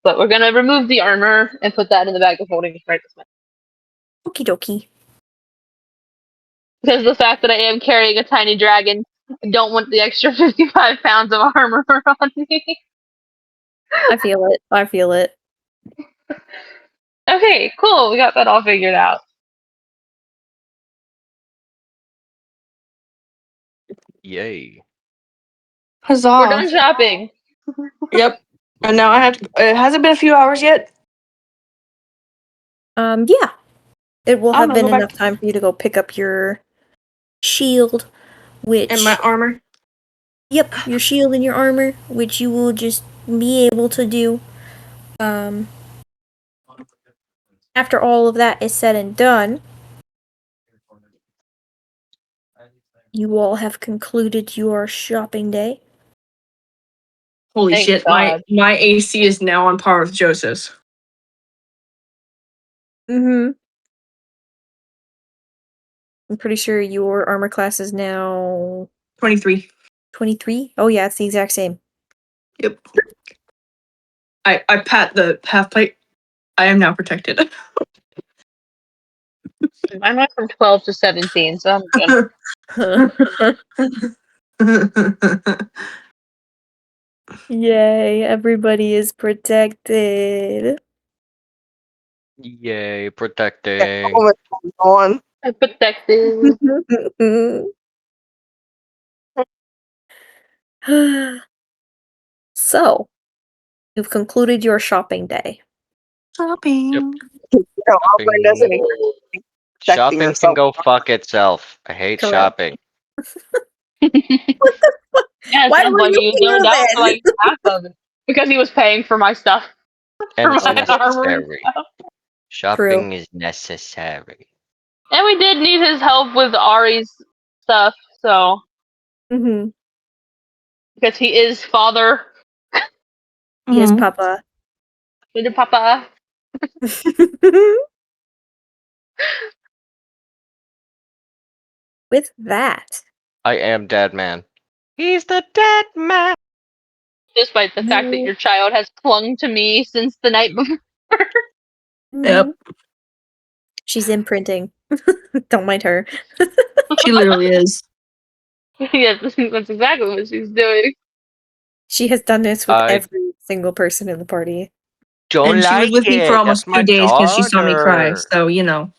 but we're gonna remove the armor and put that in the bag of holding right this minute. Okie dokie. Because the fact that I am carrying a tiny dragon, I don't want the extra 55 pounds of armor on me. I feel it. I feel it. Okay, cool. We got that all figured out. Yay. Huzzah! We're done shopping. Yep. And now I have to. It hasn't been a few hours yet. Yeah. It will I'm have gonna been go back- enough time for you to go pick up your shield, which And my armor. Yep, your shield and your armor, which you will just be able to do. After all of that is said and done, you all have concluded your shopping day. Holy Thank shit! God. My AC is now on par with Joseph's. Mm-hmm. I'm pretty sure your armor class is now 23. 23. Oh yeah, it's the exact same. Yep. I pat the half plate. I am now protected. Mine went from 12 to 17, so I'm good. Yay, everybody is protected. Yay, protecting. Oh, what's going on? I'm protected. So, you've concluded your shopping day. Shopping. Yep. You know, Auburn doesn't even protecting Shopping can herself. go fuck itself. I hate Correct. shopping. Yes, Why that's were why you he was here going down for then? like half of it. Because he was paying for my stuff. And it's For my armor and necessary. stuff. Shopping is necessary. And we did need his help with Ari's stuff, so Mm-hmm. because he is father. Yes, Mhm. Papa. Little Papa. With that, I am dead man. He's the dead man. Despite the fact that you- your child has clung to me since the night before. Yep. She's imprinting. Don't mind her. She literally is. Yes, that's exactly what she's doing. She has done this with I every single person in the party. don't And she was like with me for it. That's almost 2 my days because she saw me cry. daughter. So, you know.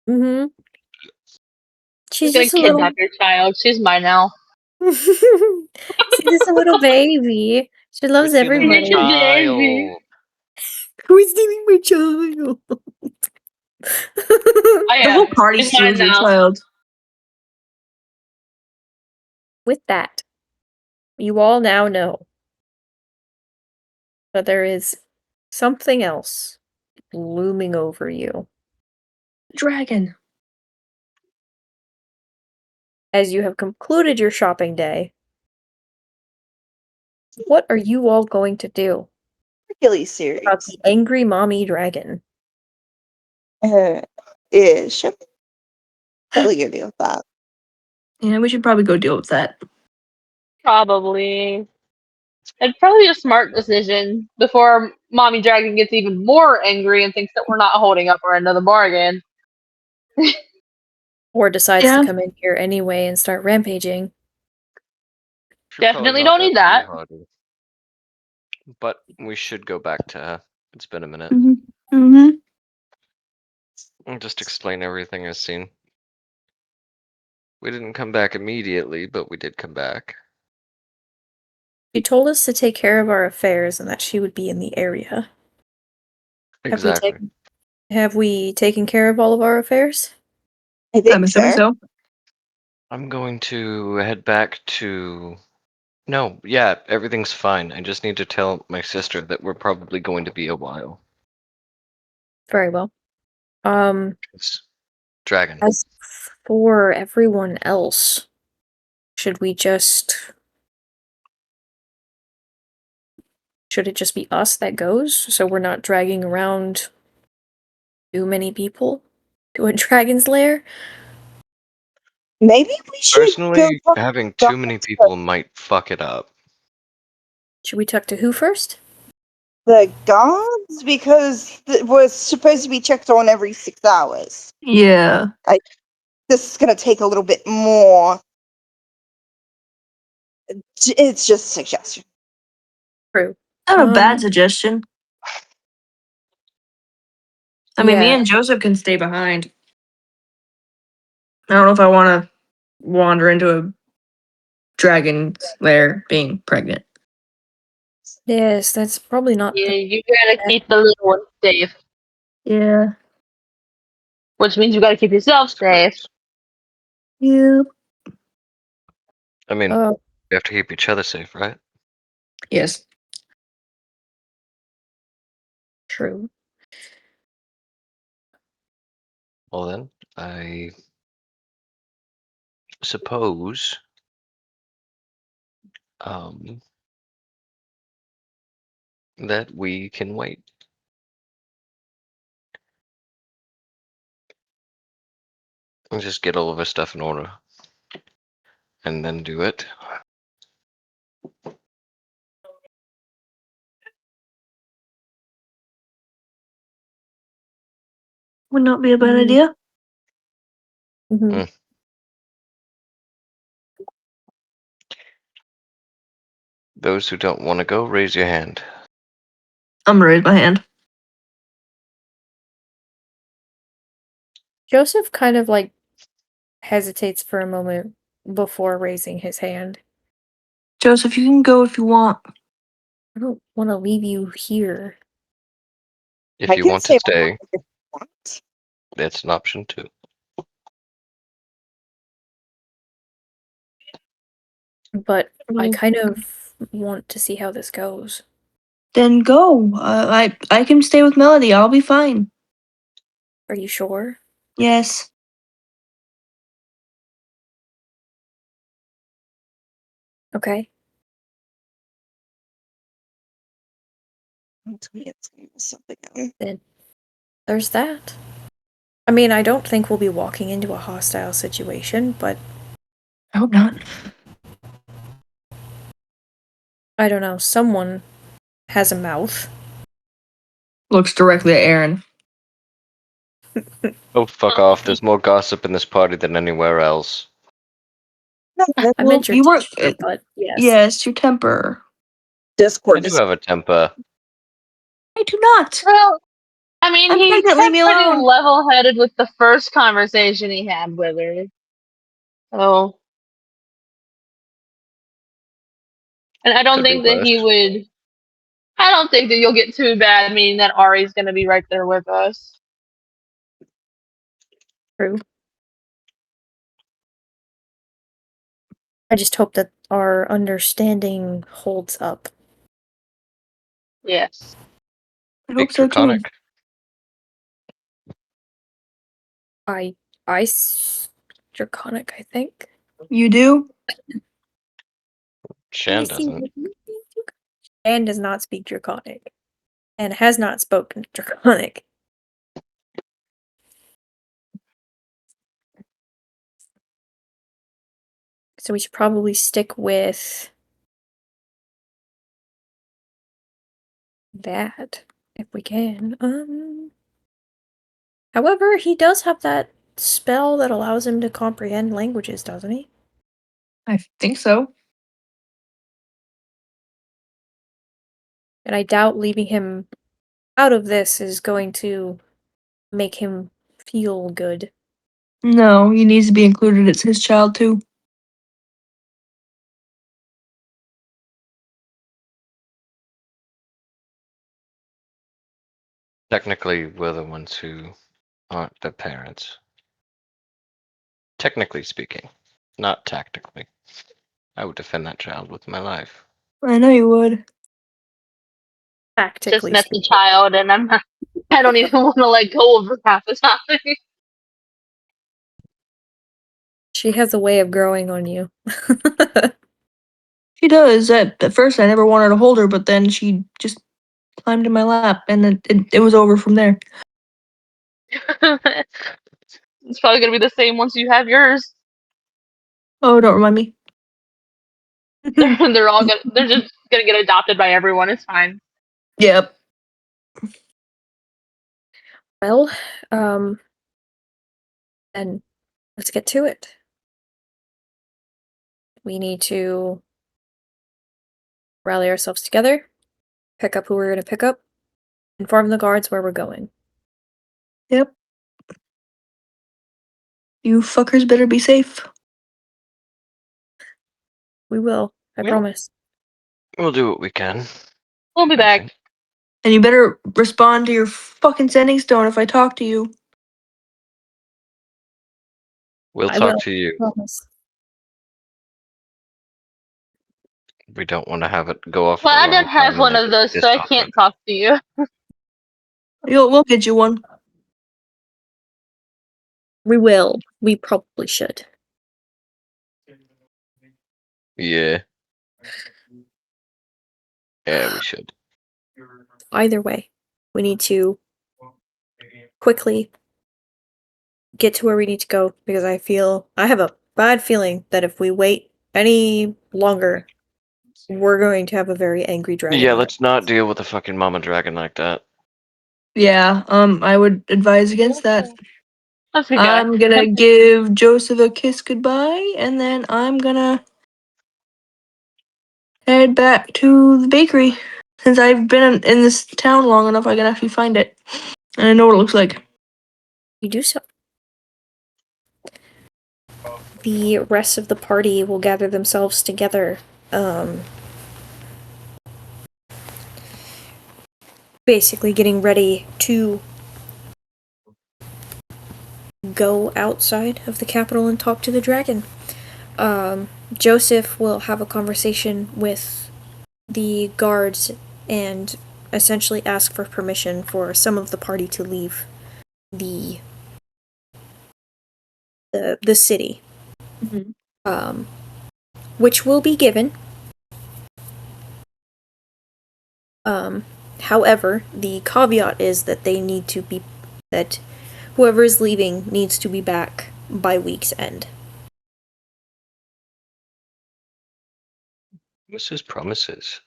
Mm-hmm. She's She's gonna just a little. kidnap your child. She's mine now. She's just a little baby. She loves Quit stealing my everybody. Baby. child. Who's stealing my child? I The am. whole party She's mine steals your now. child. With that, you all now know that there is something else looming over you. Dragon. As you have concluded your shopping day, what are you all going to do Really serious. about the angry mommy dragon? Should probably go deal with that. Yeah, we should probably go deal with that. Probably. It'd probably be a smart decision before Mommy Dragon gets even more angry and thinks that we're not holding up our end of the bargain. Or decides Yeah. to come in here anyway and start rampaging. Should probably Definitely not don't need that. too hard. But we should go back to her. It's been a minute. Mm-hmm. I'll just explain everything I've seen. We didn't come back immediately, but we did come back. She told us to take care of our affairs and that she would be in the area. Exactly. Have we taken care of all of our affairs? I think I'm assuming so. I'm going to head back to... No, yeah, everything's fine. I just need to tell my sister that we're probably going to be a while. Very well. It's dragon. As for everyone else, should it just be us that goes, so we're not dragging around too many people to a dragon's lair? Maybe we should go Personally, talk having to too many people might fuck it up. Should we talk to who first? the guards because it was supposed to be checked on every 6 hours. Yeah. This is going to take a little bit more. It's just a suggestion. True. Not a bad suggestion. I mean, me and Joseph can stay behind. I don't know if I want to wander into a dragon lair being pregnant. Yes, that's probably not Yeah, the you gotta keep the little one safe, Yeah. which means you gotta keep yourself safe. Yep. I mean, Oh, we have to keep each other safe, right? Yes. true. Well then, I suppose that we can wait. And just get all of our stuff in order. And then do it. Would not be a bad Mhm. idea. Mhm. Those who don't want to go, raise your hand. I'm gonna raise my hand. Joseph kind of like hesitates for a moment before raising his hand. Joseph, you can go if you want. I don't want to leave you here. If I you can want to stay stay, if you want. that's an option too. But I Mm. kind of want to see how this goes. Then go. I can stay with Melody. I'll be fine. Are you sure? Yes. Okay. Until we get something else. Then there's that. I mean, I don't think we'll be walking into a hostile situation, but I hope not. I don't know. Someone has a mouth. Looks directly at Aaron. Oh, fuck off. There's more gossip in this party than anywhere else. No, that I meant your You were. temper, but yes. Yes, your temper. I Discord do is have a temper. I do not. Well, I mean, I'm he pregnant. Leave seemed me pretty alone. level-headed with the first conversation he had with her. So, and I don't Could be think that he worse. would. I don't think that you'll get too bad, meaning that Ari's gonna be right there with us. True. I just hope that our understanding holds up. Yes. I Speak hope so too. Draconic. Draconic, I think. You do? Shan doesn't. Shan does not speak Draconic. And has not spoken Draconic. So we should probably stick with that if we can. However, he does have that spell that allows him to comprehend languages, doesn't he? I think so. And I doubt leaving him out of this is going to make him feel good. No, he needs to be included. It's his child too. Technically, we're the ones who aren't the parents. Technically speaking, not tactically. I would defend that child with my life. I know you would. Just Tactically met the speaking. child, and I'm not. I don't even want to let go of her half the time. She has a way of growing on you. She does. At first, I never wanted to hold her, but then she just climbed in my lap, and it was over from there. It's probably gonna be the same once you have yours. Oh, don't remind me. They're all gonna. They're just gonna get adopted by everyone. It's fine. Yep. Well, then let's get to it. We need to rally ourselves together, pick up who we're going to pick up, inform the guards where we're going. Yep. You fuckers better be safe. We will. I Well- promise. We'll do what we can. We'll be I back. think. And you better respond to your fucking sending stone if I talk to you. We'll I talk will. to you. Promise. We don't want to have it go off Well, for a I long don't have time one and of then those, get so I pissed off can't with talk to you. We'll get you one. We will. We probably should. it. Yeah. Yeah, we should. Either way, we need to quickly get to where we need to go because I have a bad feeling that if we wait any longer, we're going to have a very angry dragon. Yeah, on let's not deal with a fucking mama dragon like that. Yeah, I would advise against that. That's a good guy. I'm gonna give Joseph a kiss goodbye, and then I'm gonna head back to the bakery. Since I've been in this town long enough, I can actually find it. And I know what it looks like. You do so. The rest of the party will gather themselves together. Basically getting ready to go outside of the capital and talk to the dragon. Joseph will have a conversation with the guards and essentially ask for permission for some of the party to leave the city. Mhm. Which will be given. However, the caveat is that that whoever is leaving needs to be back by week's end. This is promises.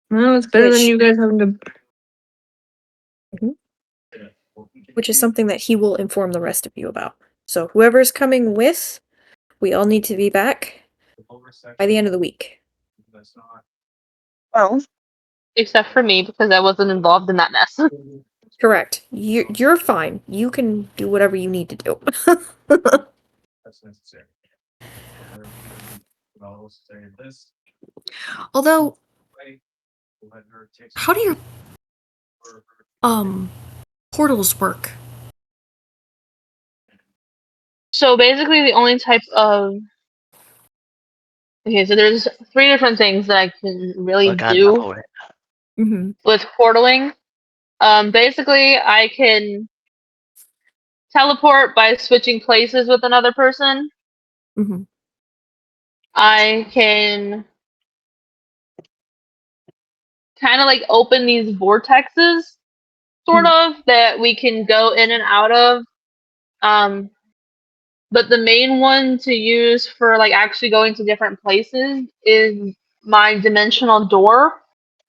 Well, it's better than Which- you guys having to. Which is something that he will inform the rest of you about. So whoever's coming with, we all need to be back by the end of the week. Well, Except for me, because I wasn't involved in that mess. Correct. You're fine. You can do whatever you need to do. Although, how do your portals work? So basically, the only type of so there's 3 different things that I can really Look on do the Mm-hmm. with portaling. Basically, I can teleport by switching places with another person. Mm-hmm. I can kind of like open these vortexes, sort of, that we can go in and out of. But the main one to use for like actually going to different places is my dimensional door.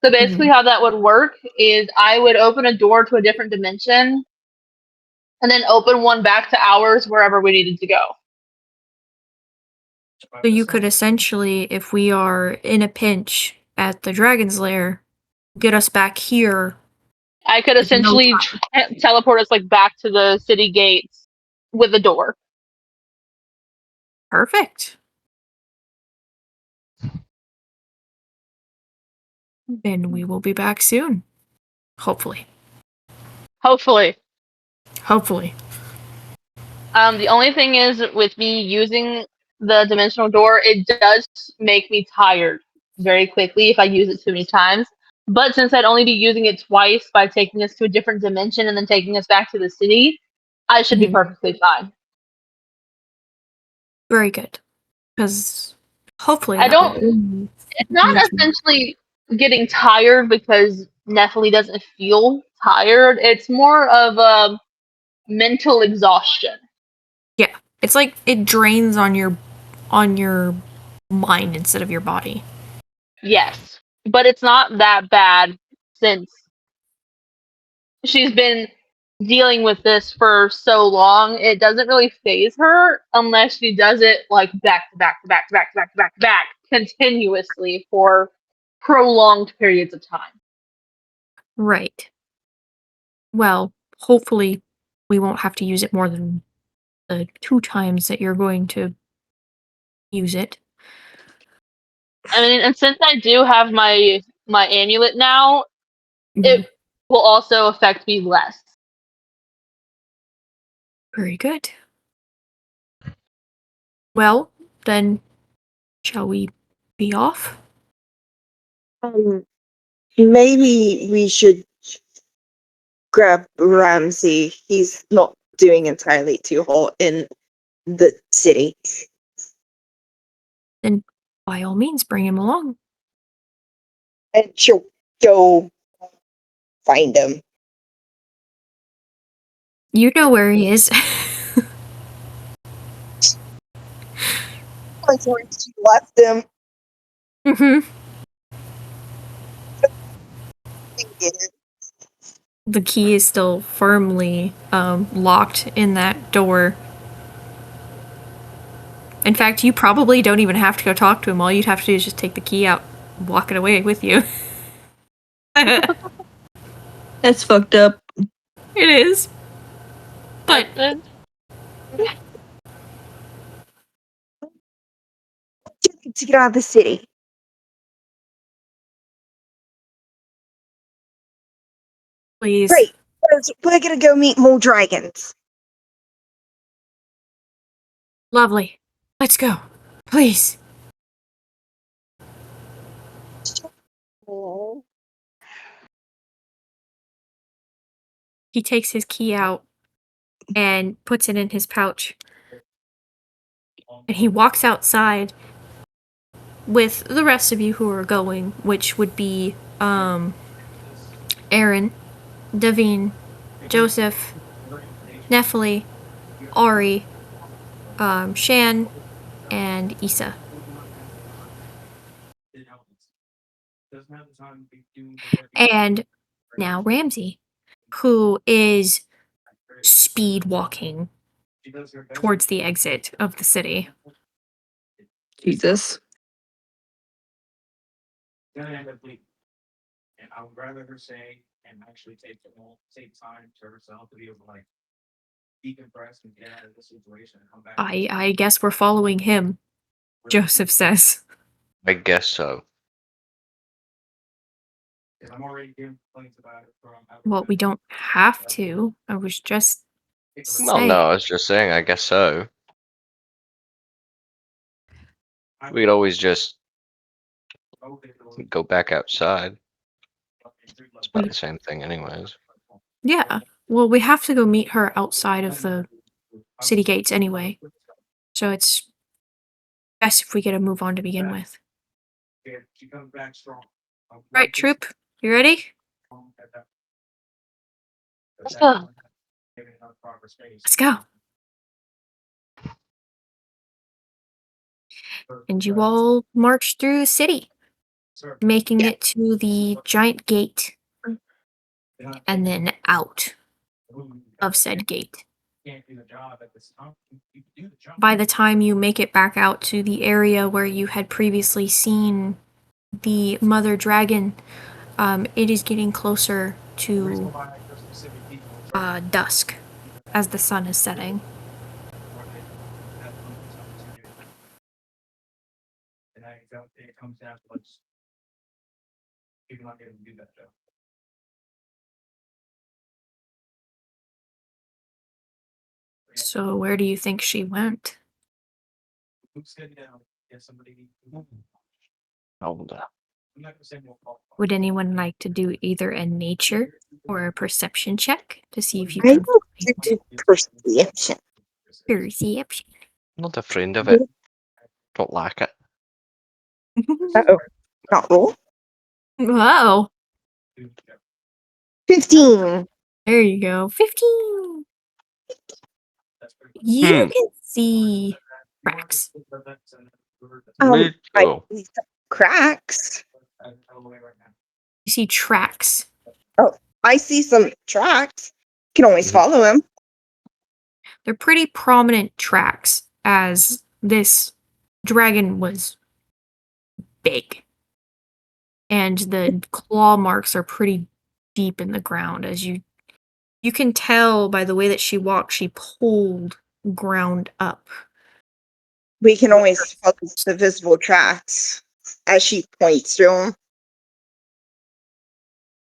So basically, how that would work is I would open a door to a different dimension and then open one back to ours wherever we needed to go. So you could essentially, if we are in a pinch at the dragon's lair, get us back here. I could With no essentially teleport us like back to the city gates with a door. Perfect. Then we will be back soon. Hopefully. Hopefully. Hopefully. The only thing is with me using the dimensional door, it does make me tired very quickly if I use it too many times. But since I'd only be using it twice by taking us to a different dimension and then taking us back to the city, I should be perfectly fine. Very good. Because hopefully I that don't. will- It's not essentially getting tired because Nephilim doesn't feel tired. It's more of a mental exhaustion. Yeah. It's like it drains on your mind instead of your body. Yes, but it's not that bad since she's been dealing with this for so long. It doesn't really phase her unless she does it like back to back to back to back to back to back to back continuously for prolonged periods of time. Right. Well, hopefully we won't have to use it more than the 2 times that you're going to use it. I mean, and since I do have my amulet now, Mhm. it will also affect me less. Very good. Well, then, shall we be off? Maybe we should grab Ramsey. He's not doing entirely too hot in the city. Then, by all means, bring him along. And she'll go find him. You know where he is. Like where she left him. Mm-hmm. The key is still firmly locked in that door. In fact, you probably don't even have to go talk to him. All you'd have to do is just take the key out and walk it away with you. That's fucked up. It is. But To get out of the city. please. Great. We're gonna go meet more dragons. Lovely. Let's go. Please. He takes his key out and puts it in his pouch. And he walks outside with the rest of you who are going, which would be Aaron, Davine, Joseph, Nephili, Ari, Shan, and Issa. And now Ramsey, who is speed walking towards the exit of the city. Jesus. And I would rather her say and actually take time to herself to be able to like decompress and get out of the situation and come back. I guess we're following him, Joseph says. I guess so. I'm already getting complaints about it from. Well, we don't have to. I was just Well, saying. no, I was just saying, I guess so. We could always just go back outside. It's about the same thing anyways. Yeah. Well, we have to go meet her outside of the city gates anyway. So it's best if we get a move on to begin with. Right, troop? You ready? Let's go. Let's go. And you all march through the city, making it to the giant gate and then out of said gate. By the time you make it back out to the area where you had previously seen the mother dragon, it is getting closer to dusk as the sun is setting. So where do you think she went? Hold up. Would anyone like to do either a nature or a perception check to see if you I can want to find do perception. perception? Not a friend of it. Don't like it. Uh-oh. Not roll. Wow. 15. There you go. 15. You Hmm. can see cracks. Me I too. see some cracks. You see tracks. I see some tracks. Can always Mhm. follow him. They're pretty prominent tracks, as this dragon was big. And the claw marks are pretty deep in the ground, as you can tell by the way that she walked, she pulled ground up. We can always follow the visible tracks as she points to them.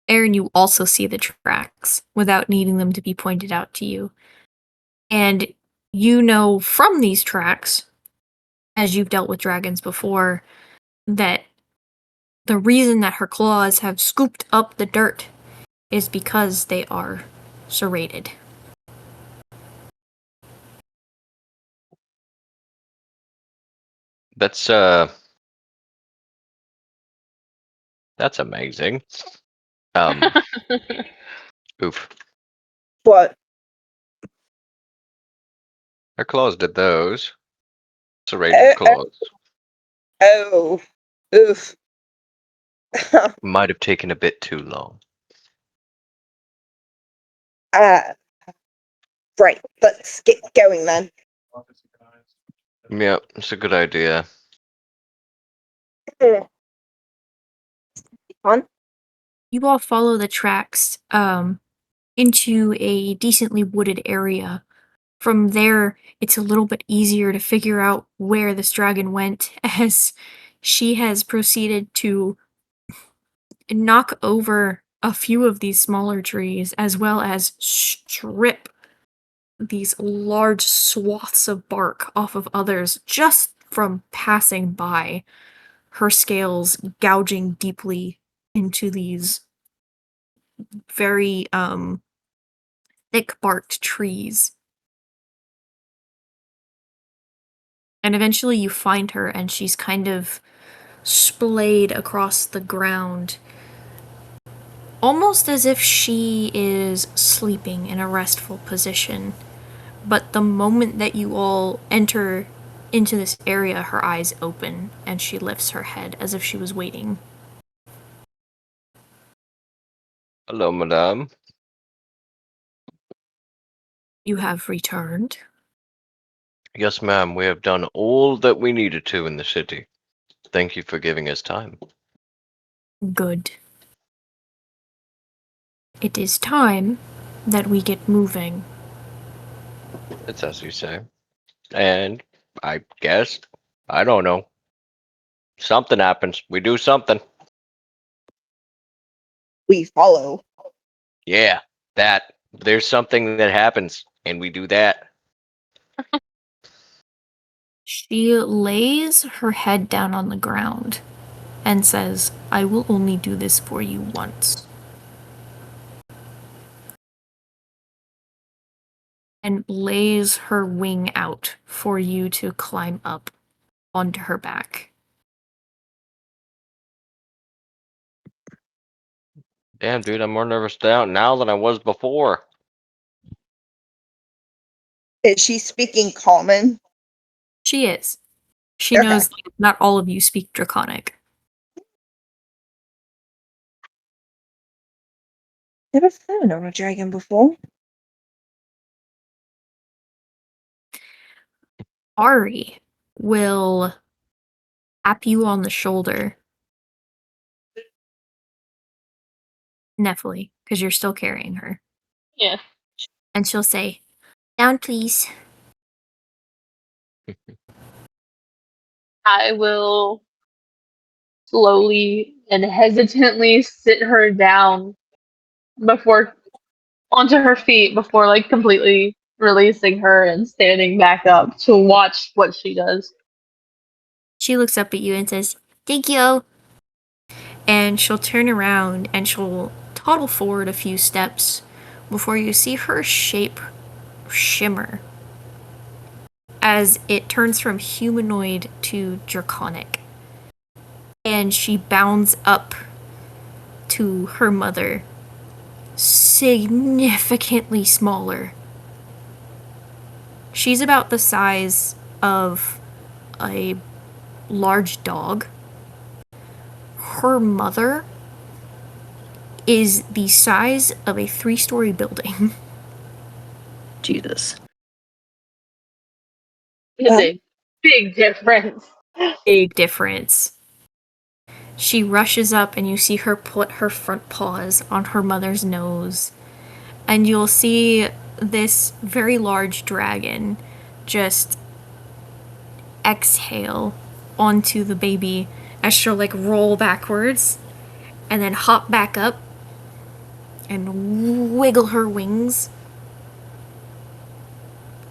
Aaron, you also see the tracks without needing them to be pointed out to you. And you know from these tracks, as you've dealt with dragons before, that the reason that her claws have scooped up the dirt is because they are serrated. That's amazing. Oof. What? Her claws did those. Serrated claws. Oh, oof. Might have taken a bit too long. Right, let's get going then. Yep, it's a good idea. Fun? You all follow the tracks into a decently wooded area. From there, it's a little bit easier to figure out where this dragon went, as she has proceeded to knock over a few of these smaller trees, as well as strip these large swaths of bark off of others just from passing by, her scales gouging deeply into these very thick barked trees. And eventually you find her, and she's kind of splayed across the ground, almost as if she is sleeping in a restful position. But the moment that you all enter into this area, her eyes open, and she lifts her head as if she was waiting. Hello, madame. You have returned. Yes, ma'am, we have done all that we needed to in the city. Thank you for giving us time. Good. It is time that we get moving. It's as you say. And I guess, I don't know. Something happens. We do something. We follow. Yeah, that. There's something that happens, and we do that. She lays her head down on the ground and says, I will only do this for you once. And lays her wing out for you to climb up onto her back. Damn, dude, I'm more nervous now than I was before. Is she speaking common? She is. She Okay. knows that not all of you speak Draconic. Never flown on a dragon before. Ari will tap you on the shoulder. Nephilim, because you're still carrying her. Yeah. And she'll say, down please. I will slowly and hesitantly sit her down before onto her feet before like completely releasing her and standing back up to watch what she does. She looks up at you and says, thank you. And she'll turn around and she'll toddle forward a few steps before you see her shape shimmer as it turns from humanoid to draconic. And she bounds up to her mother, significantly smaller. She's about the size of a large dog. Her mother is the size of a 3-story building. Jesus. It's a big difference. Big difference. She rushes up and you see her put her front paws on her mother's nose. And you'll see this very large dragon just exhale onto the baby as she'll like roll backwards and then hop back up and wiggle her wings.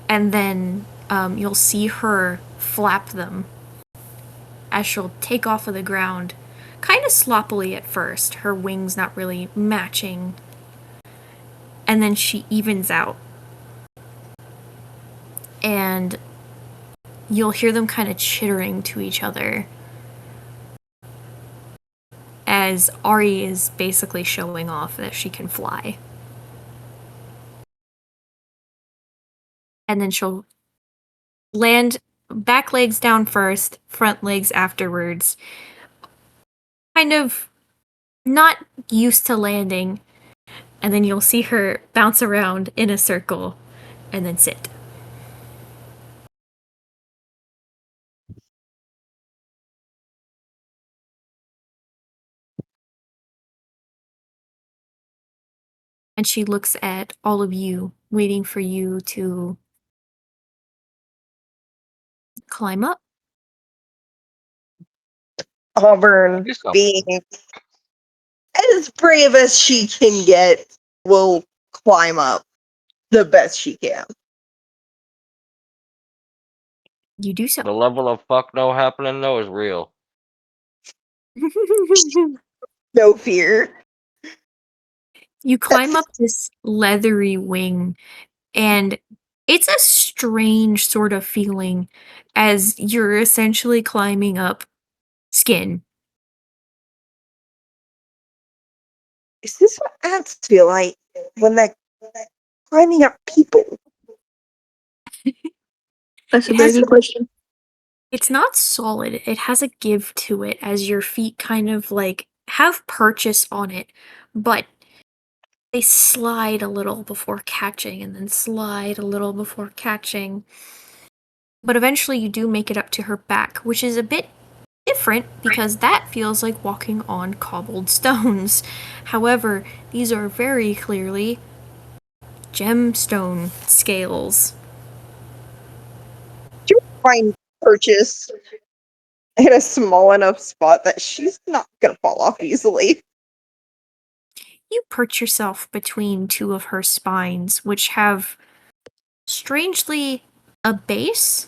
And then you'll see her flap them as she'll take off of the ground, kind of sloppily at first, her wings not really matching. And then she evens out. And you'll hear them kind of chittering to each other as Ari is basically showing off that she can fly. And then she'll land back legs down first, front legs afterwards. Kind of not used to landing. And then you'll see her bounce around in a circle and then sit. And she looks at all of you, waiting for you to climb up. Auburn, being as brave as she can get, will climb up the best she can. You do so. The level of fuck no happening though is real. No fear. You climb up this leathery wing, and it's a strange sort of feeling as you're essentially climbing up skin. Is this what ants feel like when they're climbing up people? That's a It very has good a- question. It's not solid. It has a give to it as your feet kind of like have purchase on it, but they slide a little before catching and then slide a little before catching. But eventually you do make it up to her back, which is a bit different because that feels like walking on cobbled stones. However, these are very clearly gemstone scales. You find purchase in a small enough spot that she's not gonna fall off easily. You perch yourself between two of her spines, which have strangely a base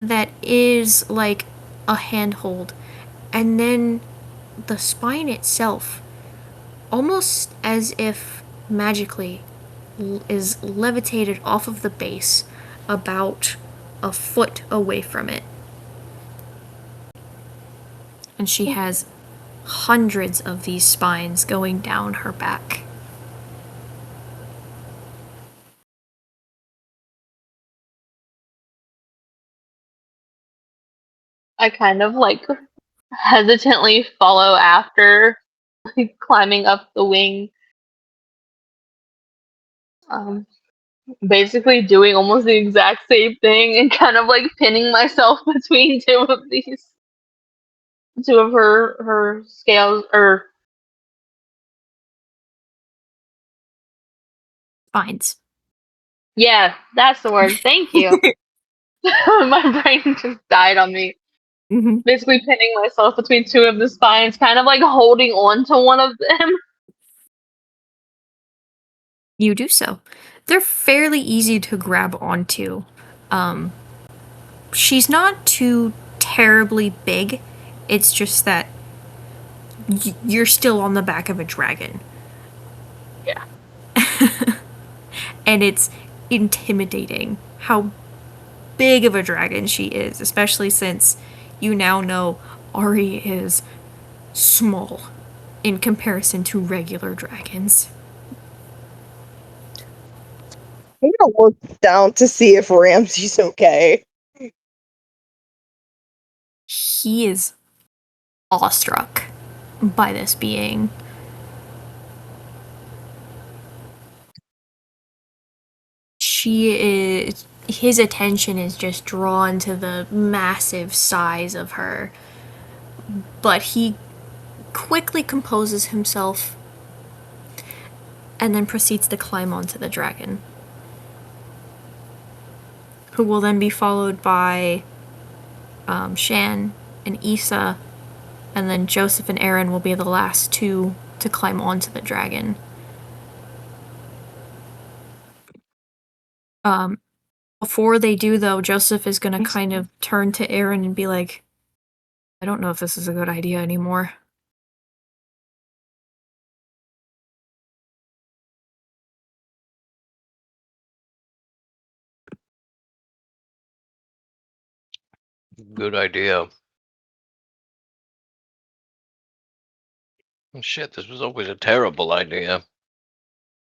that is like a handhold, and then the spine itself, almost as if magically, is levitated off of the base about a foot away from it. And she has hundreds of these spines going down her back. I kind of like hesitantly follow after, like, climbing up the wing. Basically doing almost the exact same thing and kind of like pinning myself between two of her scales or Spines. yeah, that's the word. Thank you. My brain just died on me. Mm-hmm. Basically pinning myself between two of the spines, kind of like holding on to one of them. You do so. They're fairly easy to grab onto. She's not too terribly big. It's just that you're still on the back of a dragon. Yeah. And it's intimidating how big of a dragon she is, especially since you now know Ari is small in comparison to regular dragons. I'm gonna look down to see if Ramsey's okay. He is awestruck by this being. His attention is just drawn to the massive size of her, but he quickly composes himself and then proceeds to climb onto the dragon, who will then be followed by Shan and Issa, and then Joseph and Aaron will be the last two to climb onto the dragon. Before they do, though, Joseph is gonna kind of turn to Aaron and be like, I don't know if this is a good idea anymore. Good idea. Shit, this was always a terrible idea.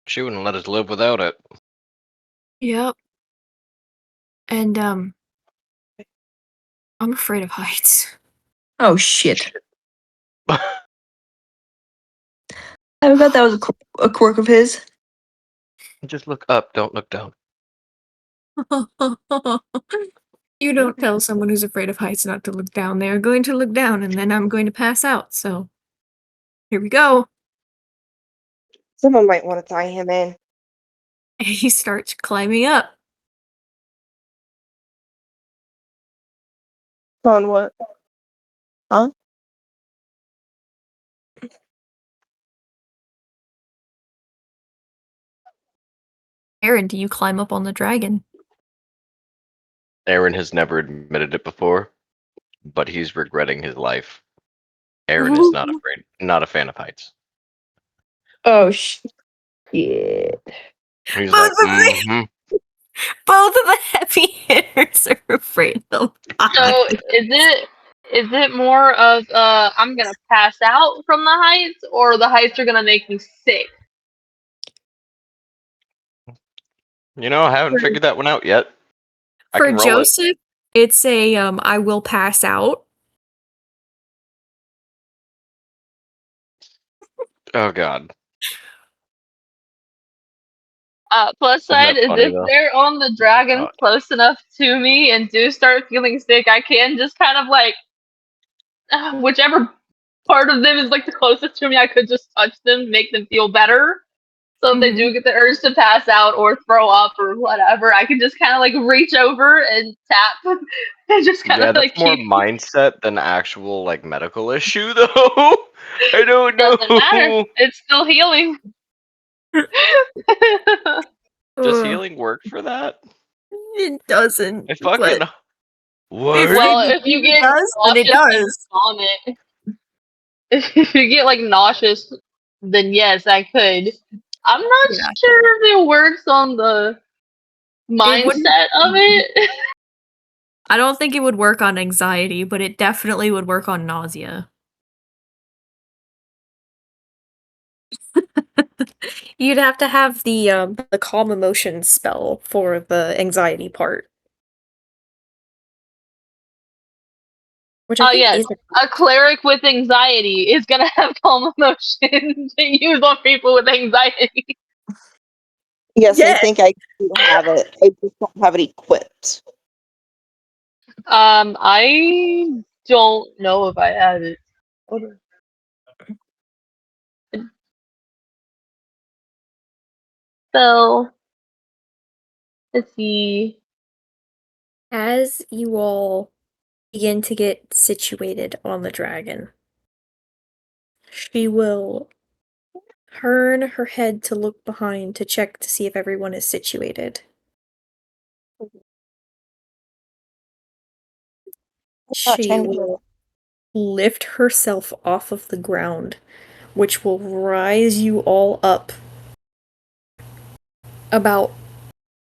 She wouldn't let us live without it. Yep. And, I'm afraid of heights. Oh shit. I forgot that was a quirk of his. Just look up, don't look down. You don't tell someone who's afraid of heights not to look down. They're going to look down, and then I'm going to pass out, so here we go. Someone might want to tie him in. And he starts climbing up. On what? Huh? Aaron, do you climb up on the dragon? Aaron has never admitted it before, but he's regretting his life. Aaron is not a fan of heights. Oh shit. He's Both like, of the heavy hitters are afraid of heights. So is it more of I'm gonna pass out from the heights, or the heights are gonna make me sick? you know, I haven't figured that one out yet. I For can roll it. Joseph, it's a I will pass out. Oh god. Plus Isn't side that is funny, if though? they're on the dragon close enough to me and do start feeling sick, I can just kind of like whichever part of them is like the closest to me, I could just touch them, make them feel better. So if they do get the urge to pass out or throw up or whatever, I can just kind of like reach over and tap and just kind Yeah, of that's like more keep. mindset than actual like medical issue, though. I don't know. Doesn't matter. It's still healing. Does healing work for that? It doesn't. I fucking But what? Well, if you get does, then it nauseous and does. vomit, if you get like nauseous, then yes, I could. I'm not Yeah. sure if it works on the mindset of it. I don't think it would work on anxiety, but it definitely would work on nausea. You'd have to have the calm emotions spell for the anxiety part. Which I Oh think yes, is a cleric with anxiety is gonna have calm emotion to use on people with anxiety. Yes, I think I do have it. I just don't have it equipped. I don't know if I have it. Hold on. So let's see. As you all begin to get situated on the dragon, she will turn her head to look behind to check to see if everyone is situated. She will lift herself off of the ground, which will rise you all up about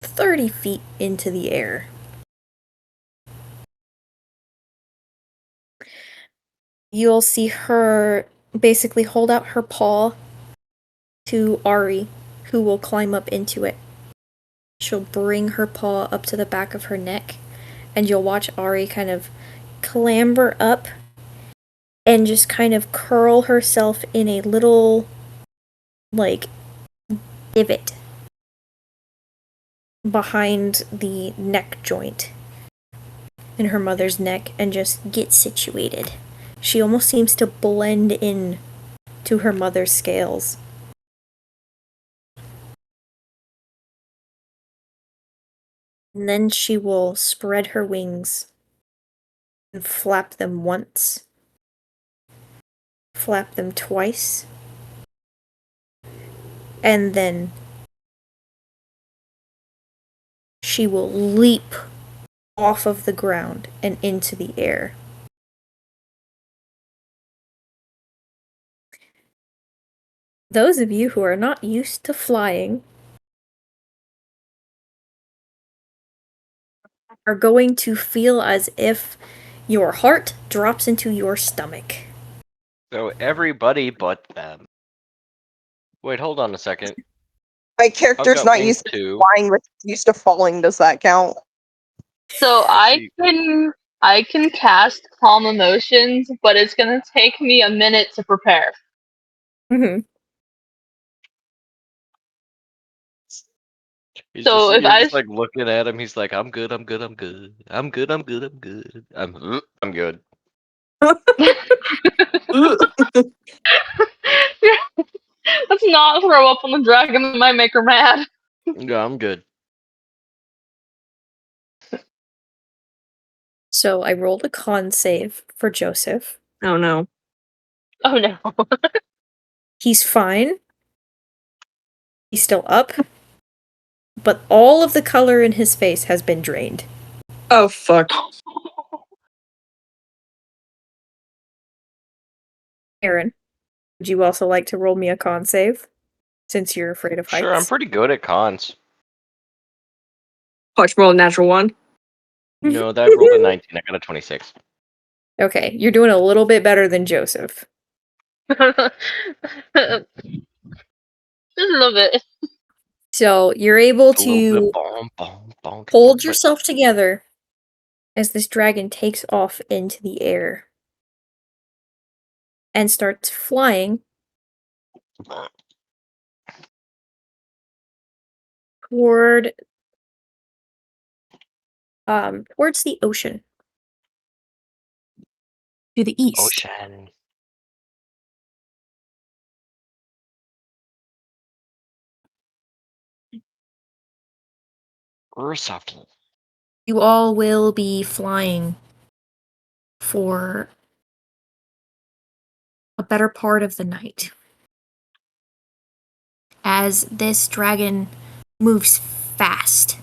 30 feet into the air. You'll see her basically hold out her paw to Ari, who will climb up into it. She'll bring her paw up to the back of her neck, and you'll watch Ari kind of clamber up and just kind of curl herself in a little, like, divot behind the neck joint in her mother's neck and just get situated. She almost seems to blend in to her mother's scales. And then she will spread her wings and flap them once. Flap them twice. And then she will leap off of the ground and into the air. Those of you who are not used to flying are going to feel as if your heart drops into your stomach. So everybody but them. Wait, hold on a second. My character's got not wings used to too. flying, but used to falling. Does that count? So I can cast calm emotions, but it's gonna take me a minute to prepare. Mm-hmm. So if you're I just like looking at him. He's like, I'm good. I'm good. I'm good. I'm good. I'm good. I'm good. I'm good. let's not throw up on the dragon, that might make her mad. Yeah, I'm good. So I rolled a con save for Joseph. Oh no. Oh no. He's fine. He's still up. But all of the color in his face has been drained. Oh fuck. Aaron, would you also like to roll me a con save? Since you're afraid of heights. Sure, I'm pretty good at cons. Watch roll a natural one. No, that rolled a 19. I got a 26. Okay, you're doing a little bit better than Joseph. Just a little bit. So you're able A little to bit hold yourself together as this dragon takes off into the air and starts flying toward towards the ocean. To the east. Ocean. Softly. You all will be flying for a better part of the night. As this dragon moves fast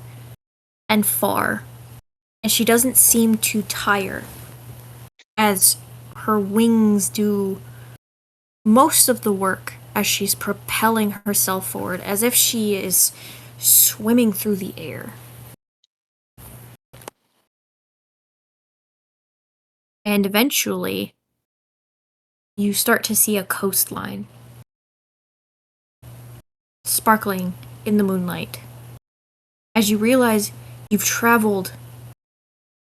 and far, and she doesn't seem to tire, as her wings do most of the work as she's propelling herself forward, as if she is swimming through the air. And eventually, you start to see a coastline sparkling in the moonlight. As you realize you've traveled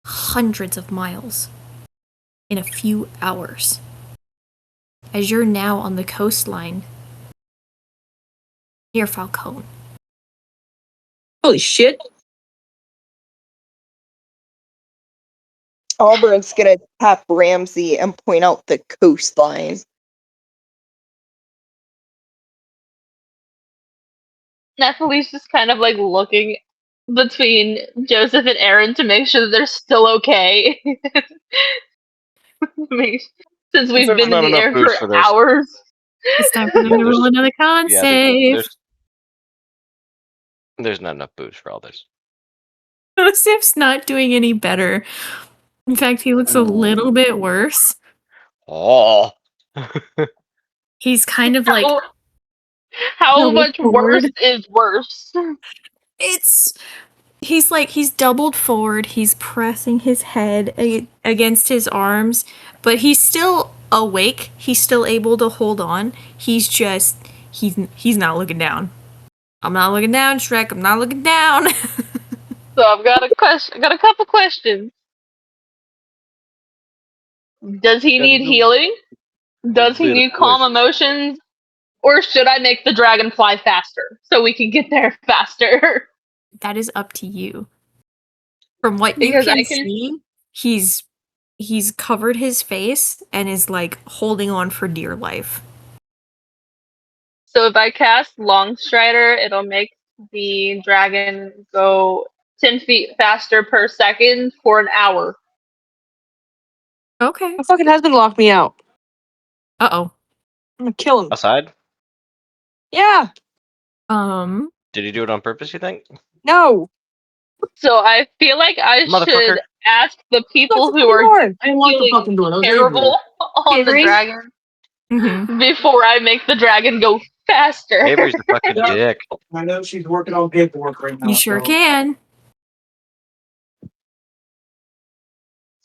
hundreds of miles in a few hours. As you're now on the coastline near Falcone. Holy shit. Auburn's gonna tap Ramsey and point out the coastline. Nathalie's just kind of like looking between Joseph and Aaron to make sure that they're still okay. Since we've There's been in not the enough air booze for for this. hours. It's time for them to roll another con Yeah, save. there's not enough booze for all this. Joseph's not doing any better. In fact, he looks a little bit worse. Oh. He's kind of like How doubled much forward. worse is worse? He's doubled forward. He's pressing his head against his arms, but he's still awake. He's still able to hold on. He's not looking down. I'm not looking down, Shrek. I'm not looking down. So I've got a question. I got a couple questions. Does he need healing? Does he need calm emotions? Or should I make the dragon fly faster so we can get there faster? That is up to you. From what you Because can I can see, he's covered his face and is like holding on for dear life. So if I cast Longstrider, it'll make the dragon go 10 feet faster per second for an hour. Okay. My fucking husband locked me out. Uh-oh. I'm gonna kill him. Aside? Yeah. Did he do it on purpose, you think? No. So I feel like I Motherfucker. should ask the people Lock the who fucking are door. I didn't lock the feeling fucking door. That was terrible on the Avery? dragon mhm. before I make the dragon go faster. Avery's the fucking Yeah. dick. I know she's working on paperwork right now. You sure so- can.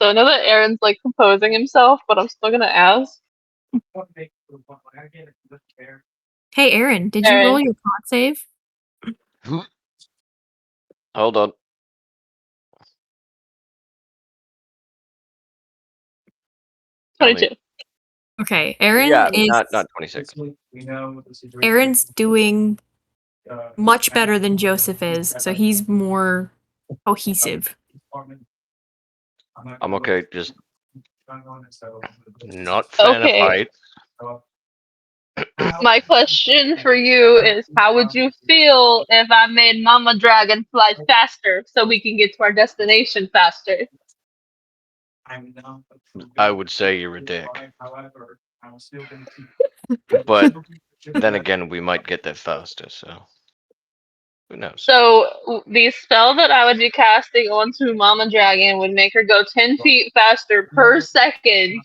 So I know that Aaron's like composing himself, but I'm still gonna ask. Hey, Aaron, did you roll Aaron. your con save? Hold on. Tell me. 22. Okay, Aaron Yeah, is not 26. Aaron's doing much better than Joseph is, so he's more cohesive. I'm okay, just not fan Okay. of heights. My question for you is, how would you feel if I made Mama Dragon fly faster so we can get to our destination faster? I would say you're a dick. But then again, we might get there faster, so who knows? So the spell that I would be casting onto Mama Dragon would make her go 10 feet faster per second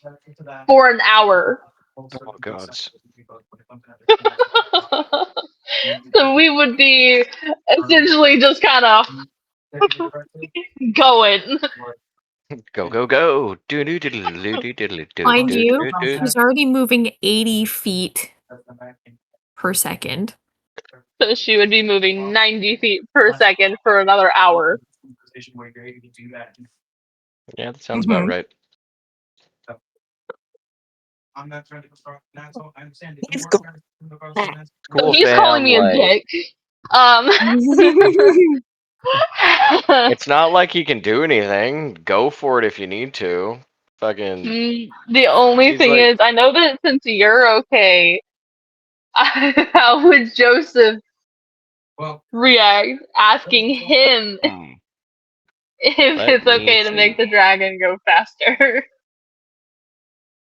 for an hour. Oh gods. So we would be essentially just kind of going. Go, go, go! Mind you, she's already moving 80 feet per second. So she would be moving 90 feet per second for another hour. Yeah, that sounds about right. I'm not trying to construct an asshole. I understand. He's go- Cool, So he's fam, calling me a like, dick. It's not like he can do anything. Go for it if you need to. Fucking. The only He's thing like- is, I know that since you're okay, how would Joseph react asking him if Let it's me okay to see. make the dragon go faster?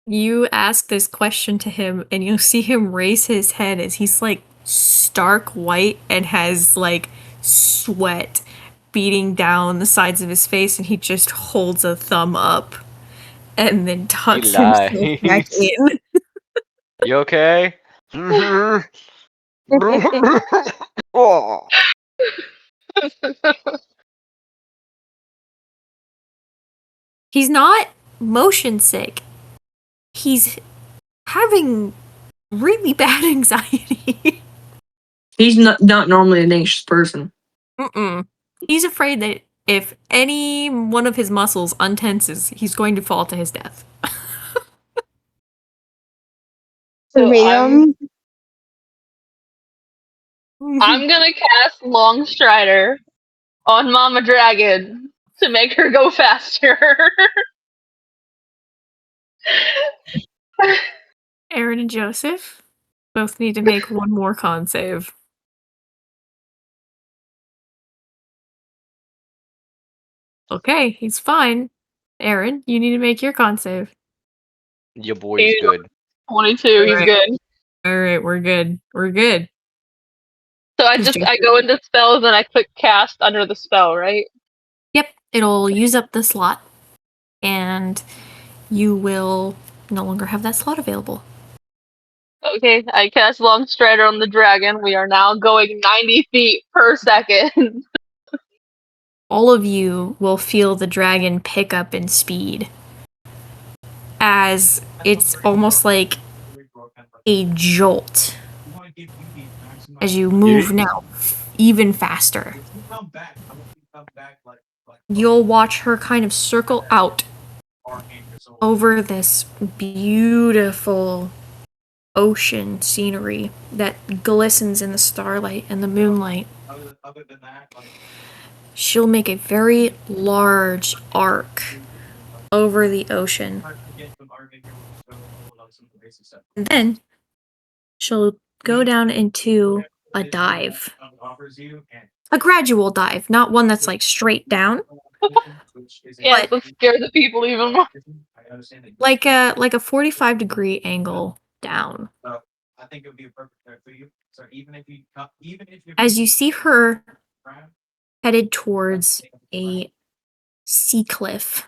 You ask this question to him, and you'll see him raise his head as he's like stark white and has like sweat beating down the sides of his face, and he just holds a thumb up and then tucks himself back lies. in. You okay? Oh. He's not motion sick. He's having really bad anxiety. He's not normally an anxious person. Mm-mm. He's afraid that if any one of his muscles untenses, he's going to fall to his death. So Miriam, I'm gonna cast Longstrider on Mama Dragon to make her go faster. Aaron and Joseph both need to make one more con save. Okay, he's fine. Aaron, you need to make your con save. Your boy's good. 22, he's Alright. good. Alright, we're good. We're good. So I go into spells and I click cast under the spell, right? Yep, it'll use up the slot, and you will no longer have that slot available. Okay, I cast Longstrider on the dragon. We are now going 90 feet per second. All of you will feel the dragon pick up in speed as it's almost like a jolt as you move now even faster. You'll watch her kind of circle out over this beautiful ocean scenery that glistens in the starlight and the moonlight. She'll make a very large arc over the ocean. And then she'll go down into a dive. A gradual dive, not one that's like straight down. Yeah, But- let's scare the people even more. Like a 45-degree angle down. I think it would be a perfect fit for you. So even if you As you see her headed towards a sea cliff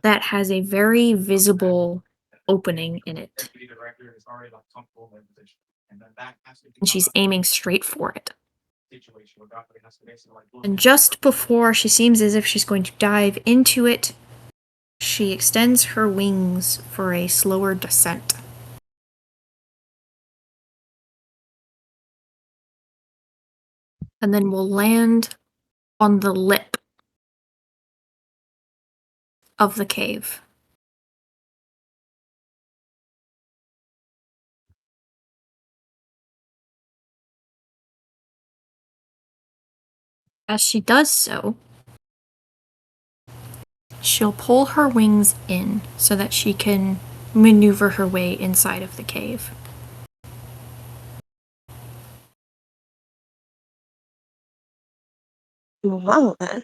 that has a very visible opening in it. And she's aiming straight for it. And just before she seems as if she's going to dive into it, she extends her wings for a slower descent. And then will land on the lip of the cave. As she does so, she'll pull her wings in so that she can maneuver her way inside of the cave. Well, then.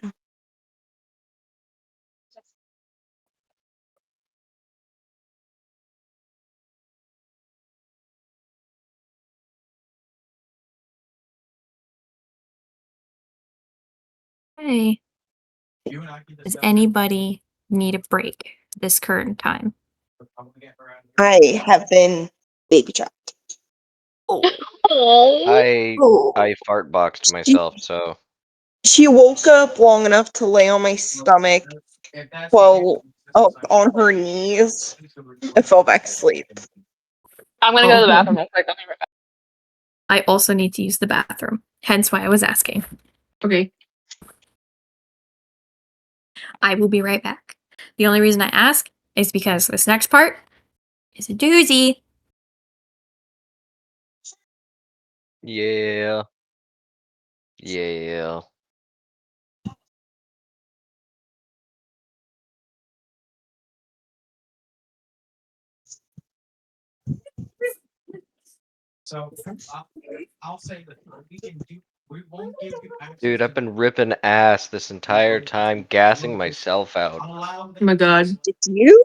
Hey, does anybody need a break this current time? I have been baby trapped. Oh. I fart boxed She, myself, so she woke up long enough to lay on my stomach while up on her knees and fell back asleep. I'm gonna go to the bathroom real quick. I'll be right back. I also need to use the bathroom, hence why I was asking. Okay. I will be right back. The only reason I ask is because this next part is a doozy. yeah. Yeah. So I'll say that we won't give you access. Dude, I've been ripping ass this entire time, gassing myself out. Oh my god. Did you?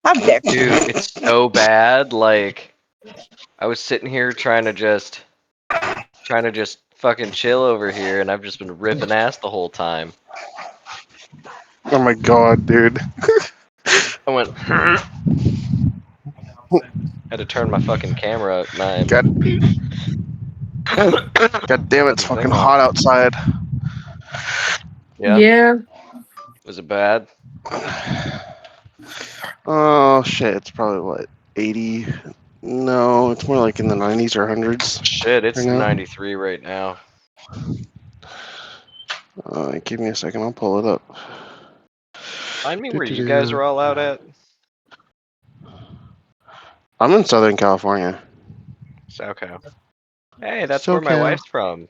How dare you? Dude, it's so bad. Like, I was sitting here trying to just fucking chill over here, and I've just been ripping ass the whole time. Oh my god, dude. I went. Had to turn my fucking camera up 9. God damn it, it's fucking hot outside. Yeah. Yeah. Was it bad? Oh shit, it's probably what, 80? No, it's more like in the 90s or 100s. Shit, it's right now. 93 right now. Give me a second, I'll pull it up. Find me where you guys are all out at. I'm in Southern California. SoCal. Hey, that's where my SoCal. wife's from.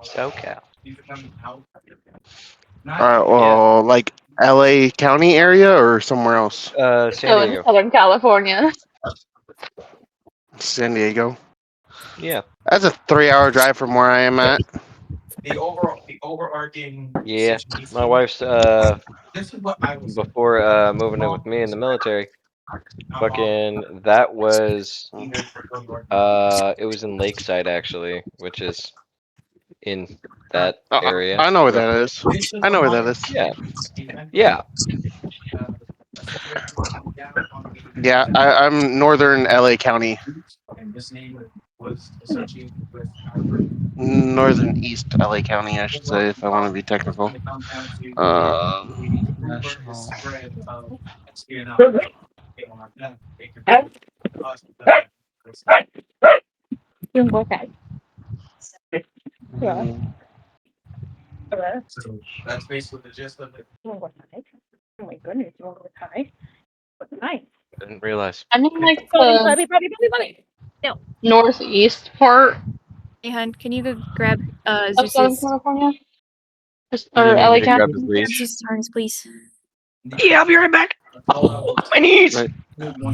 SoCal. Alright, well, like LA County area or somewhere else? San So in Diego. Southern California. San Diego. Yeah. That's a 3-hour drive from where I am at. The overarching. Yeah. My wife's This is what I was before moving in with me in the military. Fucking that was it was in Lakeside actually, which is in that area. I know where that is. I know where that is. Yeah. Yeah. Yeah, I'm northern LA County. And this name was associated with our Northern East LA County, I should say, if I want to be technical. National. Okay. So that's basically the gist of it. Oh my goodness, you want to tie? What's nice? I didn't realize. I mean, like the northeast part Hey, hun, can you go grab of Southern Zeus's California? You Or need LA me to grab County? his grab leash? Zeus's harness, please? Yeah, I'll be right back. Oh, my knees. Right.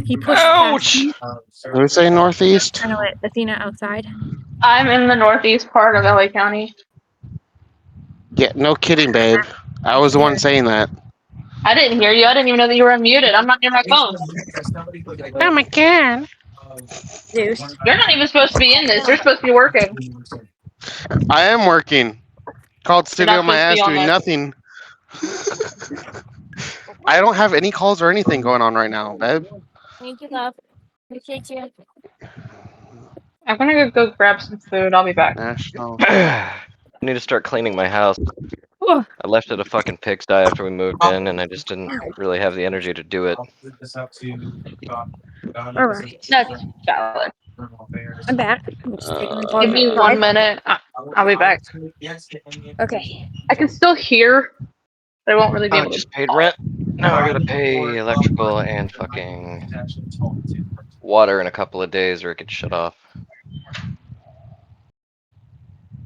He pushed Ouch! past Did we say northeast? trying to let Athena outside. I'm in the northeast part of LA County. Yeah, no kidding, babe. I was the one saying that. I didn't hear you. I didn't even know that you were unmuted. I'm not near my phone. Oh my god. Zeus. You're not even supposed to be in this. You're supposed to be working. I am working. Called You're sitting not on my supposed to be ass on doing this. nothing. I don't have any calls or anything going on right now, babe. Thank you, love. Appreciate you. I'm gonna go grab some food. I'll be back. National. I need to start cleaning my house. Oh, I left it a fucking pigsty after we moved in, and I just didn't really have the energy to do it. all right. That's valid. I'm back. I'm just taking the dog Give me outside. 1 minute. I'll be back. Okay. I can still hear, but I won't really be I able to. just paid rent. Now I gotta pay electrical and fucking water in a couple of days, or it gets shut off.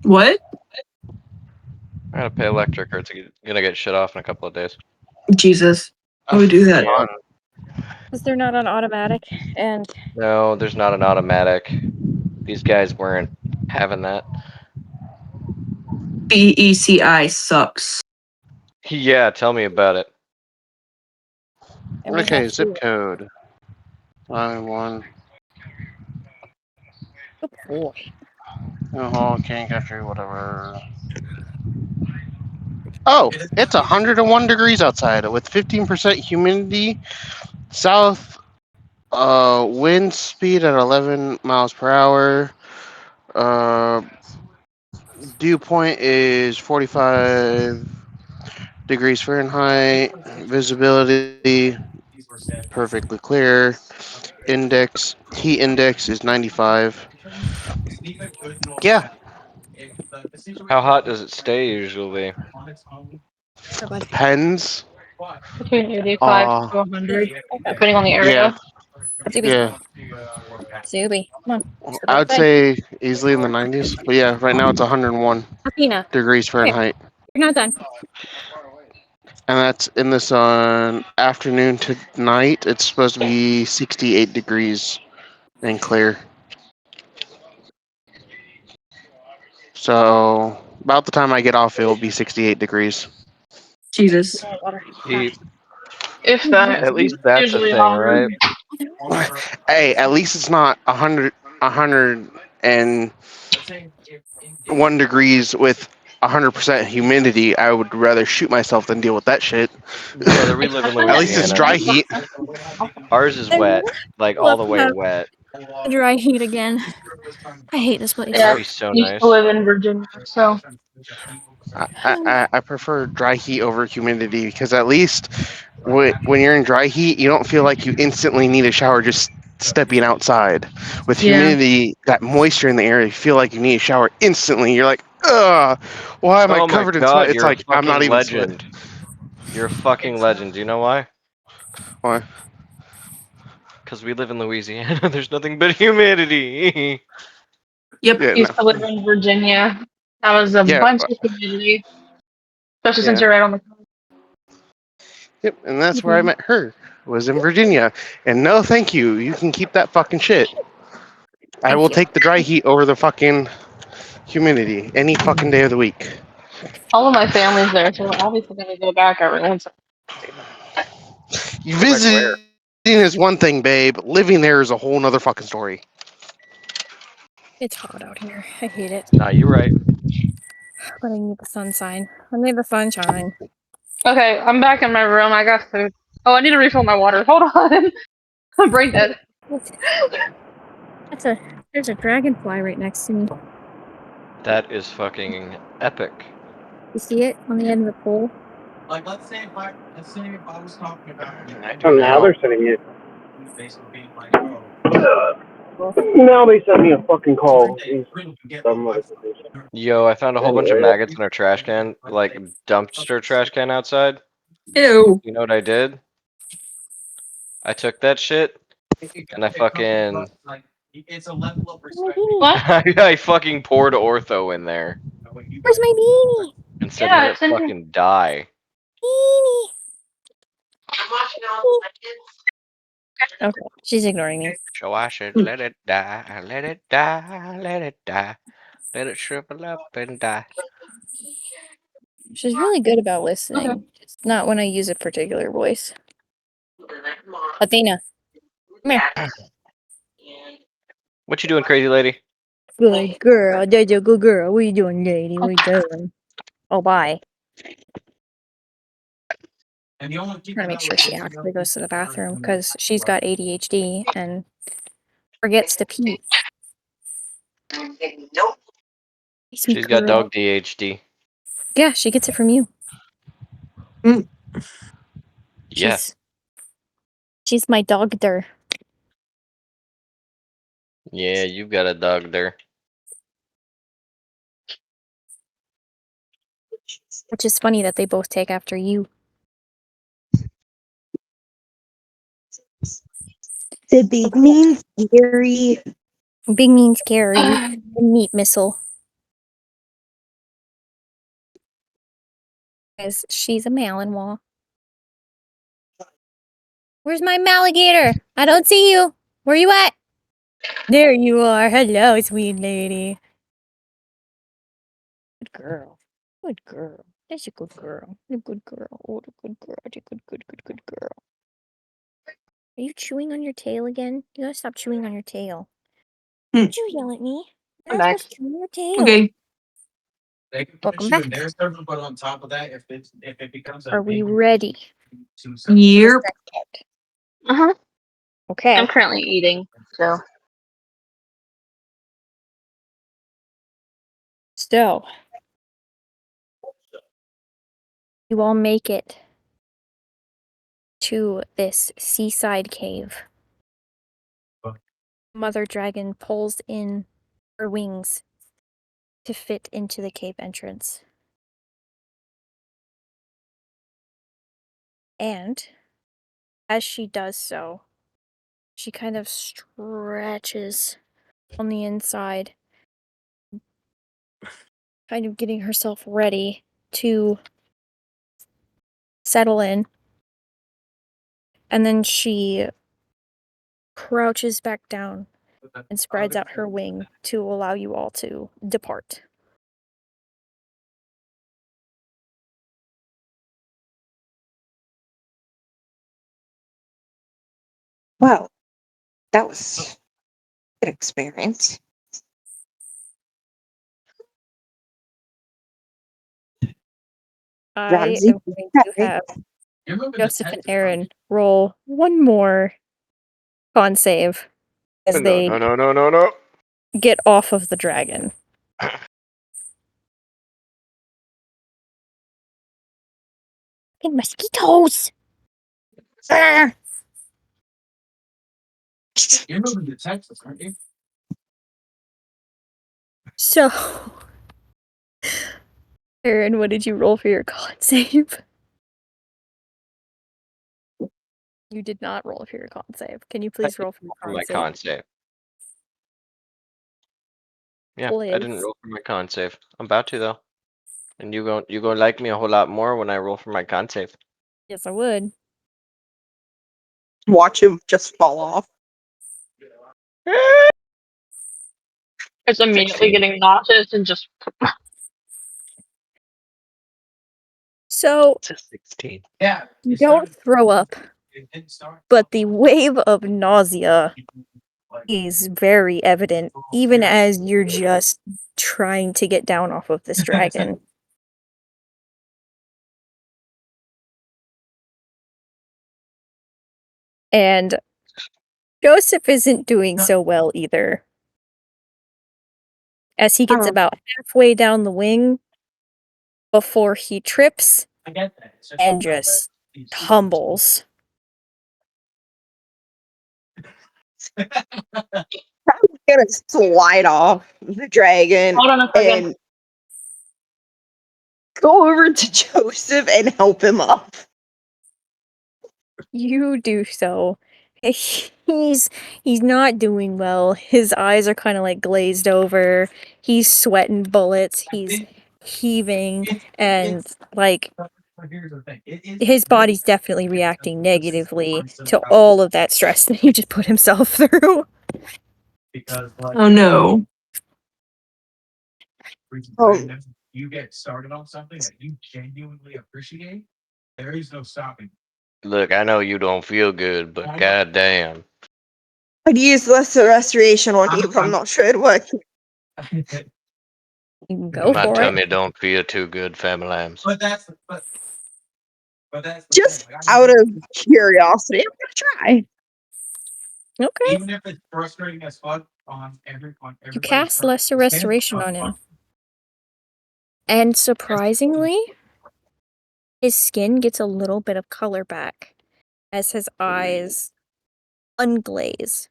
What? I gotta pay electric, or it's gonna get shut off in a couple of days. Jesus. How would we do that? Fun. Because they're not on automatic, and No, there's not an automatic. These guys weren't having that. BECI sucks. Yeah, tell me about it. and we Okay, have zip to. code. 91. Good boy. Oh, can't capture whatever. Oh, it's 101 degrees outside with 15% humidity. South wind speed at 11 miles per hour. Dew point is 45 degrees Fahrenheit. Visibility perfectly clear. Heat index is 95. Yeah, How hot does it stay usually? Sure, bud. depends. Between 85 to 100, depending on the Yeah, area. Zuby. yeah. Zuby. Come on. Let's go I to would bed. say easily in the 90s. But yeah, right now it's 101 Athena, degrees come here. Fahrenheit. You're not done. And that's in this afternoon to night. It's supposed to be 68 degrees and clear. So about the time I get off, it will be 68 degrees. Jesus. Water. He, If that. at least that's a Usually thing, longer. right? Hey, at least it's not 101 degrees with 100% humidity. I would rather shoot myself than deal with that shit. Brother, we live in Especially At least it's Louisiana. dry heat. Ours is I wet, like all love the to way have wet. dry heat again. I hate this place. That'd Yeah, be so I used to nice. live in Virginia, so I prefer dry heat over humidity because at least when you're in dry heat, you don't feel like you instantly need a shower just stepping outside. With Yeah. humidity, that moisture in the air, you feel like you need a shower instantly. You're like, ugh, why am I Oh my covered in sweat? god, It's you're a like, I'm not fucking even sweating. legend. You're a fucking legend. Do you know why? Why? Because we live in Louisiana. There's nothing but humidity. Yep. Yeah, I used no. to live in Virginia. That was a Yeah, bunch of humidity, especially since yeah. you're right on the coast. Yep, and that's where I met her, was in Virginia. And no, thank you. You can keep that fucking shit. I Thank will you. take the dry heat over the fucking humidity any fucking day of the week. All of my family's there, so we're obviously gonna go back every once. You Go back visiting where? is one thing, babe. Living there is a whole nother fucking story. It's hot out here. I hate it. Nah, you're right. But I need the sunshine. I need the sunshine. Okay, I'm back in my room. I got food. Oh, I need to refill my water. Hold on. I'm brain dead. There's a dragonfly right next to me. That is fucking epic. You see it on the end of the pole? Like, let's say if I was talking about. I do now. They're sending it. Basically being like, oh. Now they sent me a fucking call. Yo, I found a whole bunch of maggots in our trash can, like dumpster trash can outside. Ew. You know what I did? I took that shit and I fucking It's a level of respect. What? I fucking poured ortho in there Where's my beanie? and said Yeah, let it it's in here. fucking die. Beanie. Okay, she's ignoring me. So I said let it die, let it die, let it die. Let it shrivel up and die. She's really good about listening. It's not when I use a particular voice. Athena, come here. What you doing, crazy lady? Good girl. That's a good girl. What are you doing, lady? What are you doing? Oh, bye. And the only I'm trying to make sure she actually goes to the bathroom because she's got ADHD and forgets to pee. She's got dog DHD. Yeah, she gets it from you. Yeah. She's my dogder. Yeah, you've got a dog there. Which is funny that they both take after you. The big mean scary. Big mean scary. Meat missile. Because she's a Malinois. Where's my Maligator? I don't see you. Where you at? There you are. Hello, sweet lady. Good girl. Good girl. That's a good girl. A good girl. Oh, a good girl. A good girl. Are you chewing on your tail again? You gotta stop chewing on your tail. Don't you yell at me. You're I'm not back. supposed to chew on your tail. Okay. They can Welcome put you in back. their server, but on top of that, if it becomes a Are we big ready? Yep. Uh-huh. Okay. I'm currently eating, so. So, you all make it to this seaside cave. Mother Dragon pulls in her wings to fit into the cave entrance. And as she does so, she kind of stretches on the inside, kind of getting herself ready to settle in. And then she crouches back down and spreads out her wing to allow you all to depart. Wow, that was a good experience. I Ramsey, am going to have Joseph and Aaron roll one more con save as they No. get off of the dragon. Fucking mosquitoes! Ah! You're moving to Texas, aren't you? So, Aaron, what did you roll for your con save? You did not roll for your con save. Can you please roll for your For con my save? con save. Yeah, I didn't Please. roll for my con save. I'm about to though. And you gonna like me a whole lot more when I roll for my con save. Yes, I would. watch him just fall off. It's immediately 16. getting nauseous and just. So, It's a 16. Yeah. you don't throw up, It didn't start. but the wave of nausea is very evident, even as you're just trying to get down off of this dragon. And Joseph isn't doing so well either. As he gets about halfway down the wing before he trips I get that. It's just and just tumbles. I'm gonna slide off the dragon Hold on a second. and go over to Joseph and help him up. You do so. He's not doing well. His eyes are kind of like glazed over. He's sweating bullets. He's heaving and like Here's the thing. his body's definitely reacting negatively to all of that stress that he just put himself through. Because like, Oh no. Oh. you get started on something that you genuinely appreciate, there is no stopping. Look, I know you don't feel good, but goddamn. I'd use lesser restoration on you if I'm not sure it works. You can go My for it. tummy don't feel too good, family lambs. But that's the Just thing. Like, out of curiosity, I'm gonna try. Okay. even if it's frustrating as fuck on everybody's You cast part, Lesser it's Restoration on him. And surprisingly, his skin gets a little bit of color back as his eyes unglaze.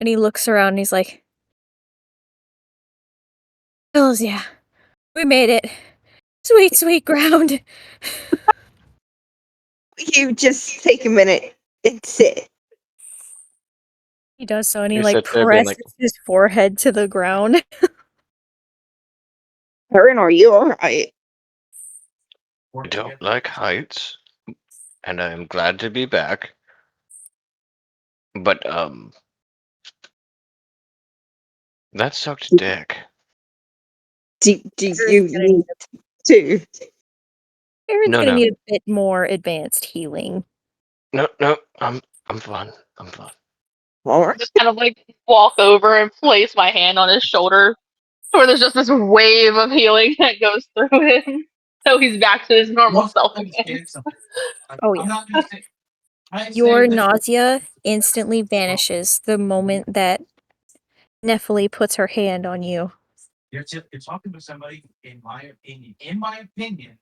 And he looks around and he's like, "Hells yeah, we made it. Sweet, sweet ground." You just take a minute and sit. He does so and he You like sit there being like, presses his forehead to the ground. Karen, are you alright? I don't like heights, and I am glad to be back. But, that sucked dick. Do you need to? Aaron's No, gonna no. need a bit more advanced healing. No, I'm fine. I'm fine. Alright. Just kind of like walk over and place my hand on his shoulder, where there's just this wave of healing that goes through him, so he's back to his normal self again. Oh yeah. Your nausea instantly vanishes the moment that Nephili puts her hand on you. You're talking to somebody, in my opinion,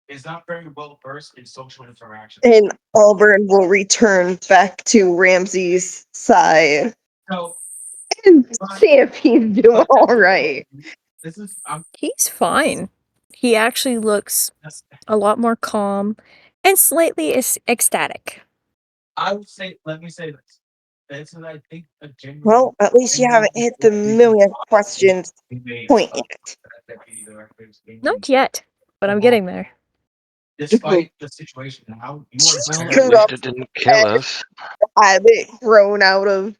is not very well versed in social interaction. And Auburn will return back to Ramsey's side So, and see if he's doing alright. He's fine. He actually looks a lot more calm and slightly ecstatic. I would say, let me say this. This is, I think, a genuine. Well, at least you haven't hit the million questions point yet. Not yet, but I'm getting there. Despite the situation now, you are Well, very at least it didn't kill us. I've been grown out of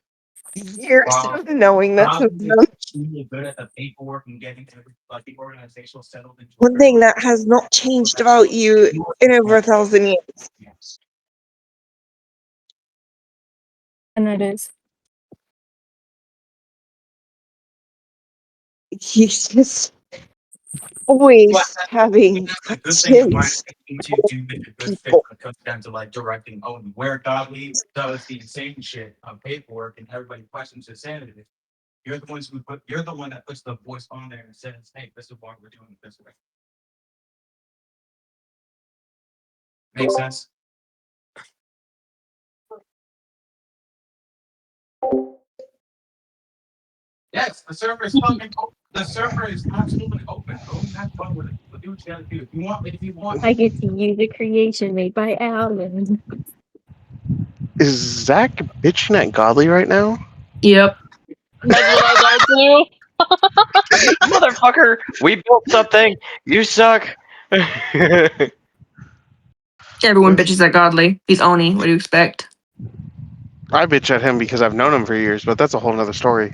years of knowing this is probably done. extremely good at the paperwork and getting like the organizational settled into One thing that has not changed about you in over 1,000 years. Yes. And that is. He's just always having questions To do make a good fit people. when it comes down to like directing only where Godly does the insane shit on paperwork and everybody questions his sanity. You're the one that puts the voice on there and says, "Hey, this is why we're doing it this way." Makes sense. Yes, the server is fucking open. The server is absolutely open. Go and have fun with it. Do what you gotta do. If you want. I get to use a creation made by Alan. Is Zach bitching at Godly right now? Yep. That's what I do. Motherfucker, we built something. You suck. Everyone bitches at Godly. He's Oni. What do you expect? I bitch at him because I've known him for years, but that's a whole nother story.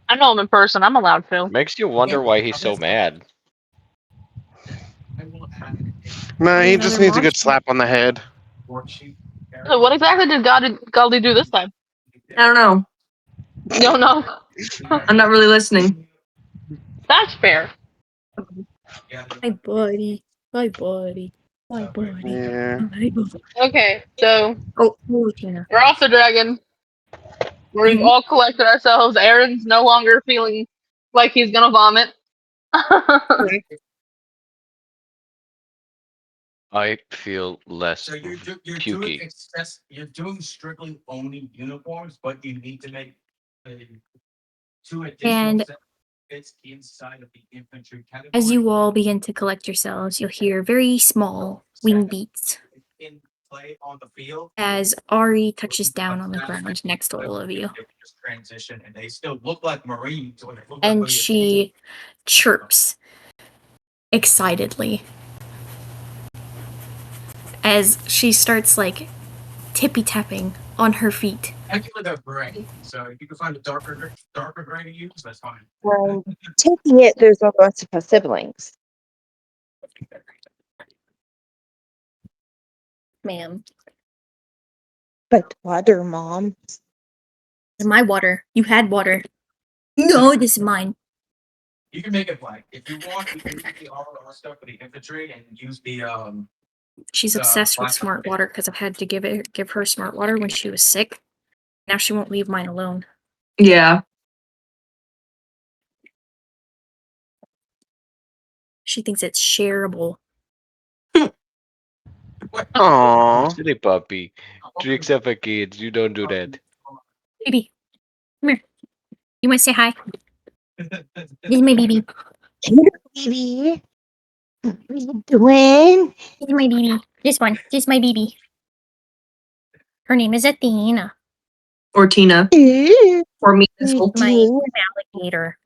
I know him in person. I'm allowed to. Makes you wonder why he's so mad. Nah, he Another just needs a good monster. slap on the head. So what exactly did Godly do this time? I don't know. You don't know. I'm not really listening. That's fair. My buddy. My buddy. My buddy. Yeah. My buddy. Okay, so Oh, Tina. we're off the dragon. We've all collected ourselves. Aaron's no longer feeling like he's gonna vomit. I feel less So you're pukey. doing strictly only uniforms, but you need to make two additional And fits inside of the infantry category. as you all begin to collect yourselves, you'll hear very small wing beats In play on the field, as Ari touches down on the ground next to all of you. just transition, and they still look like Marines. Or they look like And what you- she chirps excitedly as she starts like tippy tapping on her feet Actually, they're gray, so if you can find a darker gray to use, that's fine. Well, taking it, there's all the rest of her siblings. Ma'am. But water, Mom. This is my water. You had water. No, this is mine. You can make it black if you want. You can use the RR stuff for the infantry and use the She's obsessed with smart water because I've had to give her smart water when she was sick. Now she won't leave mine alone. Yeah. She thinks it's shareable. Aww. Silly puppy. Tricks are for kids. You don't do that. Baby, come here. You want to say hi? This is my baby. Hey, baby. What are you doing? This is my baby. This one. This is my baby. Her name is Athena. Or Tina. Ew. Or me. My alligator.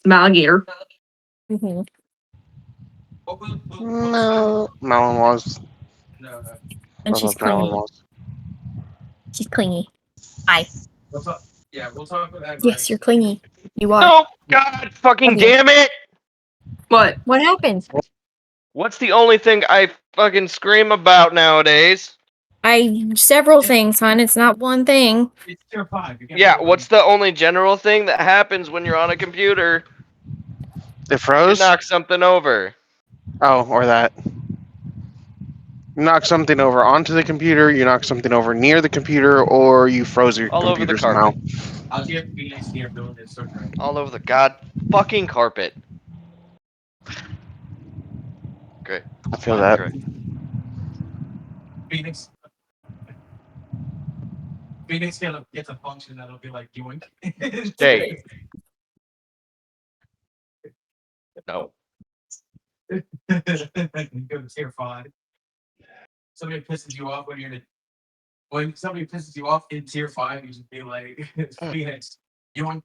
Alligator. Mm-hmm. No. Malinois. And she's clingy. Malinois. She's clingy. Hi. We'll talk about that. Yes, you're clingy. You are. Oh, God fucking Okay. damn it! What? What happened? What's the only thing I fucking scream about nowadays? Several things, hon. It's not one thing. It's tier 5. Yeah, what's the only general thing that happens when you're on a computer? It You froze? knock something over. Oh, or that. You knock something over onto the computer, you knock something over near the computer, or you froze your All over the computer somehow. carpet. I'll give Phoenix the ability to search right. All over the god fucking carpet. Okay. I feel fine, that. you're right. Phoenix gets a function that'll be like yoink. Hey. No. You go to tier 5. Somebody pisses you off when somebody pisses you off in tier 5, you should be like, Phoenix, you want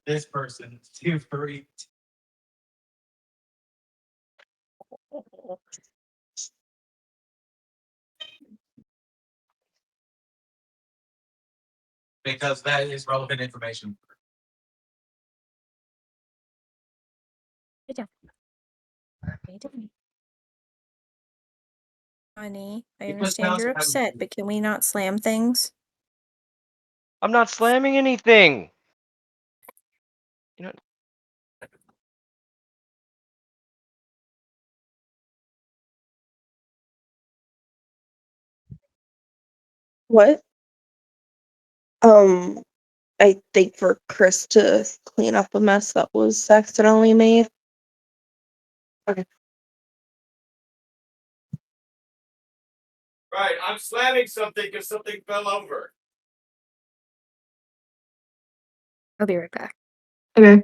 this person. Tier 3. Because that is relevant information. Good job. Honey, I understand you're upset, but can we not slam things? I'm not slamming anything. You know. What? I think for Chris to clean up a mess that was accidentally made. Okay. Right, I'm slamming something because something fell over. I'll be right back. Okay.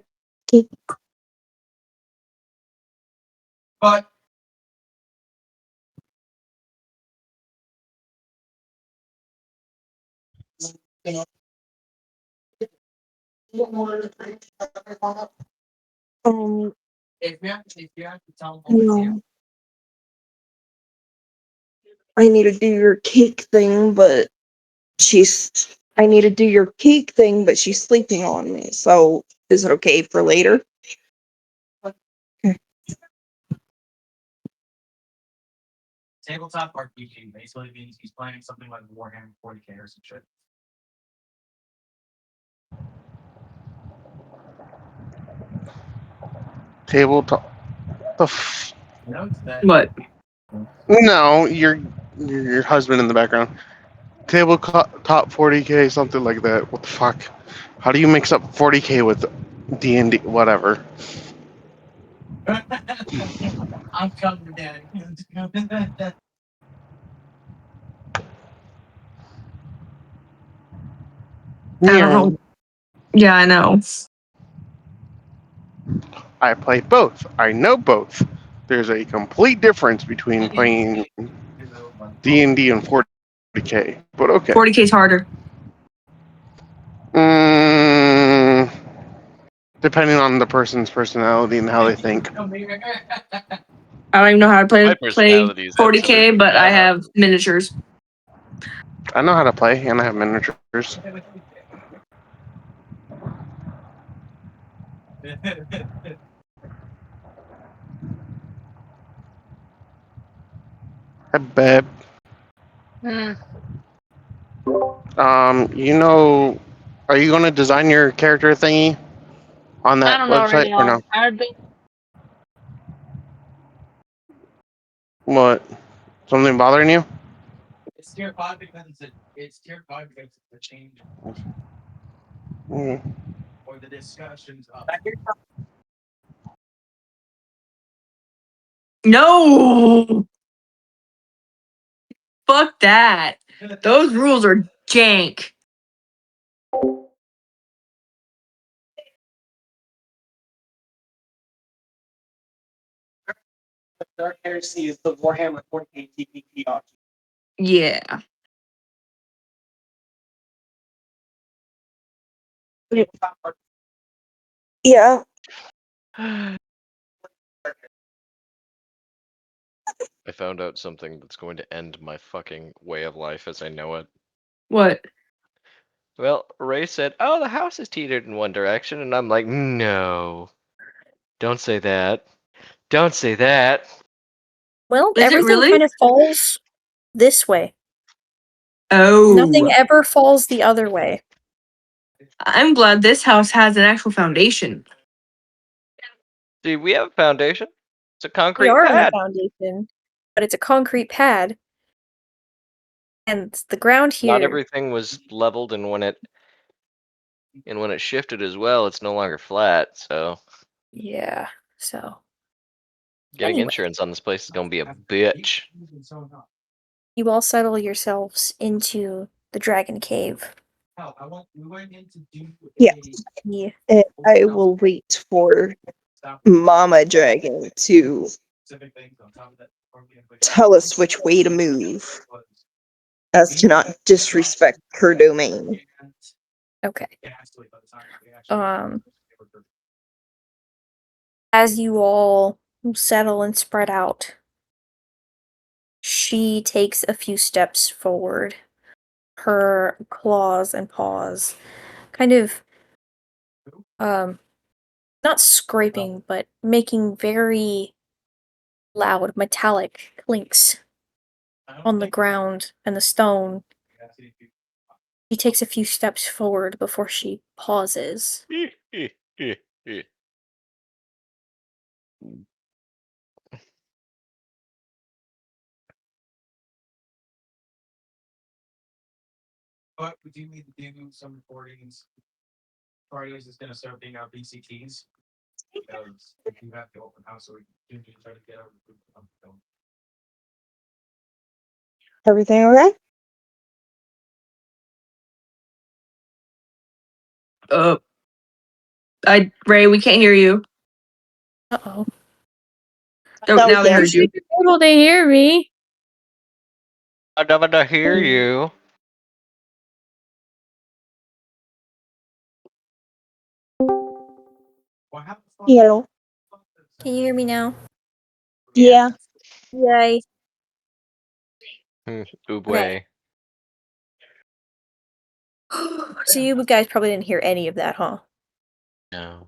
But if you have to tell them No. I need to do your cake thing, but I need to do your cake thing, but she's sleeping on me. So is it okay for later? tabletop RPG basically means he's playing something like Warhammer 40k or some shit. Tabletop. What? No, your husband in the background. Tabletop 40k, something like that. What the fuck? How do you mix up 40k with D&D? Whatever. I'm coming, Daddy. I don't know. Yeah, I know. I play both. I know both. There's a complete difference between playing D&D and 40k. But okay. 40k is harder. Depending on the person's personality and how they think. I don't even know how to play My personality is 40k, absolutely but I not. have miniatures. I know how to play, and I have miniatures. Hi, babe. Hmm. You know, are you going to design your character thingy on I that don't know right website or now. no? I don't. What? Something bothering you? It's tier 5 because it's tier 5 because it's the change Mm. or the discussions of. No! Fuck that. Those rules are jank. Dark Heresy is the Warhammer 40k TPP option. Yeah. Yeah. I found out something that's going to end my fucking way of life as I know it. What? Well, Ray said, "Oh, the house is teetered in one direction," and I'm like, "No, don't say that. Don't say that." Well, Is it everything really? kind of falls this way. Nothing Oh. ever falls the other way. I'm glad this house has an actual foundation. See, we have a foundation. It's a We concrete are on a pad. foundation, but it's a concrete pad. And the ground Not here, everything was leveled, and when it shifted as well, it's no longer flat. So yeah, so. getting Anyway, insurance on this place is gonna be a bitch. you all settle yourselves into the Dragon Cave. We went in to do Yeah. Yeah. And I will wait for Mama Dragon to tell us which way to move, as to not disrespect her domain. Okay. As you all settle and spread out, she takes a few steps forward. Her claws and paws kind of not scraping, but making very loud metallic clinks on the ground and the stone. She takes a few steps forward before she pauses. But we do need to do some recordings. Fridays is going to start being our BCTs. Because we do have the open house, so we can try to get our film. Everything okay? Ray, we can't hear you. Uh-oh. Oh, Now we now they can. heard you. You're able to hear me. I don't want to hear you. Hello. Can you hear me now? Yeah. Yay. Oobway. So you guys probably didn't hear any of that, huh? No.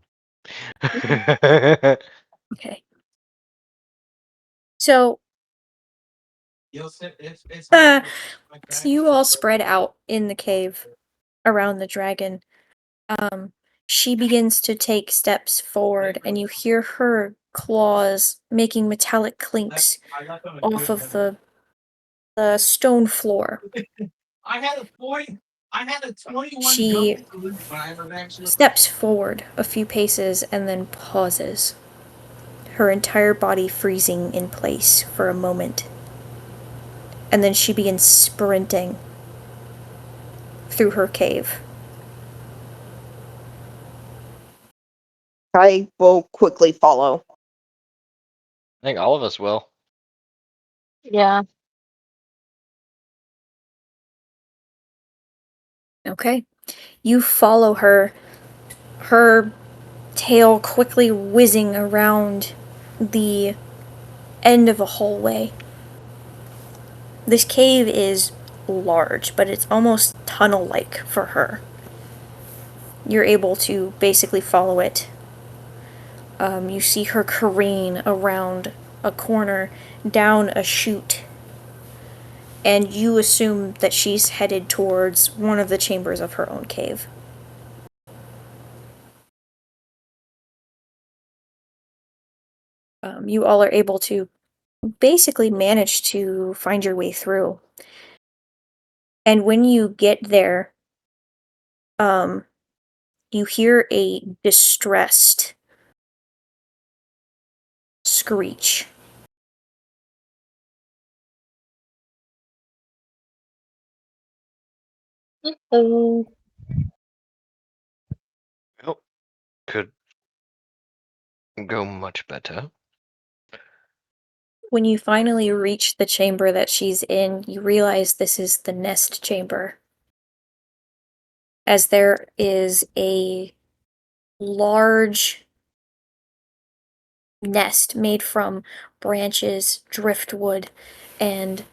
Okay. So, so you all spread out in the cave around the dragon. She begins to take steps forward, and you hear her claws making metallic clinks off of the stone floor. I had a point. I had a 21 She actually. steps forward a few paces and then pauses, her entire body freezing in place for a moment. And then she begins sprinting through her cave. I will quickly follow. I think all of us will. Yeah. Okay. You follow her, her tail quickly whizzing around the end of a hallway. This cave is large, but it's almost tunnel-like for her. You're able to basically follow it. You see her careen around a corner, down a chute, and you assume that she's headed towards one of the chambers of her own cave. You all are able to basically manage to find your way through. And when you get there, you hear a distressed screech. Oh, Well, could go much better. When you finally reach the chamber that she's in, you realize this is the nest chamber. As there is a large nest made from branches, driftwood, and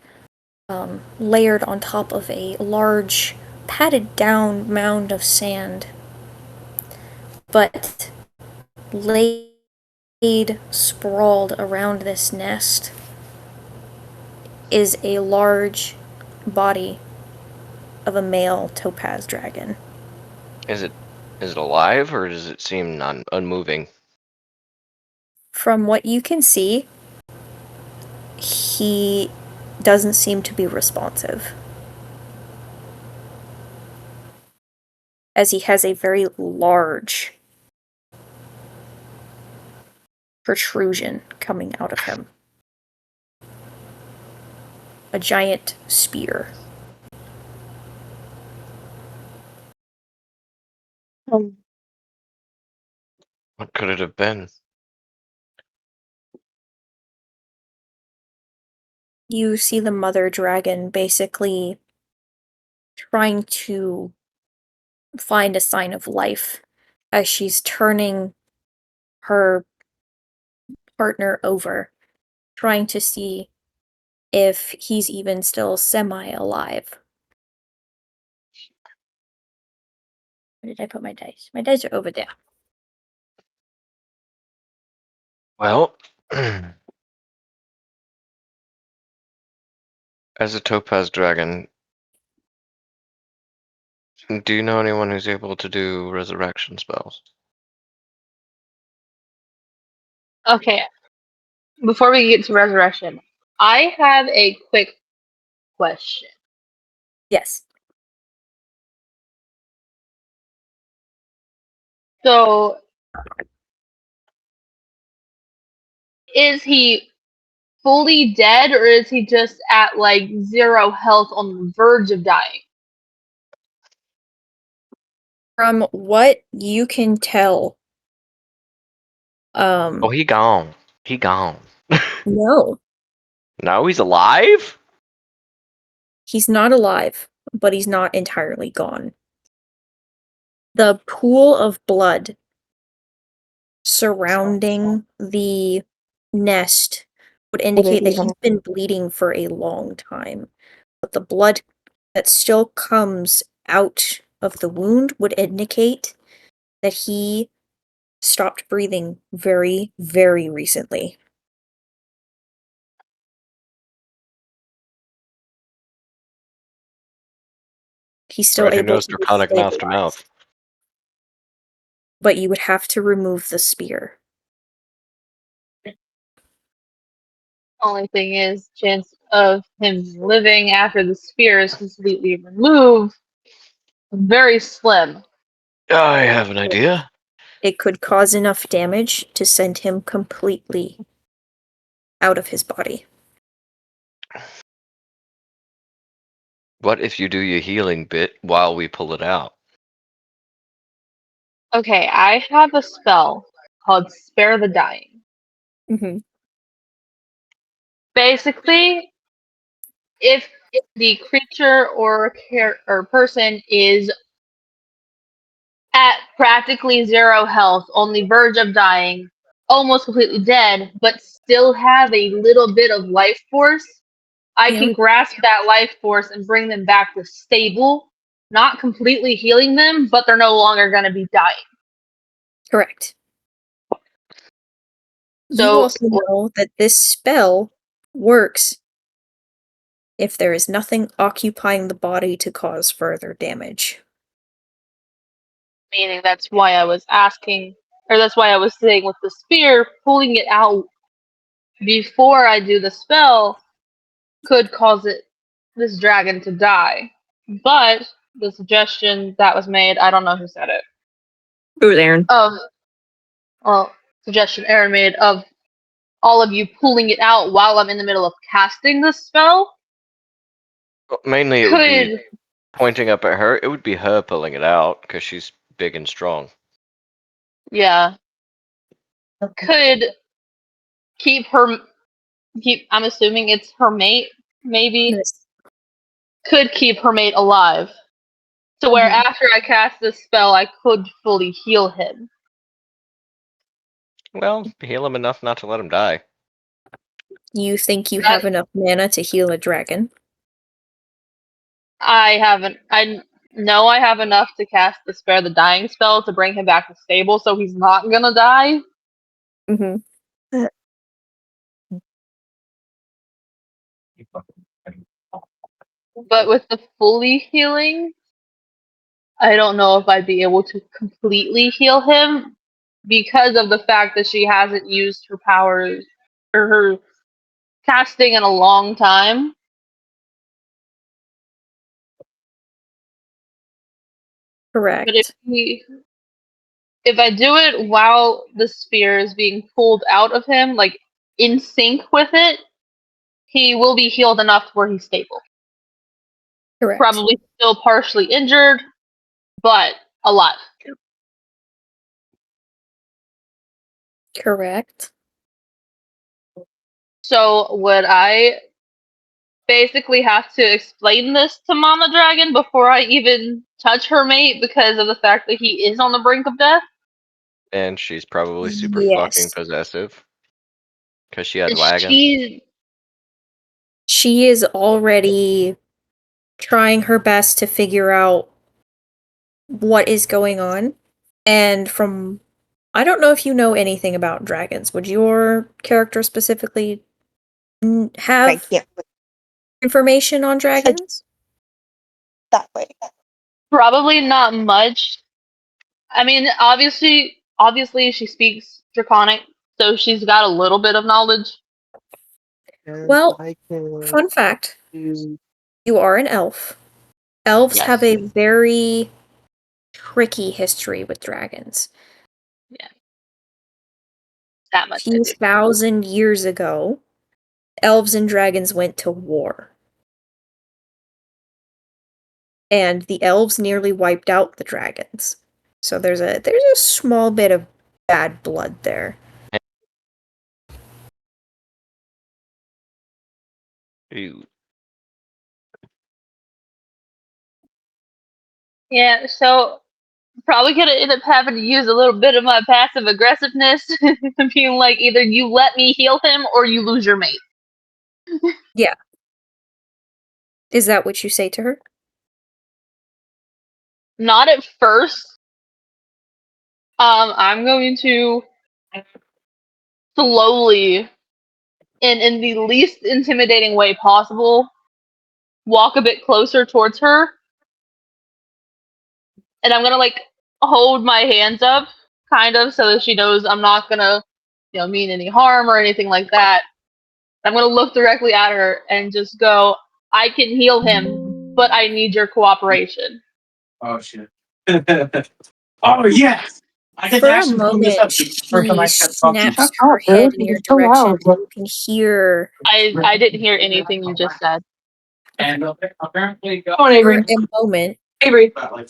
layered on top of a large, patted down mound of sand. But laid sprawled around this nest is a large body of a male topaz dragon. Is it alive, or does it seem unmoving? From what you can see, he doesn't seem to be responsive, as he has a very large protrusion coming out of him. A giant spear. What could it have been? You see the mother dragon basically trying to find a sign of life as she's turning her partner over, trying to see if he's even still semi-alive. Where did I put my dice? My dice are over there. Well, as a topaz dragon, do you know anyone who's able to do resurrection spells? okay. Before we get to resurrection, I have a quick question. Yes. So, is he fully dead, or is he just at like 0 health on the verge of dying? From what you can tell, Oh, he gone. He gone. no, No, he's alive? he's not alive, but he's not entirely gone. The pool of blood surrounding the nest would indicate that he's been bleeding for a long time. But the blood that still comes out of the wound would indicate that he stopped breathing very, very recently. He's still Right, who able knows to be draconic mouth to stabilized, mouth? but you would have to remove the spear. Only thing is, chance of him living after the spear is completely removed, very slim. I have an idea. It could cause enough damage to send him completely out of his body. What if you do your healing bit while we pull it out? Okay, I have a spell called Spare the Dying. Mm-hmm. Basically, if the creature or person is at practically 0 health, on the verge of dying, almost completely dead, but still have a little bit of life force, I can grasp that life force and bring them back to stable, not completely healing them, but they're no longer going to be dying. Correct. So, you also know that this spell works if there is nothing occupying the body to cause further damage. meaning that's why I was asking, or that's why I was saying with the spear, pulling it out before I do the spell could cause this dragon to die. But the suggestion that was made, I don't know who said it. It was Aaron. Suggestion Aaron made of all of you pulling it out while I'm in the middle of casting the spell. Well, mainly, it would be pointing up at her. It would be her pulling it out because she's big and strong. Yeah. Could keep I'm assuming it's her mate, maybe. Yes. Could keep her mate alive. So where after I cast this spell, I could fully heal him. Well, heal him enough not to let him die. You think you have enough mana to heal a dragon? I haven't. I know I have enough to cast the Spare the Dying spell to bring him back to stable, so he's not gonna die. Mm-hmm. But with the fully healing, I don't know if I'd be able to completely heal him because of the fact that she hasn't used her powers or her casting in a long time. Correct. But if I do it while the spear is being pulled out of him, like in sync with it, he will be healed enough to where he's stable. Correct. Probably still partially injured, but alive. Correct. So would I basically have to explain this to Mama Dragon before I even touch her mate because of the fact that he is on the brink of death? And she's probably super Yes. fucking possessive. Because she had wagon. She is already trying her best to figure out what is going on. And I don't know if you know anything about dragons. Would your character specifically have information on dragons? That way. Probably not much. I mean, obviously she speaks Draconic, so she's got a little bit of knowledge. Well, fun fact. You are an elf. Elves have a very tricky history with dragons. Yeah. That much. A few thousand years ago, elves and dragons went to war. And the elves nearly wiped out the dragons. So there's a small bit of bad blood there. Ew. Yeah, so probably gonna end up having to use a little bit of my passive aggressiveness, being like, either you let me heal him or you lose your mate. Yeah. Is that what you say to her? Not at first. I'm going to slowly, and in the least intimidating way possible, walk a bit closer towards her. And I'm gonna hold my hands up, kind of, so that she knows I'm not gonna, mean any harm or anything like that. I'm gonna look directly at her and just go, I can heal him, but I need your cooperation. Oh shit. Oh yes! I get For to a actually bring this moment, up. she Snaps snaps her head in your direction. You can hear... I didn't hear anything you just said. And apparently, For a moment,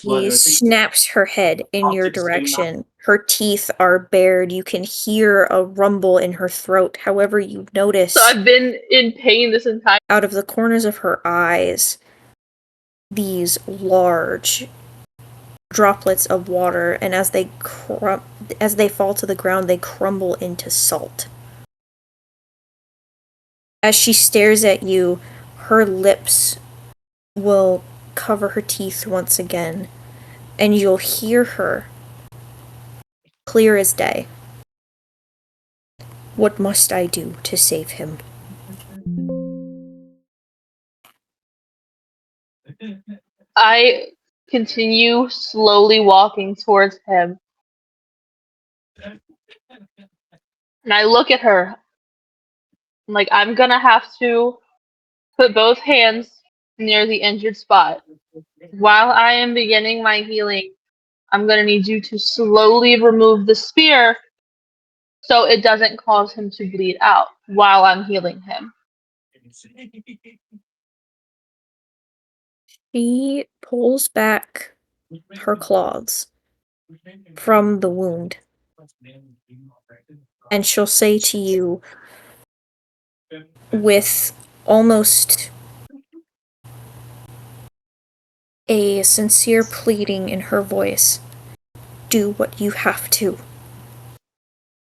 she snaps her head in your direction. Her teeth are bared. You can hear a rumble in her throat. However, you notice... So I've been in pain this entire... Out of the corners of her eyes, these large droplets of water, and as they fall to the ground, they crumble into salt. As she stares at you, her lips will cover her teeth once again, and you'll hear her clear as day. What must I do to save him? I continue slowly walking towards him. And I look at her. I'm like, I'm gonna have to put both hands near the injured spot. While I am beginning my healing, I'm gonna need you to slowly remove the spear so it doesn't cause him to bleed out while I'm healing him. She pulls back her claws from the wound, and she'll say to you with almost a sincere pleading in her voice, do what you have to.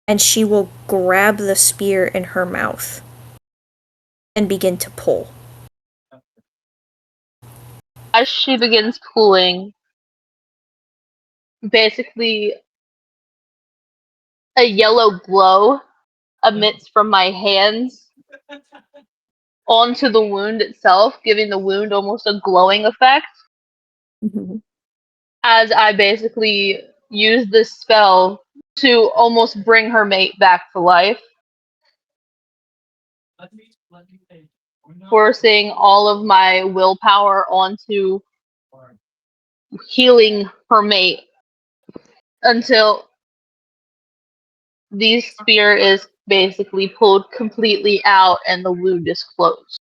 And she will grab the spear in her mouth and begin to pull. As she begins pulling, basically a yellow glow emits from my hands onto the wound itself, giving the wound almost a glowing effect. As I basically use this spell to almost bring her mate back to life, forcing all of my willpower onto healing her mate until the spear is basically pulled completely out and the wound is closed.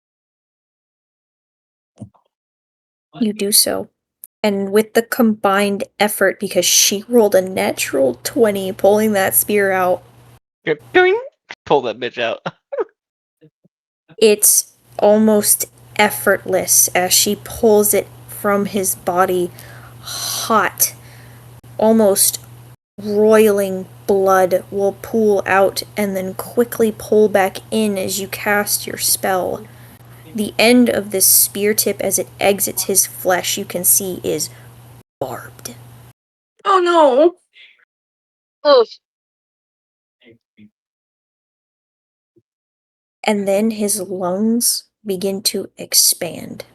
You do so. And with the combined effort, because she rolled a natural 20 pulling that spear out, Pull that bitch out. it's almost effortless as she pulls it from his body. Hot, almost roiling blood will pool out and then quickly pull back in as you cast your spell. The end of this spear tip as it exits his flesh, you can see, is barbed. Oh no! Oof. And then his lungs begin to expand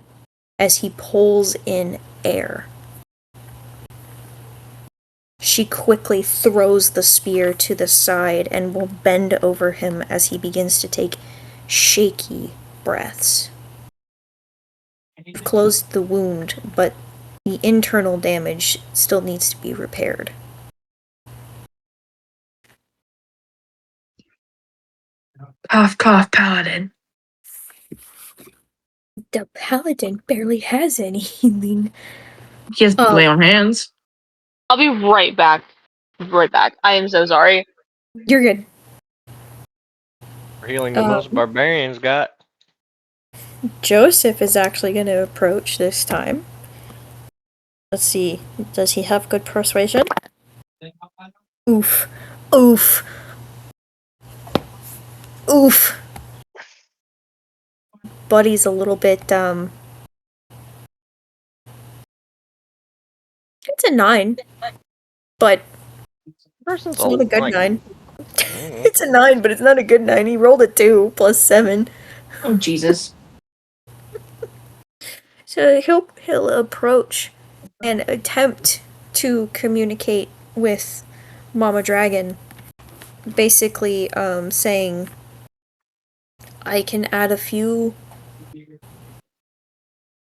as he pulls in air. She quickly throws the spear to the side and will bend over him as he begins to take shaky breaths. You've closed the wound, but the internal damage still needs to be repaired. Cough, cough, paladin. The paladin barely has any healing. He has lay on hands. I'll be right back. Right back. I am so sorry. You're good. We're healing the most barbarians got. Joseph is actually going to approach this time. Let's see. Does he have good persuasion? Oof. Oof. Oof. Buddy's a little bit, it's a 9. But Person's it's not a good like, 9. It's a 9, but it's not a good 9. He rolled a 2 plus 7. Oh, Jesus. So he'll approach and attempt to communicate with Mama Dragon, basically saying, I can add a few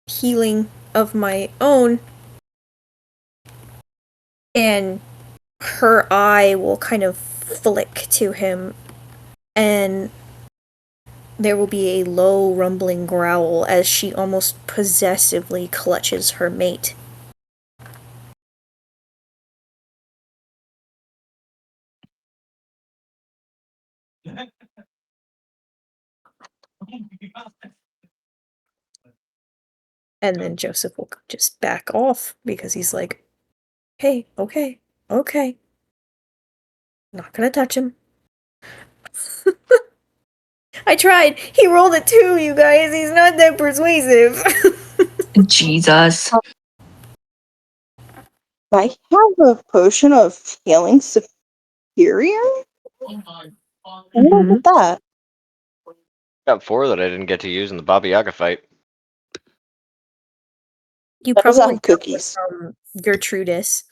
healing of my own, and her eye will kind of flick to him, and there will be a low rumbling growl as she almost possessively clutches her mate. And then Joseph will just back off because he's like, hey, okay. Not gonna touch him. I tried. He rolled a 2, you guys. He's not that persuasive. Jesus. I have a potion of healing superior? I don't get that. Got 4 that I didn't get to use in the Baba Yaga fight. You I also probably have cookies. from Gertrudis.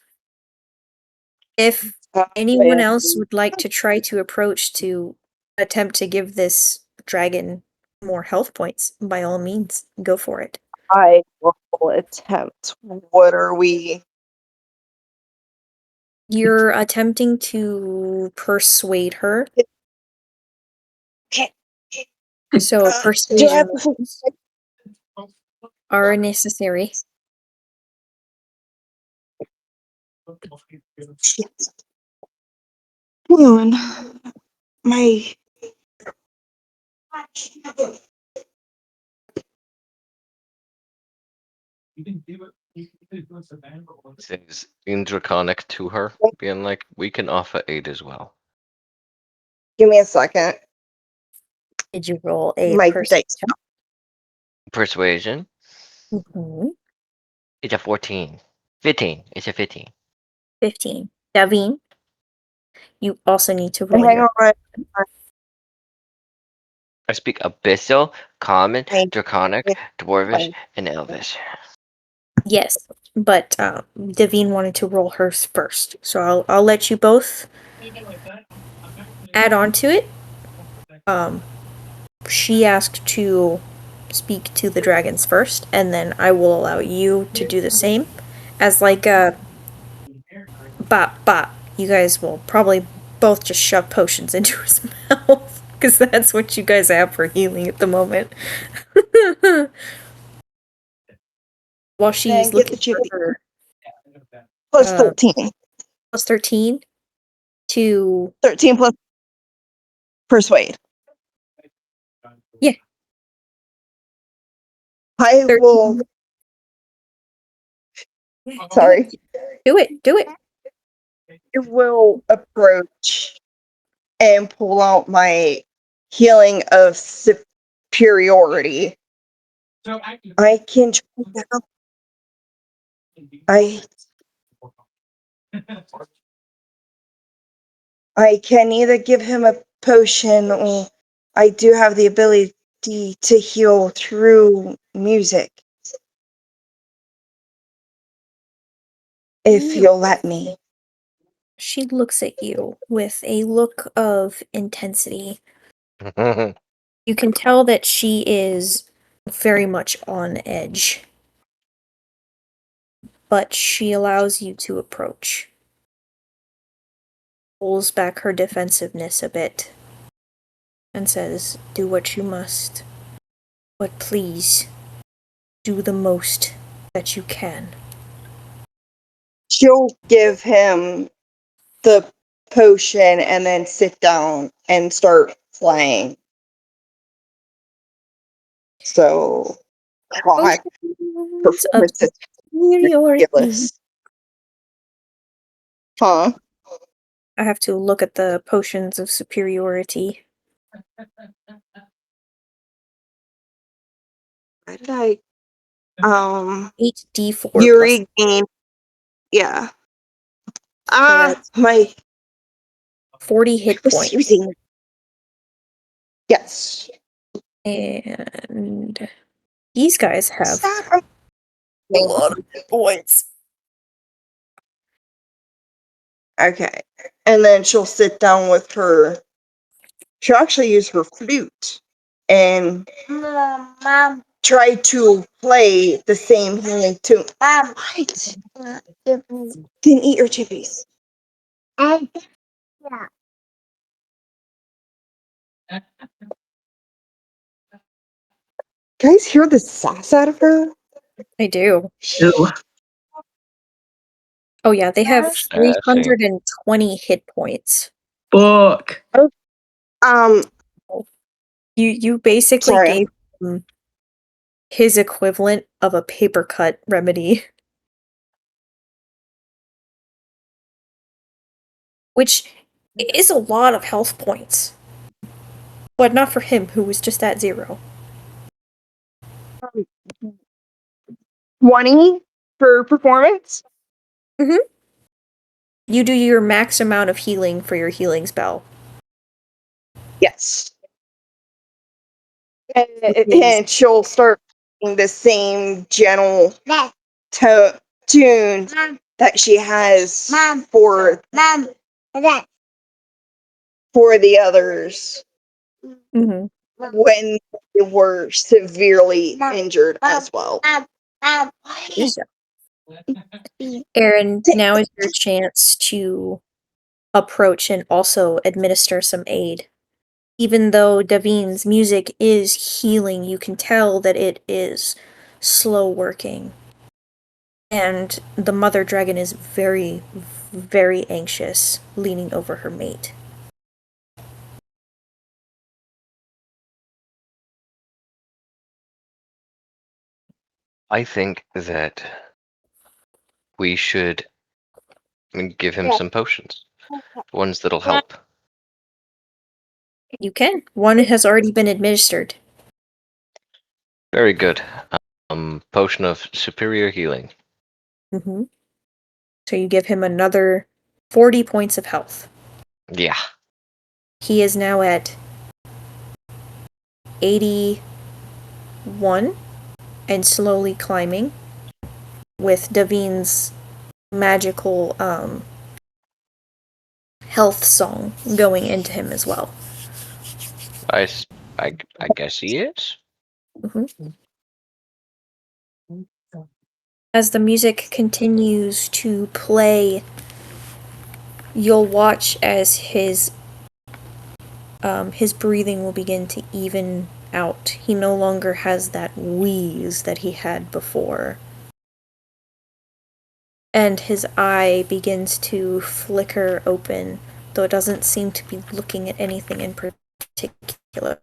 If Uh, anyone yeah. else would like to try to approach to attempt to give this dragon more health points, by all means, go for it. I will attempt. What are we? You're attempting to persuade her. So Do I persuasion have rolls are necessary. Shit. Hang on. My. Says in Draconic to her, being like, we can offer aid as well. Give me a second. Did you roll a My persuasion? dice. Persuasion? Mm-hmm. It's a 14. 15. It's a 15. 15. Davine, you also need to roll Hang your on. I speak Abyssal, Common, My, Draconic, Dwarvish, my, and Elvish. Yes, but Davine wanted to roll hers first, so I'll let you both add on to it. She asked to speak to the dragons first, and then I will allow you to do the same. As like a bop bop, you guys will probably both just shove potions into his mouth because that's what you guys have for healing at the moment. While she's and get the looking chippy. for her Plus 13. plus 13 to 13 plus persuade. Yeah. I 13. will. Sorry. Do it. I will approach and pull out my healing of superiority. I can try that. I can either give him a potion or I do have the ability to heal through music. If you'll let me. She looks at you with a look of intensity. You can tell that she is very much on edge. But she allows you to approach. Pulls back her defensiveness a bit. And says, do what you must. But please, do the most that you can. She'll give him the potion and then sit down and start playing. So, God, Potions of performance is superiority. ridiculous. Huh? I have to look at the potions of superiority. Why did I? 8d4 you plus. regain. Yeah. that's My 40 hit was points. using. Yes. And these guys have Stop. a lot of hit points. Okay. And then she'll sit down with her. She'll actually use her flute and try to play the same healing tune. Right. Then eat your chippies. Guys, hear the sass out of her? I do. Ew. Oh yeah, they have Sassy. 320 hit points. Fuck. You basically Sorry. gave him his equivalent of a paper cut remedy. Which is a lot of health points. But not for him, who was just at 0. 20 for performance. You do your max amount of healing for your healing spell. Yes. Is- And she'll start playing the same gentle tune that she has for the others Mhm. when they were severely injured as well. Yes. Aaron, now is your chance to approach and also administer some aid. Even though Davin's music is healing, you can tell that it is slow working. And the mother dragon is very, very anxious, leaning over her mate. I think that we should give him some potions. Ones that'll help. You can. One has already been administered. Very good. Potion of superior healing. Mm-hmm. So you give him another 40 points of health. Yeah. He is now at 81 and slowly climbing with Davin's magical health song going into him as well. I guess he is. Mm-hmm. As the music continues to play, you'll watch as his breathing will begin to even out. He no longer has that wheeze that he had before. And his eye begins to flicker open, though it doesn't seem to be looking at anything in particular.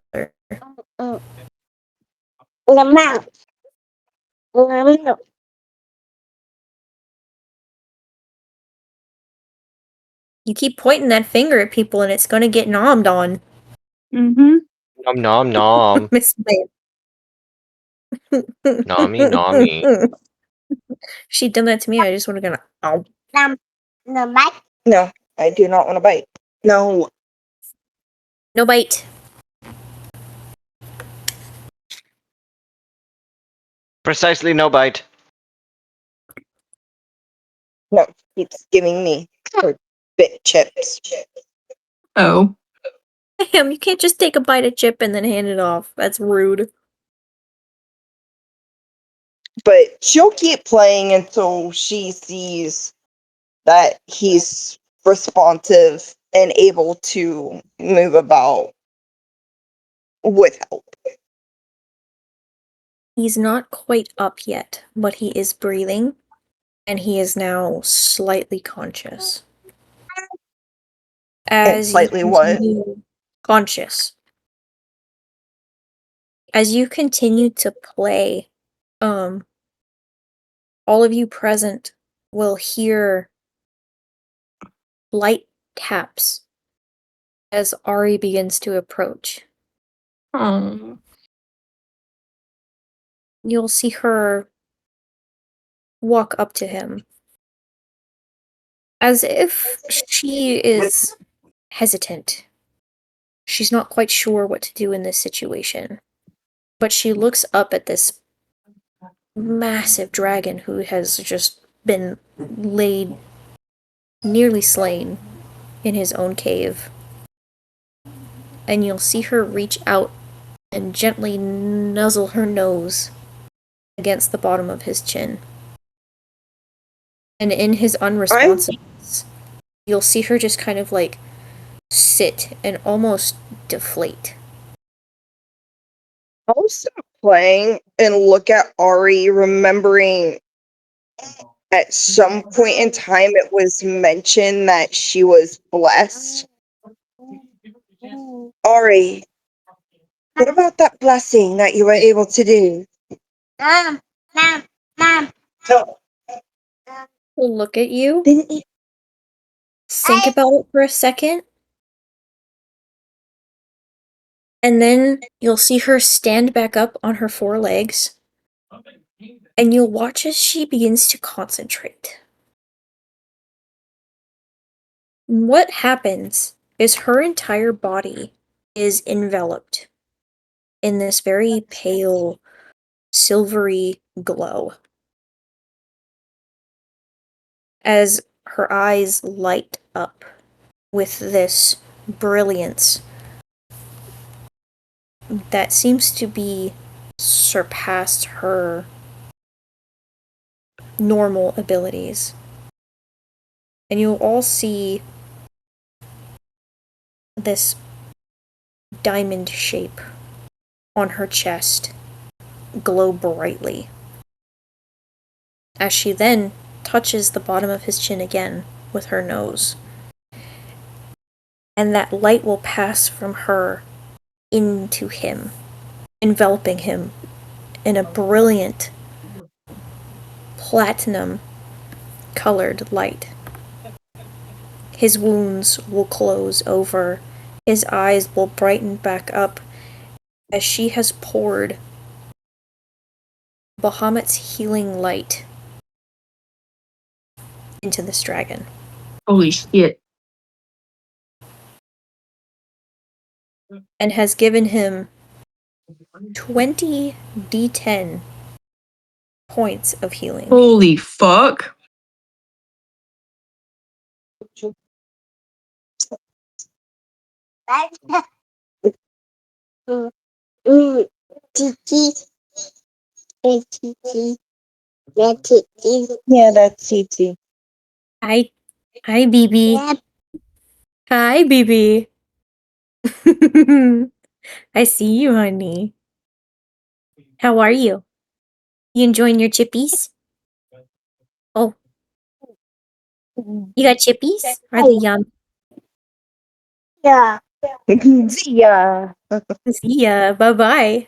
You keep pointing that finger at people and it's gonna get nommed on. Mm-hmm. Nom nom nom. Miss May. Nami nami. She done that to me, I just wanna go, oh. No, I do not want to bite. No. No bite. Precisely no bite. No, keeps giving me bit chips. Oh. Damn, you can't just take a bite of chip and then hand it off. That's rude. But she'll keep playing until she sees that he's responsive and able to move about with help. He's not quite up yet, but he is breathing, and he is now slightly conscious. And As slightly you what? continue conscious. As you continue to play, all of you present will hear light taps as Ari begins to approach. Oh. You'll see her walk up to him, as if she is hesitant. She's not quite sure what to do in this situation. But she looks up at this massive dragon who has just been laid, nearly slain, in his own cave. And you'll see her reach out and gently nuzzle her nose against the bottom of his chin. And in his unresponsiveness, you'll see her just kind of like sit and almost deflate. I'll stop playing and look at Ari, remembering at some point in time it was mentioned that she was blessed. Ari, what about that blessing that you were able to do? So, We'll look at you, didn't you? think about it for a second, And then you'll see her stand back up on her four legs, and you'll watch as she begins to concentrate. What happens is her entire body is enveloped in this very pale, silvery glow. As her eyes light up with this brilliance that seems to be surpassed her normal abilities. And you'll all see this diamond shape on her chest glow brightly as she then touches the bottom of his chin again with her nose. And that light will pass from her into him, enveloping him in a brilliant platinum colored light. His wounds will close over, his eyes will brighten back up as she has poured Bahamut's healing light into this dragon. Holy shit. And has given him 20 d10 points of healing. Holy fuck. Yeah, that's CT. Hi, BB. Hi, BB. I see you, honey. How are you? You enjoying your chippies? Oh, you got chippies? Are they yum? Yeah. Yeah. See ya. Bye-bye.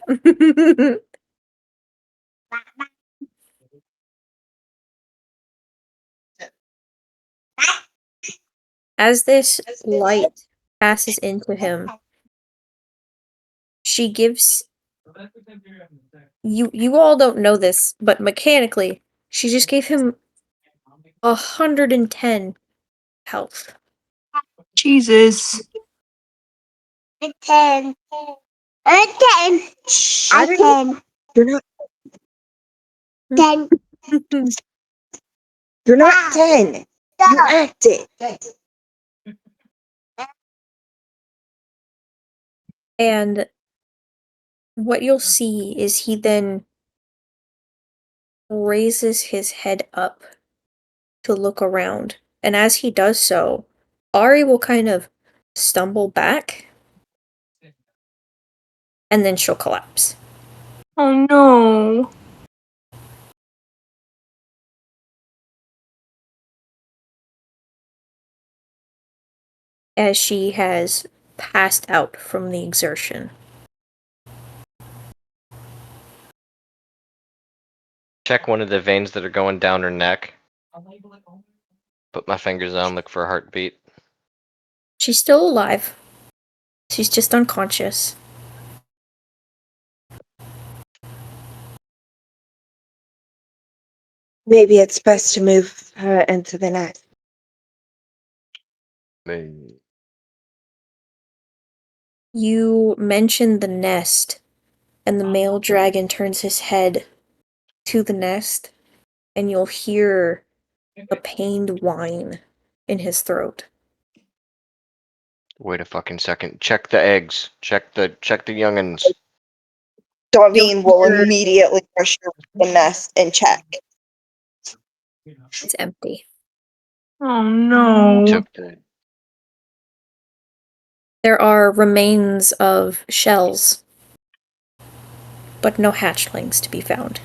As this light passes into him, she gives you all don't know this, but mechanically, she just gave him 110 health. Jesus. 10. 10. I 10. You're not 10. You're not 10. You're active. And what you'll see is he then raises his head up to look around. And as he does so, Ari will kind of stumble back, and then she'll collapse. Oh no. As she has passed out from the exertion. Check one of the veins that are going down her neck. Put my fingers on, look for a heartbeat. She's still alive. She's just unconscious. Maybe it's best to move her into the nest. You mentioned the nest, and the male dragon turns his head to the nest, and you'll hear a pained whine in his throat. Wait a fucking second. Check the eggs. Check the youngins. Darlene will immediately rush her to the nest and check. It's empty. Oh no. Took the There are remains of shells, but no hatchlings to be found.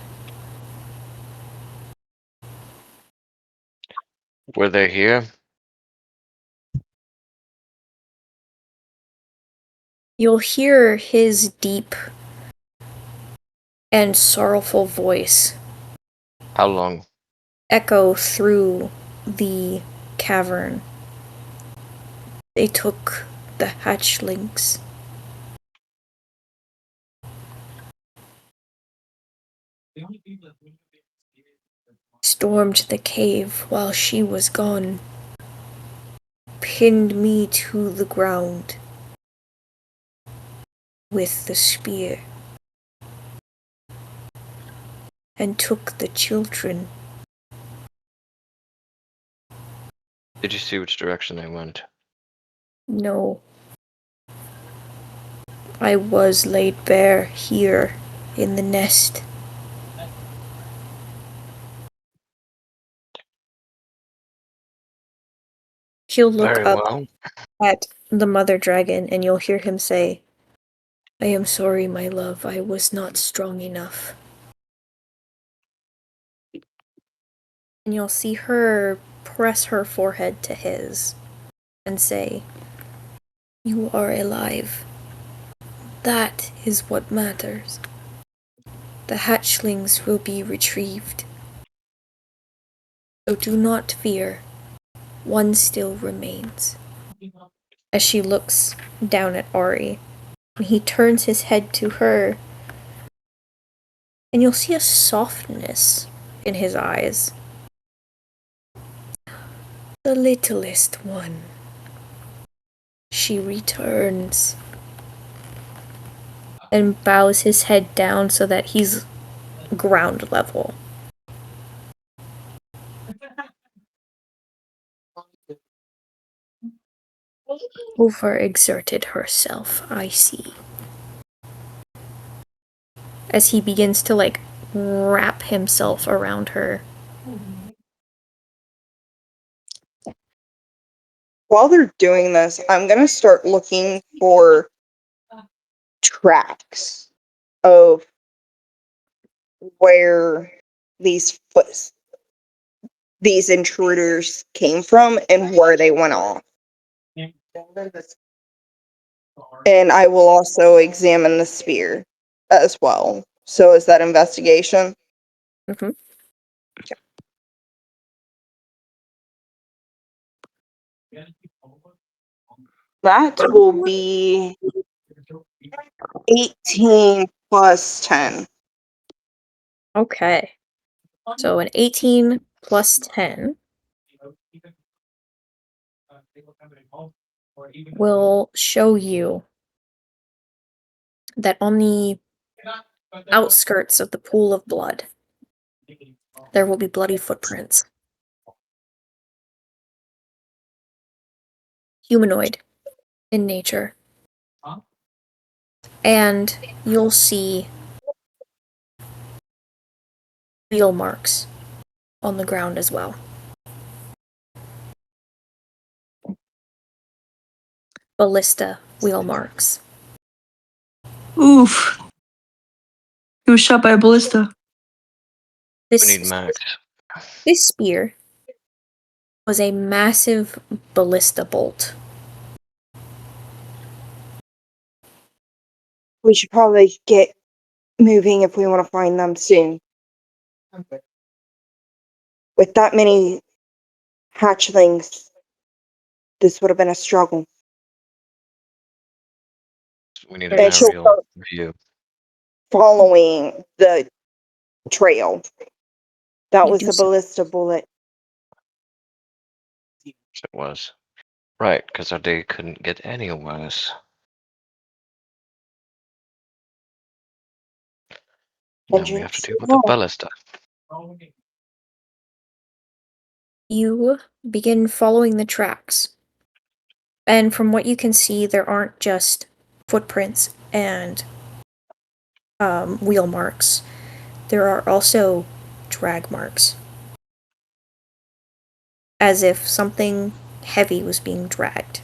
Were they here? You'll hear his deep and sorrowful voice How long? echo through the cavern. They took the hatchlings. stormed the cave while she was gone, pinned me to the ground with the spear, and took the children. Did you see which direction they went? No. I was laid bare here in the nest. He'll look Very up well. at the mother dragon and you'll hear him say, I am sorry, my love, I was not strong enough. And you'll see her press her forehead to his and say, You are alive. That is what matters. The hatchlings will be retrieved. So do not fear. One still remains. As she looks down at Ari, and he turns his head to her, and you'll see a softness in his eyes. The littlest one. She returns and bows his head down so that he's ground level. Overexerted herself, I see. As he begins to, wrap himself around her. While they're doing this, I'm going to start looking for tracks of where these intruders came from and where they went off. And I will also examine the spear as well. So is that investigation? Mm-hmm. That will be 18 plus 10. Okay. So an 18 plus 10 will show you that on the outskirts of the pool of blood, there will be bloody footprints. Humanoid in nature. And you'll see wheel marks on the ground as well. Ballista wheel marks. Oof. He was shot by a ballista. We need Max. This spear was a massive ballista bolt. We should probably get moving if we want to find them soon. With that many hatchlings, this would have been a struggle. We need an And she'll aerial start view. following the trail. That You was do the so. ballista bullet. It was. Right, because our day couldn't get any worse. Now we have to deal with the ballista. You begin following the tracks. And from what you can see, there aren't just footprints and wheel marks. There are also drag marks. As if something heavy was being dragged.